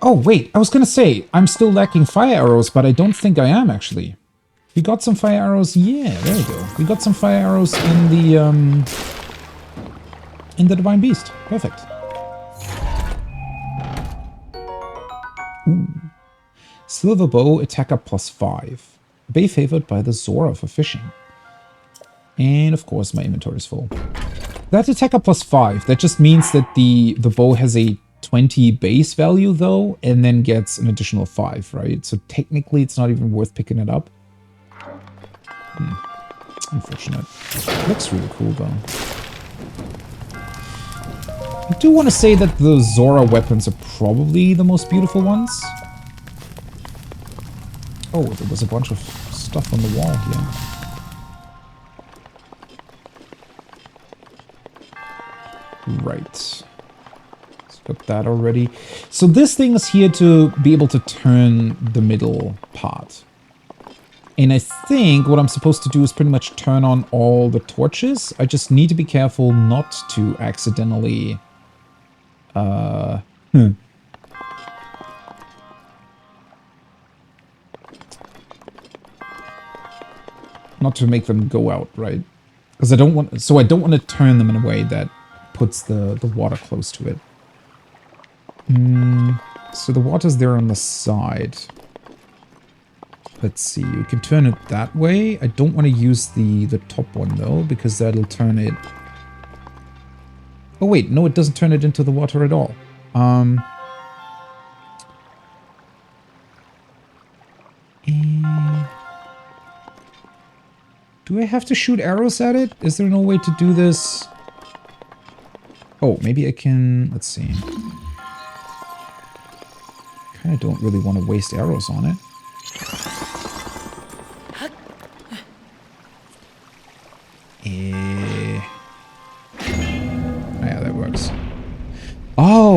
Oh, wait, I was gonna say, I'm still lacking fire arrows, but I don't think I am, actually. We got some fire arrows, yeah, there we go. We got some fire arrows in the Divine Beast. Perfect. Ooh. Silver bow, attacker +5. Bay favored by the Zora for fishing. And of course my inventory is full. That attacker +5, that just means that the bow has a 20 base value though, and then gets an additional 5, right? So technically it's not even worth picking it up. Unfortunate. Looks really cool though. I do want to say that the Zora weapons are probably the most beautiful ones. Oh, there was a bunch of stuff on the wall here. Right. Got that already. So this thing is here to be able to turn the middle part. And I think what I'm supposed to do is pretty much turn on all the torches. I just need to be careful not to accidentally... Not to make them go out, right? Because I don't want... So I don't want to turn them in a way that puts the water close to it. So the water's there on the side. Let's see, you can turn it that way. I don't want to use the top one though, because that'll turn it... Oh wait, no, it doesn't turn it into the water at all. Do I have to shoot arrows at it? Is there no way to do this? Oh, maybe I can... Let's see. I don't really want to waste arrows on it.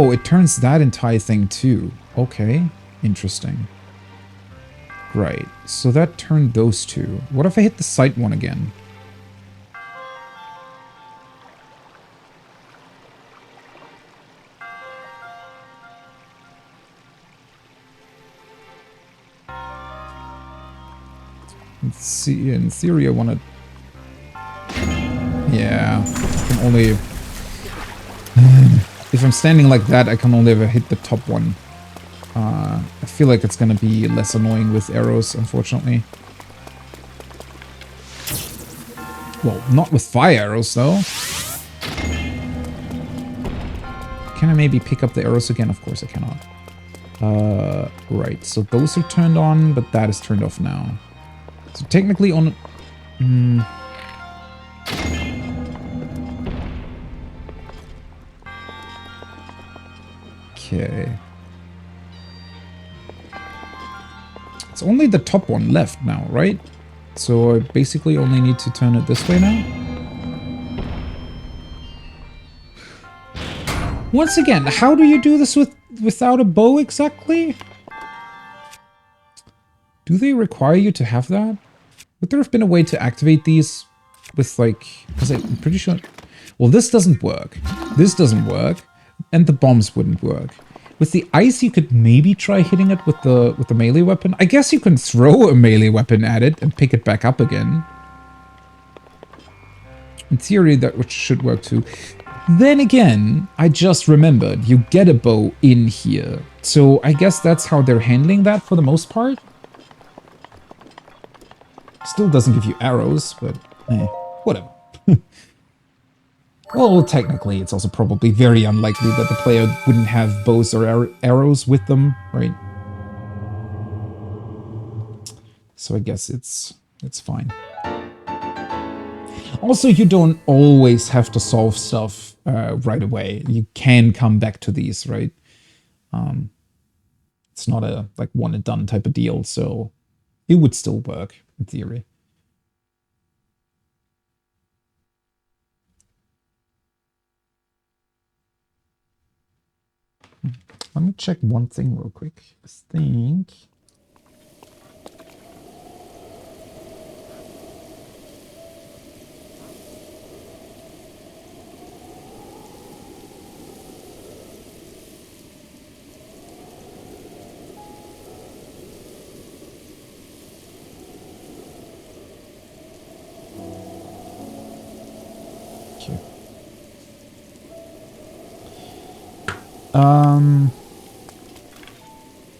Oh, it turns that entire thing too. Okay, interesting. Right, so that turned those two. What if I hit the sight one again? Let's see, in theory I want to... Yeah, I can only... If I'm standing like that, I can only ever hit the top one. I feel like it's gonna be less annoying with arrows, unfortunately. Well, not with fire arrows, though. Can I maybe pick up the arrows again? Of course I cannot. Right, so those are turned on, but that is turned off now. So technically on... Okay. It's only the top one left now, right? So I basically only need to turn it this way now. Once again, how do you do this without a bow exactly? Do they require you to have that? Would there have been a way to activate these with like... Because I'm pretty sure... Well, this doesn't work. This doesn't work. And the bombs wouldn't work. With the ice, you could maybe try hitting it with the melee weapon. I guess you can throw a melee weapon at it and pick it back up again. In theory, that should work too. Then again, I just remembered, you get a bow in here. So I guess that's how they're handling that for the most part. Still doesn't give you arrows, but whatever. Well, technically, it's also probably very unlikely that the player wouldn't have bows or arrows with them, right? So I guess it's fine. Also, you don't always have to solve stuff right away. You can come back to these, right? It's not a like one and done type of deal, so it would still work in theory. Let me check one thing real quick. I think... Okay.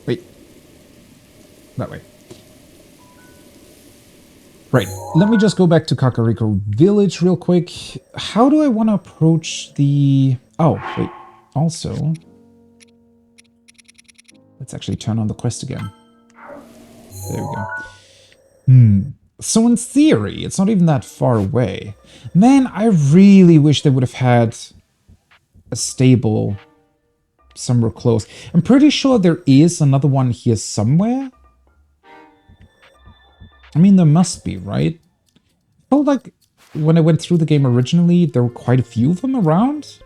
Wait. That way. Right. Let me just go back to Kakariko Village real quick. How do I want to approach the... Oh, wait. Also... Let's actually turn on the quest again. There we go. So in theory, it's not even that far away. Man, I really wish they would have had a stable somewhere close. I'm pretty sure there is another one here somewhere. I mean, there must be, right? I felt like when I went through the game originally, there were quite a few of them around.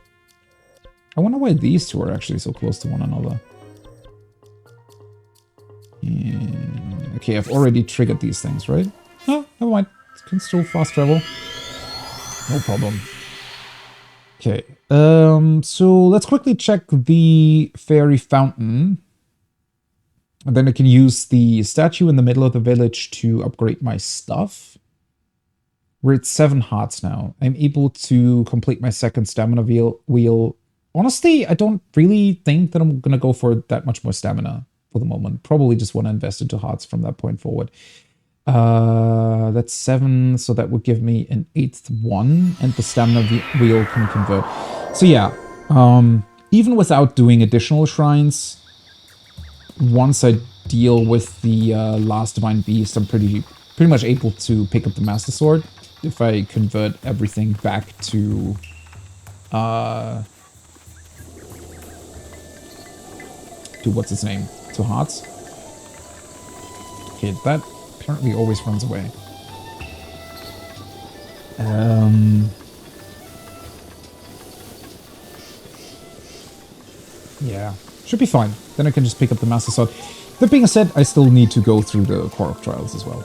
I wonder why these two are actually so close to one another. Yeah. Okay, I've already triggered these things, right? Oh, never mind. Can still fast travel. No problem. Okay, so let's quickly check the fairy fountain. And then I can use the statue in the middle of the village to upgrade my stuff. We're at 7 hearts now. I'm able to complete my second stamina wheel. Honestly, I don't really think that I'm going to go for that much more stamina for the moment. Probably just want to invest into hearts from that point forward. That's 7, so that would give me an 8th one, and the stamina wheel can convert. So yeah, even without doing additional shrines, once I deal with the last divine beast, I'm pretty much able to pick up the Master Sword if I convert everything back to what's its name? To hearts. Okay, that apparently always runs away. Yeah, should be fine. Then I can just pick up the Master Sword. That being said, I still need to go through the Korok trials as well.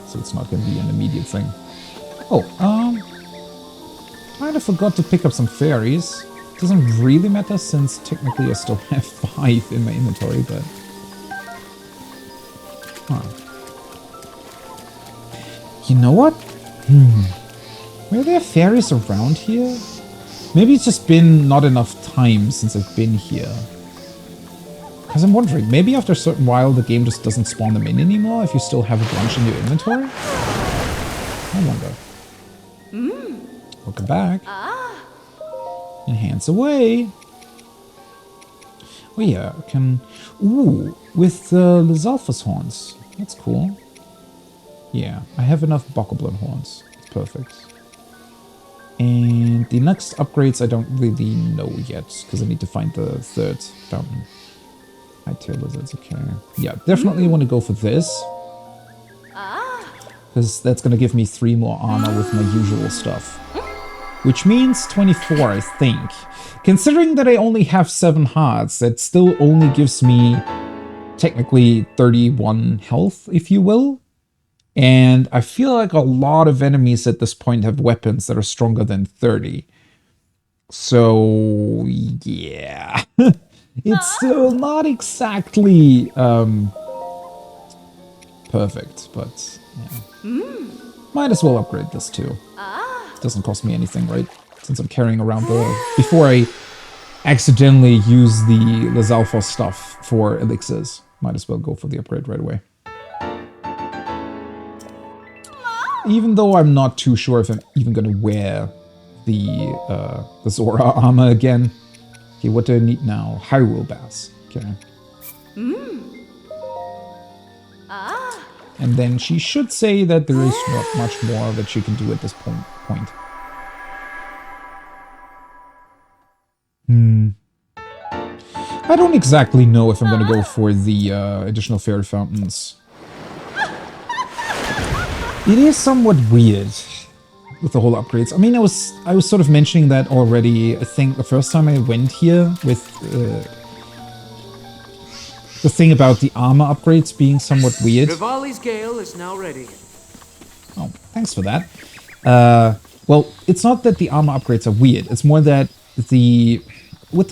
So it's not going to be an immediate thing. Oh, kind of forgot to pick up some fairies. Doesn't really matter since technically I still have 5 in my inventory, but... Huh. You know what? Were there fairies around here? Maybe it's just been not enough time since I've been here. Because I'm wondering, maybe after a certain while the game just doesn't spawn them in anymore if you still have a bunch in your inventory? I wonder. Welcome back. Enhance away. Oh yeah, I can... Ooh, with the Lizalfos horns. That's cool. Yeah, I have enough Bokoblin horns. It's perfect. And the next upgrades I don't really know yet, because I need to find the 3rd fountain. High-tail lizards, okay. Yeah, definitely want to go for this. Because that's going to give me 3 more armor with my usual stuff. Which means 24, I think. Considering that I only have 7 hearts, that still only gives me technically 31 health, if you will. And I feel like a lot of enemies at this point have weapons that are stronger than 30. So, yeah. It's still not exactly perfect, but yeah. Might as well upgrade this too. Doesn't cost me anything, right? Since I'm carrying around the... Before I accidentally use the Lizalfos stuff for elixirs. Might as well go for the upgrade right away. Even though I'm not too sure if I'm even going to wear the Zora armor again. Okay, what do I need now? Hyrule Bass. Okay. And then she should say that there is not much more that she can do at this point. I don't exactly know if I'm going to go for the additional fairy fountains. It is somewhat weird with the whole upgrades. I mean, I was sort of mentioning that already. I think the first time I went here with the thing about the armor upgrades being somewhat weird. Rivali's Gale is now ready. Oh, thanks for that. Well, it's not that the armor upgrades are weird. It's more that with the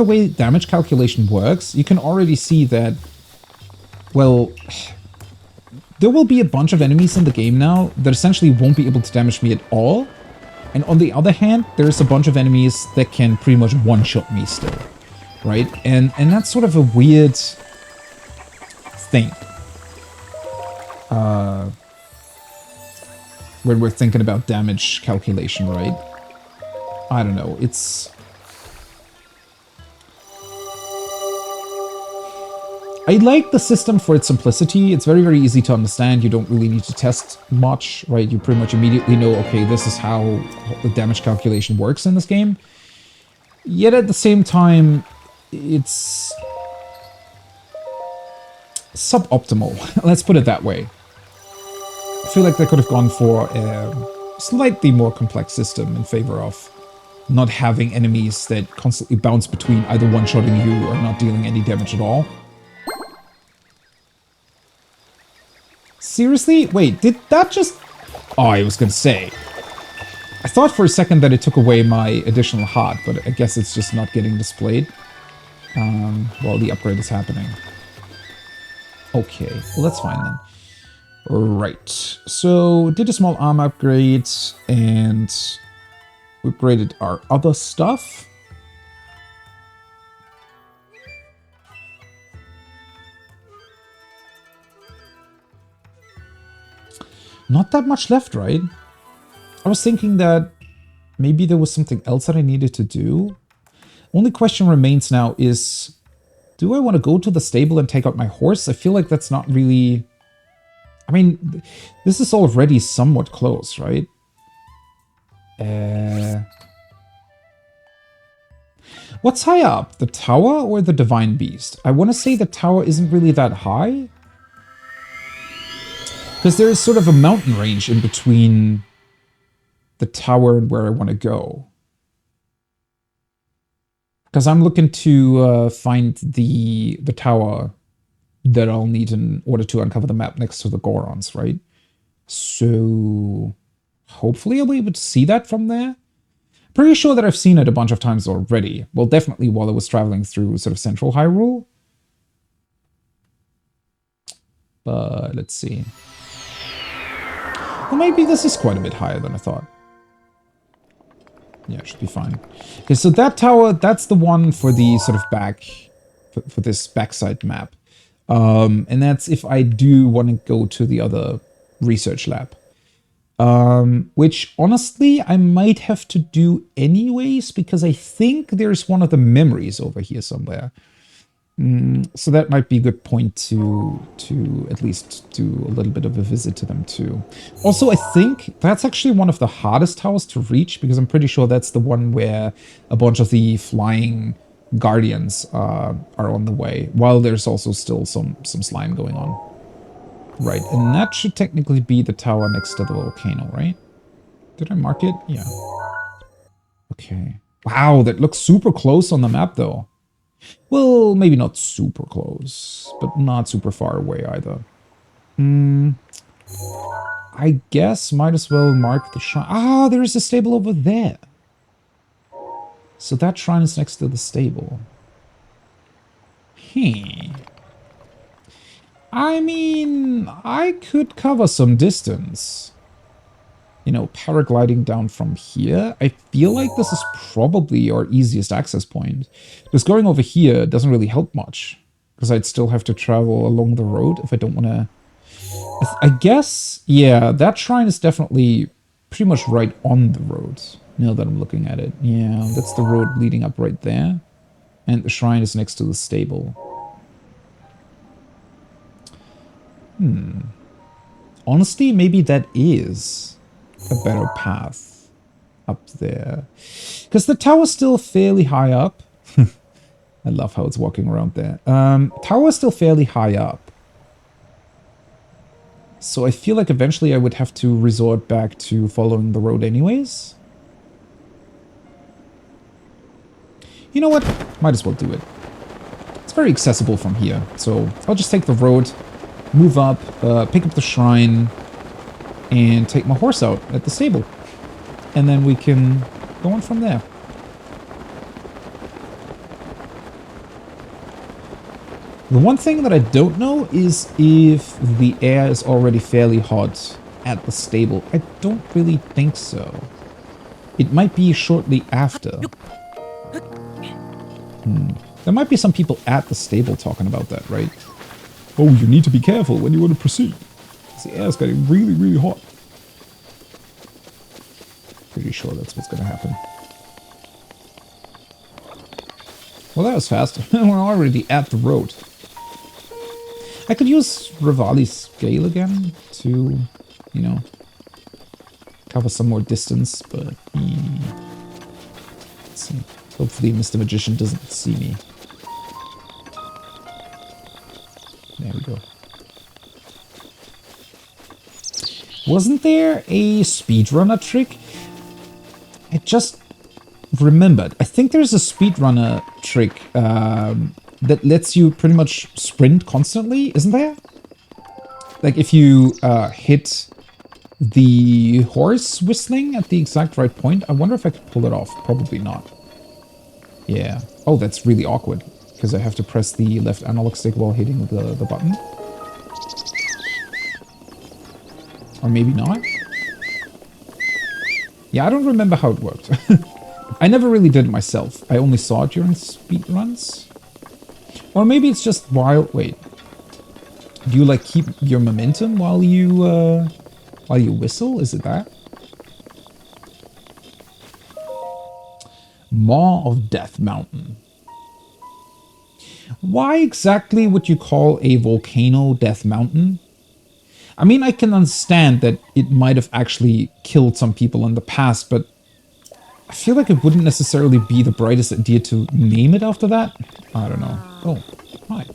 way damage calculation works, you can already see that, well, there will be a bunch of enemies in the game now that essentially won't be able to damage me at all. And on the other hand, there's a bunch of enemies that can pretty much one-shot me still, right? And that's sort of a weird thing. When we're thinking about damage calculation, right? I don't know, it's... I like the system for its simplicity. It's very, very easy to understand. You don't really need to test much, right? You pretty much immediately know, okay, this is how the damage calculation works in this game. Yet at the same time, it's suboptimal. Let's put it that way. I feel like they could have gone for a slightly more complex system in favor of not having enemies that constantly bounce between either one-shotting you or not dealing any damage at all. Seriously? Wait, did that just... Oh, I was gonna say. I thought for a second that it took away my additional heart, but I guess it's just not getting displayed while the upgrade is happening. Okay, well that's fine then. Right, so did a small arm upgrade, and we upgraded our other stuff. Not that much left, right? I was thinking that maybe there was something else that I needed to do. Only question remains now is, do I want to go to the stable and take out my horse? I feel like that's not really... I mean, this is already somewhat close, right? What's higher up? The tower or the Divine Beast? I want to say the tower isn't really that high. Because there is sort of a mountain range in between the tower and where I want to go. Because I'm looking to find the tower that I'll need in order to uncover the map next to the Gorons, right? So hopefully I'll be able to see that from there. Pretty sure that I've seen it a bunch of times already. Well, definitely while I was traveling through sort of central Hyrule. But let's see. Well, maybe this is quite a bit higher than I thought. Yeah, it should be fine. Okay, so that tower, that's the one for the sort of back, for this backside map. And that's if I do want to go to the other research lab. Which, honestly, I might have to do anyways, because I think there's one of the memories over here somewhere. So that might be a good point to at least do a little bit of a visit to them too. Also, I think that's actually one of the hardest towers to reach, because I'm pretty sure that's the one where a bunch of the flying guardians are on the way, while there's also still some slime going on. Right, and that should technically be the tower next to the volcano, right? Did I mark it? Yeah. Okay. Wow, that looks super close on the map though. Well, maybe not super close, but not super far away either. I guess might as well mark the shrine. Ah, there is a stable over there. So that shrine is next to the stable. I mean, I could cover some distance. You know, paragliding down from here. I feel like this is probably our easiest access point. Just going over here doesn't really help much, because I'd still have to travel along the road if I don't want to... I guess, yeah, that shrine is definitely pretty much right on the road, now that I'm looking at it. Yeah, that's the road leading up right there. And the shrine is next to the stable. Honestly, maybe that is a better path up there. Because the tower's still fairly high up. I love how it's walking around there. Tower's still fairly high up. So I feel like eventually I would have to resort back to following the road anyways. You know what? Might as well do it. It's very accessible from here. So I'll just take the road, move up, pick up the shrine, and take my horse out at the stable. And then we can go on from there. The one thing that I don't know is if the air is already fairly hot at the stable. I don't really think so. It might be shortly after. There might be some people at the stable talking about that, right? Oh, you need to be careful when you want to proceed. The air is getting really, really hot. Pretty sure that's what's going to happen. Well, that was fast. We're already at the road. I could use Rivali's scale again to, you know, cover some more distance, but let's see. Hopefully Mr. Magician doesn't see me. There we go. Wasn't there a speedrunner trick? I just remembered. I think there's a speedrunner trick that lets you pretty much sprint constantly, isn't there? Like if you hit the horse whistling at the exact right point. I wonder if I could pull it off. Probably not. Yeah. Oh, that's really awkward, because I have to press the left analog stick while hitting the button. Or maybe not. Yeah, I don't remember how it worked. I never really did it myself. I only saw it during speedruns. Or maybe it's just while... Wait. Do you, like, keep your momentum while you whistle? Is it that? Maw of Death Mountain. Why exactly would you call a volcano Death Mountain? I mean, I can understand that it might have actually killed some people in the past, but I feel like it wouldn't necessarily be the brightest idea to name it after that. I don't know. Oh, hi.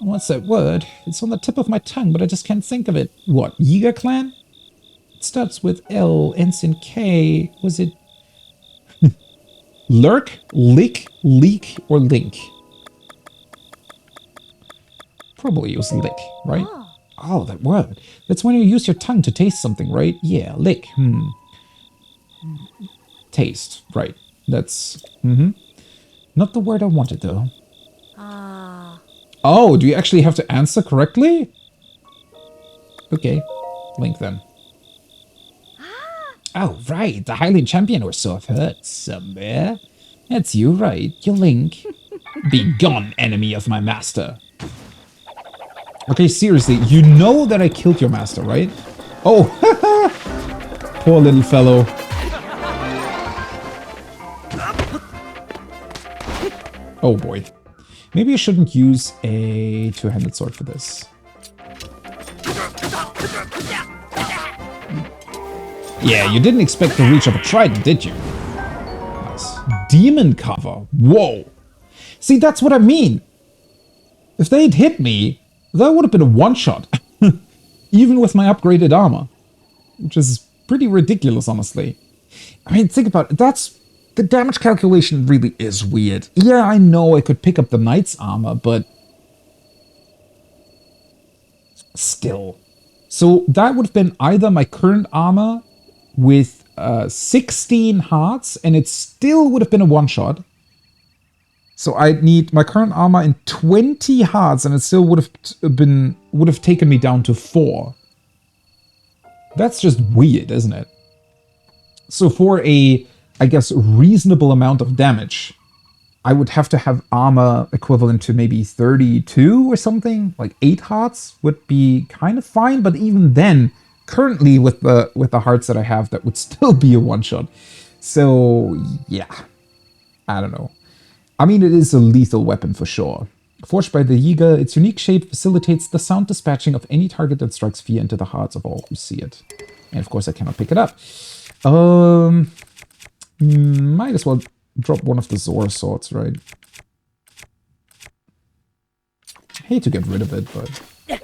What's that word? It's on the tip of my tongue, but I just can't think of it. What, Yiga Clan? It starts with L, ends in K. Was it... Lurk, lick, leak, or link? Probably use lick, right? Oh, that word. That's when you use your tongue to taste something, right? Yeah, lick. Taste, right. That's... Not the word I wanted, though. Oh, do you actually have to answer correctly? Okay, link then. Oh, right, the Hylian champion or so I've heard somewhere. That's you, right? You link. Be gone, enemy of my master. Okay, seriously, you know that I killed your master, right? Oh, poor little fellow. Oh boy. Maybe I shouldn't use a two-handed sword for this. Yeah, you didn't expect the reach of a trident, did you? Nice. Demon cover. Whoa. See, that's what I mean. If they'd hit me, that would have been a one-shot. Even with my upgraded armor. Which is pretty ridiculous, honestly. I mean, think about it. That's... The damage calculation really is weird. Yeah, I know I could pick up the knight's armor, but... Still. So that would have been either my current armor with 16 hearts, and it still would have been a one-shot. So I'd need my current armor in 20 hearts, and it still would have taken me down to 4. That's just weird, isn't it? So for a, I guess, reasonable amount of damage, I would have to have armor equivalent to maybe 32 or something. Like 8 hearts would be kind of fine, but even then, currently with the hearts that I have, that would still be a one-shot. So yeah, I don't know. I mean, it is a lethal weapon for sure. Forged by the Yiga, its unique shape facilitates the sound dispatching of any target that strikes fear into the hearts of all who see it. And of course, I cannot pick it up. Might as well drop one of the Zora swords, right? Hate to get rid of it, but it's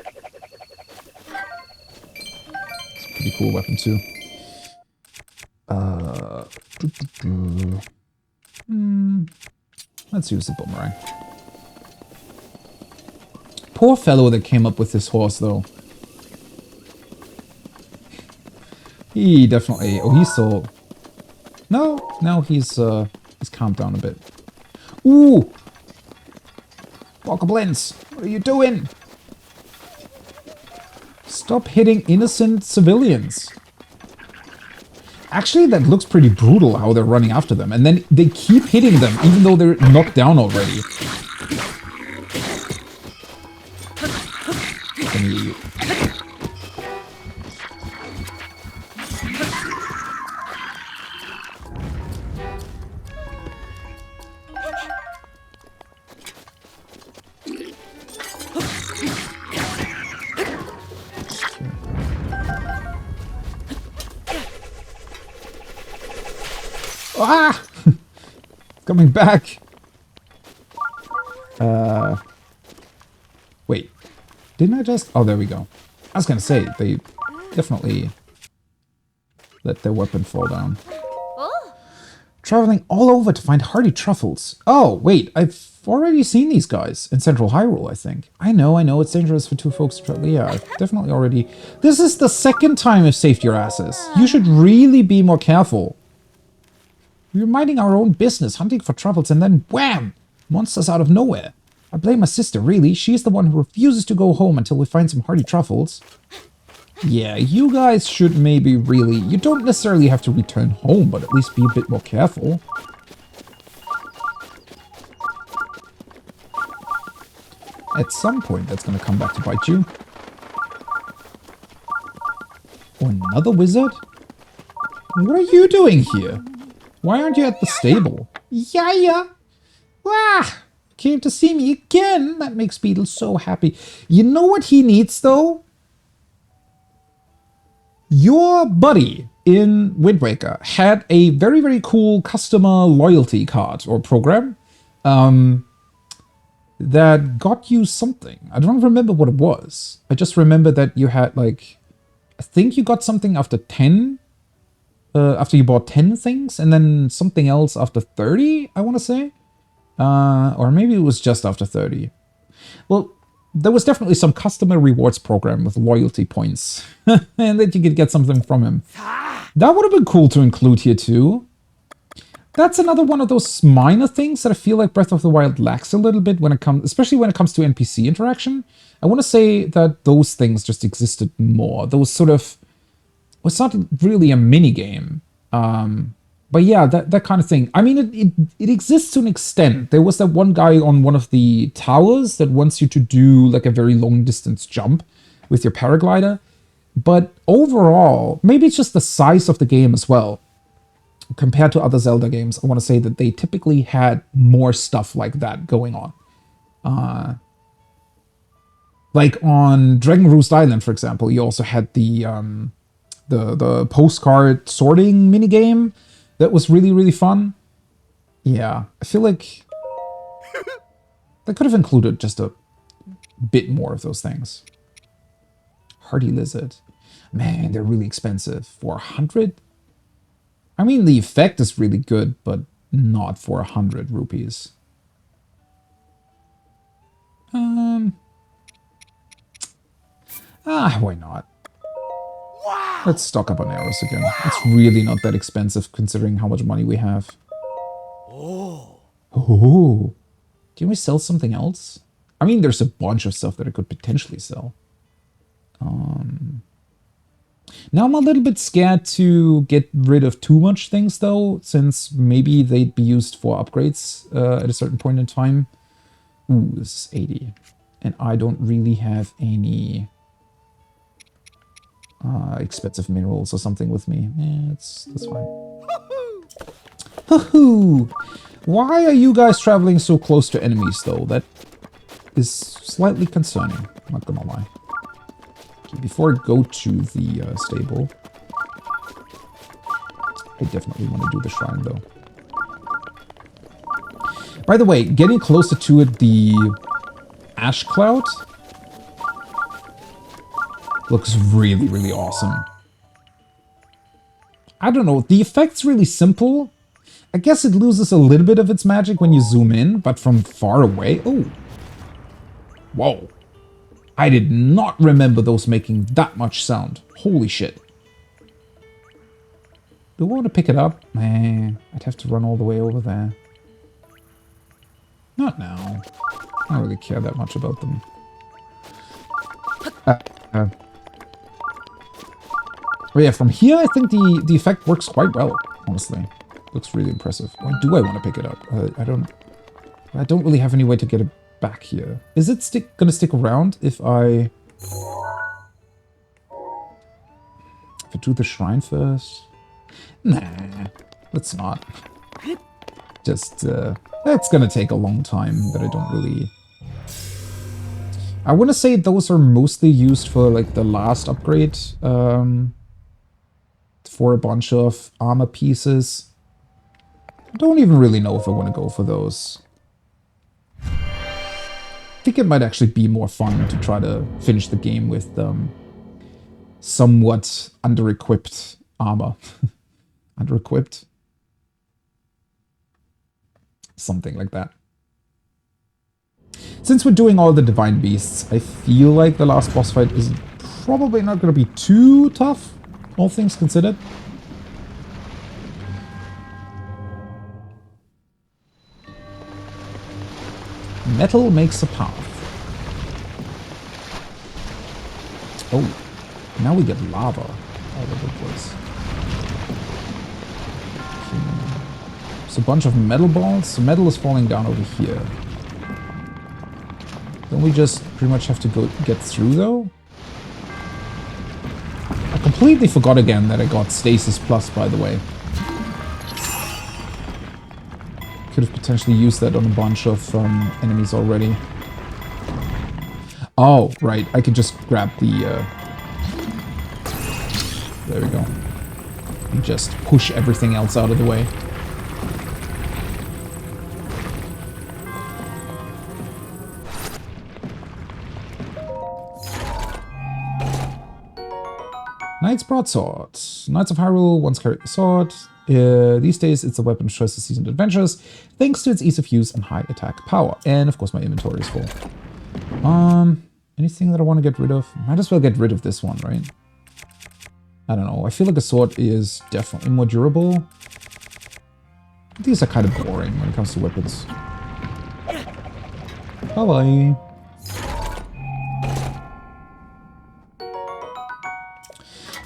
a pretty cool weapon too. Let's use the boomerang. Poor fellow that came up with this horse, though. He definitely... Oh, he's so... No, now he's calmed down a bit. Ooh! Bokoblins, what are you doing? Stop hitting innocent civilians. Actually, that looks pretty brutal how they're running after them. And then they keep hitting them, even though they're knocked down already. Ah! Coming back. Wait. Didn't I just... Oh, there we go. I was gonna say, they definitely let their weapon fall down. Traveling all over to find hardy truffles. Oh, wait, I've already seen these guys in Central Hyrule, I think. I know, it's dangerous for two folks to travel. Yeah, I've definitely already... This is the second time I've saved your asses. You should really be more careful. We were minding our own business, hunting for truffles, and then wham! Monsters out of nowhere. I blame my sister, really. She's the one who refuses to go home until we find some hardy truffles. Yeah, you guys should maybe really... You don't necessarily have to return home, but at least be a bit more careful. At some point, that's going to come back to bite you. Oh, another wizard? What are you doing here? Why aren't you at the stable? Yeah. Ah, came to see me again. That makes Beetle so happy. You know what he needs, though? Your buddy in Wind Waker had a very, very cool customer loyalty card or program that got you something. I don't remember what it was. I just remember that you had, like, I think you got something after 10 after you bought 10 things, and then something else after 30, I want to say. Or maybe it was just after 30. Well, there was definitely some customer rewards program with loyalty points, and that you could get something from him. That would have been cool to include here too. That's another one of those minor things that I feel like Breath of the Wild lacks a little bit when it comes, especially when it comes to NPC interaction. I want to say that those things just existed more. Those sort of, well, it's not really a mini game, but yeah, that kind of thing. I mean, it exists to an extent. There was that one guy on one of the towers that wants you to do like a very long distance jump with your paraglider. But overall, maybe it's just the size of the game as well. Compared to other Zelda games, I want to say that they typically had more stuff like that going on. Like on Dragon Roost Island, for example, you also had the postcard sorting minigame that was really, really fun. Yeah, I feel like they could have included just a bit more of those things. Hardy Lizard. Man, they're really expensive. For 100? I mean, the effect is really good, but not for 100 rupees. Why not? Wow. Let's stock up on arrows again. It's really not that expensive considering how much money we have. Oh. Can we sell something else? I mean, there's a bunch of stuff that I could potentially sell. Now I'm a little bit scared to get rid of too much things though, since maybe they'd be used for upgrades at a certain point in time. Ooh, this is 80. And I don't really have any expensive minerals or something with me. Yeah, that's fine. Hoo-hoo! Why are you guys traveling so close to enemies though? That is slightly concerning, not gonna lie. Before I go to the stable, I definitely want to do the shrine, though. By the way, getting closer to it, the ash cloud looks really, really awesome. I don't know, the effect's really simple. I guess it loses a little bit of its magic when you zoom in, but from far away... Oh! Whoa! I did not remember those making that much sound. Holy shit. Do I want to pick it up? Man, I'd have to run all the way over there. Not now. I don't really care that much about them. Oh yeah, from here I think the effect works quite well, honestly. Looks really impressive. Why do I want to pick it up? I don't really have any way to get it back here. Is it gonna stick around if I do the shrine first? Nah, let's not. Just it's gonna take a long time that I don't really... I want to say those are mostly used for like the last upgrade for a bunch of armor pieces. I don't even really know if I want to go for those. I think it might actually be more fun to try to finish the game with somewhat under-equipped armor. Under-equipped? Something like that. Since we're doing all the Divine Beasts, I feel like the last boss fight is probably not going to be too tough, all things considered. Metal makes a path. Oh, now we get lava all over the place. Okay. There's a bunch of metal balls. The metal is falling down over here. Don't we just pretty much have to go get through though? I completely forgot again that I got Stasis Plus, by the way. Could have potentially used that on a bunch of enemies already. Oh, right. I could just grab the... There we go. And just push everything else out of the way. Knight's Broadsword. Knights of Hyrule once carried the sword. These days, it's a weapon of choice to seasoned adventurers, thanks to its ease of use and high attack power. And of course, my inventory is full. Anything that I want to get rid of? Might as well get rid of this one, right? I don't know. I feel like a sword is definitely more durable. These are kind of boring when it comes to weapons. Bye-bye.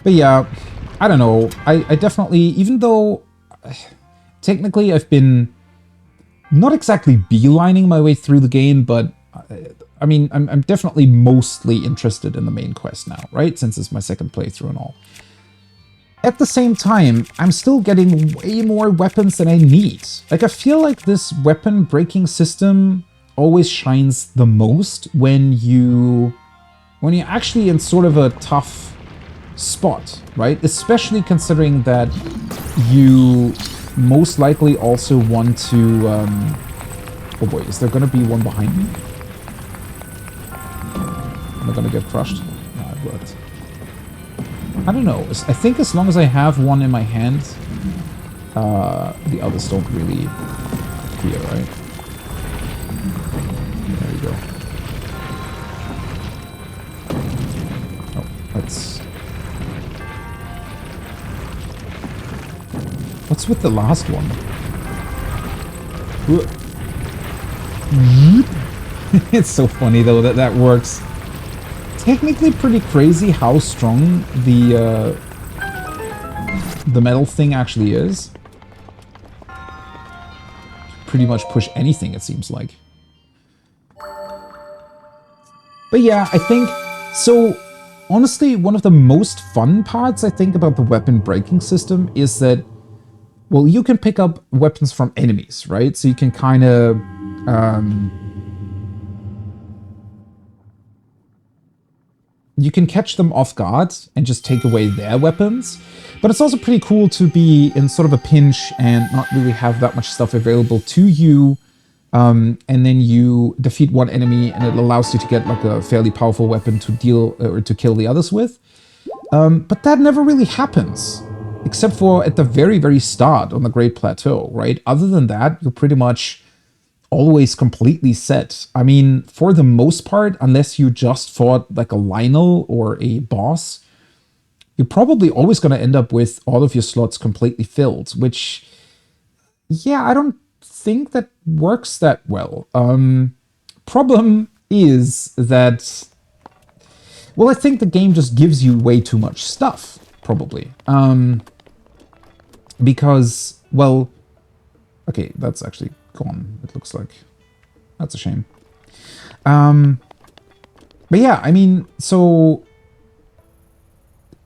But yeah, I don't know. I definitely, even though technically I've been not exactly beelining my way through the game, but I mean, I'm definitely mostly interested in the main quest now, right? Since it's my second playthrough and all. At the same time, I'm still getting way more weapons than I need. Like, I feel like this weapon breaking system always shines the most when you're actually in sort of a tough spot, right? Especially considering that you most likely also want to... oh boy, is there gonna be one behind me? Am I gonna get crushed? No, it worked. I don't know. I think as long as I have one in my hand, the others don't really appear, right? There we go. Oh, that's... What's with the last one? It's so funny though that that works. Technically pretty crazy how strong the metal thing actually is. Pretty much push anything, it seems like. But yeah, I think... So, honestly, one of the most fun parts, I think, about the weapon breaking system is that, well, you can pick up weapons from enemies, right? So you can kind of... you can catch them off guard and just take away their weapons. But it's also pretty cool to be in sort of a pinch and not really have that much stuff available to you. And then you defeat one enemy and it allows you to get like a fairly powerful weapon to deal or to kill the others with. But that never really happens, except for at the very, very start on the Great Plateau, right? Other than that, you're pretty much always completely set. I mean, for the most part, unless you just fought like a Lionel or a boss, you're probably always going to end up with all of your slots completely filled, which, yeah, I don't think that works that well. Problem is that, well, I think the game just gives you way too much stuff, probably. Because, well, okay, that's actually gone, it looks like. That's a shame. But yeah, I mean, so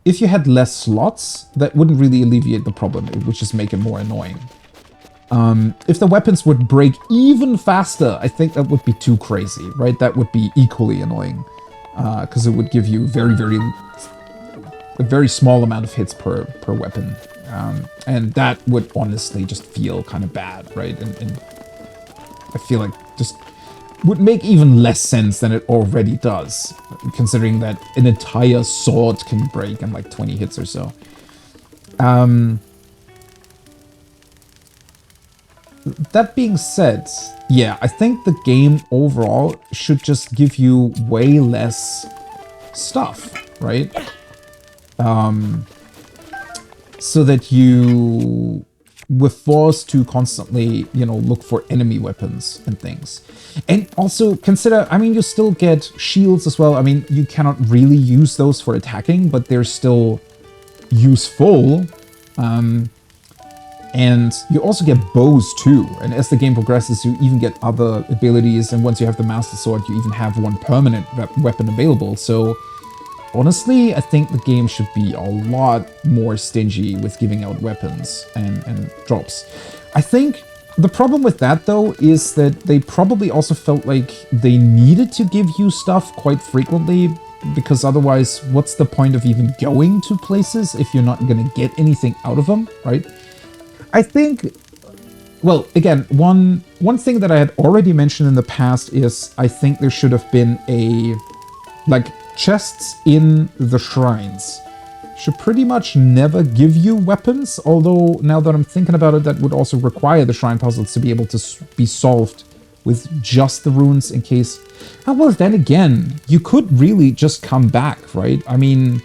if you had less slots, that wouldn't really alleviate the problem. It would just make it more annoying. If the weapons would break even faster, I think that would be too crazy, right? That would be equally annoying, because it would give you a very small amount of hits per weapon. And that would honestly just feel kind of bad, right? And I feel like just would make even less sense than it already does, considering that an entire sword can break in like 20 hits or so. That being said, yeah, I think the game overall should just give you way less stuff, right? So that you were forced to constantly, you know, look for enemy weapons and things. And also consider, I mean, you still get shields as well. I mean, you cannot really use those for attacking, but they're still useful. And you also get bows too. And as the game progresses, you even get other abilities. And once you have the Master Sword, you even have one permanent weapon available. So honestly, I think the game should be a lot more stingy with giving out weapons and drops. I think the problem with that, though, is that they probably also felt like they needed to give you stuff quite frequently, because otherwise, what's the point of even going to places if you're not going to get anything out of them, right? I think, well, again, one thing that I had already mentioned in the past is I think there should have been like, chests in the shrines should pretty much never give you weapons, although now that I'm thinking about it, that would also require the shrine puzzles to be able to be solved with just the runes in case... Oh, well, then again, you could really just come back, right? I mean,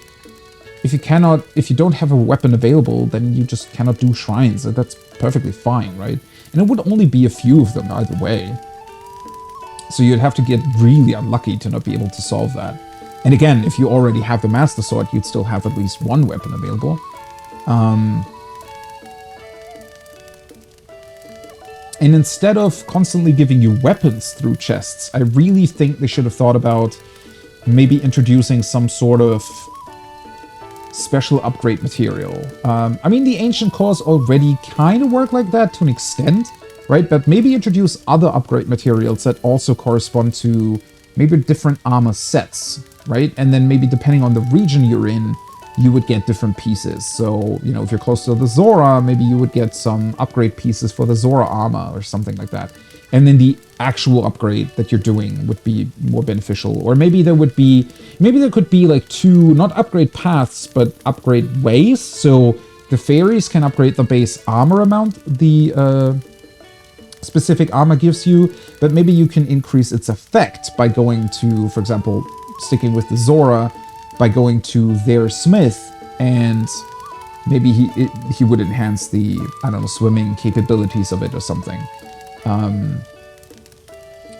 if you don't have a weapon available, then you just cannot do shrines. That's perfectly fine, right? And it would only be a few of them either way. So you'd have to get really unlucky to not be able to solve that. And again, if you already have the Master Sword, you'd still have at least one weapon available. And instead of constantly giving you weapons through chests, I really think they should have thought about maybe introducing some sort of special upgrade material. I mean, the Ancient Cores already kind of work like that to an extent, right? But maybe introduce other upgrade materials that also correspond to maybe different armor sets, right? And then maybe depending on the region you're in, you would get different pieces. So, you know, if you're close to the Zora, maybe you would get some upgrade pieces for the Zora armor or something like that. And then the actual upgrade that you're doing would be more beneficial. Or maybe there could be like two, not upgrade paths, but upgrade ways. So the fairies can upgrade the base armor amount the specific armor gives you, but maybe you can increase its effect by going to, for example, sticking with the Zora, by going to their smith, and maybe he would enhance the, I don't know, swimming capabilities of it or something.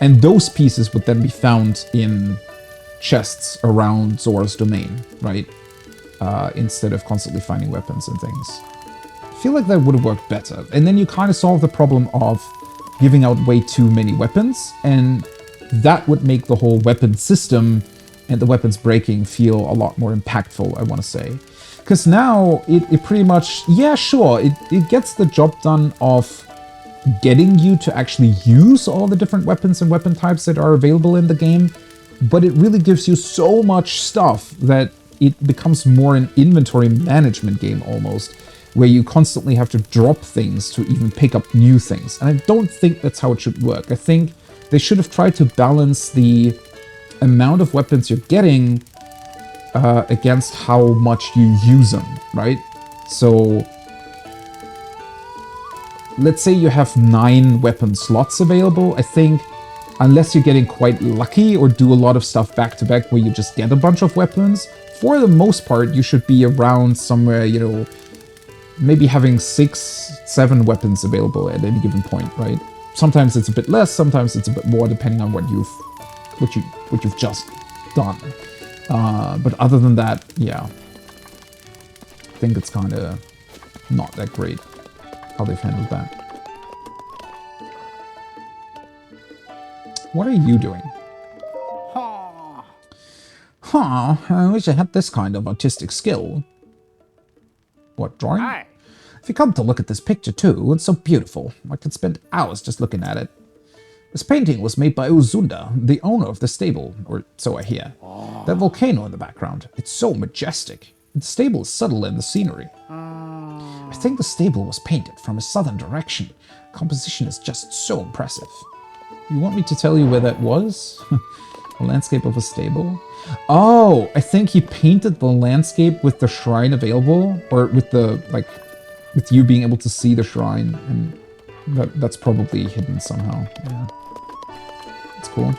And those pieces would then be found in chests around Zora's domain, right? Instead of constantly finding weapons and things. I feel like that would have worked better. And then you kind of solve the problem of giving out way too many weapons, and that would make the whole weapon system and the weapons breaking feel a lot more impactful, I want to say. Because now it pretty much, yeah, sure, it gets the job done of getting you to actually use all the different weapons and weapon types that are available in the game, but it really gives you so much stuff that it becomes more an inventory management game almost, where you constantly have to drop things to even pick up new things. And I don't think that's how it should work. I think they should have tried to balance the amount of weapons you're getting against how much you use them, right? So let's say you have 9 weapon slots available. I think unless you're getting quite lucky or do a lot of stuff back to back where you just get a bunch of weapons, for the most part, you should be around somewhere, you know, maybe having 6-7 weapons available at any given point, right? Sometimes it's a bit less, sometimes it's a bit more, depending on what you've just done. But other than that, yeah, I think it's kind of not that great how they've handled that. What are you doing? Huh, I wish I had this kind of artistic skill. What, drawing? Hi. If you come to look at this picture too, it's so beautiful. I could spend hours just looking at it. This painting was made by Uzunda, the owner of the stable, or so I hear. That volcano in the background, it's so majestic. The stable is subtle in the scenery. I think the stable was painted from a southern direction. Composition is just so impressive. You want me to tell you where that was? A landscape of a stable? Oh, I think he painted the landscape with the shrine available, or with the, like, with you being able to see the shrine, and that's probably hidden somehow. Yeah. That's cool.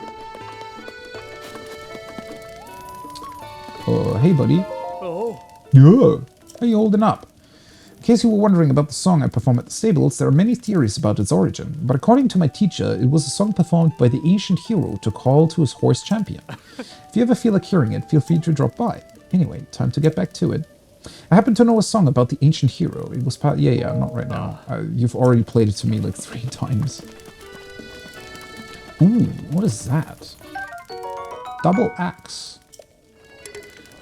Oh, hey, buddy. Oh. Yeah. How you holding up? In case you were wondering about the song I perform at the stables, there are many theories about its origin, but according to my teacher, it was a song performed by the ancient hero to call to his horse champion. If you ever feel like hearing it, feel free to drop by. Anyway, time to get back to it. I happen to know a song about the ancient hero. It was part... Yeah, not right now. You've already played it to me like 3 times. Ooh, what is that? Double axe.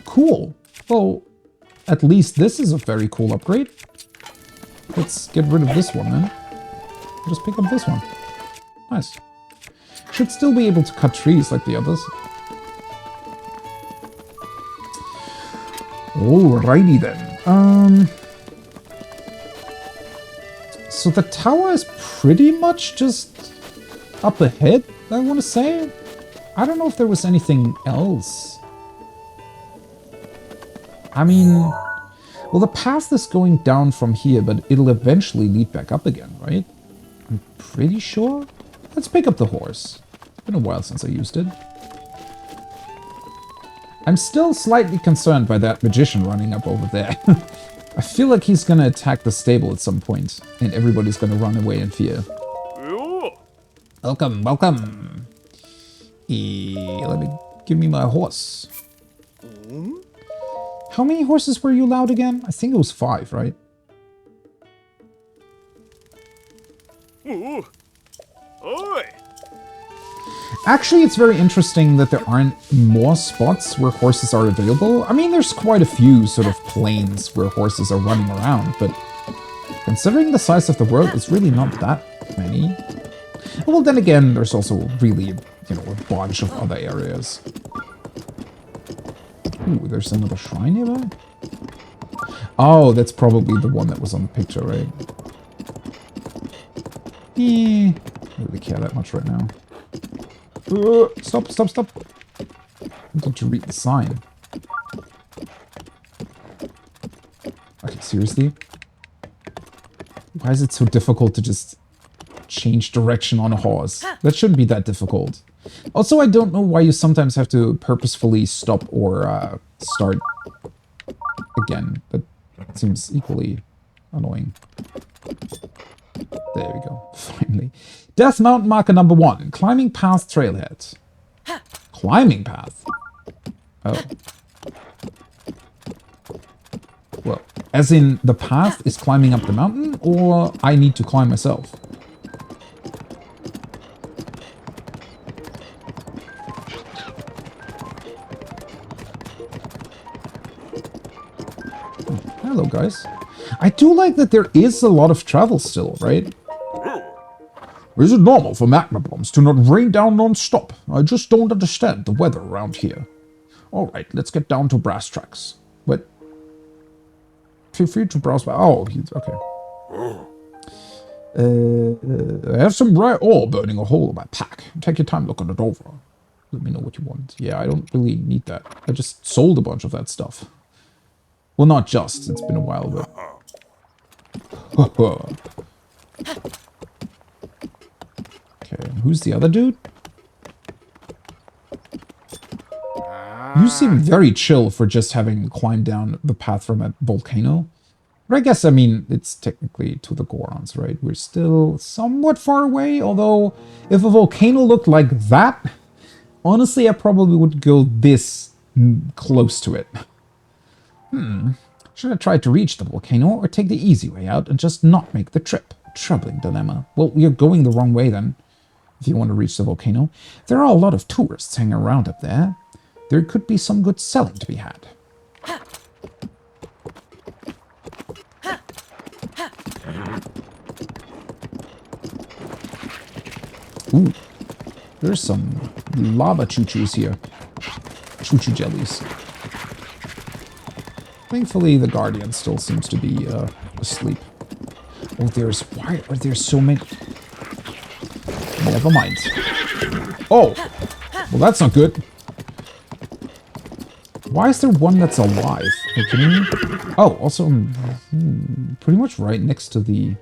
Cool. Well, at least this is a very cool upgrade. Let's get rid of this one then. Just pick up this one. Nice. Should still be able to cut trees like the others. Alrighty then. So the tower is pretty much just up ahead, I want to say. I don't know if there was anything else. I mean, Well, the path is going down from here, but it'll eventually lead back up again, right? I'm pretty sure. Let's pick up the horse. It's been a while since I used it. I'm still slightly concerned by that magician running up over there. I feel like he's gonna attack the stable at some point, and everybody's gonna run away in fear. Welcome, welcome. Give me my horse. How many horses were you allowed again? I think it was 5, right? Actually, it's very interesting that there aren't more spots where horses are available. I mean, there's quite a few sort of plains where horses are running around, but considering the size of the world, it's really not that many. Well, then again, there's also really, you know, a bunch of other areas. Ooh, there's another shrine nearby? Oh, that's probably the one that was on the picture, right? I don't really care that much right now. Stop, stop, stop. I want to read the sign. Okay, seriously? Why is it so difficult to just change direction on a horse? That shouldn't be that difficult. Also, I don't know why you sometimes have to purposefully stop or start again. That seems equally annoying. There we go. Finally. Death Mountain marker number 1. Climbing path trailhead. Climbing path? Oh. Well, as in the path is climbing up the mountain, or I need to climb myself? Oh, hello, guys. I do like that there is a lot of travel still, right? Is it normal for magma bombs to not rain down non-stop? I just don't understand the weather around here. Alright, let's get down to brass tracks. What? Feel free to browse by... Oh, okay. I have some rare ore burning a hole in my pack. Take your time looking it over. Let me know what you want. Yeah, I don't really need that. I just sold a bunch of that stuff. Well, not just. It's been a while, but... Okay, who's the other dude? You seem very chill for just having climbed down the path from a volcano. But I guess, I mean, it's technically to the Gorons, right? We're still somewhat far away, although if a volcano looked like that, honestly, I probably would go this close to it. Should I try to reach the volcano or take the easy way out and just not make the trip? Troubling dilemma. Well, you're going the wrong way then. If you want to reach the volcano, there are a lot of tourists hanging around up there. There could be some good selling to be had. Ooh, there's some lava choo-choos here. Choo-choo jellies. Thankfully, the Guardian still seems to be asleep. Oh, why are there so many? Never mind. Oh! Well, that's not good. Why is there one that's alive? Are you kidding me? Oh, also, pretty much right next to the...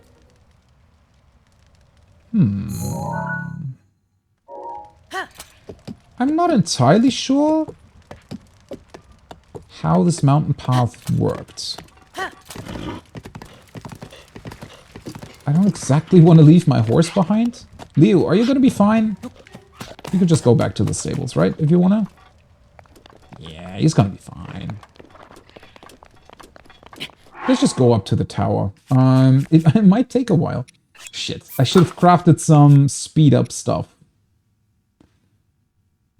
I'm not entirely sure how this mountain path worked. I don't exactly want to leave my horse behind. Leo, are you going to be fine? You could just go back to the stables, right? If you want to. Yeah, he's going to be fine. Let's just go up to the tower. It might take a while. Shit, I should have crafted some speed up stuff.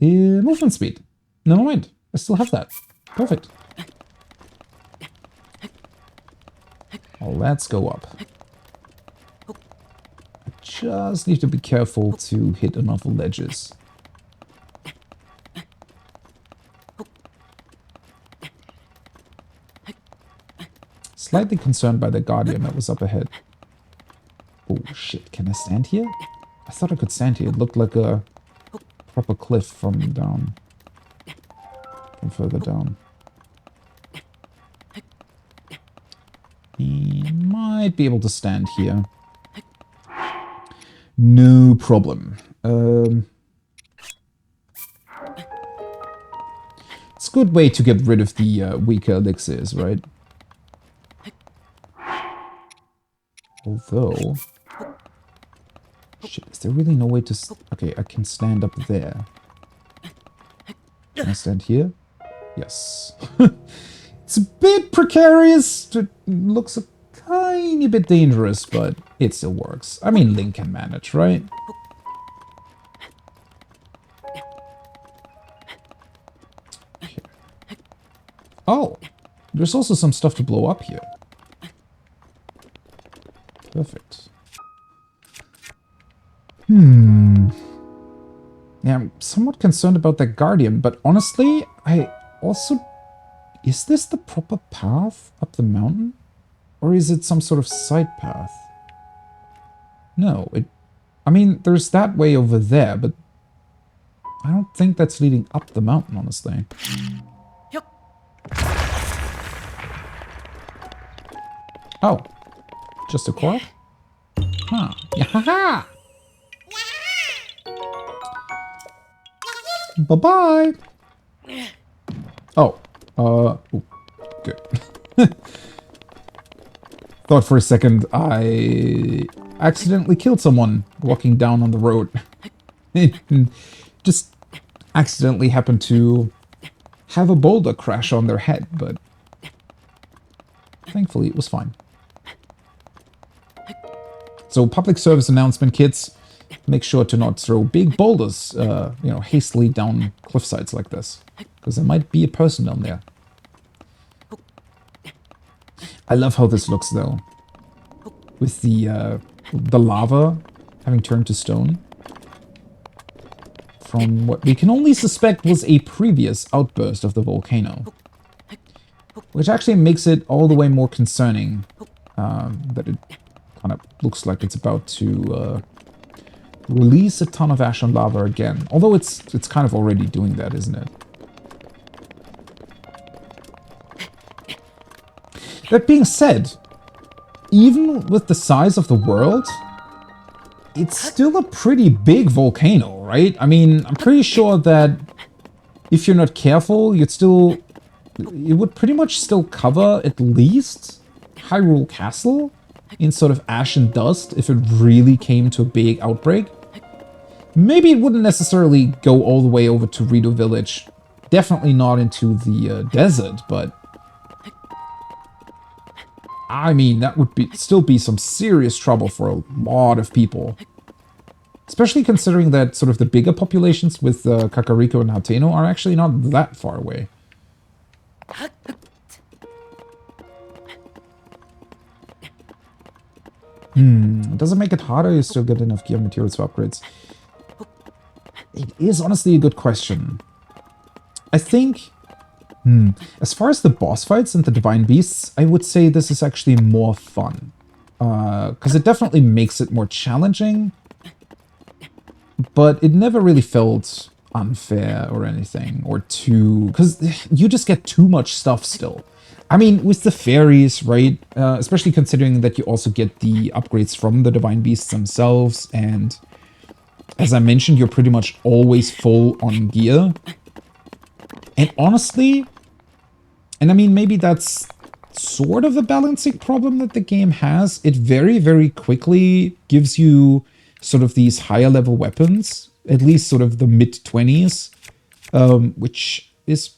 Movement speed. Never mind. I still have that. Perfect. Well, let's go up. Just need to be careful to hit enough ledges. Slightly concerned by the Guardian that was up ahead. Oh shit, can I stand here? I thought I could stand here. It looked like a proper cliff from down. From further down. might be able to stand here. No problem. It's a good way to get rid of the weaker elixirs, right? Although... Shit, is there really no way to... Okay, I can stand up there. Can I stand here? Yes. It's a bit precarious. It looks a tiny bit dangerous, but it still works. I mean, Link can manage, right? Okay. Oh, there's also some stuff to blow up here. Perfect. Yeah, I'm somewhat concerned about that Guardian, but honestly, I also... Is this the proper path up the mountain? Or is it some sort of side path? No, I mean, there's that way over there, but I don't think that's leading up the mountain, honestly. Oh, just a core? Huh. Yahaha! Bye-bye! Oh, ooh, good. Thought for a second I accidentally killed someone walking down on the road. Just accidentally happened to have a boulder crash on their head, but thankfully it was fine. So, public service announcement, kids. Make sure to not throw big boulders, hastily down cliff sides like this. Because there might be a person down there. I love how this looks, though. With the lava having turned to stone. From what we can only suspect was a previous outburst of the volcano. Which actually makes it all the way more concerning. That it kind of looks like it's about to... release a ton of ash and lava again. Although it's kind of already doing that, isn't it? That being said, even with the size of the world, it's still a pretty big volcano, right? I mean, I'm pretty sure that if you're not careful, it would pretty much still cover at least Hyrule Castle in sort of ash and dust if it really came to a big outbreak. Maybe it wouldn't necessarily go all the way over to Rito Village. Definitely not into the desert, but... I mean, that would still be some serious trouble for a lot of people. Especially considering that sort of the bigger populations with Kakariko and Hateno are actually not that far away. Does it make it harder? You still get enough gear materials for upgrades? It is honestly a good question. I think, as far as the boss fights and the Divine Beasts, I would say this is actually more fun. Because it definitely makes it more challenging, but it never really felt unfair or anything, or too... Because you just get too much stuff still. I mean, with the fairies, right? Especially considering that you also get the upgrades from the Divine Beasts themselves, and as I mentioned, you're pretty much always full on gear. And honestly, and I mean, maybe that's sort of a balancing problem that the game has. It very, very quickly gives you sort of these higher level weapons, at least sort of the mid-20s, which is...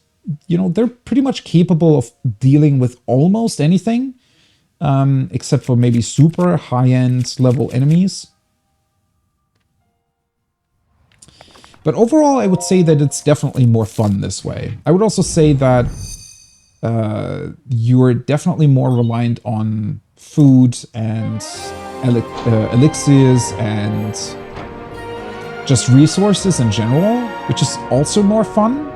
You know, they're pretty much capable of dealing with almost anything, except for maybe super high-end level enemies. But overall, I would say that it's definitely more fun this way. I would also say that you're definitely more reliant on food and elixirs and just resources in general, which is also more fun.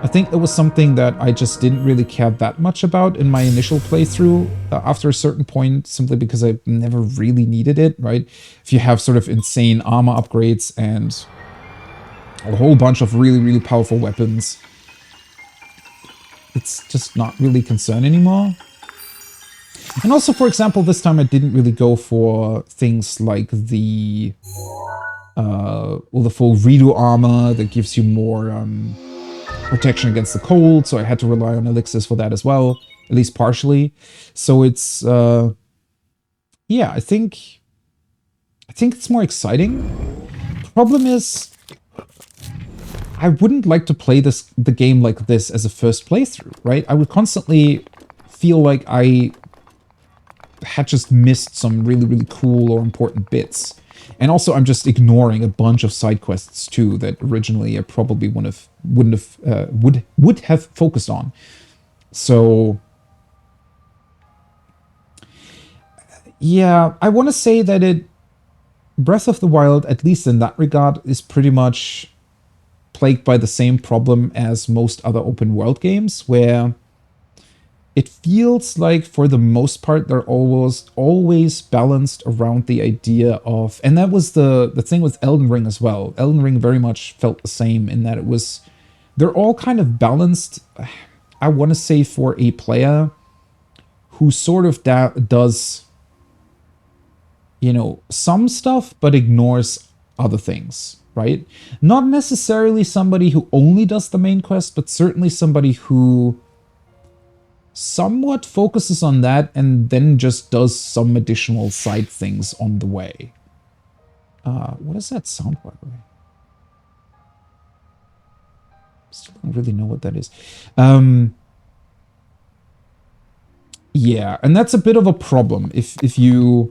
I think that was something that I just didn't really care that much about in my initial playthrough after a certain point, simply because I never really needed it, right? If you have sort of insane armor upgrades and a whole bunch of really, really powerful weapons, it's just not really a concern anymore. And also, for example, this time I didn't really go for things like the well, the full redo armor that gives you more protection against the cold, so I had to rely on elixirs for that as well, at least partially. So it's yeah, I think it's more exciting. Problem is, I wouldn't like to play the game like this as a first playthrough, right? I would constantly feel like I had just missed some really, really cool or important bits. And also, I'm just ignoring a bunch of side quests too that originally I probably would have focused on. So yeah, I want to say that Breath of the Wild, at least in that regard, is pretty much plagued by the same problem as most other open world games, where it feels like for the most part they're always balanced around the idea of, and that was the thing with Elden Ring as well. Elden Ring very much felt the same in that they're all kind of balanced, I want to say, for a player who sort of does, you know, some stuff but ignores other things, right? Not necessarily somebody who only does the main quest, but certainly somebody who somewhat focuses on that and then just does some additional side things on the way. What does that sound, by the way? Still don't really know what that is. Yeah, and that's a bit of a problem if you're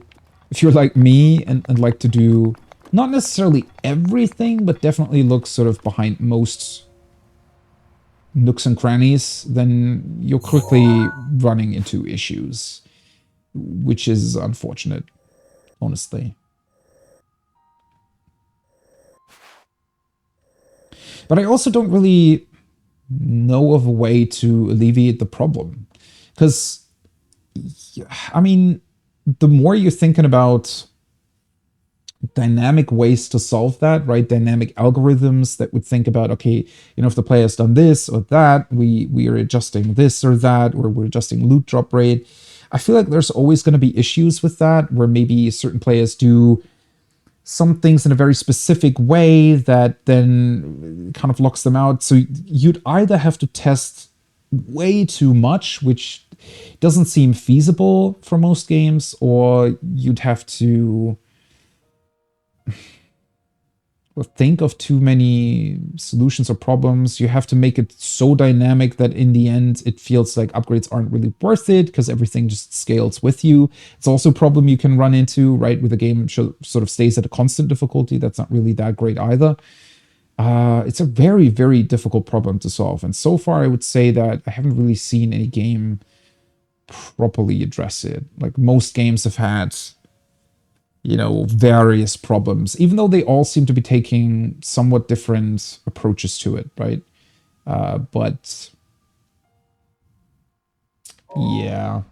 like me and like to do not necessarily everything, but definitely look sort of behind most nooks and crannies, then you're quickly running into issues, which is unfortunate, honestly. But I also don't really know of a way to alleviate the problem. Because, I mean, the more you're thinking about dynamic ways to solve that, right? Dynamic algorithms that would think about, okay, you know, if the player's done this or that, we are adjusting this or that, or we're adjusting loot drop rate. I feel like there's always going to be issues with that, where maybe certain players do some things in a very specific way that then kind of locks them out. So you'd either have to test way too much, which doesn't seem feasible for most games, or you'd have to think of too many solutions or problems. You have to make it so dynamic that in the end it feels like upgrades aren't really worth it because everything just scales with you. It's also a problem you can run into, right, with the game sort of stays at a constant difficulty. That's not really that great either. It's a very, very difficult problem to solve. And so far I would say that I haven't really seen any game properly address it. Like most games have had, you know, various problems, even though they all seem to be taking somewhat different approaches to it, right? But yeah.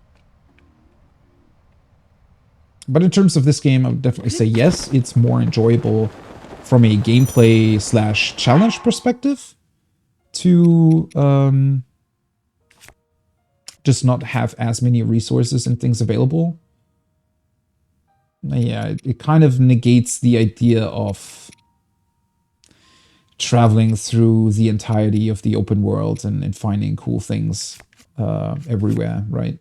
But in terms of this game, I would definitely say yes, it's more enjoyable from a gameplay / challenge perspective to just not have as many resources and things available. Yeah, it kind of negates the idea of traveling through the entirety of the open world and finding cool things everywhere, right?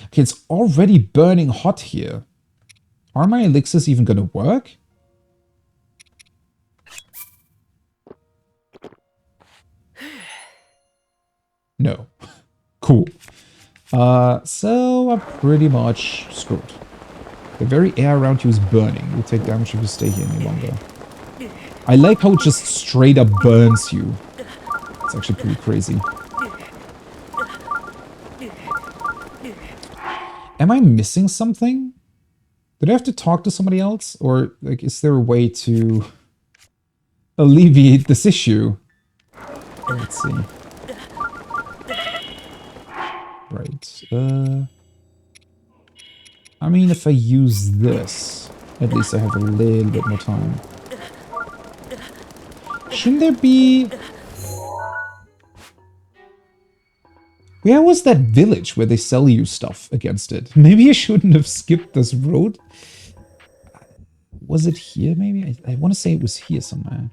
Okay, it's already burning hot here. Are my elixirs even going to work? No. Cool. So I'm pretty much screwed. The very air around you is burning. You'll take damage if you stay here any longer. I like how it just straight up burns you. It's actually pretty crazy. Am I missing something? Did I have to talk to somebody else? Or, like, is there a way to alleviate this issue? Let's see. Right. I mean, if I use this, at least I have a little bit more time. Shouldn't there be... Where was that village where they sell you stuff against it? Maybe I shouldn't have skipped this road. Was it here, maybe? I want to say it was here somewhere.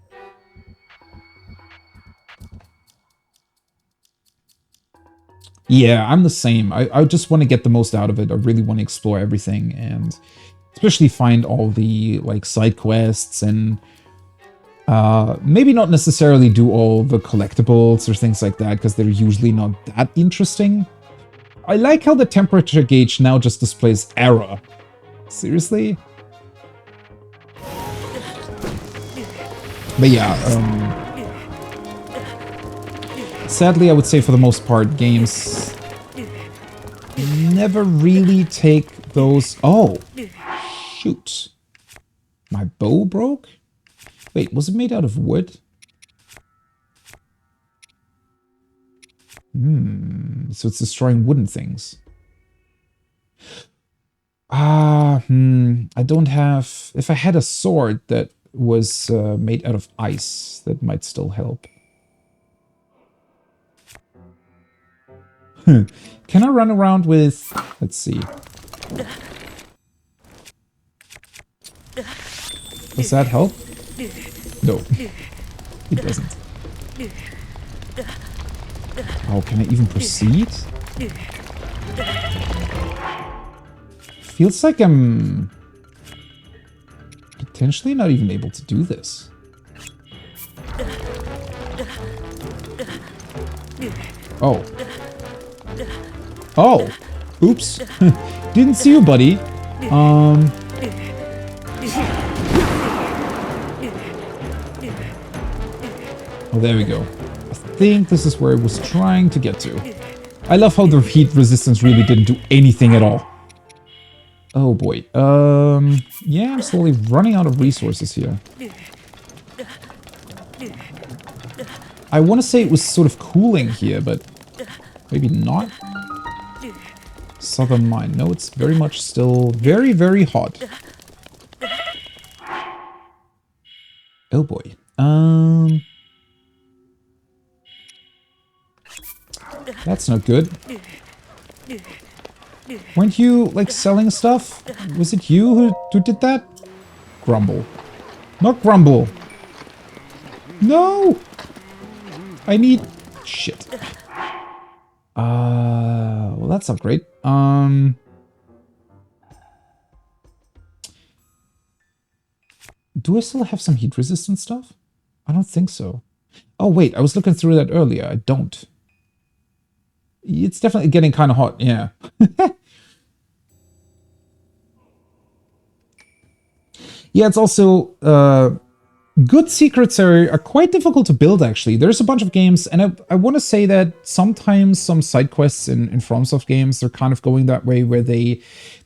Yeah, I'm the same. I just want to get the most out of it. I really want to explore everything and especially find all the like side quests and maybe not necessarily do all the collectibles or things like that because they're usually not that interesting. I like how the temperature gauge now just displays error. Seriously? But yeah, sadly, I would say for the most part, games never really take those... Oh, shoot. My bow broke? Wait, was it made out of wood? So it's destroying wooden things. I don't have... If I had a sword that was made out of ice, that might still help. Can I run around with... Let's see. Does that help? No, it doesn't. Oh, can I even proceed? Feels like I'm potentially not even able to do this. Oh. Oh. Oops. Didn't see you, buddy. Oh, there we go. I think this is where I was trying to get to. I love how the heat resistance really didn't do anything at all. Oh boy. Yeah, I'm slowly running out of resources here. I want to say it was sort of cooling here, but maybe not. Southern Mine. No, it's very much still very, very hot. Oh boy. That's not good. Weren't you, like, selling stuff? Was it you who did that? Grumble. Not Grumble. No! I need... Shit. Well, that's not great. Do I still have some heat resistant stuff? I don't think so. Oh, wait, I was looking through that earlier. I don't. It's definitely getting kind of hot, yeah. Yeah, it's also... good secrets are quite difficult to build, actually. There's a bunch of games, and I want to say that sometimes some side quests in FromSoft games, they're kind of going that way where they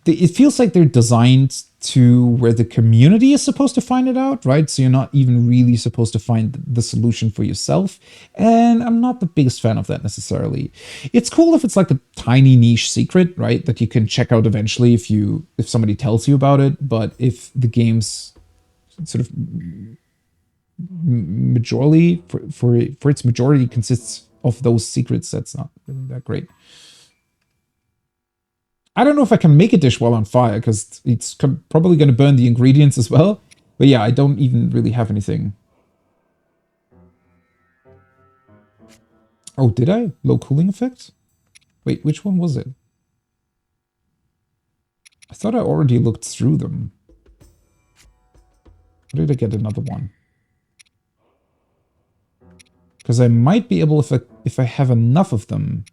it feels like they're designed to where the community is supposed to find it out, right? So you're not even really supposed to find the solution for yourself. And I'm not the biggest fan of that necessarily. It's cool if it's like a tiny niche secret, right? That you can check out eventually if somebody tells you about it. But if the game's sort of majority for its majority consists of those secrets, that's not really that great. I don't know if I can make a dish while on fire because it's probably going to burn the ingredients as well. But yeah, I don't even really have anything. Oh, did I? Low cooling effect? Wait, which one was it? I thought I already looked through them. Or did I get another one? Because I might be able, if I have enough of them.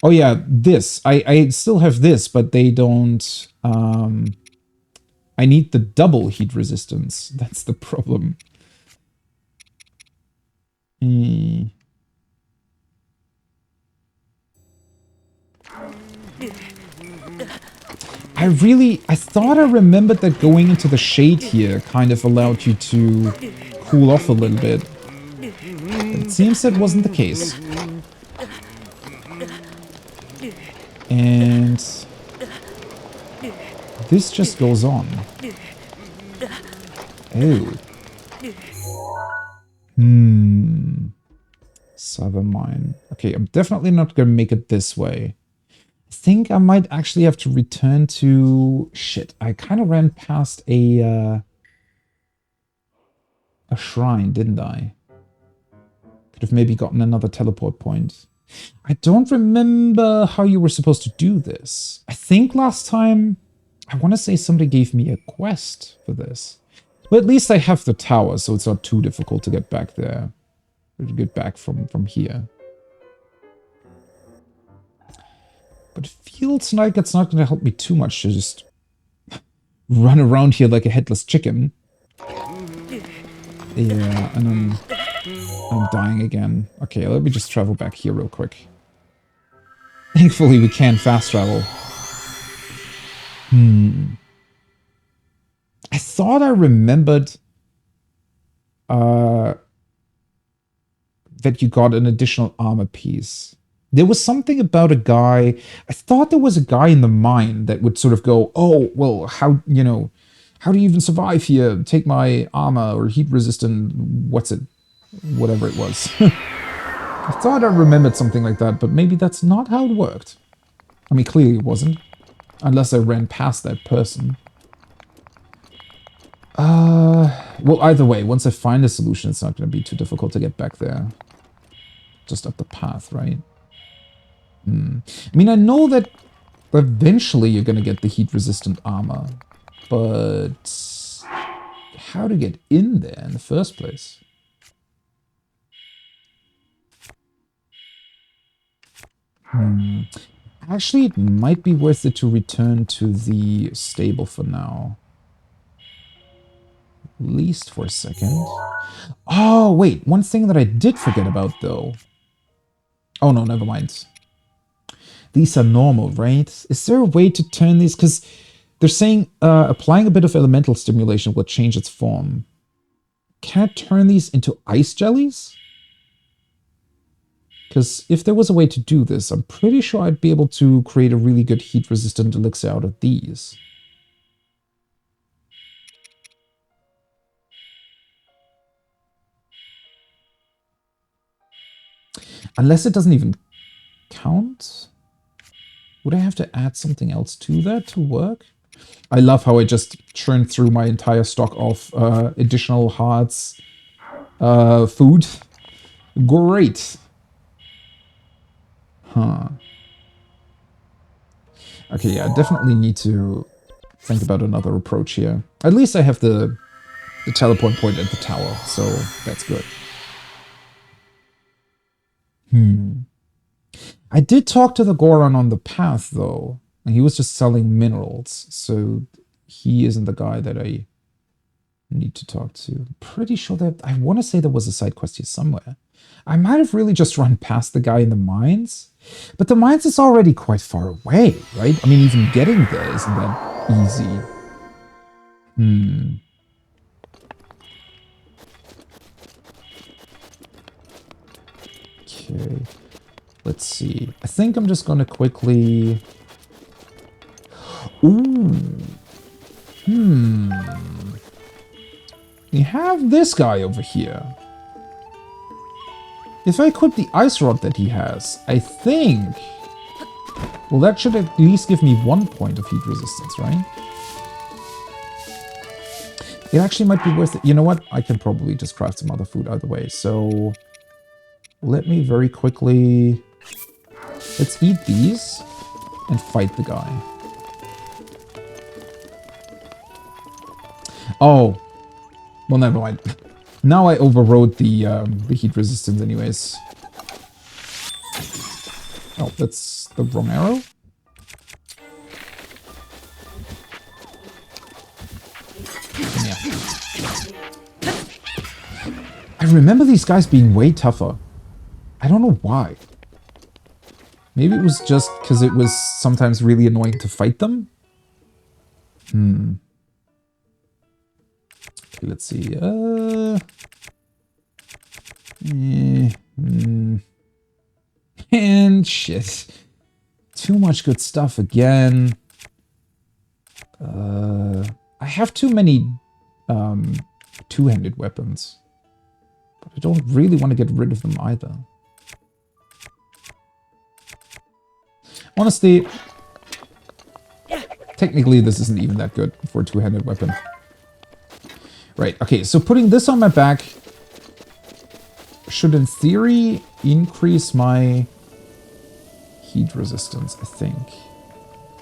Oh yeah, this. I still have this, but they don't... I need the double heat resistance. That's the problem. I thought I remembered that going into the shade here kind of allowed you to cool off a little bit. But it seems that wasn't the case. And this just goes on. Oh. Southern mine. Okay, I'm definitely not gonna make it this way. I think I might actually have to return to... Shit, I kind of ran past a shrine, didn't I? Could have maybe gotten another teleport point. I don't remember how you were supposed to do this. I think last time, I want to say somebody gave me a quest for this. But at least I have the tower, so it's not too difficult to get back there. Or to get back from here. But it feels like it's not going to help me too much to just run around here like a headless chicken. Yeah, and I'm dying again. Okay, let me just travel back here real quick. Thankfully, we can fast travel. I thought I remembered that you got an additional armor piece. There was something about a guy... I thought there was a guy in the mine that would sort of go, oh, well, how, you know, how do you even survive here? Take my armor or heat resistant, what's it? Whatever it was. I thought I remembered something like that, but maybe that's not how it worked. I mean, clearly it wasn't. Unless I ran past that person. Well, either way, once I find a solution, it's not going to be too difficult to get back there. Just up the path, right? I mean, I know that eventually you're going to get the heat-resistant armor. But how to get in there in the first place? Actually, it might be worth it to return to the stable for now. At least for a second. Oh, wait. One thing that I did forget about, though. Oh, no, never mind. These are normal, right? Is there a way to turn these? Because they're saying applying a bit of elemental stimulation will change its form. Can I turn these into ice jellies? Because if there was a way to do this, I'm pretty sure I'd be able to create a really good heat-resistant elixir out of these. Unless it doesn't even count? Would I have to add something else to that to work? I love how I just churned through my entire stock of additional hearts food. Great. Huh. Okay, yeah, I definitely need to think about another approach here. At least I have the teleport point at the tower, so that's good. I did talk to the Goron on the path, though. And he was just selling minerals, so he isn't the guy that I need to talk to. I'm pretty sure that... I want to say there was a side quest here somewhere. I might have really just run past the guy in the mines. But the mines is already quite far away, right? I mean, even getting there isn't that easy. Okay. Let's see. I think I'm just gonna quickly... Ooh. We have this guy over here. If I equip the ice rod that he has, I think... Well, that should at least give me 1 point of heat resistance, right? It actually might be worth it. You know what? I can probably just craft some other food either way. So let me very quickly... Let's eat these and fight the guy. Oh. Well, never mind. Now I overrode the heat resistance anyways. Oh, that's the wrong arrow? Yeah. I remember these guys being way tougher. I don't know why. Maybe it was just because it was sometimes really annoying to fight them? Okay, let's see. And shit. Too much good stuff again. I have too many two-handed weapons. I don't really want to get rid of them either. Honestly, technically this isn't even that good for a two-handed weapon. Right, okay, so putting this on my back should in theory increase my heat resistance, I think.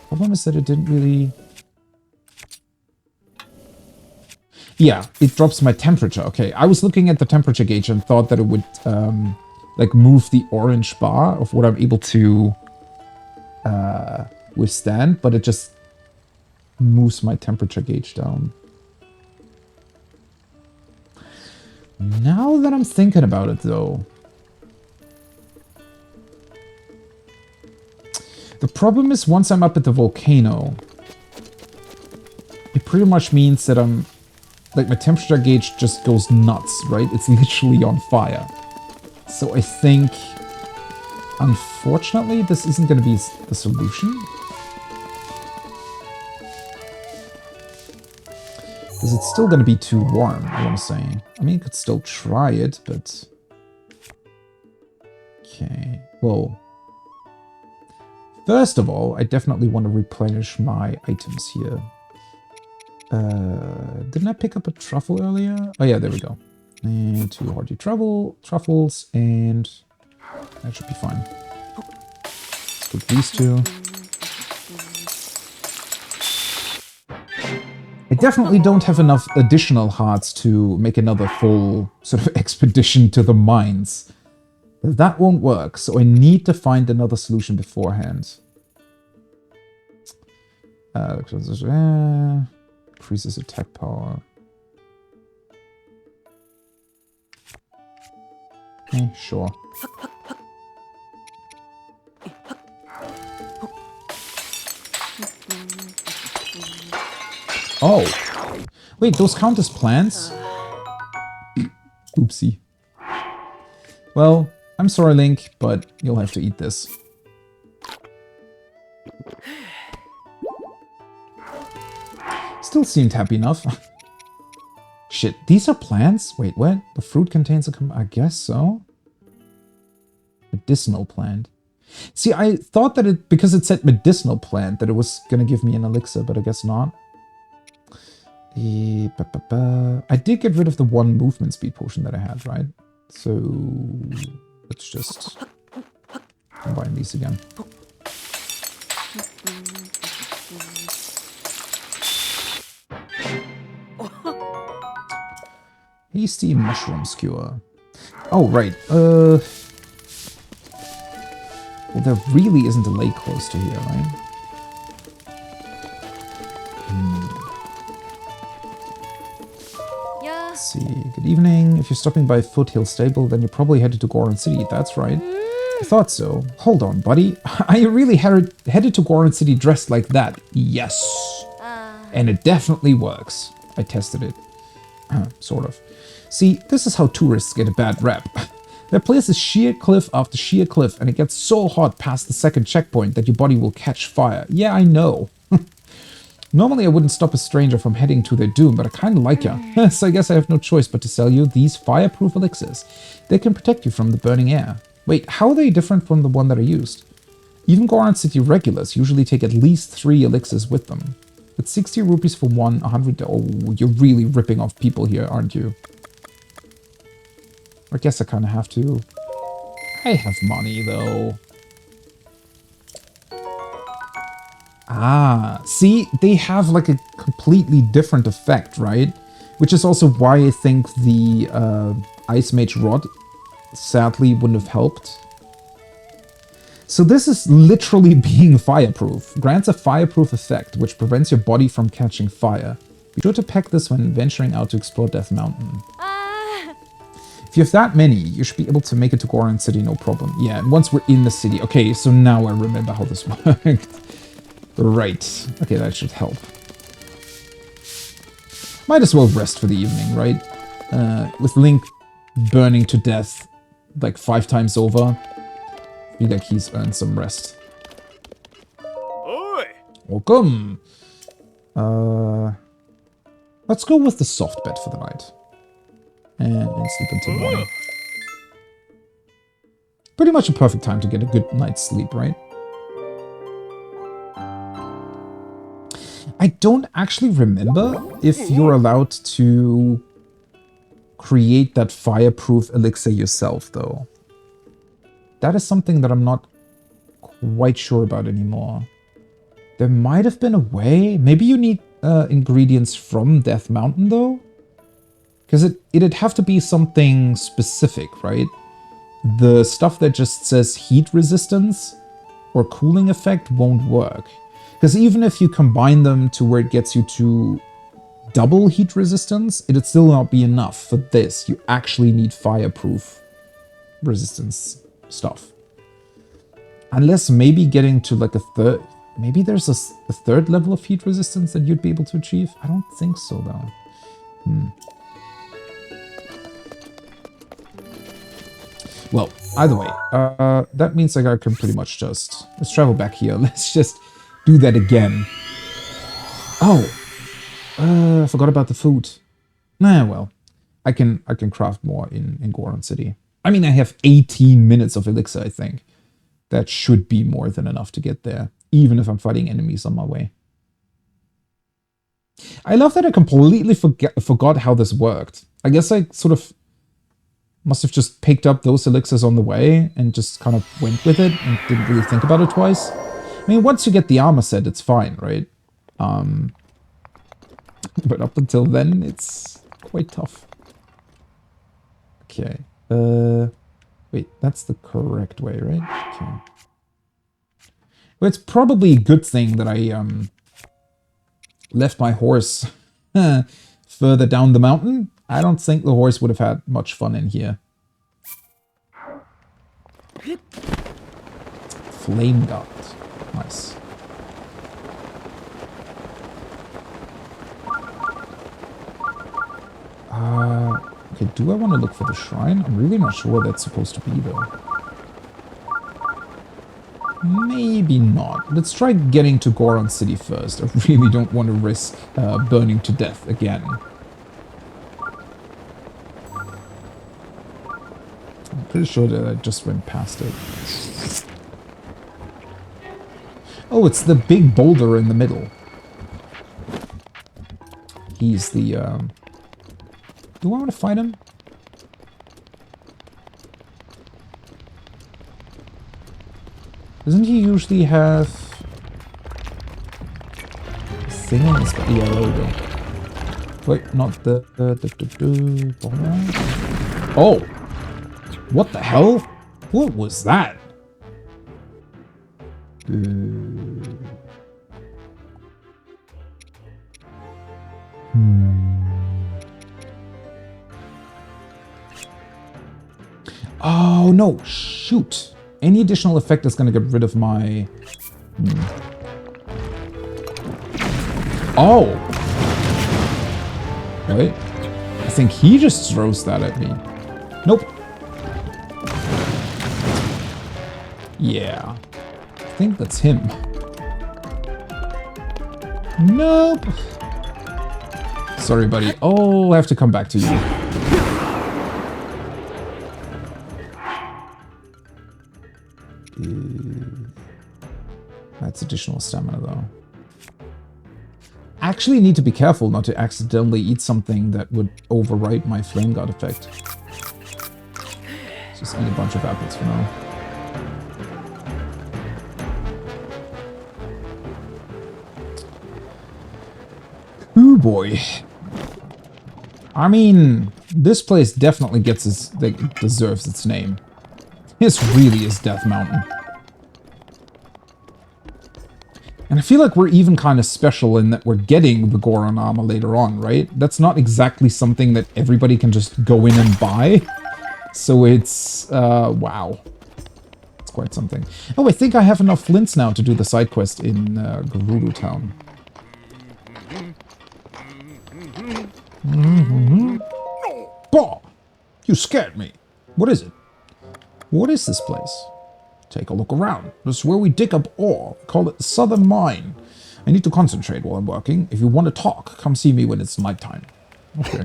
Problem is that it didn't really... Yeah, it drops my temperature. Okay, I was looking at the temperature gauge and thought that it would like move the orange bar of what I'm able to withstand, but it just moves my temperature gauge down. Now that I'm thinking about it, though, the problem is once I'm up at the volcano, it pretty much means that I'm, like, my temperature gauge just goes nuts, right? It's literally on fire. So I think, unfortunately, this isn't going to be the solution. Because it's still going to be too warm, I want to say. I mean, you could still try it, but... Okay, well... First of all, I definitely want to replenish my items here. Didn't I pick up a truffle earlier? Oh yeah, there we go. And 2 hearty truffles, and that should be fine. Let's put these 2. I definitely don't have enough additional hearts to make another full sort of expedition to the mines. That won't work, so I need to find another solution beforehand. Increases attack power. Okay, sure. Oh! Wait, those count as plants? Oopsie. Well, I'm sorry, Link, but you'll have to eat this. Still seemed happy enough. Shit, these are plants? Wait, what? The fruit contains a... I guess so. Medicinal plant. See, I thought that it... Because it said medicinal plant, that it was gonna give me an elixir, but I guess not. I did get rid of the 1 movement speed potion that I had, right? So... Let's just... combine these again. Hasty mushroom skewer. Oh, right. Well, there really isn't a lake close to here, right? Yeah. Let's see. Good evening. If you're stopping by Foothill Stable, then you're probably headed to Goron City. That's right. I thought so. Hold on, buddy. Are you really headed to Goron City dressed like that? Yes. And it definitely works. I tested it. Sort of. See, this is how tourists get a bad rep. Their place is sheer cliff after sheer cliff, and it gets so hot past the 2nd checkpoint that your body will catch fire. Yeah, I know. Normally I wouldn't stop a stranger from heading to their doom, but I kinda like ya. So I guess I have no choice but to sell you these fireproof elixirs. They can protect you from the burning air. Wait, how are they different from the one that I used? Even Goron City regulars usually take at least 3 elixirs with them. It's 60 rupees for 1, 100... Oh, you're really ripping off people here, aren't you? I guess I kind of have to. I have money, though. Ah, see? They have, like, a completely different effect, right? Which is also why I think the Ice Mage Rod sadly wouldn't have helped. So this is literally being fireproof. Grants a fireproof effect, which prevents your body from catching fire. Be sure to pack this when venturing out to explore Death Mountain. If you have that many, you should be able to make it to Goron City, no problem. Yeah, and once we're in the city... Okay, so now I remember how this worked. Right. Okay, that should help. Might as well rest for the evening, right? With Link burning to death like 5 times over, I feel like he's earned some rest. Oi! Welcome! Let's go with the soft bed for the night. And sleep until morning. Pretty much a perfect time to get a good night's sleep, right? I don't actually remember if you're allowed to create that fireproof elixir yourself, though. That is something that I'm not quite sure about anymore. There might have been a way. Maybe you need ingredients from Death Mountain, though? Because it'd have to be something specific, right? The stuff that just says heat resistance or cooling effect won't work. Because even if you combine them to where it gets you to double heat resistance, it'd still not be enough for this. You actually need fireproof resistance stuff. Unless maybe getting to like a third... Maybe there's a third level of heat resistance that you'd be able to achieve? I don't think so, though. Well, either way, that means like I can pretty much just... Let's travel back here. Let's just do that again. Oh! I forgot about the food. Nah, well. I can craft more in Goron City. I mean, I have 18 minutes of elixir, I think. That should be more than enough to get there, even if I'm fighting enemies on my way. I love that I completely forgot how this worked. I guess I sort of must have just picked up those elixirs on the way and just kind of went with it and didn't really think about it twice. I mean, once you get the armor set, it's fine, right? But up until then, it's quite tough. Okay. Wait, that's the correct way, right? Okay. Well, it's probably a good thing that I left my horse further down the mountain. I don't think the horse would have had much fun in here. Flame God. Nice. Okay, do I want to look for the shrine? I'm really not sure where that's supposed to be, though. Maybe not. Let's try getting to Goron City first. I really don't want to risk burning to death again. I'm pretty sure that I just went past it. Oh, it's the big boulder in the middle. He's the... Do I want to fight him? Doesn't he usually have a thing on his back? Yeah, there we go. Wait, not the oh! What the hell? What was that? Oh no! Shoot! Any additional effect is going to get rid of my... Oh! Wait. I think he just throws that at me. Nope. Yeah. I think that's him. Nope. Sorry, buddy. Oh, I have to come back to you. That's additional stamina, though. Actually need to be careful not to accidentally eat something that would overwrite my Flame God effect. Just eat a bunch of apples for now. Ooh boy. I mean, this place definitely gets deserves its name. This really is Death Mountain. And I feel like we're even kind of special in that we're getting the Goron armor later on, right? That's not exactly something that everybody can just go in and buy. So it's, wow. It's quite something. Oh, I think I have enough flints now to do the side quest in Gerudo Town. Bah! You scared me. What is it? What is this place? Take a look around. This is where we dig up ore. We call it the Southern Mine. I need to concentrate while I'm working. If you want to talk, come see me when it's nighttime. Okay.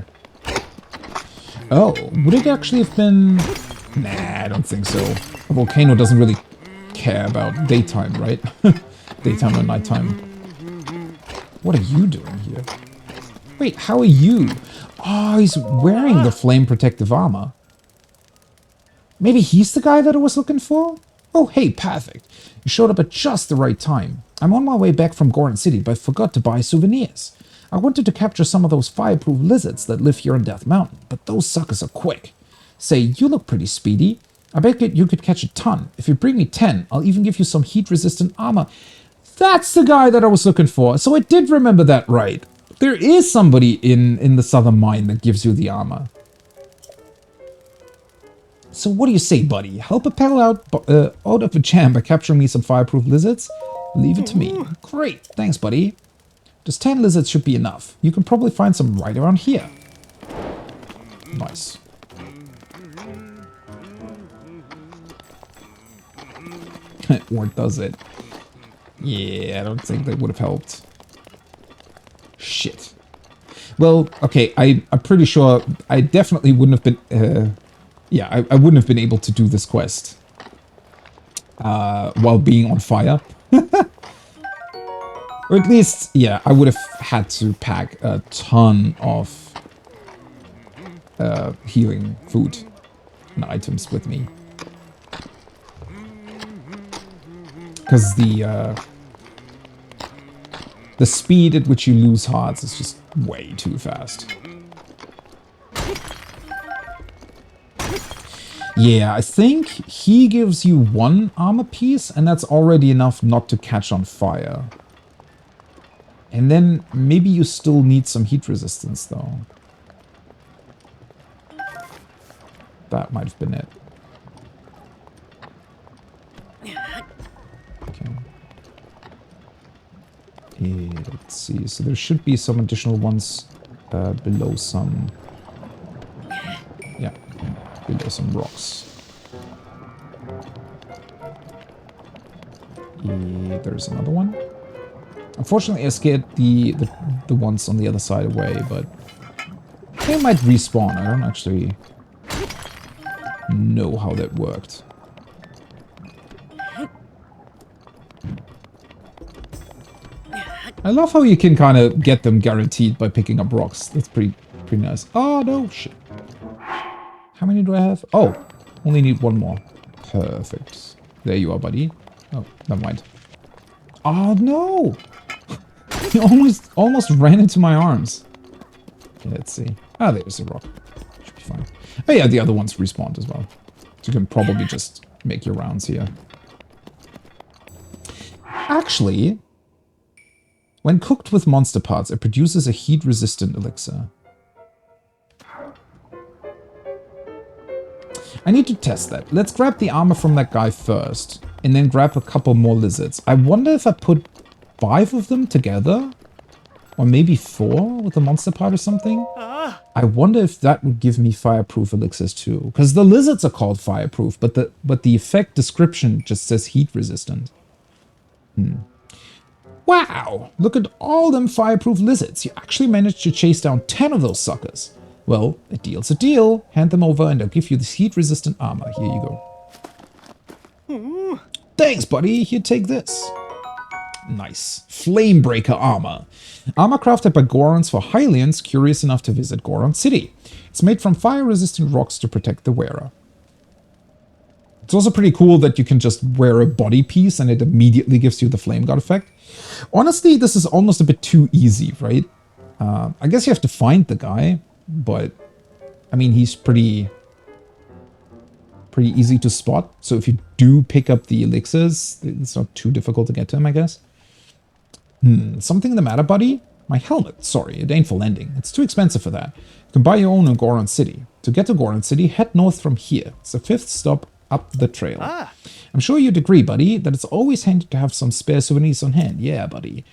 Oh, would it actually have been... Nah, I don't think so. A volcano doesn't really care about daytime, right? Daytime or nighttime. What are you doing here? Wait, how are you? Oh, he's wearing the flame protective armor. Maybe he's the guy that I was looking for? Oh, hey, perfect. You showed up at just the right time. I'm on my way back from Goron City, but forgot to buy souvenirs. I wanted to capture some of those fireproof lizards that live here on Death Mountain, but those suckers are quick. Say, you look pretty speedy. I bet you could catch a ton. If you bring me 10, I'll even give you some heat-resistant armor. That's the guy that I was looking for, so I did remember that right. There is somebody in the southern mine that gives you the armor. So what do you say, buddy? Help a pal out of a jam by capturing me some fireproof lizards? Leave it to me. Great, thanks, buddy. Just 10 lizards should be enough. You can probably find some right around here. Nice. Or does it? Yeah, I don't think that would have helped. Shit. Well, okay, I'm pretty sure I definitely wouldn't have been... yeah, I wouldn't have been able to do this quest while being on fire. Or at least, yeah, I would have had to pack a ton of healing food and items with me. Because the speed at which you lose hearts is just way too fast. Yeah, I think he gives you 1 armor piece, and that's already enough not to catch on fire. And then maybe you still need some heat resistance, though. That might have been it. Okay. Let's see. So there should be some additional ones below some... Yeah, below some rocks. There's another one. Unfortunately, I scared the ones on the other side away, but they might respawn. I don't actually know how that worked. I love how you can kind of get them guaranteed by picking up rocks. That's pretty nice. Oh, no, shit. How many do I have? Oh, only need 1 more. Perfect. There you are, buddy. Oh, never mind. Oh, no! He almost ran into my arms. Okay, let's see. Ah, there's a rock. Should be fine. Oh yeah, the other ones respawned as well. So you can probably just make your rounds here. Actually, when cooked with monster parts, it produces a heat-resistant elixir. I need to test that. Let's grab the armor from that guy first, and then grab a couple more lizards. I wonder if I put 5 of them together, or maybe 4 with a monster part or something. I wonder if that would give me fireproof elixirs too, because the lizards are called fireproof, but the effect description just says heat resistant. Wow! Look at all them fireproof lizards. You actually managed to chase down 10 of those suckers. Well, a deal's a deal. Hand them over and I'll give you this heat-resistant armor. Here you go. Thanks, buddy. Here, take this. Nice. Flamebreaker armor. Armor crafted by Gorons for Hylians curious enough to visit Goron City. It's made from fire-resistant rocks to protect the wearer. It's also pretty cool that you can just wear a body piece and it immediately gives you the flame god effect. Honestly, this is almost a bit too easy, right? I guess you have to find the guy, but I mean, he's pretty easy to spot. So if you do pick up the elixirs, it's not too difficult to get to him, I guess. Something the matter, buddy? My helmet. Sorry, it ain't for lending. It's too expensive for that. You can buy your own in Goron City. To get to Goron City, head north from here. It's the 5th stop up the trail. I'm sure you'd agree, buddy, that it's always handy to have some spare souvenirs on hand. Yeah, buddy.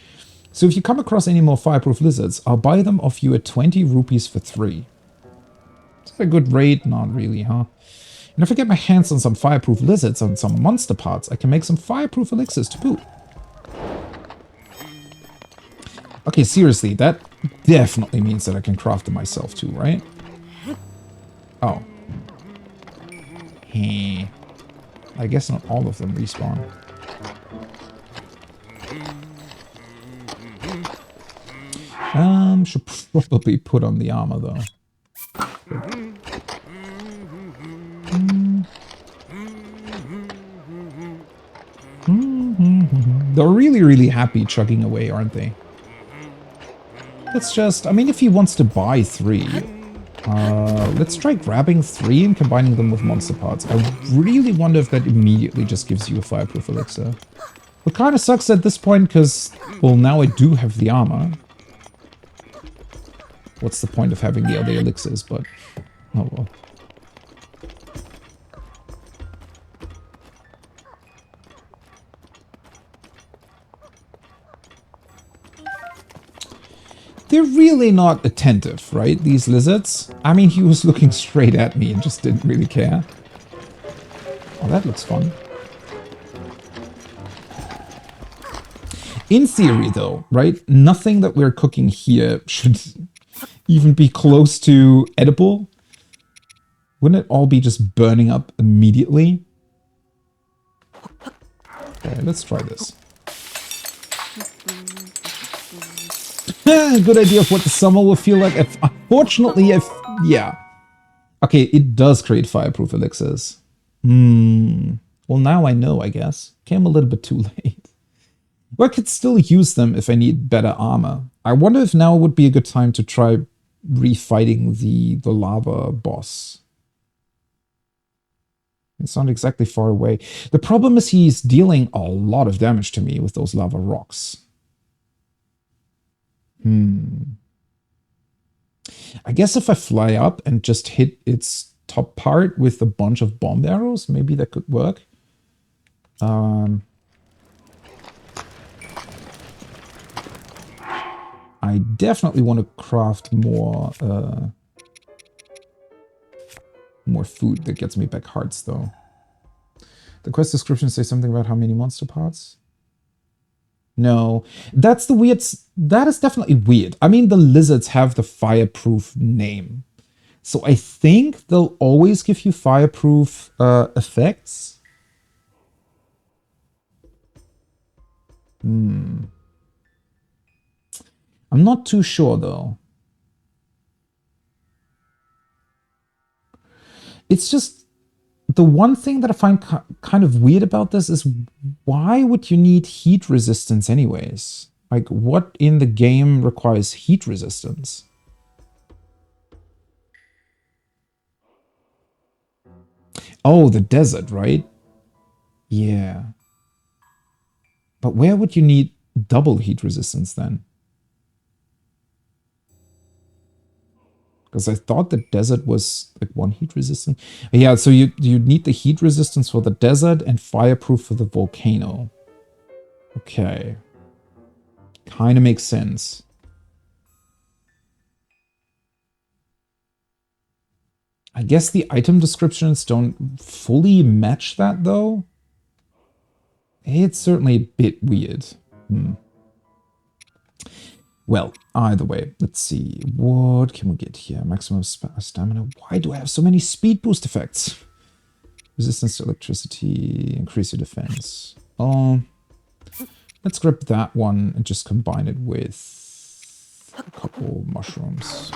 So if you come across any more fireproof lizards, I'll buy them off you at 20 rupees for 3. Is that a good rate? Not really, huh? And if I get my hands on some fireproof lizards and some monster parts, I can make some fireproof elixirs to boot. Okay, seriously, that definitely means that I can craft them myself too, right? Oh. Heh. I guess not all of them respawn. Should probably put on the armor though. They're really, really happy chugging away, aren't they? Let's just, I mean, if he wants to buy 3, let's try grabbing 3 and combining them with monster parts. I really wonder if that immediately just gives you a fireproof elixir. It kind of sucks at this point because, well, now I do have the armor. What's the point of having the other elixirs, but oh well. They're really not attentive, right, these lizards? I mean, he was looking straight at me and just didn't really care. Oh, that looks fun. In theory, though, right, nothing that we're cooking here should even be close to edible. Wouldn't it all be just burning up immediately? Okay, let's try this. Good idea of what the summer will feel like. Unfortunately, yeah. Okay, it does create fireproof elixirs. Well, now I know, I guess. Came a little bit too late. But I could still use them if I need better armor. I wonder if now would be a good time to try refighting the lava boss. It's not exactly far away. The problem is he's dealing a lot of damage to me with those lava rocks. I guess if I fly up and just hit its top part with a bunch of bomb arrows, maybe that could work. I definitely want to craft more food that gets me back hearts, though. The quest description says something about how many monster parts. No, that's the weird. That is definitely weird. I mean, the lizards have the fireproof name, so I think they'll always give you fireproof effects. I'm not too sure though. It's just the one thing that I find kind of weird about this is why would you need heat resistance anyways? Like, what in the game requires heat resistance? Oh, the desert, right? Yeah. But where would you need double heat resistance then? Because I thought the desert was like 1 heat resistant. Yeah, so you need the heat resistance for the desert and fireproof for the volcano. Okay. Kind of makes sense. I guess the item descriptions don't fully match that, though. It's certainly a bit weird. Well, either way, let's see. What can we get here? Maximum stamina. Why do I have so many speed boost effects? Resistance to electricity. Increase your defense. Let's grab that one and just combine it with a couple mushrooms.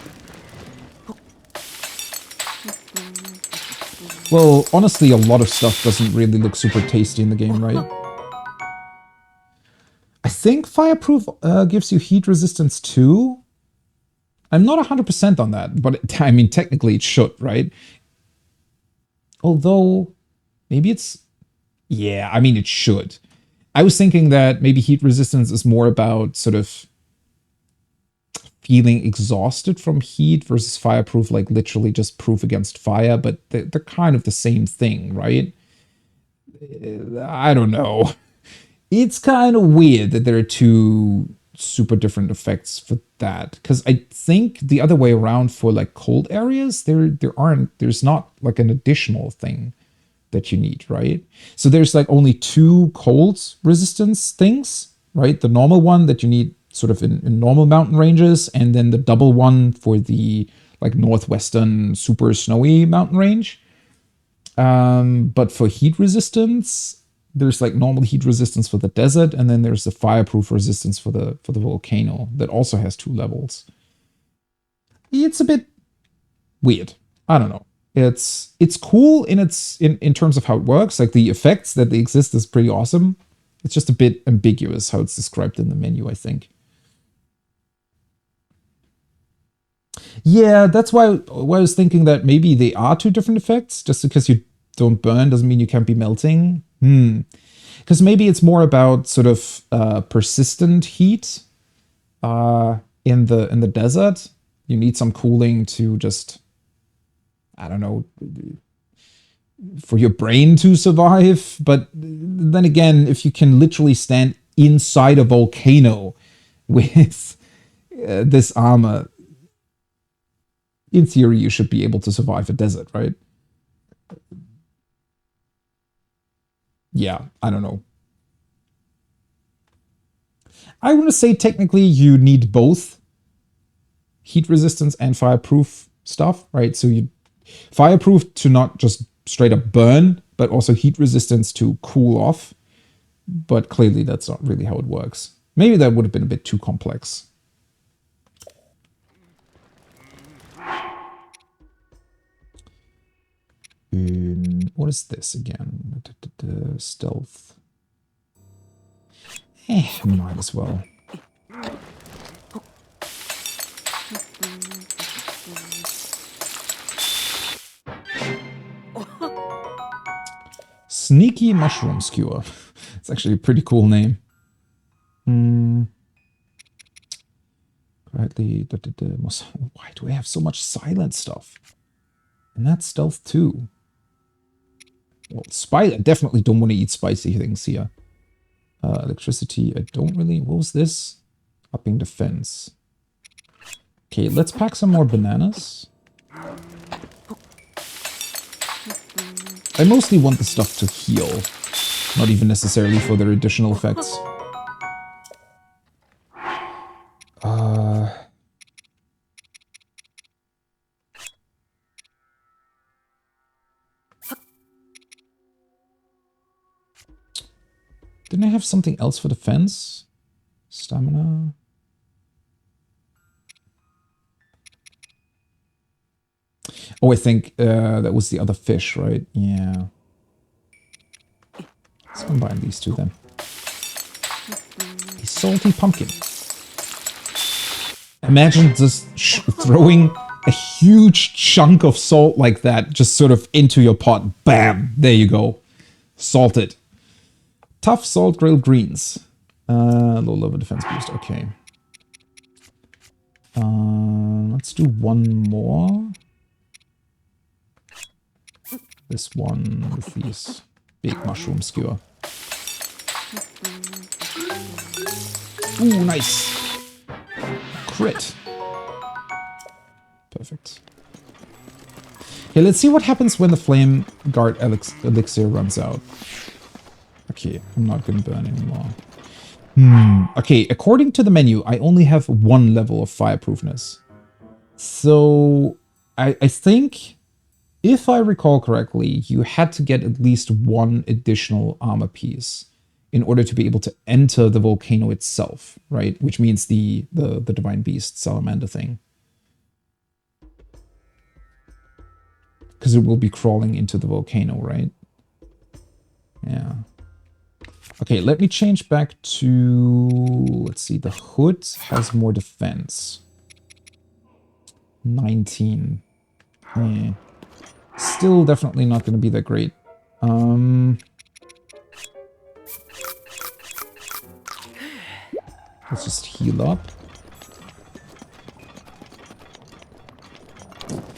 Well, honestly, a lot of stuff doesn't really look super tasty in the game, right? I think fireproof gives you heat resistance too. I'm not 100% on that, but I mean, technically it should, right? Although, maybe it's... Yeah, I mean, it should. I was thinking that maybe heat resistance is more about sort of feeling exhausted from heat versus fireproof, like literally just proof against fire, but they're kind of the same thing, right? I don't know. It's kind of weird that there are two super different effects for that, because I think the other way around for like cold areas, there's not like an additional thing that you need, right? So there's like only 2 cold resistance things, right? The normal one that you need sort of in normal mountain ranges, and then the double one for the like northwestern super snowy mountain range. But for heat resistance, there's like normal heat resistance for the desert, and then there's the fireproof resistance for the volcano that also has 2 levels. It's a bit weird. I don't know. It's cool in terms of how it works. Like the effects that they exist is pretty awesome. It's just a bit ambiguous how it's described in the menu, I think. Yeah, that's why I was thinking that maybe they are 2 different effects. Just because you don't burn doesn't mean you can't be melting. Because maybe it's more about sort of persistent heat in the desert. You need some cooling to just, I don't know, for your brain to survive. But then again, if you can literally stand inside a volcano with this armor, in theory, you should be able to survive a desert, right? Yeah, I don't know. I want to say technically you need both heat resistance and fireproof stuff, right? So you fireproof to not just straight up burn, but also heat resistance to cool off. But clearly that's not really how it works. Maybe that would have been a bit too complex. What is this again? Stealth. Might as well. Sneaky Mushroom Skewer. It's actually a pretty cool name. Quietly. Why do I have so much silent stuff? And that's stealth too. Well, I definitely don't want to eat spicy things here. Electricity, I don't really... What was this? Upping defense. Okay, let's pack some more bananas. I mostly want the stuff to heal. Not even necessarily for their additional effects. Didn't I have something else for defense? Stamina? Oh, I think that was the other fish, right? Yeah. Let's combine these 2 then. A salty pumpkin. Imagine just throwing a huge chunk of salt like that just sort of into your pot. Bam! There you go. Salted. Tough salt grilled greens. Low level defense boost. Okay. Let's do 1 more. This one with these big mushroom skewer. Ooh, nice. Crit. Perfect. Okay, let's see what happens when the Flame Guard elixir runs out. Okay, I'm not gonna burn anymore. Okay, according to the menu, I only have 1 level of fireproofness. So, I think, if I recall correctly, you had to get at least 1 additional armor piece in order to be able to enter the volcano itself, right? Which means the Divine Beast salamander thing. Because it will be crawling into the volcano, right? Yeah. Okay, let me change back to... Let's see, the hood has more defense. 19. Still definitely not going to be that great. Let's just heal up.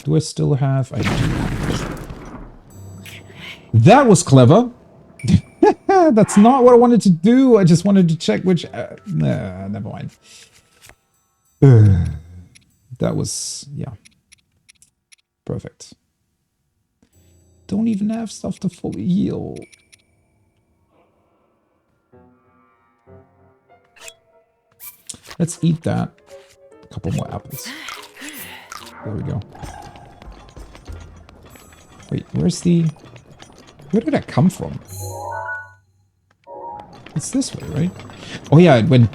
Do I still have... I do. That was clever! That's not what I wanted to do. I just wanted to check which... never mind. That was... yeah. Perfect. Don't even have stuff to fully heal. Let's eat that. A couple more apples. There we go. Wait, where's the... Where did that come from? It's this way, right? Oh yeah, it went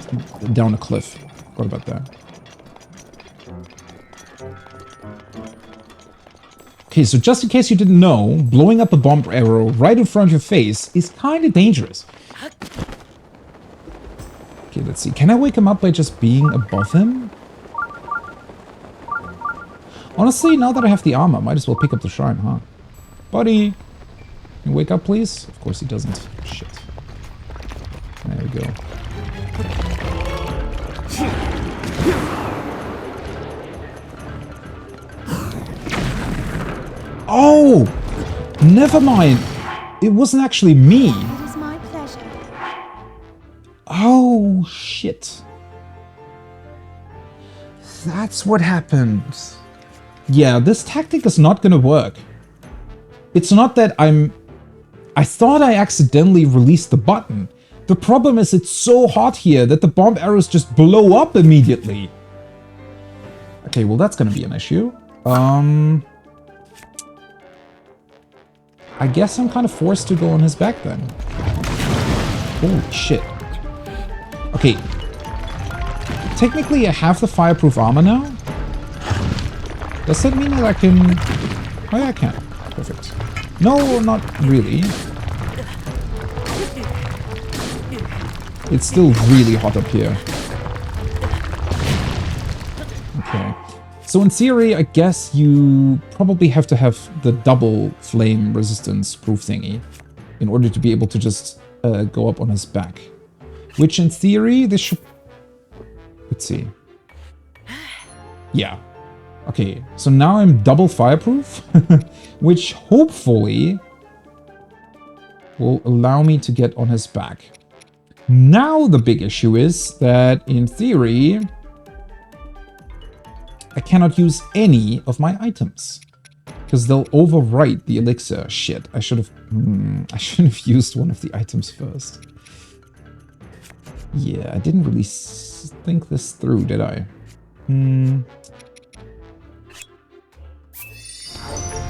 down a cliff. What about that? Okay, so just in case you didn't know, blowing up a bomb arrow right in front of your face is kind of dangerous. Okay, let's see. Can I wake him up by just being above him? Honestly, now that I have the armor, might as well pick up the shrine, huh? Buddy! Can you wake up, please? Of course he doesn't. Shit. There we go. Oh! Never mind. It wasn't actually me. It is my pleasure. Oh, shit. That's what happened. Yeah, this tactic is not gonna work. It's not that I thought I accidentally released the button. The problem is it's so hot here that the bomb arrows just blow up immediately. Okay, well that's gonna be an issue. I guess I'm kind of forced to go on his back then. Holy shit. Okay. Technically I have the fireproof armor now. Does that mean that I can... Oh yeah, I can. Perfect. No, not really. It's still really hot up here. Okay. So in theory, I guess you probably have to have the double flame resistance proof thingy in order to be able to just go up on his back. Which in theory, this should... Let's see. Yeah. Okay, so now I'm double fireproof, which hopefully will allow me to get on his back. Now the big issue is that, in theory, I cannot use any of my items. Because they'll overwrite the elixir. Shit, I should have used one of the items first. Yeah, I didn't really think this through, did I?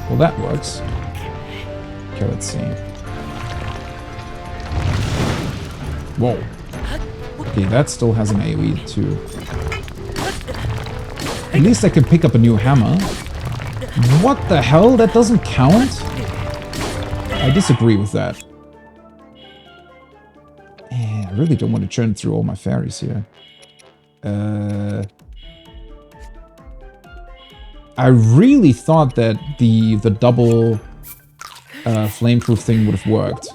Well, that works. Okay, let's see. Whoa. Okay, that still has an AoE too. At least I can pick up a new hammer. What the hell? That doesn't count? I disagree with that. I really don't want to churn through all my fairies here. I really thought that the double flameproof thing would have worked.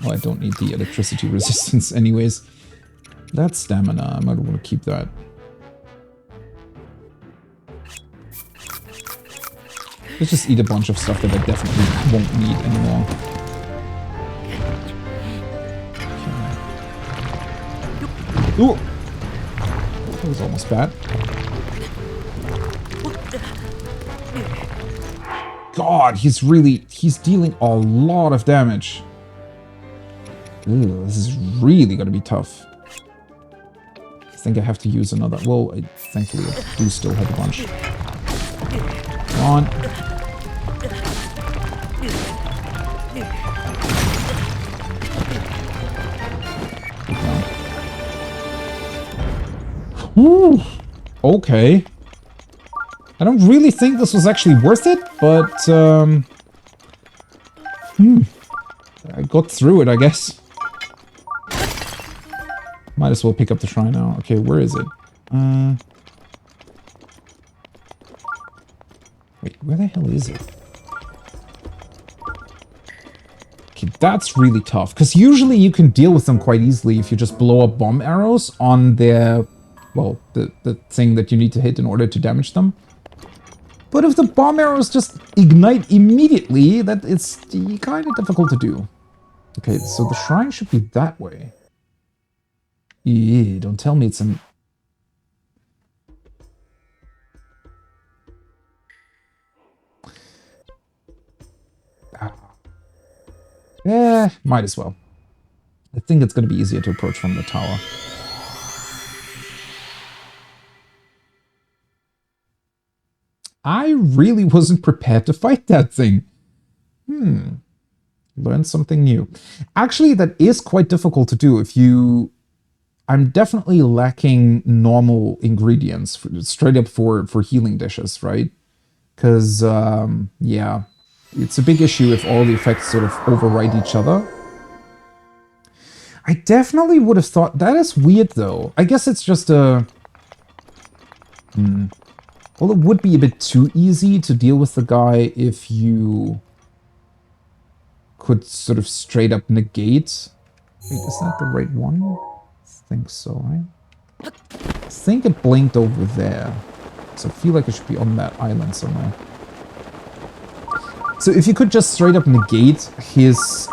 Well, I don't need the electricity resistance anyways. That's stamina. I might want to keep that. Let's just eat a bunch of stuff that I definitely won't need anymore. Okay. Ooh! That was almost bad. God, he's dealing a lot of damage. Ooh, this is really gonna be tough. I think I have to use another. Well, thankfully I do still have a bunch. Come on. Ooh, okay. I don't really think this was actually worth it, but I got through it, I guess. Might as well pick up the shrine now. Okay, where is it? Wait, where the hell is it? Okay, that's really tough, because usually you can deal with them quite easily if you just blow up bomb arrows on their, well, the thing that you need to hit in order to damage them. But if the bomb arrows just ignite immediately, that it's kind of difficult to do. Okay, so the shrine should be that way. Eee, don't tell me it's an... Yeah, might as well. I think it's going to be easier to approach from the tower. I really wasn't prepared to fight that thing. Learn something new. Actually, that is quite difficult to do if you... I'm definitely lacking normal ingredients straight up for healing dishes, right? Because, yeah, it's a big issue if all the effects sort of override each other. I definitely would have thought... That is weird, though. I guess it's just a... Well, it would be a bit too easy to deal with the guy if you could sort of straight up negate... Wait, is that the right one? I think so, right? I think it blinked over there. So I feel like it should be on that island somewhere. So if you could just straight up negate his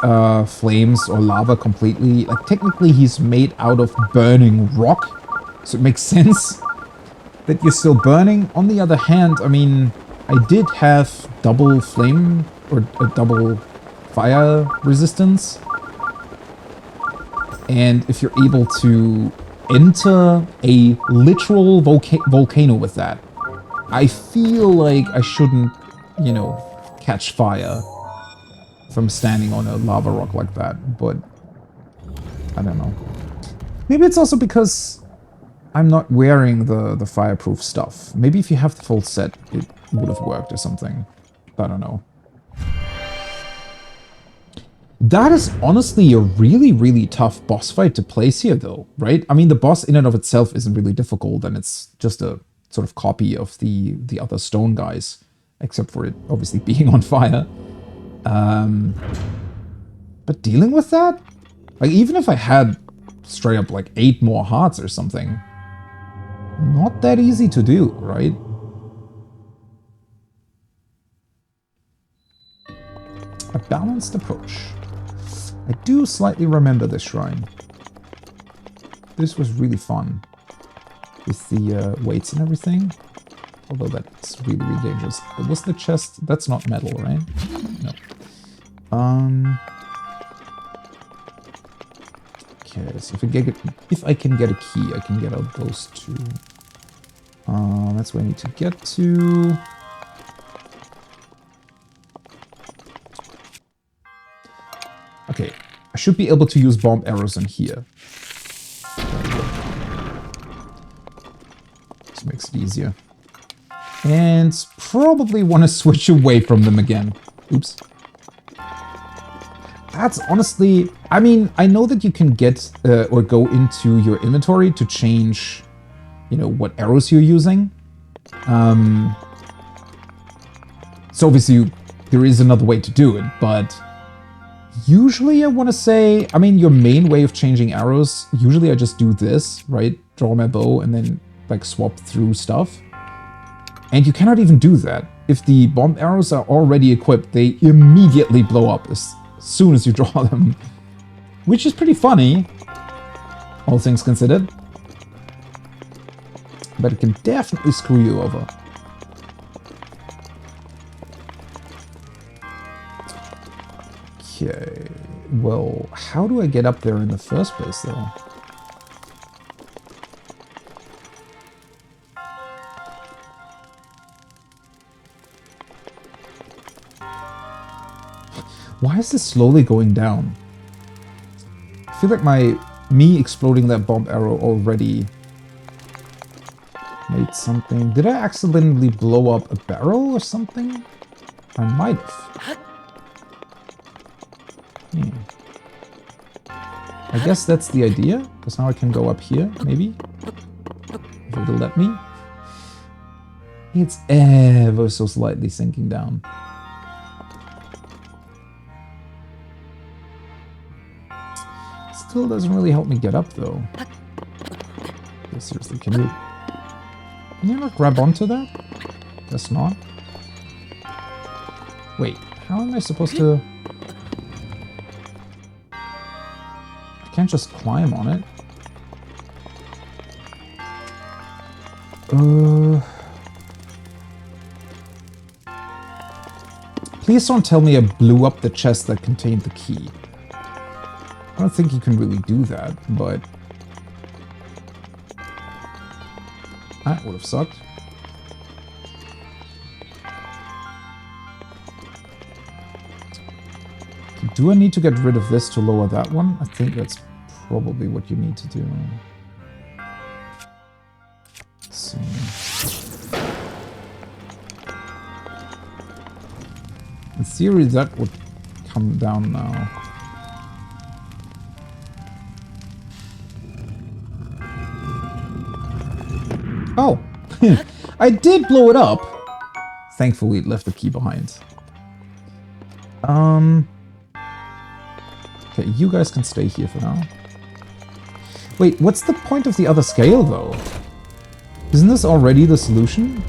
flames or lava completely, like technically he's made out of burning rock, so it makes sense that you're still burning. On the other hand, I mean, I did have double flame or double fire resistance. And if you're able to enter a literal volcano with that, I feel like I shouldn't, you know, catch fire from standing on a lava rock like that, but I don't know. Maybe it's also because I'm not wearing the fireproof stuff. Maybe if you have the full set, it would have worked or something. I don't know. That is honestly a really, really tough boss fight to place here, though, right? I mean, the boss in and of itself isn't really difficult, and it's just a sort of copy of the other stone guys, except for it obviously being on fire. But dealing with that? Like, even if I had straight up like 8 more hearts or something, not that easy to do, right? A balanced approach. I do slightly remember this shrine. This was really fun. With the weights and everything. Although that's really, really dangerous. But was the chest... That's not metal, right? No. Okay, so if I can get a key, I can get out those 2. That's where I need to get to. Okay, I should be able to use bomb arrows in here. This makes it easier. And probably want to switch away from them again. Oops. That's honestly... I mean, I know that you can get or go into your inventory to change, you know, what arrows you're using. So obviously there is another way to do it, but usually I want to say... I mean, your main way of changing arrows, usually I just do this, right? Draw my bow and then, like, swap through stuff. And you cannot even do that. If the bomb arrows are already equipped, they immediately blow up as soon as you draw them. Which is pretty funny, all things considered. But it can definitely screw you over. Okay, well, how do I get up there in the first place, though? Why is this slowly going down? I feel like me exploding that bomb arrow already made something. Did I accidentally blow up a barrel or something? I might have. I guess that's the idea, because now I can go up here, maybe? If it'll let me. It's ever so slightly sinking down. Still doesn't really help me get up, though. Okay, seriously, can you not grab onto that? Guess not. Wait, how am I supposed to... I can't just climb on it. Please don't tell me I blew up the chest that contained the key. I don't think you can really do that, but... That would have sucked. Do I need to get rid of this to lower that one? I think that's probably what you need to do. Let's see. In theory, that would come down now. Oh! I did blow it up! Thankfully, it left the key behind. Okay, you guys can stay here for now. Wait, what's the point of the other scale, though? Isn't this already the solution?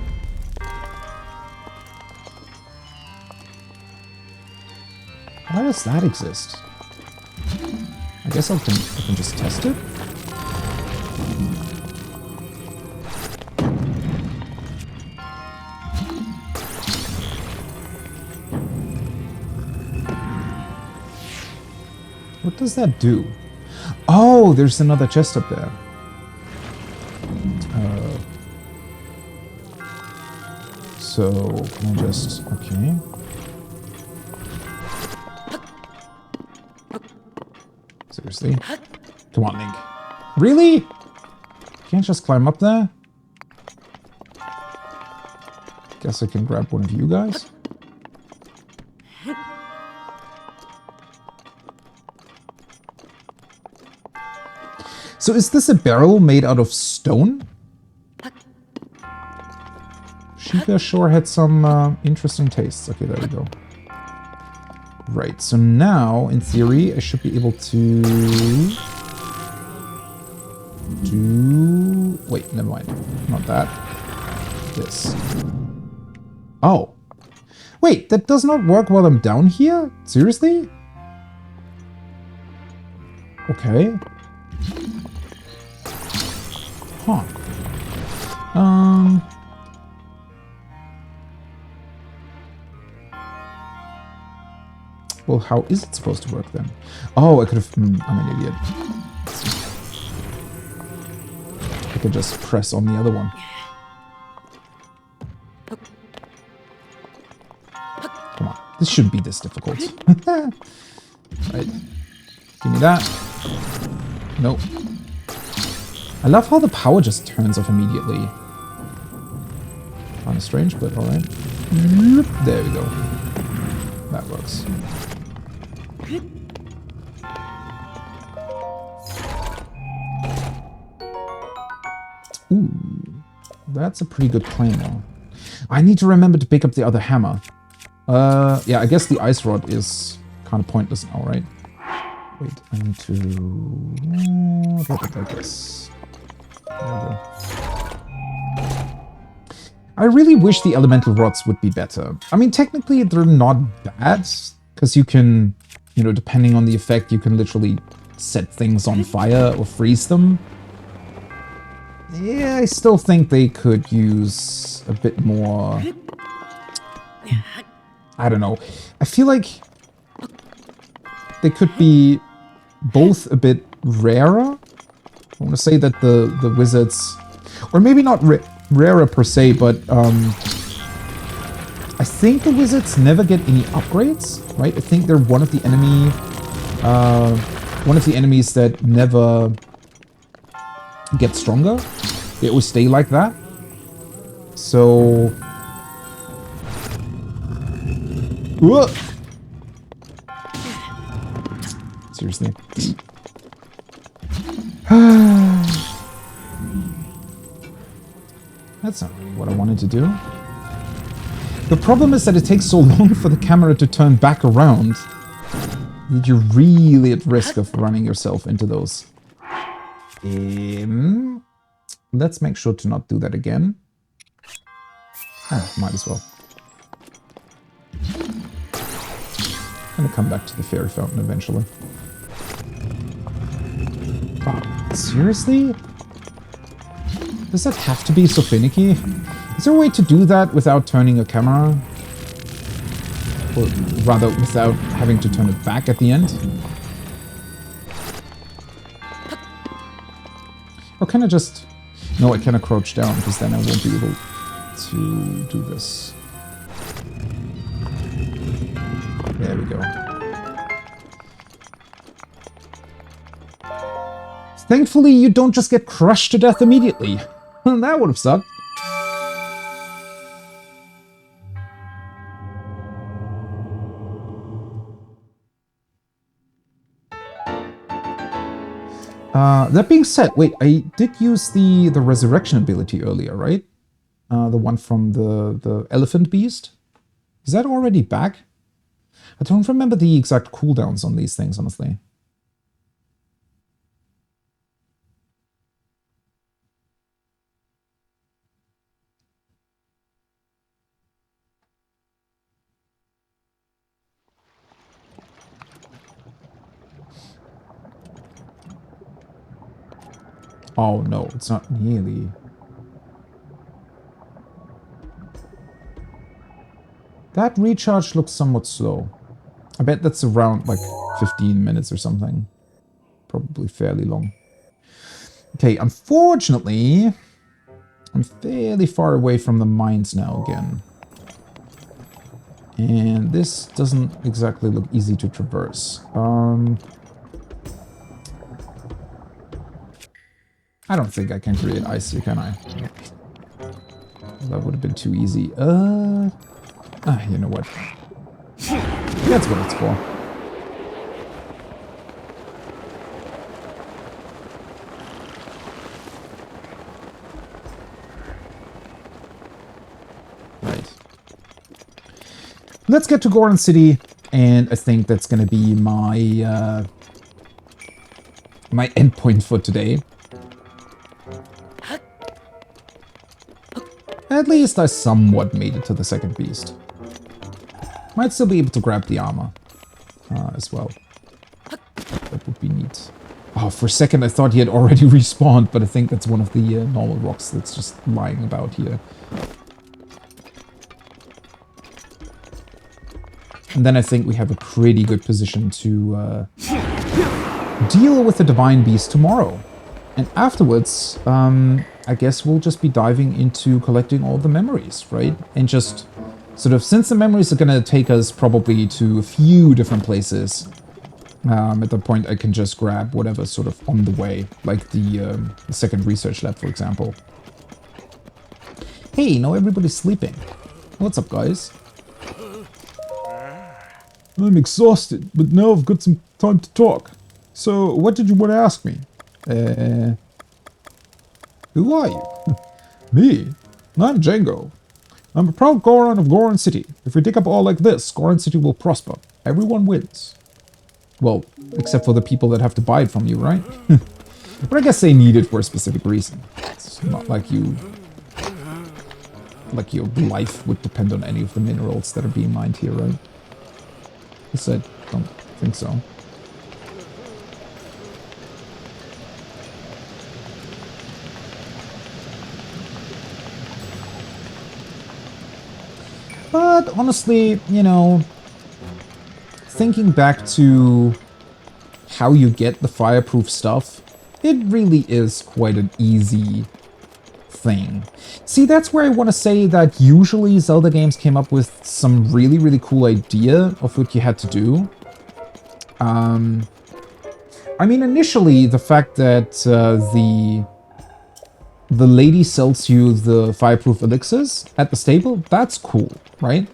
Why does that exist? I guess I can just test it? What does that do? Oh, there's another chest up there. So, can I just... Okay. Seriously? Come on, Link. Really? Can't just climb up there? Guess I can grab one of you guys? So is this a barrel made out of stone? Sheikah sure had some interesting tastes. Okay, there we go. Right, so now, in theory, I should be able to... do... Wait, never mind. Not that. This. Oh. Wait, that does not work while I'm down here? Seriously? Okay. Huh. Well, how is it supposed to work then? Oh, I could have... I'm an idiot. I could just press on the other one. Come on. This shouldn't be this difficult. Right. Give me that. Nope. I love how the power just turns off immediately. Kind of strange, but alright. There we go. That works. Ooh, that's a pretty good claymore. I need to remember to pick up the other hammer. Yeah, I guess the ice rod is kind of pointless now, right? Wait, I need to... drop it like this. There we go. I really wish the elemental rods would be better. I mean, technically they're not bad, because you can, you know, depending on the effect, you can literally set things on fire or freeze them. Yeah, I still think they could use a bit more... I don't know. I feel like they could be both a bit rarer. I want to say that the wizards... Or maybe not rarer per se, but I think the wizards never get any upgrades, right? I think they're one of the enemies that never get stronger. They always stay like that. So... Whoa! Seriously. That's not really what I wanted to do. The problem is that it takes so long for the camera to turn back around that you're really at risk of running yourself into those. Let's make sure to not do that again. Ah, might as well. I'm gonna come back to the fairy fountain eventually. Oh, seriously? Does that have to be so finicky? Is there a way to do that without turning a camera? Or rather, without having to turn it back at the end? Or can I just... No, I cannot crouch down, because then I won't be able to do this. There we go. Thankfully, you don't just get crushed to death immediately. That would have sucked. That being said, wait, I did use the resurrection ability earlier, right? The one from the elephant beast. Is that already back? I don't remember the exact cooldowns on these things, honestly. Oh no, it's not nearly. That recharge looks somewhat slow. I bet that's around like 15 minutes or something. Probably fairly long. Okay, unfortunately, I'm fairly far away from the mines now again. And this doesn't exactly look easy to traverse. I don't think I can create ice here, can I? That would have been too easy. You know what? That's what it's for. Right. Let's get to Goron City, and I think that's going to be my my endpoint for today. At least I somewhat made it to the second beast. Might still be able to grab the armor as well. That would be neat. Oh, for a second I thought he had already respawned, but I think that's one of the normal rocks that's just lying about here. And then I think we have a pretty good position to deal with the Divine Beast tomorrow. And afterwards, I guess we'll just be diving into collecting all the memories, right? And just sort of, since the memories are going to take us probably to a few different places, at that point I can just grab whatever's sort of on the way, like the second research lab, for example. Hey, now everybody's sleeping. What's up, guys? I'm exhausted, but now I've got some time to talk. So, what did you want to ask me? Who are you? Me? I'm Django. I'm a proud Goron of Goron City. If we dig up all like this, Goron City will prosper. Everyone wins. Well, except for the people that have to buy it from you, right? But I guess they need it for a specific reason. It's not like you... like your life would depend on any of the minerals that are being mined here, right? I said, don't think so. But honestly, you know, thinking back to how you get the fireproof stuff, it really is quite an easy thing. See, that's where I want to say that usually Zelda games came up with some really, really cool idea of what you had to do. I mean, initially, the fact that the lady sells you the fireproof elixirs at the stable, that's cool, right?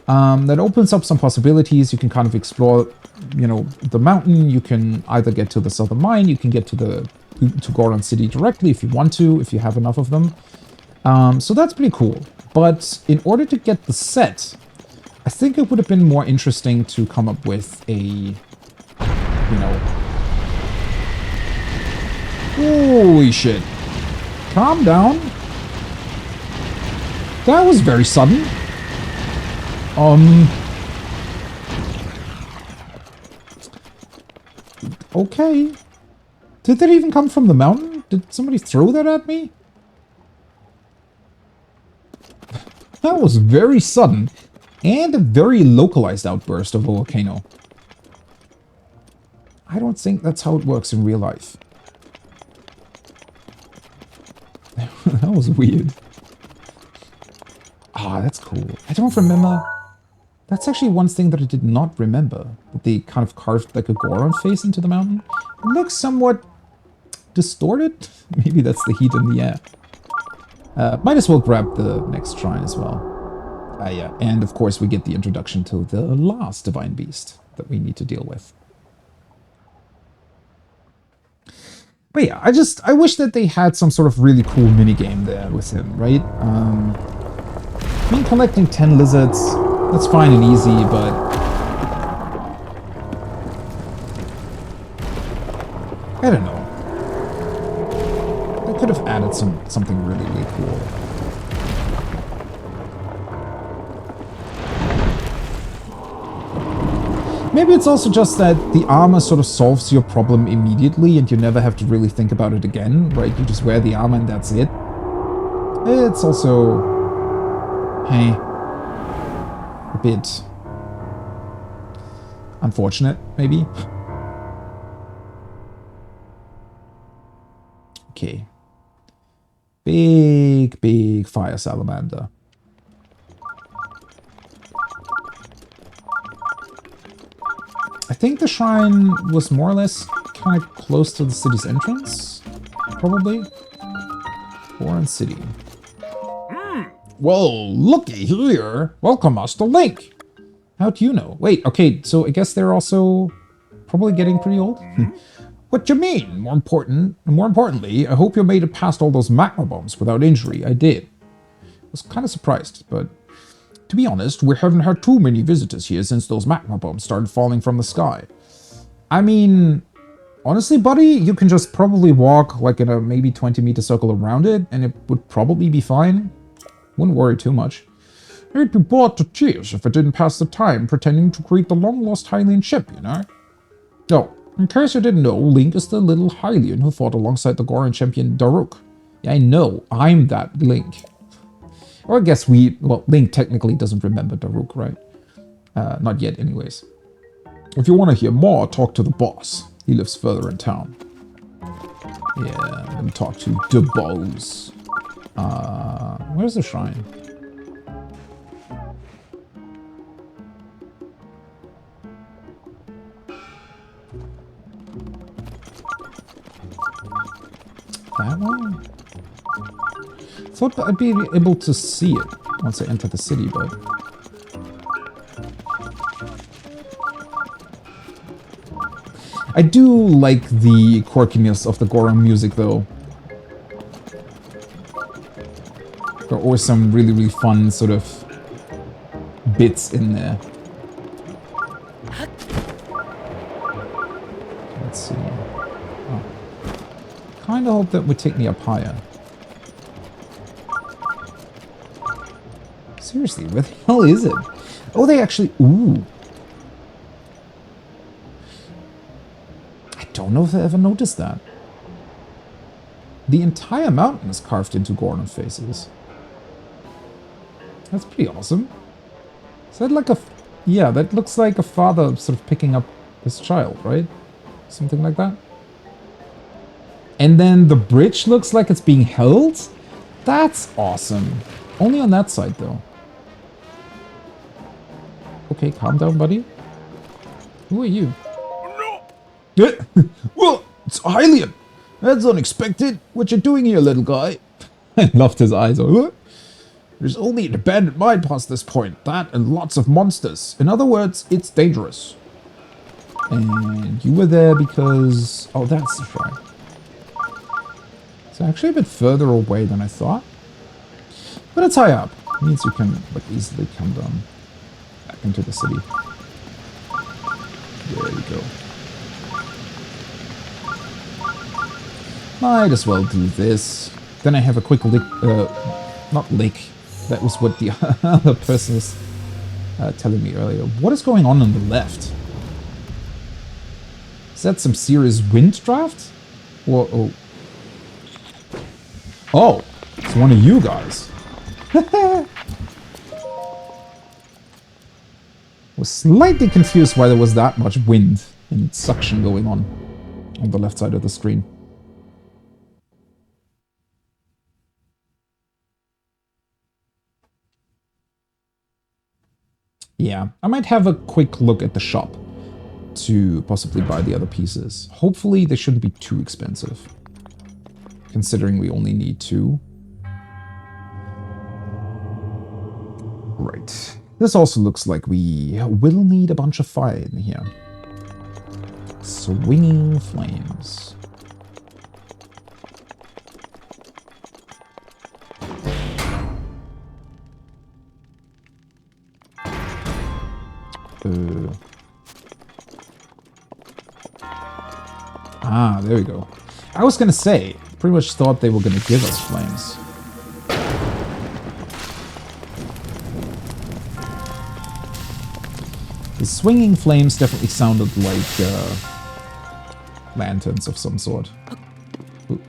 That opens up some possibilities. You can kind of explore, you know, the mountain. You can either get to the southern mine, you can get to Goron City directly if you want to, if you have enough of them. So that's pretty cool. But in order to get the set, I think it would have been more interesting to come up with a, you know... Holy shit. Calm down. That was very sudden. Okay. Did that even come from the mountain? Did somebody throw that at me? That was very sudden, and a very localized outburst of a volcano. I don't think that's how it works in real life. That was weird. Ah, that's cool. I don't remember. That's actually one thing that I did not remember. That they kind of carved like a Goron face into the mountain. It looks somewhat distorted? Maybe that's the heat in the air. Might as well grab the next shrine as well. Yeah, and of course we get the introduction to the last divine beast that we need to deal with. But yeah, I wish that they had some sort of really cool minigame there with him, right? I mean, collecting 10 lizards, that's fine and easy, but... I don't know. They could have added something really, really cool. Maybe it's also just that the armor sort of solves your problem immediately and you never have to really think about it again, right? You just wear the armor and that's it. It's also... hey... a bit... unfortunate, maybe? Okay. Big fire salamander. I think the shrine was more or less kind of close to the city's entrance, probably. Foreign City. Well, looky here. Welcome, Master Link. How do you know? Wait, okay, so I guess they're also probably getting pretty old? What you mean? More importantly, I hope you made it past all those magma bombs without injury. I did. I was kind of surprised, but to be honest, we haven't had too many visitors here since those magma bombs started falling from the sky. I mean, honestly, buddy, you can just probably walk like in a maybe 20-meter circle around it, and it would probably be fine. Wouldn't worry too much. I'd be bored to tears if I didn't pass the time pretending to greet the long-lost Hylian ship, you know? Oh, in case you didn't know, Link is the little Hylian who fought alongside the Goron champion Daruk. Yeah, I know, I'm that Link. Or I guess well, Link technically doesn't remember Daruk, right? Not yet, anyways. If you want to hear more, talk to the boss. He lives further in town. Yeah, let me talk to the boss. Where's the shrine? That one? Thought I'd be able to see it once I enter the city, but... I do like the quirkiness of the Goron music, though. There are always some really, really fun sort of bits in there. Let's see. Oh. Kinda hope that would take me up higher. Seriously, where the hell is it? Oh, they actually... Ooh. I don't know if I ever noticed that. The entire mountain is carved into Goron faces. That's pretty awesome. Is that like a... Yeah, that looks like a father sort of picking up his child, right? Something like that. And then the bridge looks like it's being held? That's awesome. Only on that side, though. Okay, calm down, buddy. Who are you? No. Well, it's Hylian. That's unexpected. What you doing here, little guy? I loved his eyes. There's only an abandoned mine past this point. That and lots of monsters. In other words, it's dangerous. And you were there because... Oh, that's the shrine. It's actually a bit further away than I thought. But it's high up. It means you can like easily come down back into the city. There you go. Might as well do this. Then I have a quick lick... not lick. That was what the other person was telling me earlier. What is going on the left? Is that some serious wind draft? Or... Oh. Oh! It's one of you guys. Was slightly confused why there was that much wind and suction going on the left side of the screen. Yeah, I might have a quick look at the shop to possibly buy the other pieces. Hopefully they shouldn't be too expensive. considering we only need 2. Right. This also looks like we will need a bunch of fire in here. Swinging flames. Ah, there we go. I was gonna say, pretty much thought they were gonna give us flames. The swinging flames definitely sounded like lanterns of some sort. Ooh.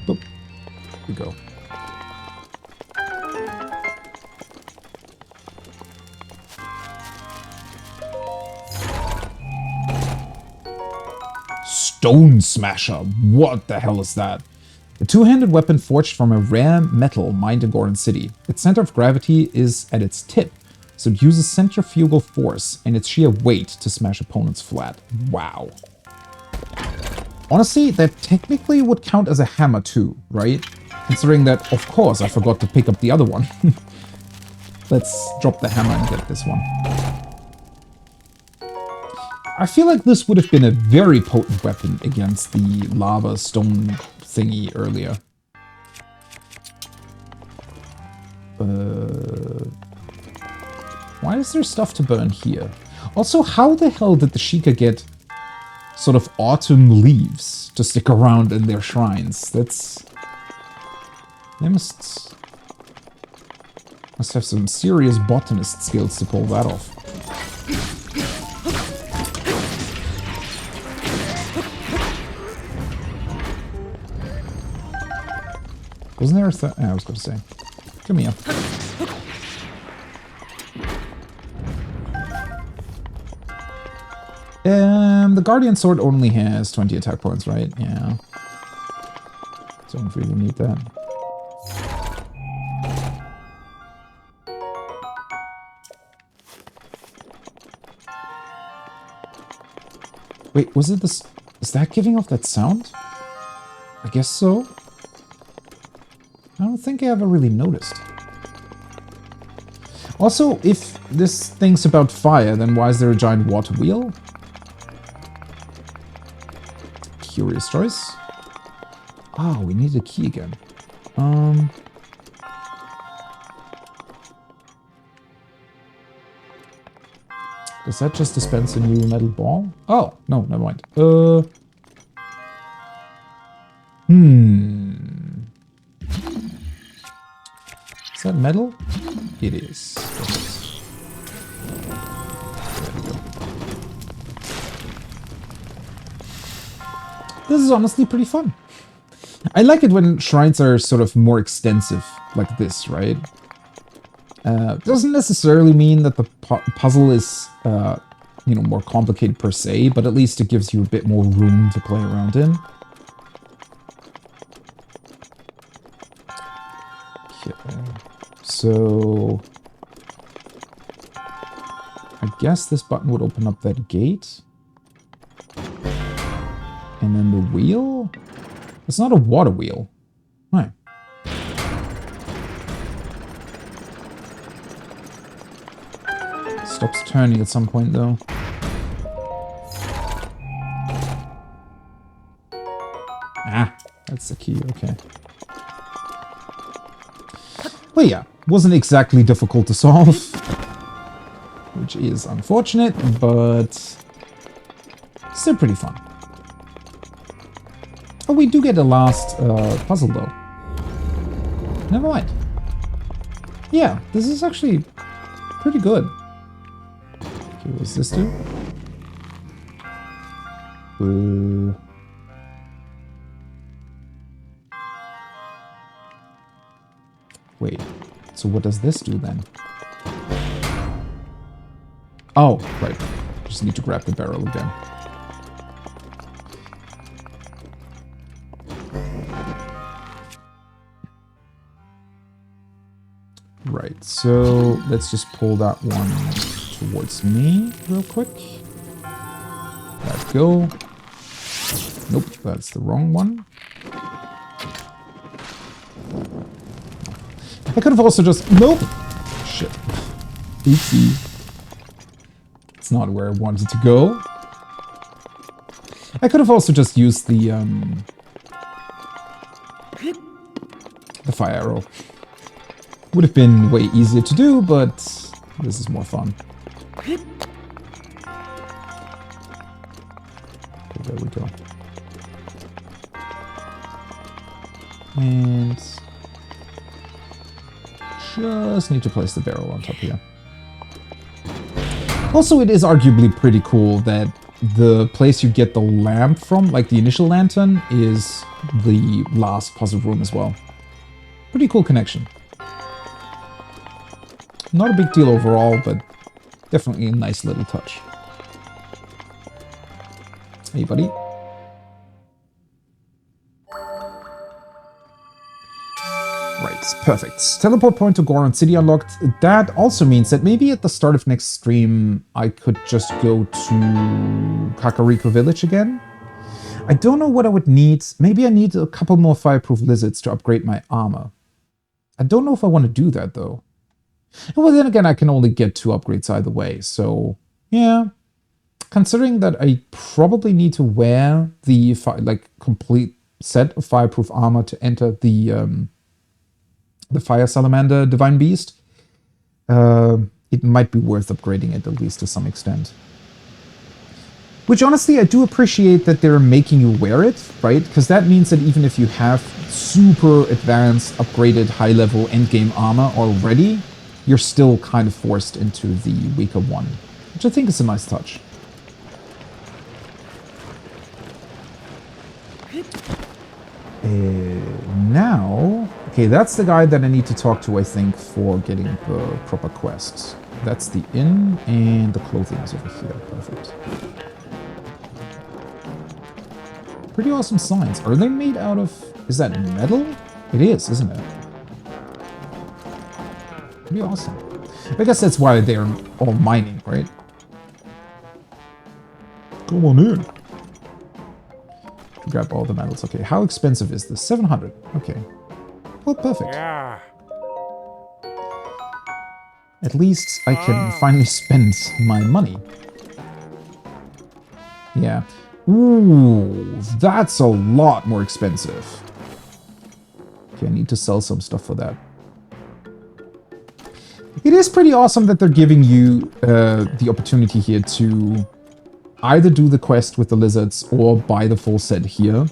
Boop. Here we go. Stone Smasher. What the hell is that? A two-handed weapon forged from a rare metal mined in Goron City. Its center of gravity is at its tip, so it uses centrifugal force and its sheer weight to smash opponents flat. Wow. Honestly, that technically would count as a hammer too, right? Considering that, of course, I forgot to pick up the other one. Let's drop the hammer and get this one. I feel like this would have been a very potent weapon against the lava stone thingy earlier. Why is there stuff to burn here? Also, how the hell did the Sheikah get sort of autumn leaves to stick around in their shrines? They must have some serious botanist skills to pull that off. Wasn't there a I was going to say. Come here. The Guardian Sword only has 20 attack points, right? Yeah. Don't really need that. Wait, was it this? Is that giving off that sound? I guess so. I don't think I ever really noticed. Also, if this thing's about fire, then why is there a giant water wheel? Curious choice. Oh, we need a key again. Does that just dispense a new metal ball? Oh, no, never mind. Is that metal? It is. There we go. This is honestly pretty fun. I like it when shrines are sort of more extensive like this, right? Doesn't necessarily mean that the puzzle is, you know, more complicated per se, but at least it gives you a bit more room to play around in. Okay. So I guess this button would open up that gate. And then the wheel? It's not a water wheel. Right. Stops turning at some point though. Ah, that's the key, okay. Well, yeah, wasn't exactly difficult to solve, which is unfortunate, but still pretty fun. Oh, we do get a last puzzle, though. Never mind. Yeah, this is actually pretty good. Okay, what's this do? Wait, so what does this do then? Oh, right. Just need to grab the barrel again. Right, so let's just pull that one towards me real quick. Let go. Nope, that's the wrong one. I could have also just... Nope! Shit. Oopsie. It's not where I wanted to go. I could have also just used the fire arrow. Would have been way easier to do, but this is more fun. Okay, there we go. And just need to place the barrel on top here. Also, it is arguably pretty cool that the place you get the lamp from, like the initial lantern, is the last puzzle room as well. Pretty cool connection. Not a big deal overall, but definitely a nice little touch. Hey, buddy. Right, perfect. Teleport point to Goron City unlocked. That also means that maybe at the start of next stream, I could just go to Kakariko Village again. I don't know what I would need. Maybe I need a couple more fireproof lizards to upgrade my armor. I don't know if I want to do that, though. Well, then again, I can only get 2 upgrades either way, so yeah. Considering that I probably need to wear the complete set of fireproof armor to enter the Fire Salamander Divine Beast, it might be worth upgrading it at least to some extent. Which honestly, I do appreciate that they're making you wear it, right? Because that means that even if you have super advanced, upgraded, high-level endgame armor already, you're still kind of forced into the weaker one, which I think is a nice touch. Now, okay, that's the guy that I need to talk to, I think, for getting the proper quests. That's the inn, and the clothing is over here. Perfect. Pretty awesome signs. Are they made out of... Is that metal? It is, isn't it? Pretty awesome. I guess that's why they're all mining, right? Come on in. Grab all the metals. Okay, how expensive is this? 700. Okay. Well, perfect. Yeah. At least I can finally spend my money. Yeah. Ooh, that's a lot more expensive. Okay, I need to sell some stuff for that. It is pretty awesome that they're giving you the opportunity here to either do the quest with the lizards or buy the full set here,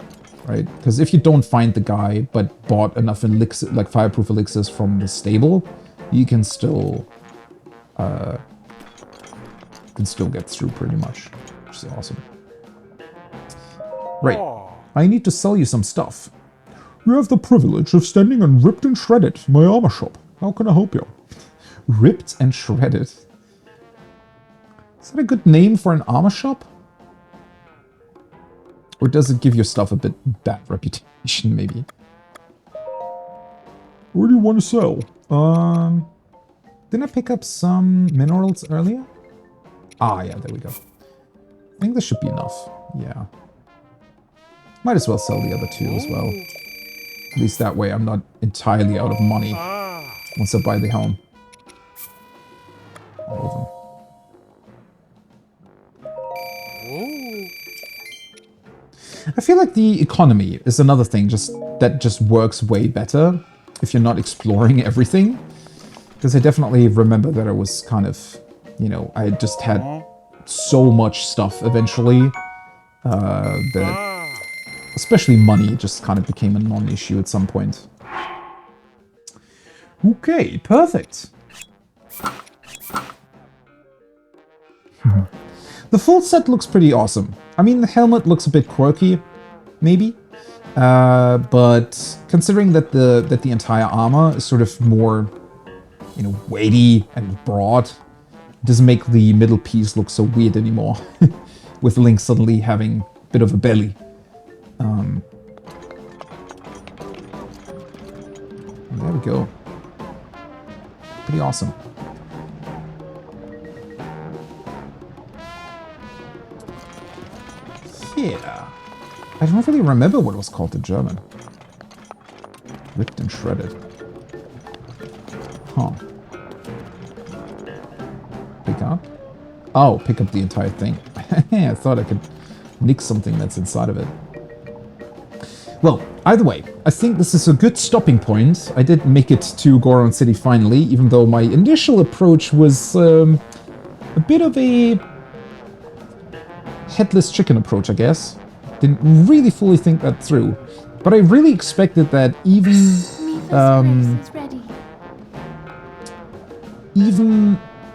right? Because if you don't find the guy but bought enough elixir, like fireproof elixirs from the stable, you can still get through pretty much, which is awesome. Right, I need to sell you some stuff. You have the privilege of standing in Ripped and Shredded, my armor shop. How can I help you? Ripped and Shredded? Is that a good name for an armor shop? Or does it give your stuff a bit bad reputation, maybe? What do you want to sell? Didn't I pick up some minerals earlier? Ah, yeah, there we go. I think this should be enough. Yeah. Might as well sell the other 2 as well. At least that way I'm not entirely out of money once I buy the helm. All of them. I feel like the economy is another thing that just works way better if you're not exploring everything. Because I definitely remember that I was kind of, you know, I just had so much stuff eventually that especially money just kind of became a non-issue at some point. Okay, perfect. The full set looks pretty awesome. I mean, the helmet looks a bit quirky, maybe. But considering that the entire armor is sort of more, you know, weighty and broad, it doesn't make the middle piece look so weird anymore. With Link suddenly having a bit of a belly. There we go. Pretty awesome. Yeah. I don't really remember what it was called in German. Ripped and shredded. Huh. Pick up? Oh, pick up the entire thing. I thought I could nick something that's inside of it. Well, either way, I think this is a good stopping point. I did make it to Goron City finally, even though my initial approach was a bit of a headless chicken approach, I guess. Didn't really fully think that through. But I really expected that even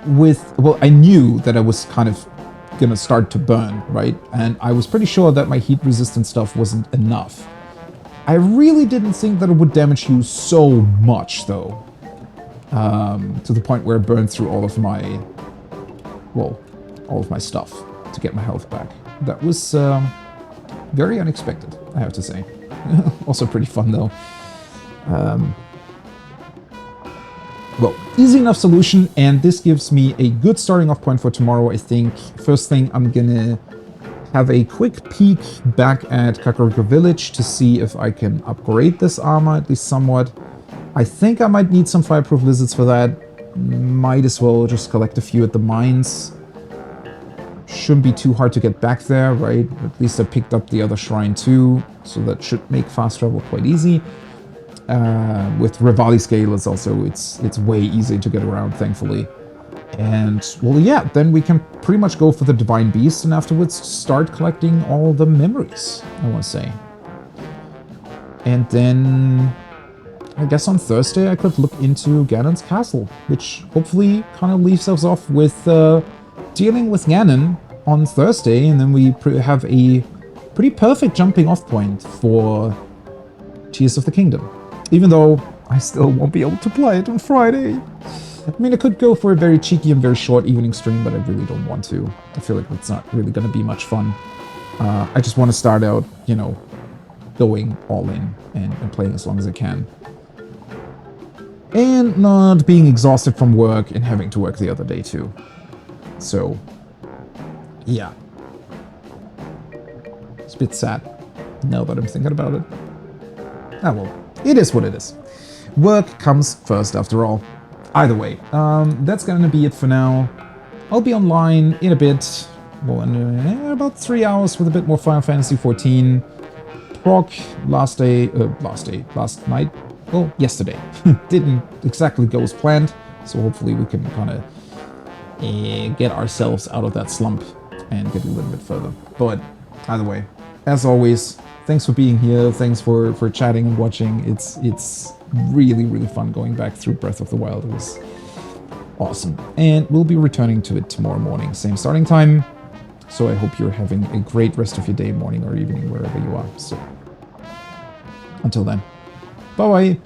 with, well, I knew that I was kind of gonna start to burn, right? And I was pretty sure that my heat resistant stuff wasn't enough. I really didn't think that it would damage you so much, though. To the point where it burned through all of my, well, all of my stuff to get my health back. That was very unexpected, I have to say. Also pretty fun, though. Well, easy enough solution, and this gives me a good starting off point for tomorrow, I think. First thing, I'm gonna have a quick peek back at Kakariko Village to see if I can upgrade this armor, at least somewhat. I think I might need some fireproof lizards for that. Might as well just collect a few at the mines. Shouldn't be too hard to get back there, right? At least I picked up the other shrine too, so that should make fast travel quite easy. With Revali Scale, it's way easy to get around, thankfully. And, well, yeah, then we can pretty much go for the Divine Beast and afterwards start collecting all the memories, I want to say. And then, I guess on Thursday I could look into Ganon's castle, which hopefully kind of leaves us off with dealing with Ganon on Thursday, and then we have a pretty perfect jumping off point for Tears of the Kingdom. Even though I still won't be able to play it on Friday. I mean, I could go for a very cheeky and very short evening stream, but I really don't want to. I feel like it's not really going to be much fun. I just want to start out, you know, going all in and playing as long as I can. And not being exhausted from work and having to work the other day too. So, yeah. It's a bit sad now that I'm thinking about it. Ah, well, it is what it is. Work comes first after all. Either way, that's gonna be it for now. I'll be online in a bit, well, in about 3 hours with a bit more Final Fantasy XIV. Proc last night, well, yesterday. Didn't exactly go as planned, so hopefully we can kind of get ourselves out of that slump and get a little bit further. But either way, as always, thanks for being here. Thanks for chatting and watching. It's really, really fun going back through Breath of the Wild. It was awesome. And we'll be returning to it tomorrow morning. Same starting time. So I hope you're having a great rest of your day, morning, or evening, wherever you are. So until then, bye-bye.